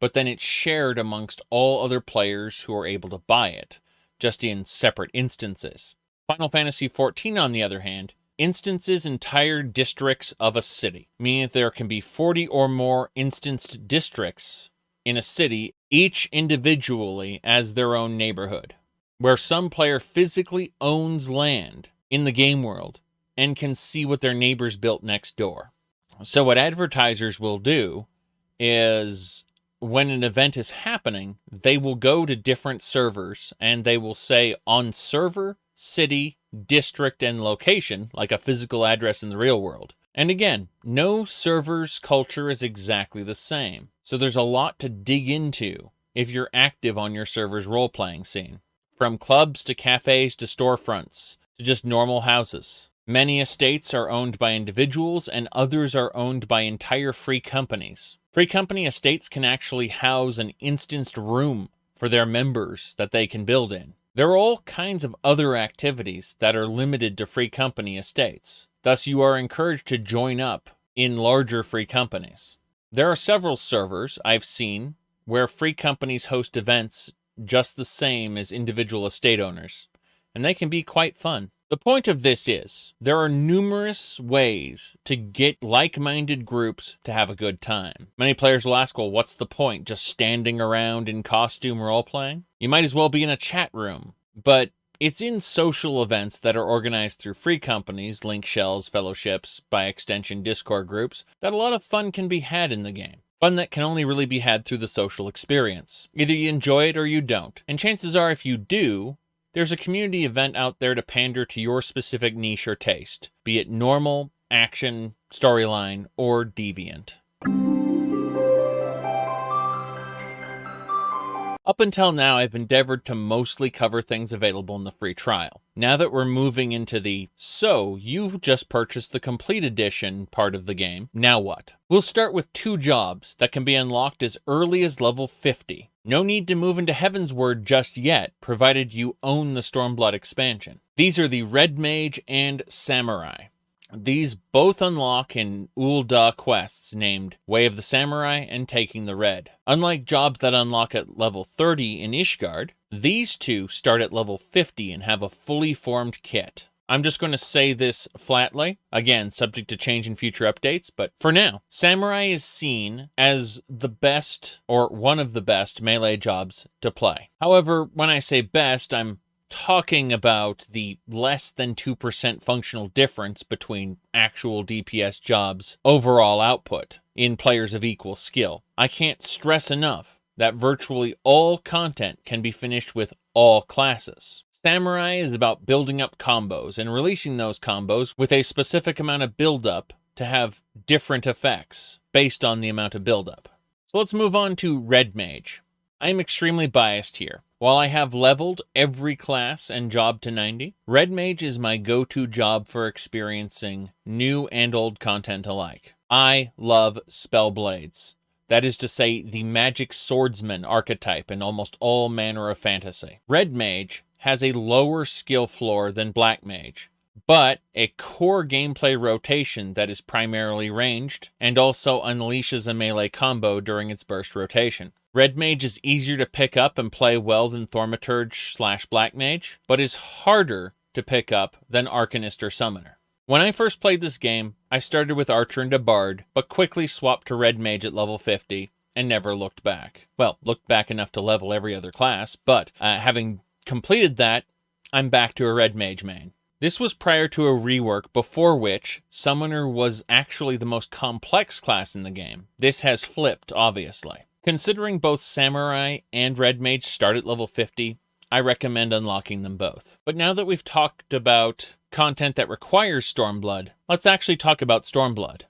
but then it's shared amongst all other players who are able to buy it, just in separate instances. Final Fantasy XIV, on the other hand, instances entire districts of a city, meaning that there can be 40 or more instanced districts in a city, each individually as their own neighborhood, where some player physically owns land in the game world and can see what their neighbors built next door. So what advertisers will do is, when an event is happening, they will go to different servers and they will say on server, city, district, and location, like a physical address in the real world. And again, no server's culture is exactly the same. So there's a lot to dig into if you're active on your server's role-playing scene. From clubs to cafes to storefronts to just normal houses. Many estates are owned by individuals and others are owned by entire free companies. Free company estates can actually house an instanced room for their members that they can build in. There are all kinds of other activities that are limited to free company estates. Thus, you are encouraged to join up in larger free companies. There are several servers I've seen where free companies host events just the same as individual estate owners, and they can be quite fun. The point of this is, there are numerous ways to get like-minded groups to have a good time. Many players will ask, well, what's the point? Just standing around in costume role-playing? You might as well be in a chat room. But it's in social events that are organized through free companies, link shells, fellowships, by extension Discord groups, that a lot of fun can be had in the game. Fun that can only really be had through the social experience. Either you enjoy it or you don't. And chances are, if you do, there's a community event out there to pander to your specific niche or taste, be it normal, action, storyline, or deviant. Up until now, I've endeavored to mostly cover things available in the free trial. Now that we're moving into the, so you've just purchased the complete edition part of the game, now what? We'll start with 2 jobs that can be unlocked as early as level 50. No need to move into Heavensward just yet, provided you own the Stormblood expansion. These are the Red Mage and Samurai. These both unlock in Ul'dah quests named Way of the Samurai and Taking the Red. Unlike jobs that unlock at level 30 in Ishgard, these 2 start at level 50 and have a fully formed kit. I'm just going to say this flatly, again, subject to change in future updates, but for now, Samurai is seen as the best, or one of the best, melee jobs to play. However, when I say best, I'm talking about the less than 2% functional difference between actual DPS jobs' overall output in players of equal skill. I can't stress enough that virtually all content can be finished with all classes. Samurai is about building up combos and releasing those combos with a specific amount of build-up to have different effects based on the amount of build-up. So let's move on to Red Mage. I'm extremely biased here. While I have leveled every class and job to 90, Red Mage is my go-to job for experiencing new and old content alike. I love Spellblades. That is to say, the magic swordsman archetype in almost all manner of fantasy. Red Mage has a lower skill floor than Black Mage, but a core gameplay rotation that is primarily ranged and also unleashes a melee combo during its burst rotation. Red Mage is easier to pick up and play well than Thaumaturge/Black Mage, but is harder to pick up than Arcanist or Summoner. When I first played this game, I started with Archer and a Bard, but quickly swapped to Red Mage at level 50 and never looked back. Well, looked back enough to level every other class, but having completed that, I'm back to a Red Mage main. This was prior to a rework before which Summoner was actually the most complex class in the game. This has flipped, obviously. Considering both Samurai and Red Mage start at level 50, I recommend unlocking them both. But now that we've talked about content that requires Stormblood, let's actually talk about Stormblood.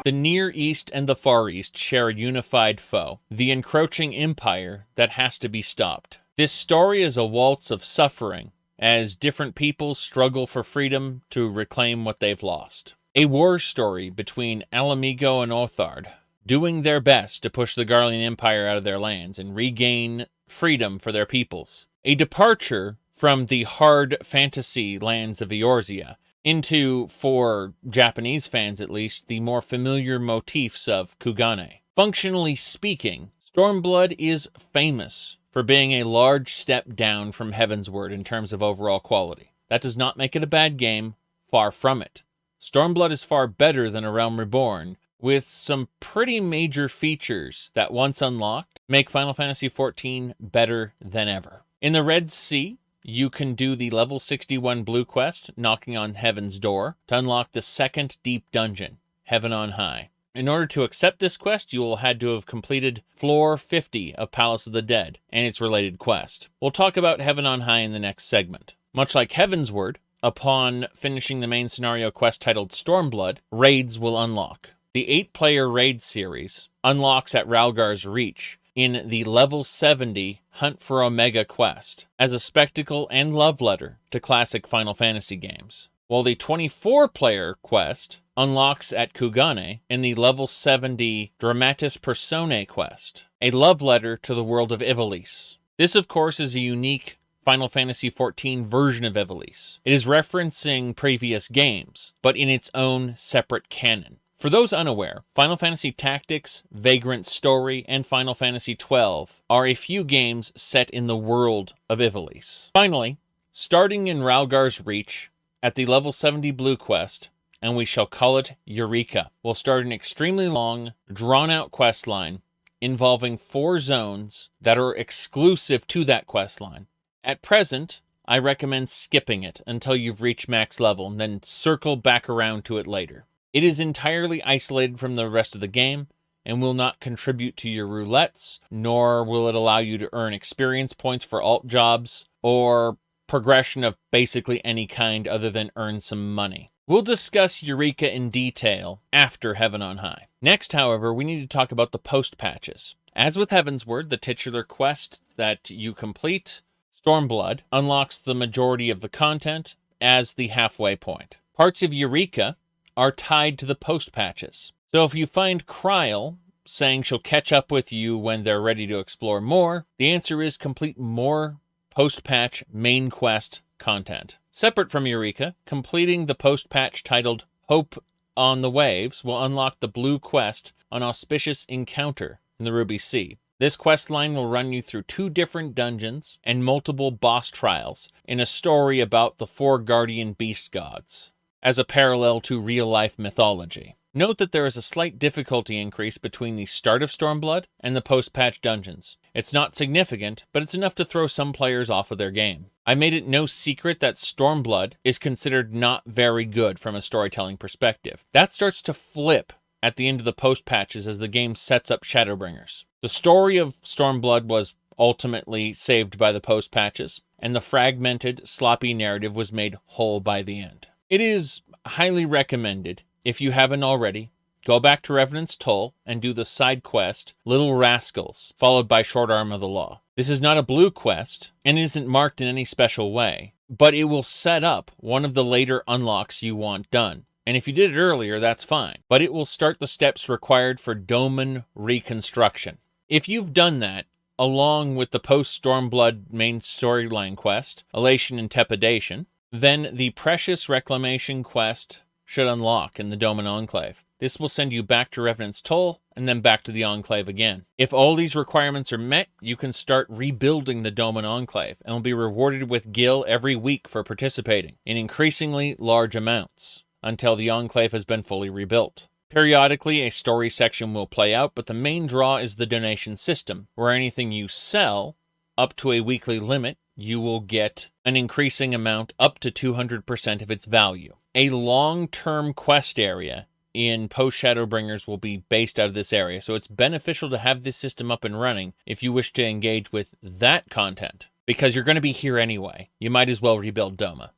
The Near East and the Far East share a unified foe, the encroaching empire that has to be stopped. This story is a waltz of suffering as different peoples struggle for freedom to reclaim what they've lost. A war story between Alamigo and Othard, doing their best to push the Garlean Empire out of their lands and regain freedom for their peoples. A departure from the hard fantasy lands of Eorzea into, for Japanese fans at least, the more familiar motifs of Kugane. Functionally speaking, Stormblood is famous for being a large step down from Heavensward in terms of overall quality. That does not make it a bad game, far from it. Stormblood is far better than A Realm Reborn, with some pretty major features that once unlocked make Final Fantasy XIV better than ever. In the Red Sea, you can do the level 61 blue quest, Knocking on Heaven's Door, to unlock the second deep dungeon, Heaven on High. In order to accept this quest, you will have to have completed floor 50 of Palace of the Dead and its related quest. We'll talk about Heaven on High in the next segment. Much like Heavensward, upon finishing the main scenario quest titled Stormblood, raids will unlock. The 8-player raid series unlocks at Ralgar's Reach in the level 70 Hunt for Omega quest as a spectacle and love letter to classic Final Fantasy games, while the 24-player quest unlocks at Kugane in the level 70 Dramatis Personae quest, a love letter to the world of Ivalice. This, of course, is a unique Final Fantasy XIV version of Ivalice. It is referencing previous games, but in its own separate canon. For those unaware, Final Fantasy Tactics, Vagrant Story, and Final Fantasy XII are a few games set in the world of Ivalice. Finally, starting in Ralgar's Reach, at the level 70 blue quest, and we shall call it Eureka, we'll start an extremely long, drawn-out quest line involving 4 zones that are exclusive to that quest line. At present, I recommend skipping it until you've reached max level and then circle back around to it later. It is entirely isolated from the rest of the game and will not contribute to your roulettes, nor will it allow you to earn experience points for alt jobs or progression of basically any kind other than earn some money. We'll discuss Eureka in detail after Heaven on High. Next, however, we need to talk about the post-patches. As with Heavensward, the titular quest that you complete, Stormblood, unlocks the majority of the content as the halfway point. Parts of Eureka are tied to the post-patches. So if you find Kryl saying she'll catch up with you when they're ready to explore more, the answer is complete more post-patch main quest content. Separate from Eureka, completing the post-patch titled Hope on the Waves will unlock the blue quest on Auspicious Encounter in the Ruby Sea. This quest line will run you through 2 different dungeons and multiple boss trials in a story about the 4 guardian beast gods, as a parallel to real-life mythology. Note that there is a slight difficulty increase between the start of Stormblood and the post-patch dungeons. It's not significant, but it's enough to throw some players off of their game. I made it no secret that Stormblood is considered not very good from a storytelling perspective. That starts to flip at the end of the post-patches as the game sets up Shadowbringers. The story of Stormblood was ultimately saved by the post-patches, and the fragmented, sloppy narrative was made whole by the end. It is highly recommended, if you haven't already, go back to Revenant's Toll and do the side quest, Little Rascals, followed by Short Arm of the Law. This is not a blue quest, and isn't marked in any special way, but it will set up one of the later unlocks you want done. And if you did it earlier, that's fine, but it will start the steps required for Doman reconstruction. If you've done that, along with the post-Stormblood main storyline quest, Elation and Tepidation, then the Precious Reclamation quest should unlock in the Doman Enclave. This will send you back to Revenant's Toll, and then back to the Enclave again. If all these requirements are met, you can start rebuilding the Doman Enclave, and will be rewarded with gil every week for participating, in increasingly large amounts, until the Enclave has been fully rebuilt. Periodically, a story section will play out, but the main draw is the donation system, where anything you sell up to a weekly limit, you will get an increasing amount up to 200% of its value. A long-term quest area in post-Shadowbringers will be based out of this area, so it's beneficial to have this system up and running if you wish to engage with that content, because you're going to be here anyway. You might as well rebuild Doma.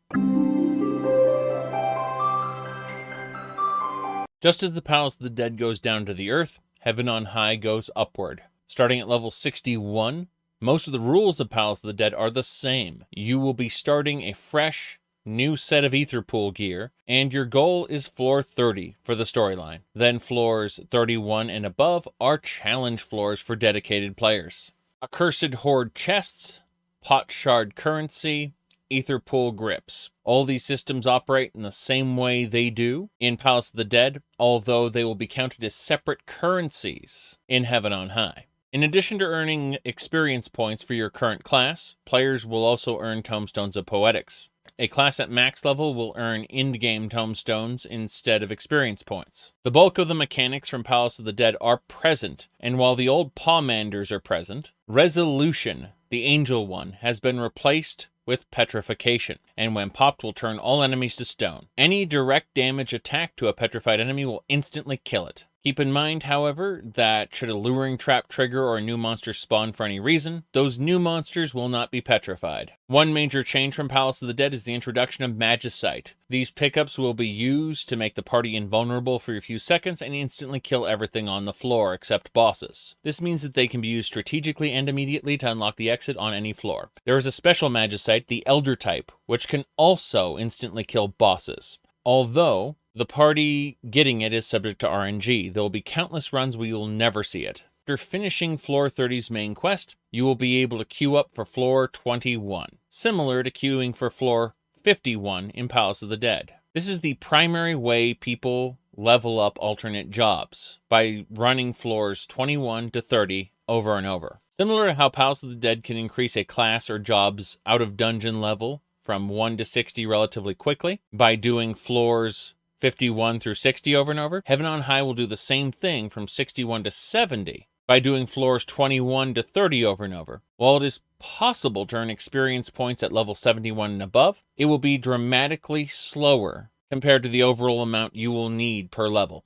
Just as the Palace of the Dead goes down to the earth, Heaven on High goes upward. Starting at level 61, most of the rules of Palace of the Dead are the same. You will be starting a fresh, new set of Etherpool gear, and your goal is floor 30 for the storyline. Then floors 31 and above are challenge floors for dedicated players. Accursed Horde chests, pot shard currency, Etherpool grips. All these systems operate in the same way they do in Palace of the Dead, although they will be counted as separate currencies in Heaven on High. In addition to earning experience points for your current class, players will also earn Tomestones of Poetics. A class at max level will earn in-game Tomestones instead of experience points. The bulk of the mechanics from Palace of the Dead are present, and while the old Pawmanders are present, Resolution, the Angel one, has been replaced with Petrification, and when popped will turn all enemies to stone. Any direct damage attack to a petrified enemy will instantly kill it. Keep in mind, however, that should a luring trap trigger or a new monster spawn for any reason, those new monsters will not be petrified. One major change from Palace of the Dead is the introduction of Magicite. These pickups will be used to make the party invulnerable for a few seconds and instantly kill everything on the floor except bosses. This means that they can be used strategically and immediately to unlock the exit on any floor. There is a special Magicite, the Elder type, which can also instantly kill bosses. Although the party getting it is subject to RNG. There will be countless runs where you will never see it. After finishing Floor 30's main quest, you will be able to queue up for Floor 21, similar to queuing for Floor 51 in Palace of the Dead. This is the primary way people level up alternate jobs, by running Floors 21 to 30 over and over. Similar to how Palace of the Dead can increase a class or job's out-of-dungeon level from 1 to 60 relatively quickly, by doing Floors 51 through 60 over and over, Heaven on High will do the same thing from 61 to 70 by doing floors 21 to 30 over and over. While it is possible to earn experience points at level 71 and above, it will be dramatically slower compared to the overall amount you will need per level.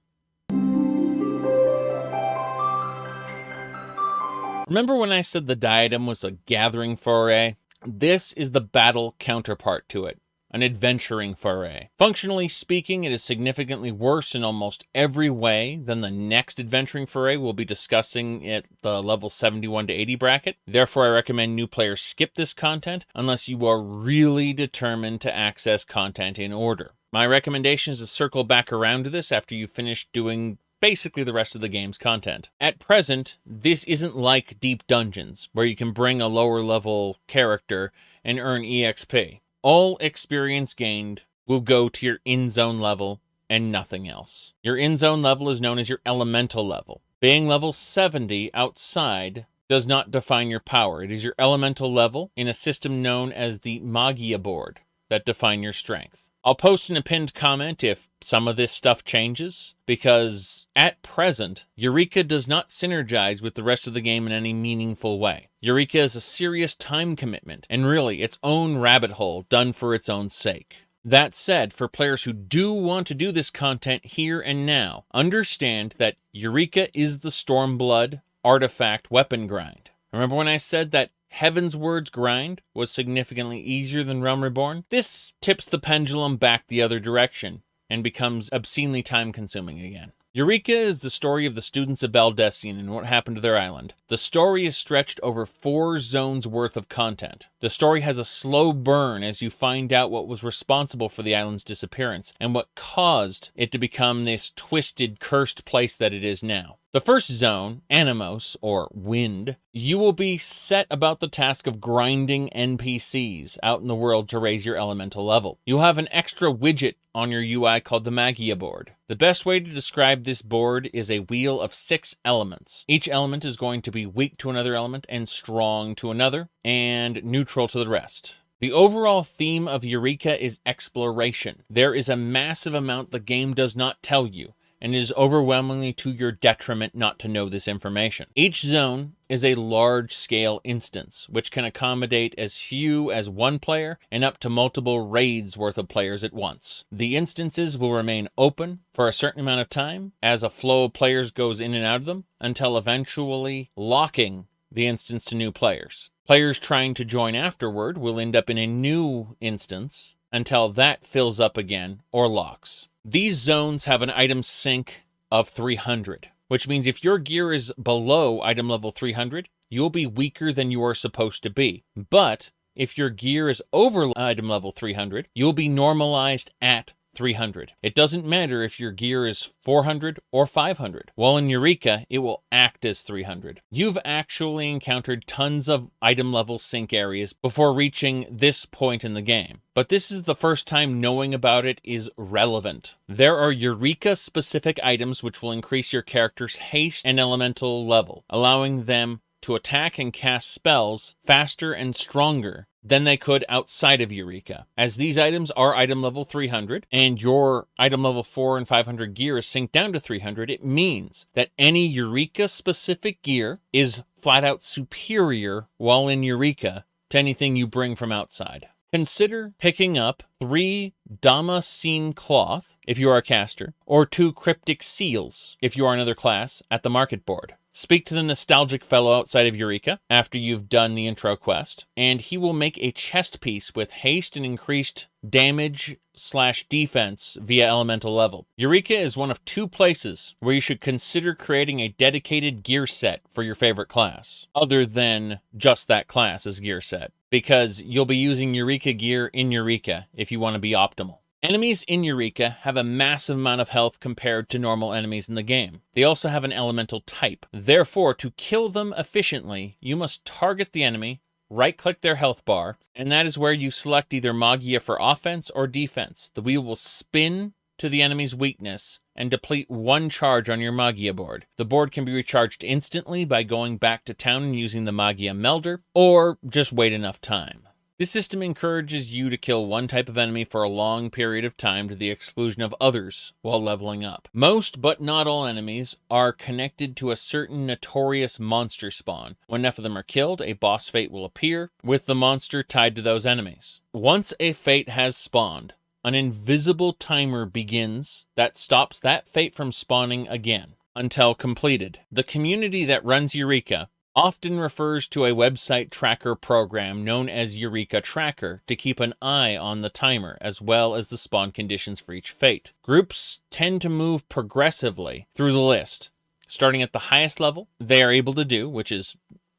Remember when I said the diadem was a gathering foray? This is the battle counterpart to it. An adventuring foray. Functionally speaking, it is significantly worse in almost every way than the next adventuring foray we'll be discussing at the level 71 to 80 bracket. Therefore, I recommend new players skip this content unless you are really determined to access content in order. My recommendation is to circle back around to this after you've finished doing basically the rest of the game's content. At present, this isn't like Deep Dungeons, where you can bring a lower level character and earn EXP. All experience gained will go to your in-zone level and nothing else. Your in-zone level is known as your elemental level. Being level 70 outside does not define your power. It is your elemental level in a system known as the Magia board that define your strength. I'll post in a pinned comment if some of this stuff changes, because at present, Eureka does not synergize with the rest of the game in any meaningful way. Eureka is a serious time commitment, and really its own rabbit hole done for its own sake. That said, for players who do want to do this content here and now, understand that Eureka is the Stormblood artifact weapon grind. Remember when I said that Heavensward's grind was significantly easier than Realm Reborn? This tips the pendulum back the other direction and becomes obscenely time-consuming again. Eureka is the story of the students of Baldessian and what happened to their island. The story is stretched over 4 zones worth of content. The story has a slow burn as you find out what was responsible for the island's disappearance and what caused it to become this twisted, cursed place that it is now. The first zone, Animos, or Wind, you will be set about the task of grinding NPCs out in the world to raise your elemental level. You'll have an extra widget on your UI called the Magia board. The best way to describe this board is a wheel of 6 elements. Each element is going to be weak to another element and strong to another, and neutral to the rest. The overall theme of Eureka is exploration. There is a massive amount the game does not tell you, and it is overwhelmingly to your detriment not to know this information. Each zone is a large-scale instance, which can accommodate as few as one player and up to multiple raids worth of players at once. The instances will remain open for a certain amount of time as a flow of players goes in and out of them, until eventually locking the instance to new players. Players trying to join afterward will end up in a new instance until that fills up again or locks. These zones have an item sync of 300, which means if your gear is below item level 300, you'll be weaker than you are supposed to be. But if your gear is over item level 300, you'll be normalized at 300. It doesn't matter if your gear is 400 or 500. While in Eureka, it will act as 300. You've actually encountered tons of item level sync areas before reaching this point in the game. But this is the first time knowing about it is relevant. There are Eureka-specific items which will increase your character's haste and elemental level, allowing them to attack and cast spells faster and stronger than they could outside of Eureka. As these items are item level 300, and your item level 4 and 500 gear is synced down to 300, it means that any Eureka-specific gear is flat-out superior while in Eureka to anything you bring from outside. Consider picking up 3 Damascene Cloth, if you are a caster, or 2 Cryptic Seals, if you are another class, at the market board. Speak to the nostalgic fellow outside of Eureka after you've done the intro quest, and he will make a chest piece with haste and increased damage/defense via elemental level. Eureka is one of 2 places where you should consider creating a dedicated gear set for your favorite class, other than just that class as gear set, because you'll be using Eureka gear in Eureka if you want to be optimal. Enemies in Eureka have a massive amount of health compared to normal enemies in the game. They also have an elemental type. Therefore, to kill them efficiently, you must target the enemy, right-click their health bar, and that is where you select either Magia for offense or defense. The wheel will spin to the enemy's weakness and deplete 1 charge on your Magia board. The board can be recharged instantly by going back to town and using the Magia Melder, or just wait enough time. This system encourages you to kill one type of enemy for a long period of time to the exclusion of others while leveling up. Most, but not all enemies, are connected to a certain notorious monster spawn. When enough of them are killed, a boss fate will appear, with the monster tied to those enemies. Once a fate has spawned, an invisible timer begins that stops that fate from spawning again, until completed. The community that runs Eureka often refers to a website tracker program known as Eureka Tracker to keep an eye on the timer, as well as the spawn conditions for each fate. Groups tend to move progressively through the list, starting at the highest level they are able to do, which is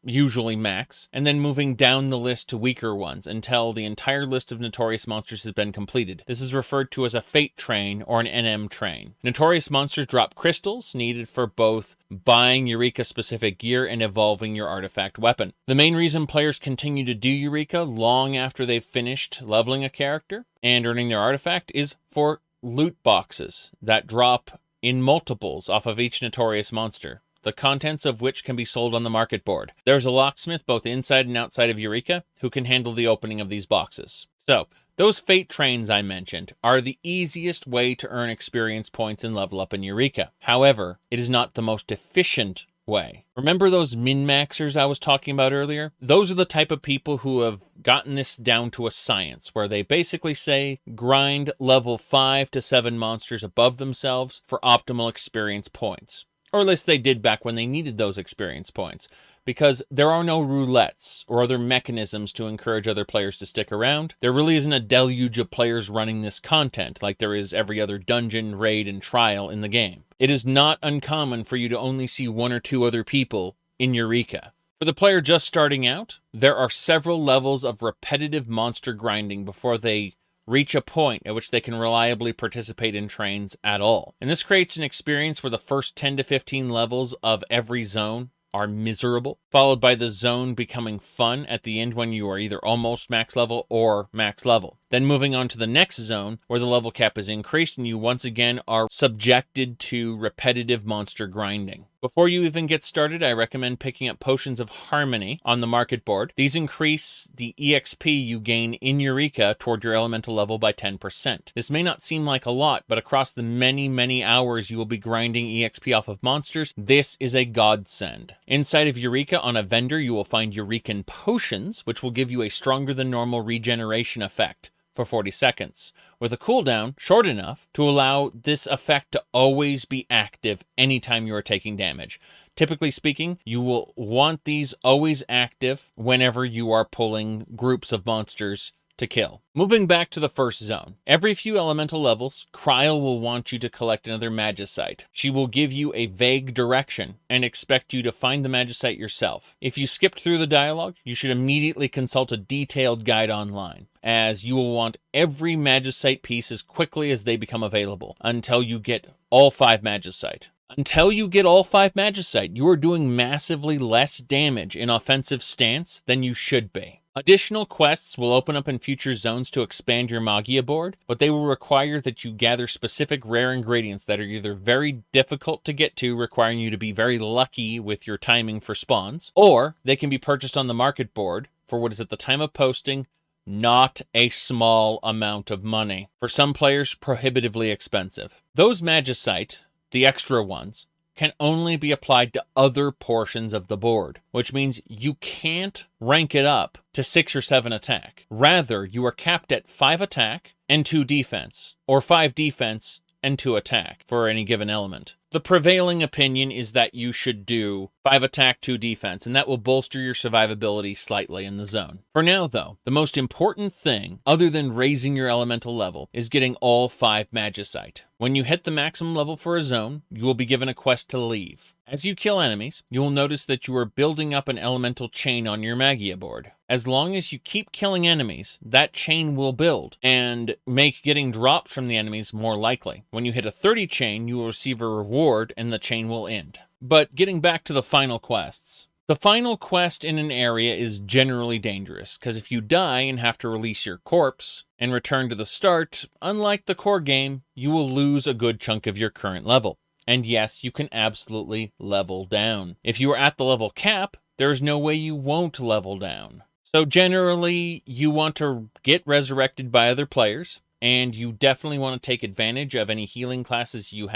usually max, and then moving down the list to weaker ones until the entire list of notorious monsters has been completed. This is referred to as a fate train or an NM train. Notorious monsters drop crystals needed for both buying Eureka-specific gear and evolving your artifact weapon. The main reason players continue to do Eureka long after they've finished leveling a character and earning their artifact is for loot boxes that drop in multiples off of each notorious monster, the contents of which can be sold on the market board. There's a locksmith both inside and outside of Eureka who can handle the opening of these boxes. So, those fate trains I mentioned are the easiest way to earn experience points and level up in Eureka. However, it is not the most efficient way. Remember those min-maxers I was talking about earlier? Those are the type of people who have gotten this down to a science, where they basically say grind level 5 to 7 monsters above themselves for optimal experience points. Or at least they did back when they needed those experience points, because there are no roulettes or other mechanisms to encourage other players to stick around. There really isn't a deluge of players running this content like there is every other dungeon, raid, and trial in the game. It is not uncommon for you to only see 1 or 2 other people in Eureka. For the player just starting out, there are several levels of repetitive monster grinding before they reach a point at which they can reliably participate in trains at all. And this creates an experience where the first 10 to 15 levels of every zone are miserable, followed by the zone becoming fun at the end when you are either almost max level or max level. Then moving on to the next zone where the level cap is increased and you once again are subjected to repetitive monster grinding. Before you even get started, I recommend picking up Potions of Harmony on the market board. These increase the EXP you gain in Eureka toward your elemental level by 10%. This may not seem like a lot, but across the many hours you will be grinding EXP off of monsters, this is a godsend. Inside of Eureka on a vendor, you will find Eurekan Potions, which will give you a stronger than normal regeneration effect for 40 seconds, with a cooldown short enough to allow this effect to always be active anytime you are taking damage. Typically speaking, you will want these always active whenever you are pulling groups of monsters to kill. Moving back to the first zone. Every few elemental levels, Cryle will want you to collect another Magicite. She will give you a vague direction and expect you to find the Magicite yourself. If you skipped through the dialogue, you should immediately consult a detailed guide online, as you will want every Magicite piece as quickly as they become available until you get all 5 Magicite. Until you get all 5 Magicite, you are doing massively less damage in offensive stance than you should be. Additional quests will open up in future zones to expand your Magia board, but they will require that you gather specific rare ingredients that are either very difficult to get to, requiring you to be very lucky with your timing for spawns, or they can be purchased on the market board for what is at the time of posting not a small amount of money. For some players, prohibitively expensive. Those Magicite, the extra ones, can only be applied to other portions of the board, which means you can't rank it up to 6 or 7 attack. Rather, you are capped at 5 attack and 2 defense, or 5 defense and 2 attack for any given element. The prevailing opinion is that you should do 5 attack, 2 defense, and that will bolster your survivability slightly in the zone. For now, though, the most important thing, other than raising your elemental level, is getting all 5 Magicite. When you hit the maximum level for a zone, you will be given a quest to leave. As you kill enemies, you will notice that you are building up an elemental chain on your Magia board. As long as you keep killing enemies, that chain will build and make getting dropped from the enemies more likely. When you hit a 30 chain, you will receive a reward and the chain will end. But getting back to the final quests. The final quest in an area is generally dangerous, because if you die and have to release your corpse and return to the start, unlike the core game, you will lose a good chunk of your current level. And yes, you can absolutely level down. If you are at the level cap, there is no way you won't level down. So generally, you want to get resurrected by other players, and you definitely want to take advantage of any healing classes you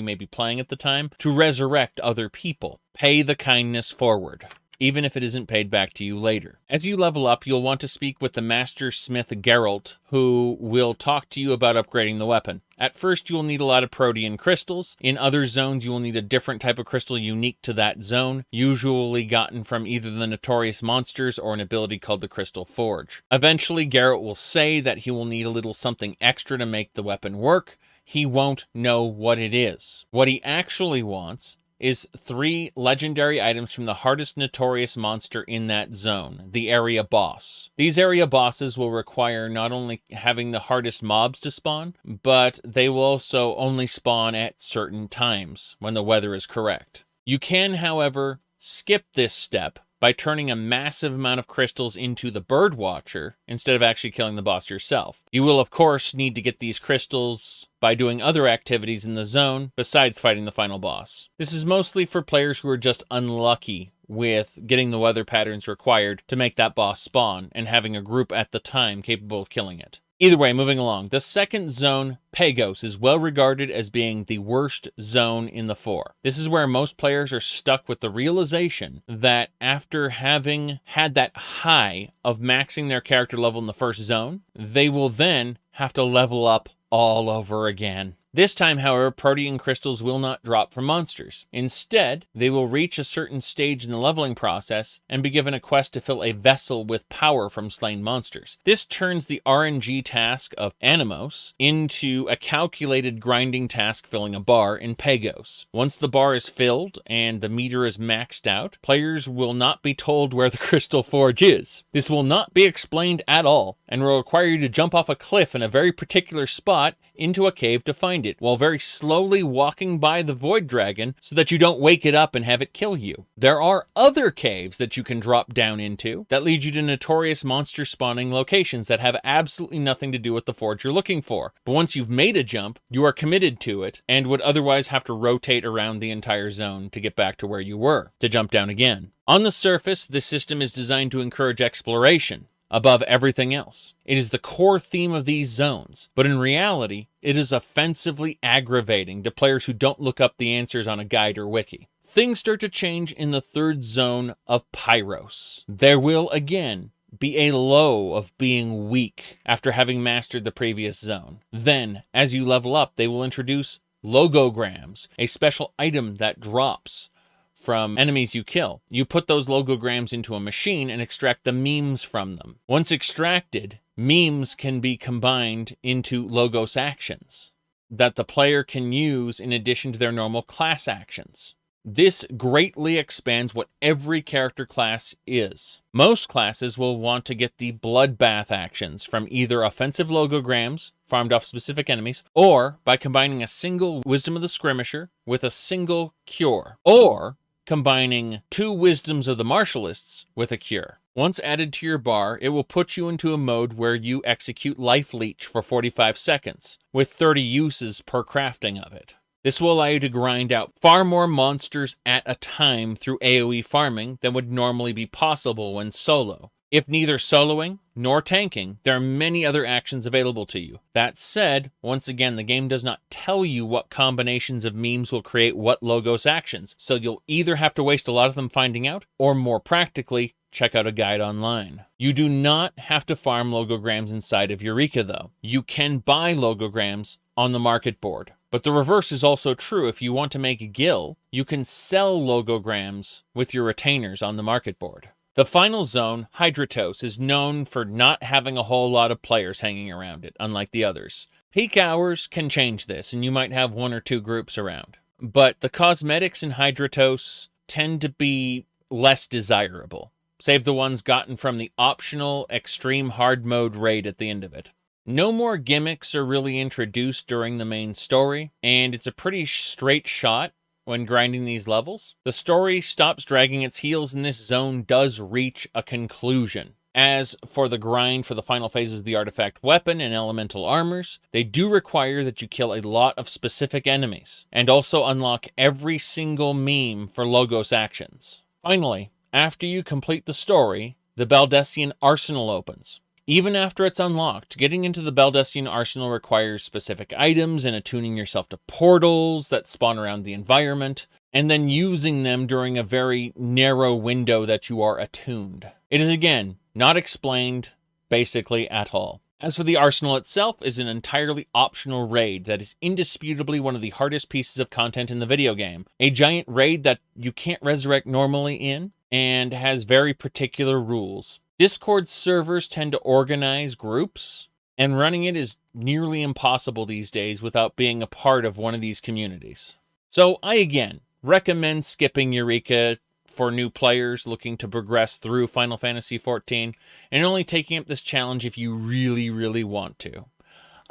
may be playing at the time, to resurrect other people. Pay the kindness forward, even if it isn't paid back to you later. As you level up, you'll want to speak with the Master Smith Geralt, who will talk to you about upgrading the weapon. At first, you will need a lot of Protean crystals. In other zones, you will need a different type of crystal unique to that zone, usually gotten from either the notorious monsters or an ability called the Crystal Forge. Eventually, Geralt will say that he will need a little something extra to make the weapon work. He won't know what it is. What he actually wants is 3 legendary items from the hardest notorious monster in that zone, the area boss. These area bosses will require not only having the hardest mobs to spawn, but they will also only spawn at certain times when the weather is correct. You can, however, skip this step by turning a massive amount of crystals into the Birdwatcher instead of actually killing the boss yourself. You will, of course, need to get these crystals by doing other activities in the zone besides fighting the final boss. This is mostly for players who are just unlucky with getting the weather patterns required to make that boss spawn and having a group at the time capable of killing it. Either way, moving along, the second zone, Pagos, is well regarded as being the worst zone in the 4. This is where most players are stuck with the realization that after having had that high of maxing their character level in the first zone, they will then have to level up all over again. This time, however, Protean crystals will not drop from monsters. Instead, they will reach a certain stage in the leveling process and be given a quest to fill a vessel with power from slain monsters. This turns the RNG task of Animos into a calculated grinding task filling a bar in Pagos. Once the bar is filled and the meter is maxed out, players will not be told where the Crystal Forge is. This will not be explained at all, and will require you to jump off a cliff in a very particular spot into a cave to find it, while very slowly walking by the Void Dragon so that you don't wake it up and have it kill you. There are other caves that you can drop down into that lead you to notorious monster spawning locations that have absolutely nothing to do with the forge you're looking for. But once you've made a jump, you are committed to it and would otherwise have to rotate around the entire zone to get back to where you were, to jump down again. On the surface, this system is designed to encourage exploration above everything else. It is the core theme of these zones, but in reality, it is offensively aggravating to players who don't look up the answers on a guide or wiki. Things start to change in the third zone of Pyros. There will, again, be a low of being weak after having mastered the previous zone. Then, as you level up, they will introduce logograms, a special item that drops from enemies you kill. You put those logograms into a machine and extract the memes from them. Once extracted, memes can be combined into logos actions that the player can use in addition to their normal class actions. This greatly expands what every character class is. Most classes will want to get the bloodbath actions from either offensive logograms farmed off specific enemies, or by combining a single Wisdom of the Skirmisher with a single Cure, or combining 2 Wisdoms of the Martialists with a Cure. Once added to your bar, it will put you into a mode where you execute Life Leech for 45 seconds, with 30 uses per crafting of it. This will allow you to grind out far more monsters at a time through AoE farming than would normally be possible when solo. If neither soloing nor tanking, there are many other actions available to you. That said, once again, the game does not tell you what combinations of memes will create what logos actions, so you'll either have to waste a lot of them finding out, or more practically, check out a guide online. You do not have to farm logograms inside of Eureka, though. You can buy logograms on the market board. But the reverse is also true. If you want to make a Gil, you can sell logograms with your retainers on the market board. The final zone, Hydratos, is known for not having a whole lot of players hanging around it, unlike the others. Peak hours can change this, and you might have 1 or 2 groups around. But the cosmetics in Hydratos tend to be less desirable, save the ones gotten from the optional extreme hard mode raid at the end of it. No more gimmicks are really introduced during the main story, and it's a pretty straight shot when grinding these levels. The story stops dragging its heels, and this zone does reach a conclusion. As for the grind for the final phases of the artifact weapon and elemental armors, they do require that you kill a lot of specific enemies, and also unlock every single meme for logos actions. Finally, after you complete the story, the Baldessian Arsenal opens. Even after it's unlocked, getting into the Baldessian Arsenal requires specific items and attuning yourself to portals that spawn around the environment, and then using them during a very narrow window that you are attuned. It is, again, not explained basically at all. As for the Arsenal itself, is an entirely optional raid that is indisputably one of the hardest pieces of content in the video game. A giant raid that you can't resurrect normally in, and has very particular rules. Discord servers tend to organize groups, and running it is nearly impossible these days without being a part of one of these communities. So I, again, recommend skipping Eureka for new players looking to progress through Final Fantasy XIV, and only taking up this challenge if you really, really want to.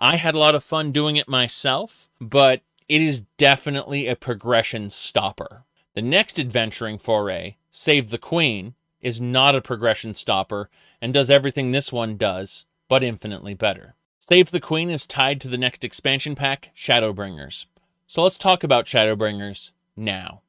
I had a lot of fun doing it myself, but it is definitely a progression stopper. The next adventuring foray, Save the Queen, is not a progression stopper and does everything this one does, but infinitely better. Save the Queen is tied to the next expansion pack, Shadowbringers. So let's talk about Shadowbringers now.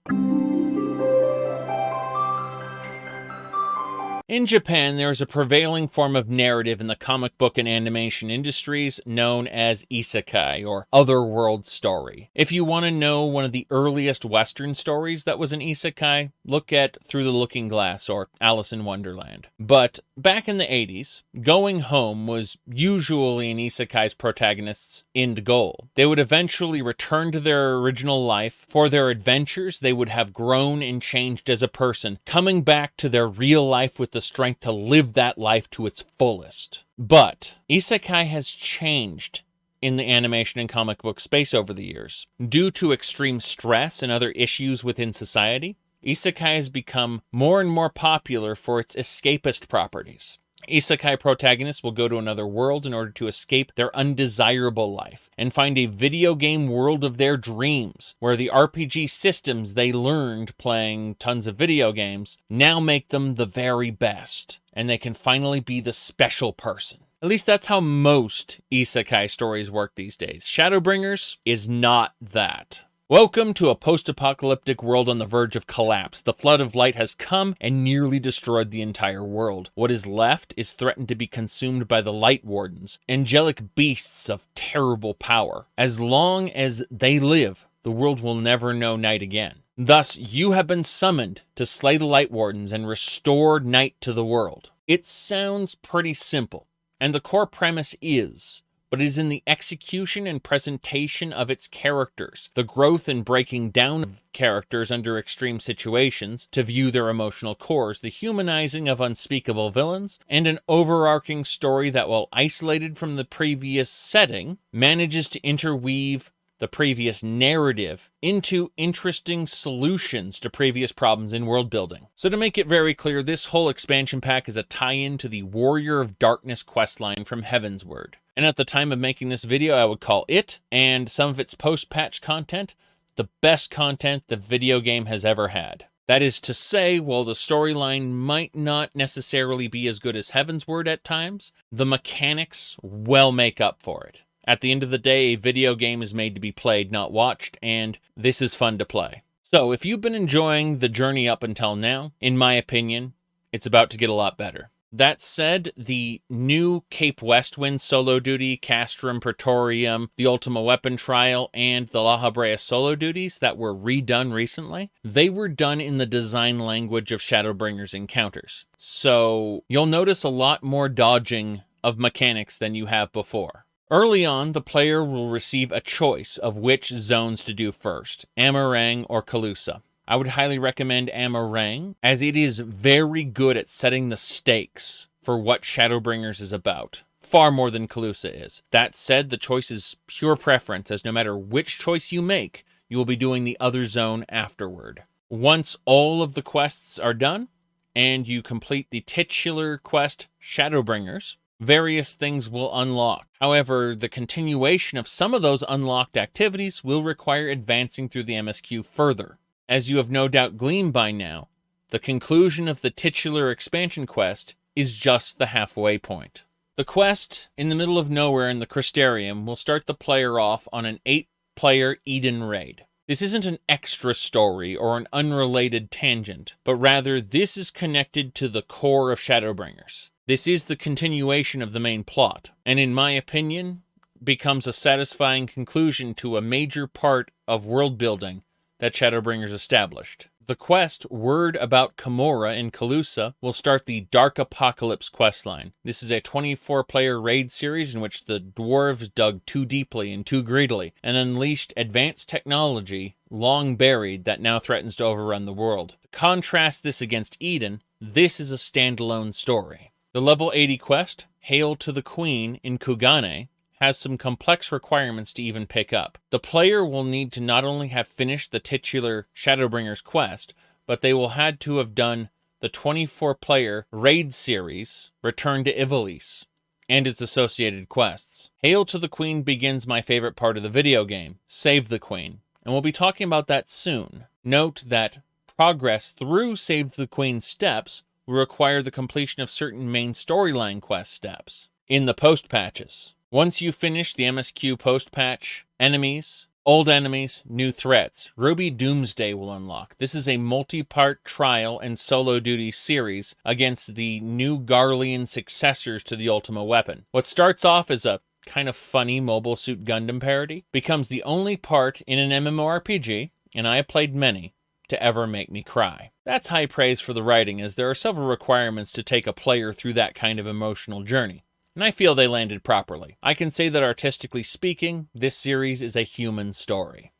In Japan, there is a prevailing form of narrative in the comic book and animation industries known as isekai, or otherworld story. If you want to know one of the earliest Western stories that was an isekai, look at Through the Looking Glass or Alice in Wonderland. But back in the 80s, going home was usually an isekai's protagonist's end goal. They would eventually return to their original life. For their adventures, they would have grown and changed as a person, coming back to their real life with the strength to live that life to its fullest. But isekai has changed in the animation and comic book space over the years. Due to extreme stress and other issues within society, isekai has become more and more popular for its escapist properties. Isekai protagonists will go to another world in order to escape their undesirable life and find a video game world of their dreams, where the RPG systems they learned playing tons of video games now make them the very best, and they can finally be the special person. At least that's how most isekai stories work these days. Shadowbringers is not that. Welcome to a post-apocalyptic world on the verge of collapse. The flood of light has come and nearly destroyed the entire world. What is left is threatened to be consumed by the Light Wardens, angelic beasts of terrible power. As long as they live, the world will never know night again. Thus, you have been summoned to slay the Light Wardens and restore night to the world. It sounds pretty simple, and the core premise is, but it is in the execution and presentation of its characters, the growth and breaking down of characters under extreme situations to view their emotional cores, the humanizing of unspeakable villains, and an overarching story that, while isolated from the previous setting, manages to interweave the previous narrative into interesting solutions to previous problems in world building. So to make it very clear, this whole expansion pack is a tie-in to the Warrior of Darkness questline from Heavensward. And at the time of making this video, I would call it, and some of its post-patch content, the best content the video game has ever had. That is to say, while the storyline might not necessarily be as good as Heavensward at times, the mechanics well make up for it. At the end of the day, a video game is made to be played, not watched, and this is fun to play. So if you've been enjoying the journey up until now, in my opinion, it's about to get a lot better. That said, the new Cape Westwind solo duty, Castrum, Praetorium, the Ultima Weapon Trial, and the La Habrea solo duties that were redone recently, they were done in the design language of Shadowbringers encounters. So you'll notice a lot more dodging of mechanics than you have before. Early on, the player will receive a choice of which zones to do first, Amarang or Calusa. I would highly recommend Amarang, as it is very good at setting the stakes for what Shadowbringers is about, far more than Calusa is. That said, the choice is pure preference, as no matter which choice you make, you will be doing the other zone afterward. Once all of the quests are done, and you complete the titular quest Shadowbringers, various things will unlock. However, the continuation of some of those unlocked activities will require advancing through the MSQ further. As you have no doubt gleaned by now, the conclusion of the titular expansion quest is just the halfway point. The quest in the middle of nowhere in the Crystarium will start the player off on an 8-player Eden raid. This isn't an extra story or an unrelated tangent, but rather this is connected to the core of Shadowbringers. This is the continuation of the main plot, and in my opinion, becomes a satisfying conclusion to a major part of world building that Shadowbringers established. The quest Word About Kimura in Calusa will start the Dark Apocalypse questline. This is a 24-player raid series in which the dwarves dug too deeply and too greedily and unleashed advanced technology long buried that now threatens to overrun the world. To contrast this against Eden, this is a standalone story. The level 80 quest, Hail to the Queen in Kugane, has some complex requirements to even pick up. The player will need to not only have finished the titular Shadowbringers quest, but they will had to have done the 24-player raid series, Return to Ivalice, and its associated quests. Hail to the Queen begins my favorite part of the video game, Save the Queen, and we'll be talking about that soon. Note that progress through Save the Queen steps will require the completion of certain main storyline quest steps in the post-patches. Once you finish the MSQ post-patch, enemies, old enemies, new threats, Ruby Doomsday will unlock. This is a multi-part trial and solo duty series against the new Garlean successors to the Ultima Weapon. What starts off as a kind of funny Mobile Suit Gundam parody becomes the only part in an MMORPG, and I have played many, to ever make me cry. That's high praise for the writing, as there are several requirements to take a player through that kind of emotional journey, and I feel they landed properly. I can say that artistically speaking, this series is a human story.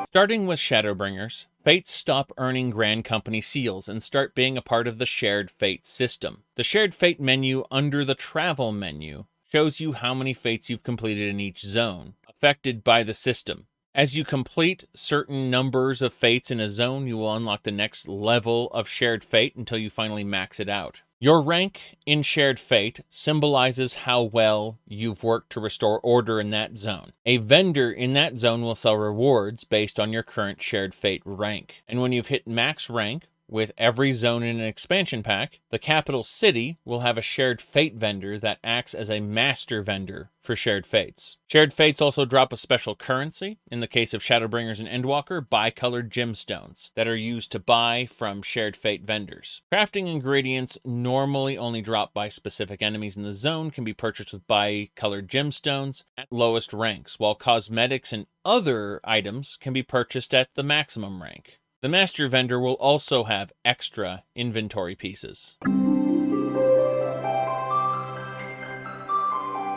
Starting with Shadowbringers, Fates stop earning Grand Company seals and start being a part of the Shared Fate system. The Shared Fate menu under the Travel menu shows you how many fates you've completed in each zone affected by the system. As you complete certain numbers of fates in a zone, you will unlock the next level of shared fate until you finally max it out. Your rank in shared fate symbolizes how well you've worked to restore order in that zone. A vendor in that zone will sell rewards based on your current shared fate rank. And when you've hit max rank, with every zone in an expansion pack, the capital city will have a shared fate vendor that acts as a master vendor for shared fates. Shared fates also drop a special currency, in the case of Shadowbringers and Endwalker, bicolored gemstones that are used to buy from shared fate vendors. Crafting ingredients normally only drop by specific enemies in the zone can be purchased with bicolored gemstones at lowest ranks, while cosmetics and other items can be purchased at the maximum rank. The master vendor will also have extra inventory pieces.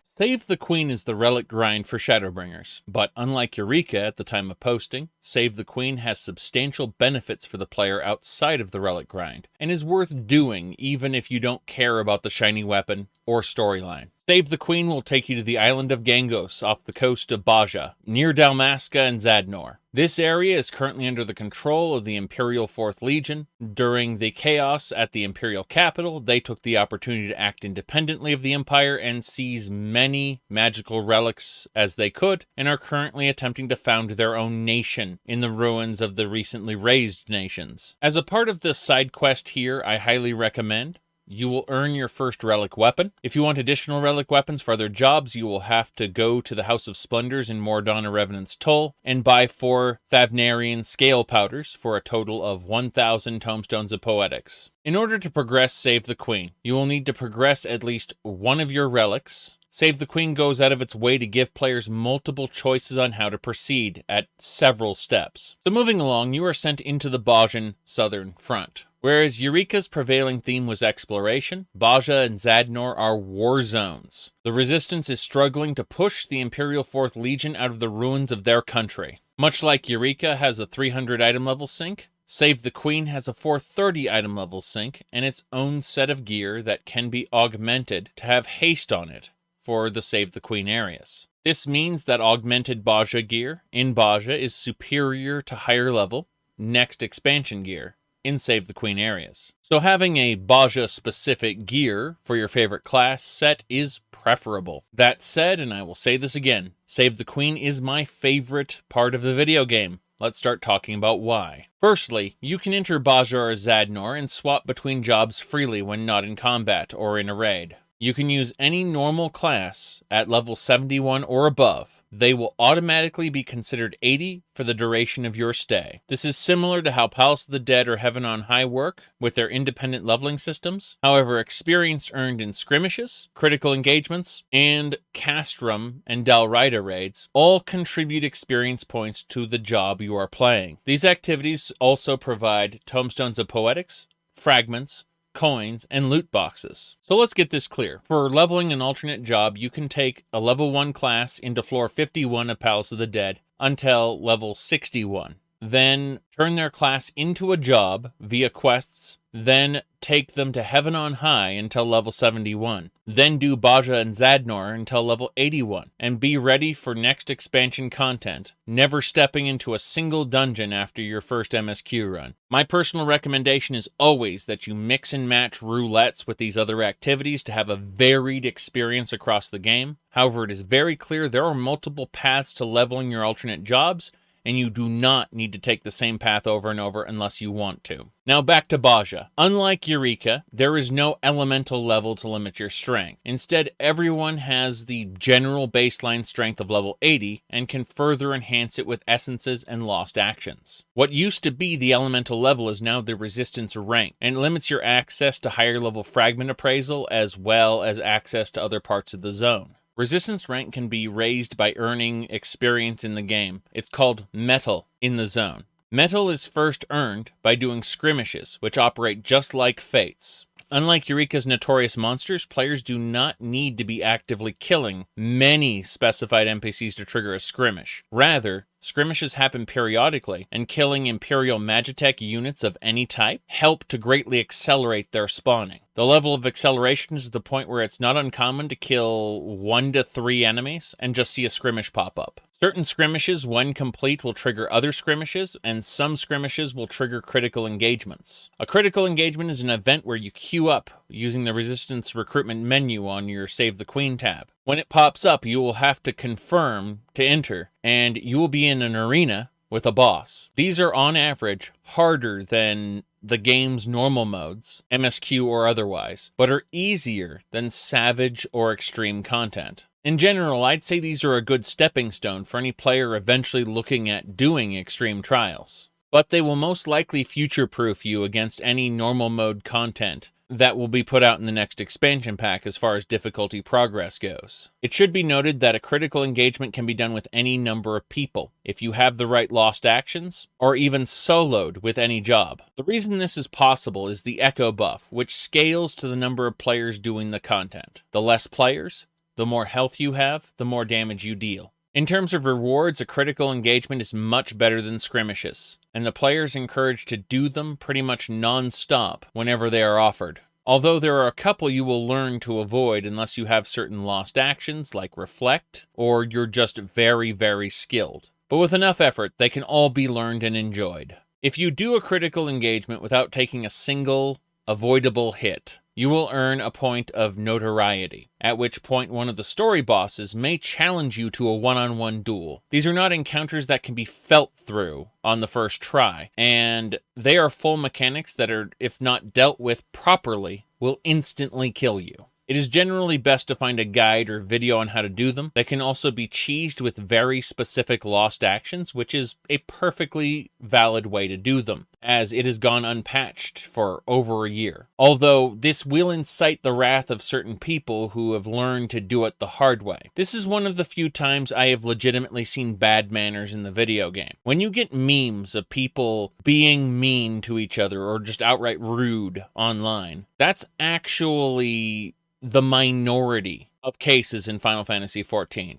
Save the Queen is the relic grind for Shadowbringers, but unlike Eureka at the time of posting, Save the Queen has substantial benefits for the player outside of the relic grind, and is worth doing even if you don't care about the shiny weapon or storyline. Save the Queen will take you to the island of Gangos off the coast of Baja, near Dalmasca and Zadnor. This area is currently under the control of the Imperial 4th Legion. During the chaos at the Imperial capital, they took the opportunity to act independently of the Empire and seize many magical relics as they could, and are currently attempting to found their own nation in the ruins of the recently razed nations. As a part of this side quest here, I highly recommend you will earn your first relic weapon. If you want additional relic weapons for other jobs, you will have to go to the House of Splendors in Mordana Revenant's Toll and buy 4 Thavnarian scale powders for a total of 1,000 Tomestones of Poetics. In order to progress Save the Queen, you will need to progress at least one of your relics. Save the Queen goes out of its way to give players multiple choices on how to proceed at several steps. So moving along, you are sent into the Bajan southern front. Whereas Eureka's prevailing theme was exploration, Baja and Zadnor are war zones. The Resistance is struggling to push the Imperial 4th Legion out of the ruins of their country. Much like Eureka has a 300 item level sync, Save the Queen has a 430 item level sync and its own set of gear that can be augmented to have haste on it for the Save the Queen areas. This means that augmented Baja gear in Baja is superior to higher level, next expansion gear in Save the Queen areas. So having a Baja-specific gear for your favorite class set is preferable. That said, and I will say this again, Save the Queen is my favorite part of the video game. Let's start talking about why. Firstly, you can enter Baja or Zadnor and swap between jobs freely when not in combat or in a raid. You can use any normal class at level 71 or above. They will automatically be considered 80 for the duration of your stay. This is similar to how Palace of the Dead or Heaven on High work with their independent leveling systems. However, experience earned in skirmishes, critical engagements, and Castrum and Dalrida raids all contribute experience points to the job you are playing. These activities also provide Tomestones of Poetics, fragments, coins, and loot boxes. So let's get this clear. For leveling an alternate job, you can take a level 1 class into floor 51 of Palace of the Dead until level 61. Then turn their class into a job via quests, then take them to Heaven on High until level 71. Then do Baja and Zadnor until level 81, and be ready for next expansion content, never stepping into a single dungeon after your first MSQ run. My personal recommendation is always that you mix and match roulettes with these other activities to have a varied experience across the game. However, it is very clear there are multiple paths to leveling your alternate jobs, and you do not need to take the same path over and over unless you want to. Now back to Baja. Unlike Eureka, there is no elemental level to limit your strength. Instead, everyone has the general baseline strength of level 80 and can further enhance it with essences and lost actions. What used to be the elemental level is now the resistance rank, and it limits your access to higher level fragment appraisal as well as access to other parts of the zone. Resistance rank can be raised by earning experience in the game. It's called metal in the zone. Metal is first earned by doing skirmishes, which operate just like fates. Unlike Eureka's notorious monsters, players do not need to be actively killing many specified NPCs to trigger a skirmish. Rather, Skirmishes happen periodically, and killing Imperial Magitech units of any type help to greatly accelerate their spawning. The level of acceleration is the point where it's not uncommon to kill 1 to 3 enemies and just see a skirmish pop up. Certain skirmishes, when complete, will trigger other skirmishes, and some skirmishes will trigger critical engagements. A critical engagement is an event where you queue up using the Resistance recruitment menu on your Save the Queen tab. When it pops up, you will have to confirm to enter, and you will be in an arena with a boss. These are on average harder than the game's normal modes, MSQ or otherwise, but are easier than Savage or Extreme content. In general, I'd say these are a good stepping stone for any player eventually looking at doing Extreme Trials, but they will most likely future-proof you against any normal mode content that will be put out in the next expansion pack as far as difficulty progress goes. It should be noted that a critical engagement can be done with any number of people, if you have the right lost actions, or even soloed with any job. The reason this is possible is the Echo buff, which scales to the number of players doing the content. The less players, the more health you have, the more damage you deal. In terms of rewards, a critical engagement is much better than skirmishes, and the player's encouraged to do them pretty much non-stop whenever they are offered. Although there are a couple you will learn to avoid unless you have certain lost actions like Reflect, or you're just very, very skilled. But with enough effort, they can all be learned and enjoyed. If you do a critical engagement without taking a single avoidable hit, you will earn a point of notoriety, at which point one of the story bosses may challenge you to a one-on-one duel. These are not encounters that can be felt through on the first try, and they are full mechanics that are, if not dealt with properly, will instantly kill you. It is generally best to find a guide or video on how to do them. They can also be cheesed with very specific lost actions, which is a perfectly valid way to do them, as it has gone unpatched for over a year. Although this will incite the wrath of certain people who have learned to do it the hard way. This is one of the few times I have legitimately seen bad manners in the video game. When you get memes of people being mean to each other or just outright rude online, that's actually the minority of cases in Final Fantasy XIV.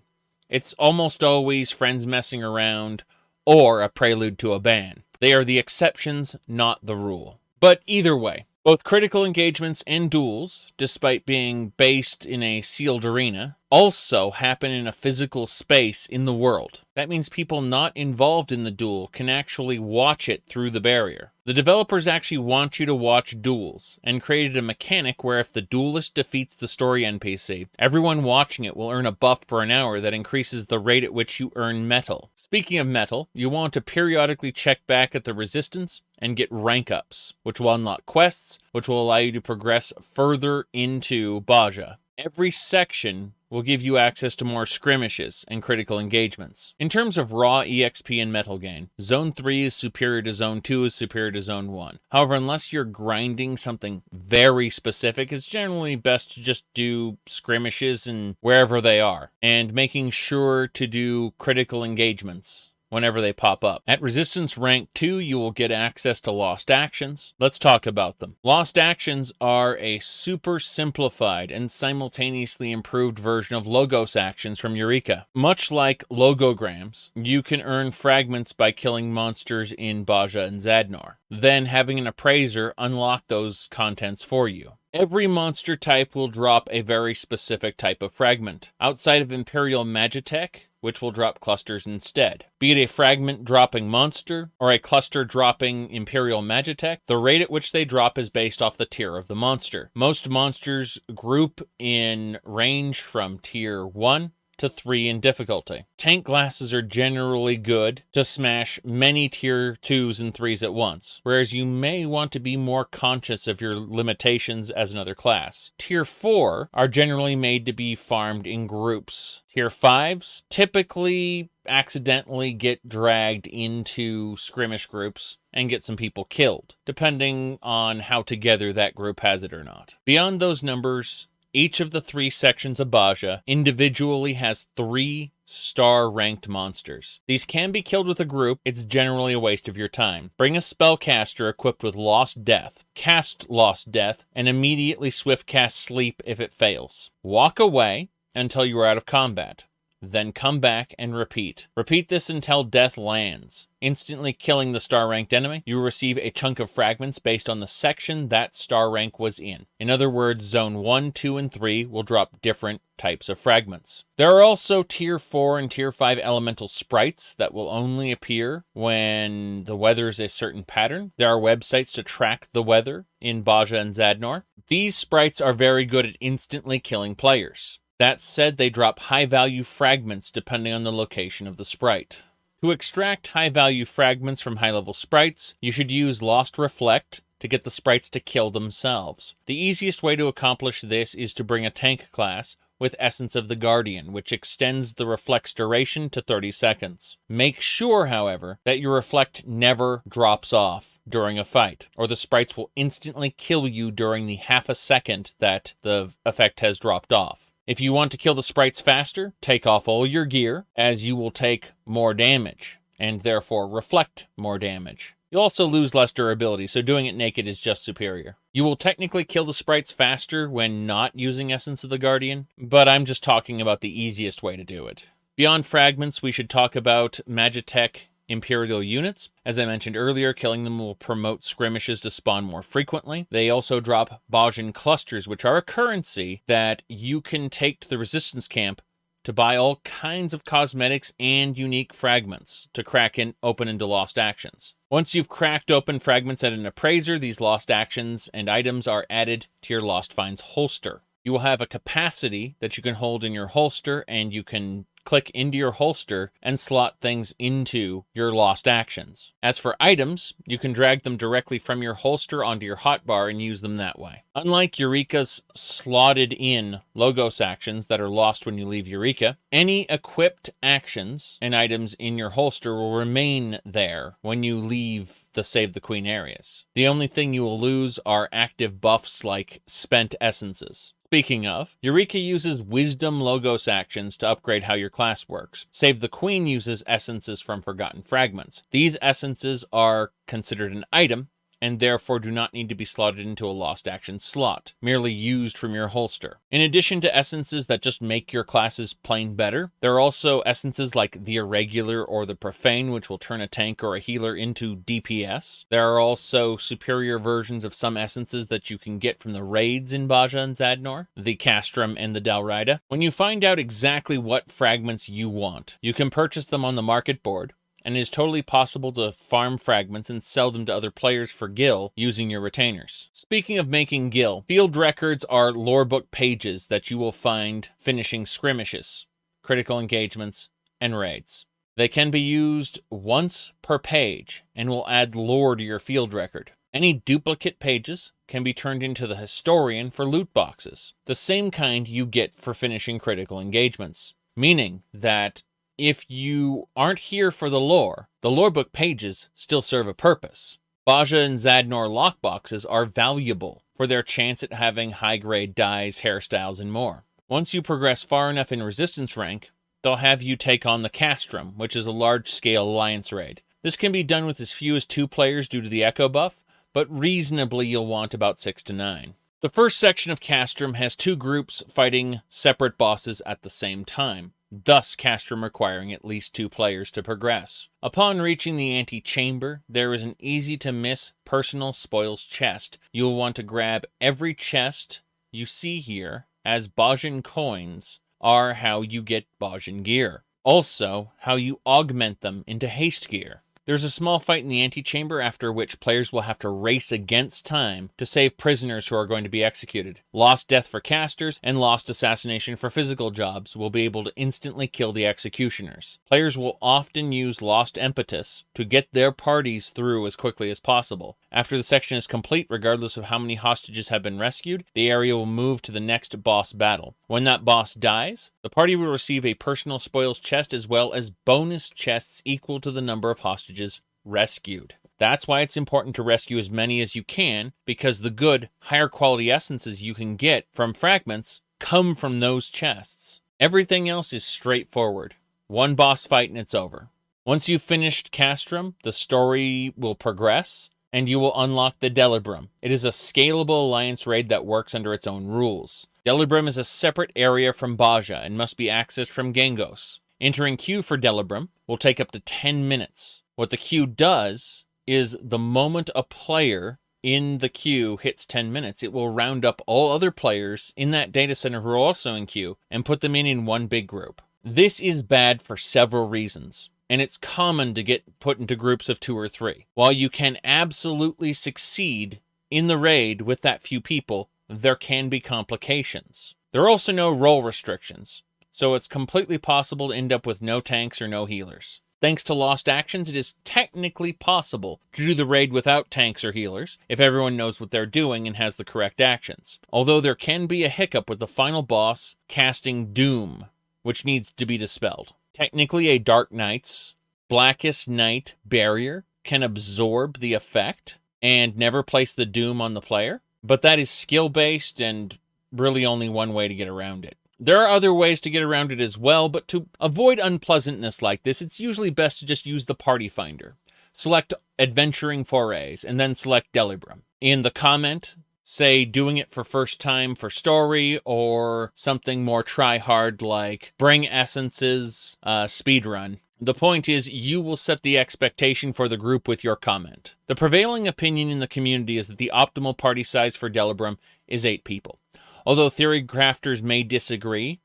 It's almost always friends messing around or a prelude to a ban. They are the exceptions, not the rule. But either way, both critical engagements and duels, despite being based in a sealed arena, also happen in a physical space in the world. That means people not involved in the duel can actually watch it through the barrier. The developers actually want you to watch duels, and created a mechanic where if the duelist defeats the story NPC, everyone watching it will earn a buff for an hour that increases the rate at which you earn metal. Speaking of metal, you want to periodically check back at the Resistance and get rank ups, which will unlock quests, which will allow you to progress further into Baja. Every section will give you access to more skirmishes and critical engagements. In terms of raw EXP and metal gain, Zone 3 is superior to Zone 2 is superior to Zone 1. However, unless you're grinding something very specific, it's generally best to just do skirmishes and wherever they are, and making sure to do critical engagements whenever they pop up. At Resistance Rank 2, you will get access to Lost Actions. Let's talk about them. Lost Actions are a super simplified and simultaneously improved version of Logos Actions from Eureka. Much like Logograms, you can earn fragments by killing monsters in Baja and Zadnor, then having an appraiser unlock those contents for you. Every monster type will drop a very specific type of fragment, outside of Imperial Magitech, which will drop clusters instead. Be it a fragment-dropping monster, or a cluster-dropping Imperial Magitech, the rate at which they drop is based off the tier of the monster. Most monsters group in range from Tier 1 to 3 in difficulty. Tank glasses are generally good to smash many Tier 2s and 3s at once, whereas you may want to be more conscious of your limitations as another class. Tier 4 are generally made to be farmed in groups. Tier 5s typically accidentally get dragged into skirmish groups and get some people killed, depending on how together that group has it or not. Beyond those numbers, each of the 3 sections of Baja individually has 3 star-ranked monsters. These can be killed with a group. It's generally a waste of your time. Bring a spellcaster equipped with Lost Death, cast Lost Death, and immediately swift cast Sleep if it fails. Walk away until you are out of combat. then come back and repeat. Repeat this until death lands. Instantly killing the star-ranked enemy, you will receive a chunk of fragments based on the section that star rank was in. In other words, Zone 1, 2, and 3 will drop different types of fragments. There are also Tier 4 and Tier 5 elemental sprites that will only appear when the weather is a certain pattern. There are websites to track the weather in Baja and Zadnor. These sprites are very good at instantly killing players. That said, they drop high-value fragments depending on the location of the sprite. To extract high-value fragments from high-level sprites, you should use Lost Reflect to get the sprites to kill themselves. The easiest way to accomplish this is to bring a tank class with Essence of the Guardian, which extends the Reflect's duration to 30 seconds. Make sure, however, that your Reflect never drops off during a fight, or the sprites will instantly kill you during the half a second that the effect has dropped off. If you want to kill the sprites faster, take off all your gear, as you will take more damage, and therefore reflect more damage. You'll also lose less durability, so doing it naked is just superior. You will technically kill the sprites faster when not using Essence of the Guardian, but I'm just talking about the easiest way to do it. Beyond fragments, we should talk about Magitech Imperial units. As I mentioned earlier, killing them will promote skirmishes to spawn more frequently. They also drop Bajan clusters, which are a currency that you can take to the resistance camp to buy all kinds of cosmetics and unique fragments to crack open into lost actions. Once you've cracked open fragments at an appraiser, these lost actions and items are added to your Lost Finds holster. You will have a capacity that you can hold in your holster, and you can click into your holster and slot things into your lost actions. As for items, you can drag them directly from your holster onto your hotbar and use them that way. Unlike Eureka's slotted in Logos actions that are lost when you leave Eureka, any equipped actions and items in your holster will remain there when you leave the Save the Queen areas. The only thing you will lose are active buffs like spent essences. Speaking of, Eureka uses Wisdom Logos actions to upgrade how your class works. Save the Queen uses essences from Forgotten Fragments. These essences are considered an item, and therefore do not need to be slotted into a lost action slot, merely used from your holster. In addition to essences that just make your classes plain better, there are also essences like the Irregular or the Profane, which will turn a tank or a healer into DPS. There are also superior versions of some essences that you can get from the raids in Baja and Zadnor, the Castrum and the Dalrida. When you find out exactly what fragments you want, you can purchase them on the market board, and it is totally possible to farm fragments and sell them to other players for gil using your retainers. Speaking of making gil, field records are lorebook pages that you will find finishing skirmishes, critical engagements, and raids. They can be used once per page and will add lore to your field record. Any duplicate pages can be turned into the historian for loot boxes, the same kind you get for finishing critical engagements, meaning that if you aren't here for the lore book pages still serve a purpose. Baja and Zadnor lockboxes are valuable for their chance at having high-grade dyes, hairstyles, and more. Once you progress far enough in resistance rank, they'll have you take on the Castrum, which is a large-scale alliance raid. This can be done with as few as 2 players due to the Echo buff, but reasonably you'll want about 6 to 9. The first section of Castrum has 2 groups fighting separate bosses at the same time, thus Castrum requiring at least 2 players to progress. Upon reaching the antechamber, there is an easy-to-miss personal spoils chest. You will want to grab every chest you see here, as Bajan coins are how you get Bajan gear. Also, how you augment them into haste gear. There's a small fight in the antechamber, after which players will have to race against time to save prisoners who are going to be executed. Lost death for casters and lost assassination for physical jobs will be able to instantly kill the executioners. Players will often use lost impetus to get their parties through as quickly as possible. After the section is complete, regardless of how many hostages have been rescued, the area will move to the next boss battle. When that boss dies, the party will receive a personal spoils chest as well as bonus chests equal to the number of hostages rescued. That's why it's important to rescue as many as you can, because the good, higher quality essences you can get from fragments come from those chests. Everything else is straightforward. One boss fight and it's over. Once you've finished Castrum, the story will progress, and you will unlock the Delibrum. It is a scalable alliance raid that works under its own rules. Delibrum is a separate area from Baja and must be accessed from Gangos. Entering queue for Delibrum will take up to 10 minutes. What the queue does is the moment a player in the queue hits 10 minutes, it will round up all other players in that data center who are also in queue and put them in one big group. This is bad for several reasons, and it's common to get put into groups of 2 or 3. While you can absolutely succeed in the raid with that few people, there can be complications. There are also no role restrictions, so it's completely possible to end up with no tanks or no healers. Thanks to lost actions, it is technically possible to do the raid without tanks or healers if everyone knows what they're doing and has the correct actions. Although there can be a hiccup with the final boss casting Doom, which needs to be dispelled. Technically, a Dark Knight's Blackest Night barrier can absorb the effect and never place the Doom on the player, but that is skill-based and really only one way to get around it. There are other ways to get around it as well, but to avoid unpleasantness like this, it's usually best to just use the party finder. Select Adventuring Foreys, and then select Delibrum. In the comment, say doing it for first time for story, or something more try-hard like Bring Essences speedrun. The point is, you will set the expectation for the group with your comment. The prevailing opinion in the community is that the optimal party size for Delibrum is 8 people. Although theory crafters may disagree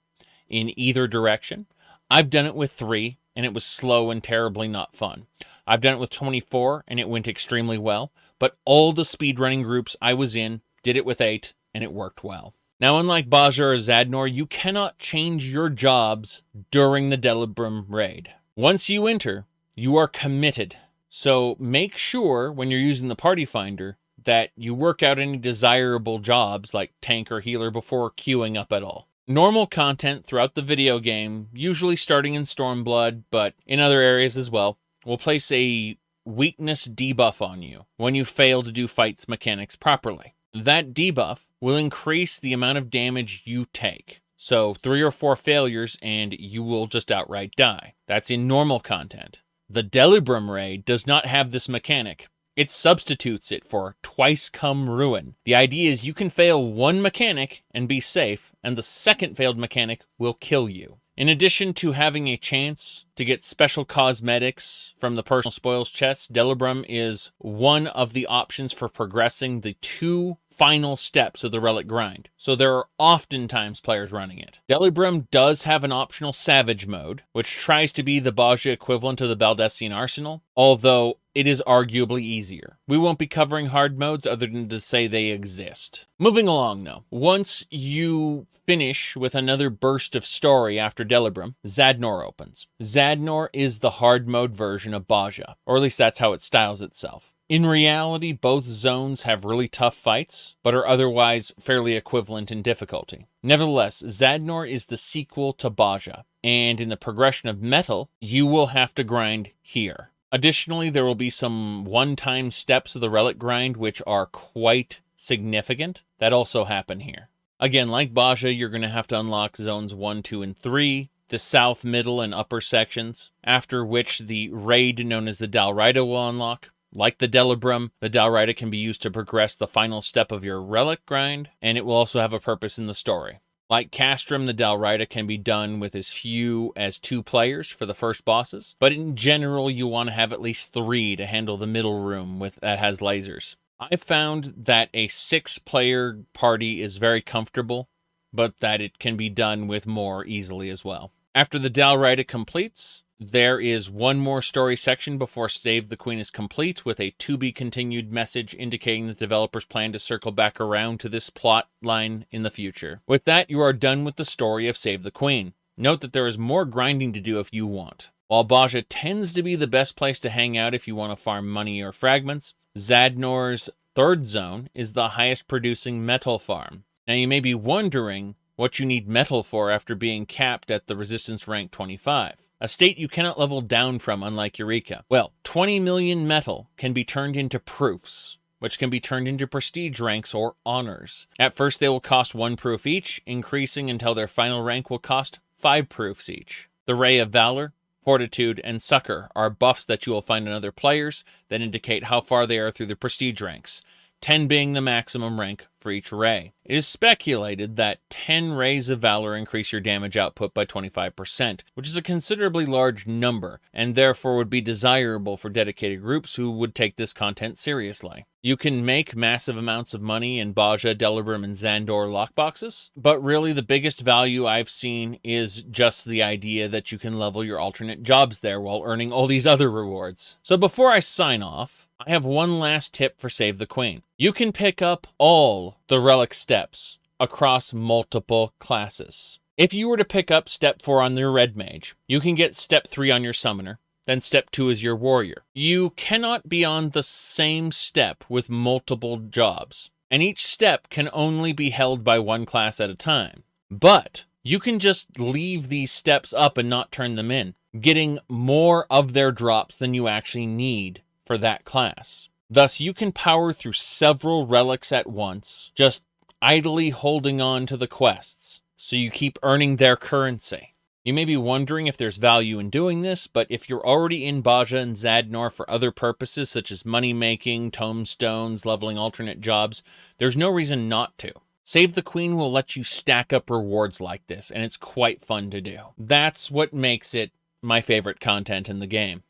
in either direction, I've done it with 3, and it was slow and terribly not fun. I've done it with 24, and it went extremely well, but all the speedrunning groups I was in did it with 8, and it worked well. Now, unlike Baja or Zadnor, you cannot change your jobs during the Delibrum raid. Once you enter, you are committed. So make sure when you're using the party finder that you work out any desirable jobs like tank or healer before queuing up at all. Normal content throughout the video game, usually starting in Stormblood, but in other areas as well, will place a weakness debuff on you when you fail to do fights mechanics properly. That debuff will increase the amount of damage you take. So 3 or 4 failures and you will just outright die. That's in normal content. The Delibrum raid does not have this mechanic. It substitutes it for Twice Come Ruin. The idea is you can fail one mechanic and be safe, and the second failed mechanic will kill you. In addition to having a chance to get special cosmetics from the personal spoils chest, Delibrum is one of the options for progressing the 2 final steps of the Relic grind. So there are oftentimes players running it. Delibrum does have an optional Savage mode, which tries to be the Baja equivalent to the Baldessian Arsenal, although it is arguably easier. We won't be covering hard modes other than to say they exist. Moving along though, once you finish with another burst of story after Delibrum, Zadnor opens. Zadnor is the hard mode version of Baja, or at least that's how it styles itself. In reality, both zones have really tough fights, but are otherwise fairly equivalent in difficulty. Nevertheless, Zadnor is the sequel to Baja, and in the progression of metal, you will have to grind here. Additionally, there will be some one-time steps of the Relic grind which are quite significant that also happen here. Again, like Baja, you're going to have to unlock zones 1, 2, and 3, the south, middle, and upper sections, after which the raid known as the Dalrida will unlock. Like the Delibrum, the Dalrida can be used to progress the final step of your Relic grind, and it will also have a purpose in the story. Like Castrum, the Dalrida can be done with as few as 2 players for the first bosses, but in general you want to have at least 3 to handle the middle room that has lasers. I've found that a 6-player party is very comfortable, but that it can be done with more easily as well. After the Dalrida completes, there is one more story section before Save the Queen is complete, with a to-be-continued message indicating the developers plan to circle back around to this plot line in the future. With that, you are done with the story of Save the Queen. Note that there is more grinding to do if you want. While Baja tends to be the best place to hang out if you want to farm money or fragments, Zadnor's 3rd zone is the highest producing metal farm. Now you may be wondering what you need metal for after being capped at the resistance rank 25. A state you cannot level down from, unlike Eureka. Well, 20 million metal can be turned into proofs, which can be turned into prestige ranks or honors. At first they will cost 1 proof each, increasing until their final rank will cost 5 proofs each. The Ray of Valor, Fortitude, and Succor are buffs that you will find in other players that indicate how far they are through the prestige ranks. 10 being the maximum rank for each ray. It is speculated that 10 Rays of Valor increase your damage output by 25%, which is a considerably large number, and therefore would be desirable for dedicated groups who would take this content seriously. You can make massive amounts of money in Baja, Delibram, and Xandor lockboxes, but really the biggest value I've seen is just the idea that you can level your alternate jobs there while earning all these other rewards. So before I sign off, I have one last tip for Save the Queen. You can pick up all the Relic steps across multiple classes. If you were to pick up Step 4 on your Red Mage, you can get Step 3 on your Summoner, then Step 2 is your Warrior. You cannot be on the same step with multiple jobs, and each step can only be held by one class at a time. But you can just leave these steps up and not turn them in, getting more of their drops than you actually need for that class. Thus, you can power through several relics at once, just idly holding on to the quests, so you keep earning their currency. You may be wondering if there's value in doing this, but if you're already in Baja and Zadnor for other purposes such as money-making, tomestones, leveling alternate jobs, there's no reason not to. Save the Queen will let you stack up rewards like this, and it's quite fun to do. That's what makes it my favorite content in the game.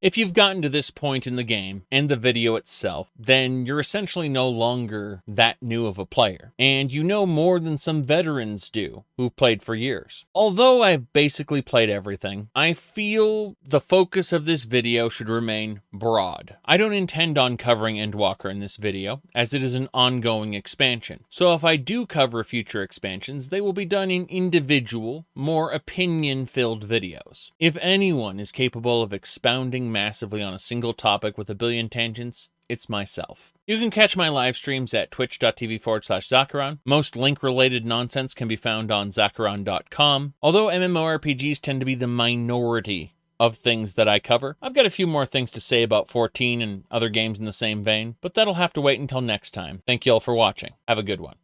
If you've gotten to this point in the game and the video itself, then you're essentially no longer that new of a player, and you know more than some veterans do who've played for years. Although I've basically played everything, I feel the focus of this video should remain broad. I don't intend on covering Endwalker in this video, as it is an ongoing expansion. So if I do cover future expansions, they will be done in individual, more opinion-filled videos. If anyone is capable of expounding massively on a single topic with a billion tangents, it's myself. You can catch my live streams at twitch.tv/Zacharon. Most link-related nonsense can be found on Zacharon.com. Although MMORPGs tend to be the minority of things that I cover, I've got a few more things to say about 14 and other games in the same vein, but that'll have to wait until next time. Thank you all for watching. Have a good one.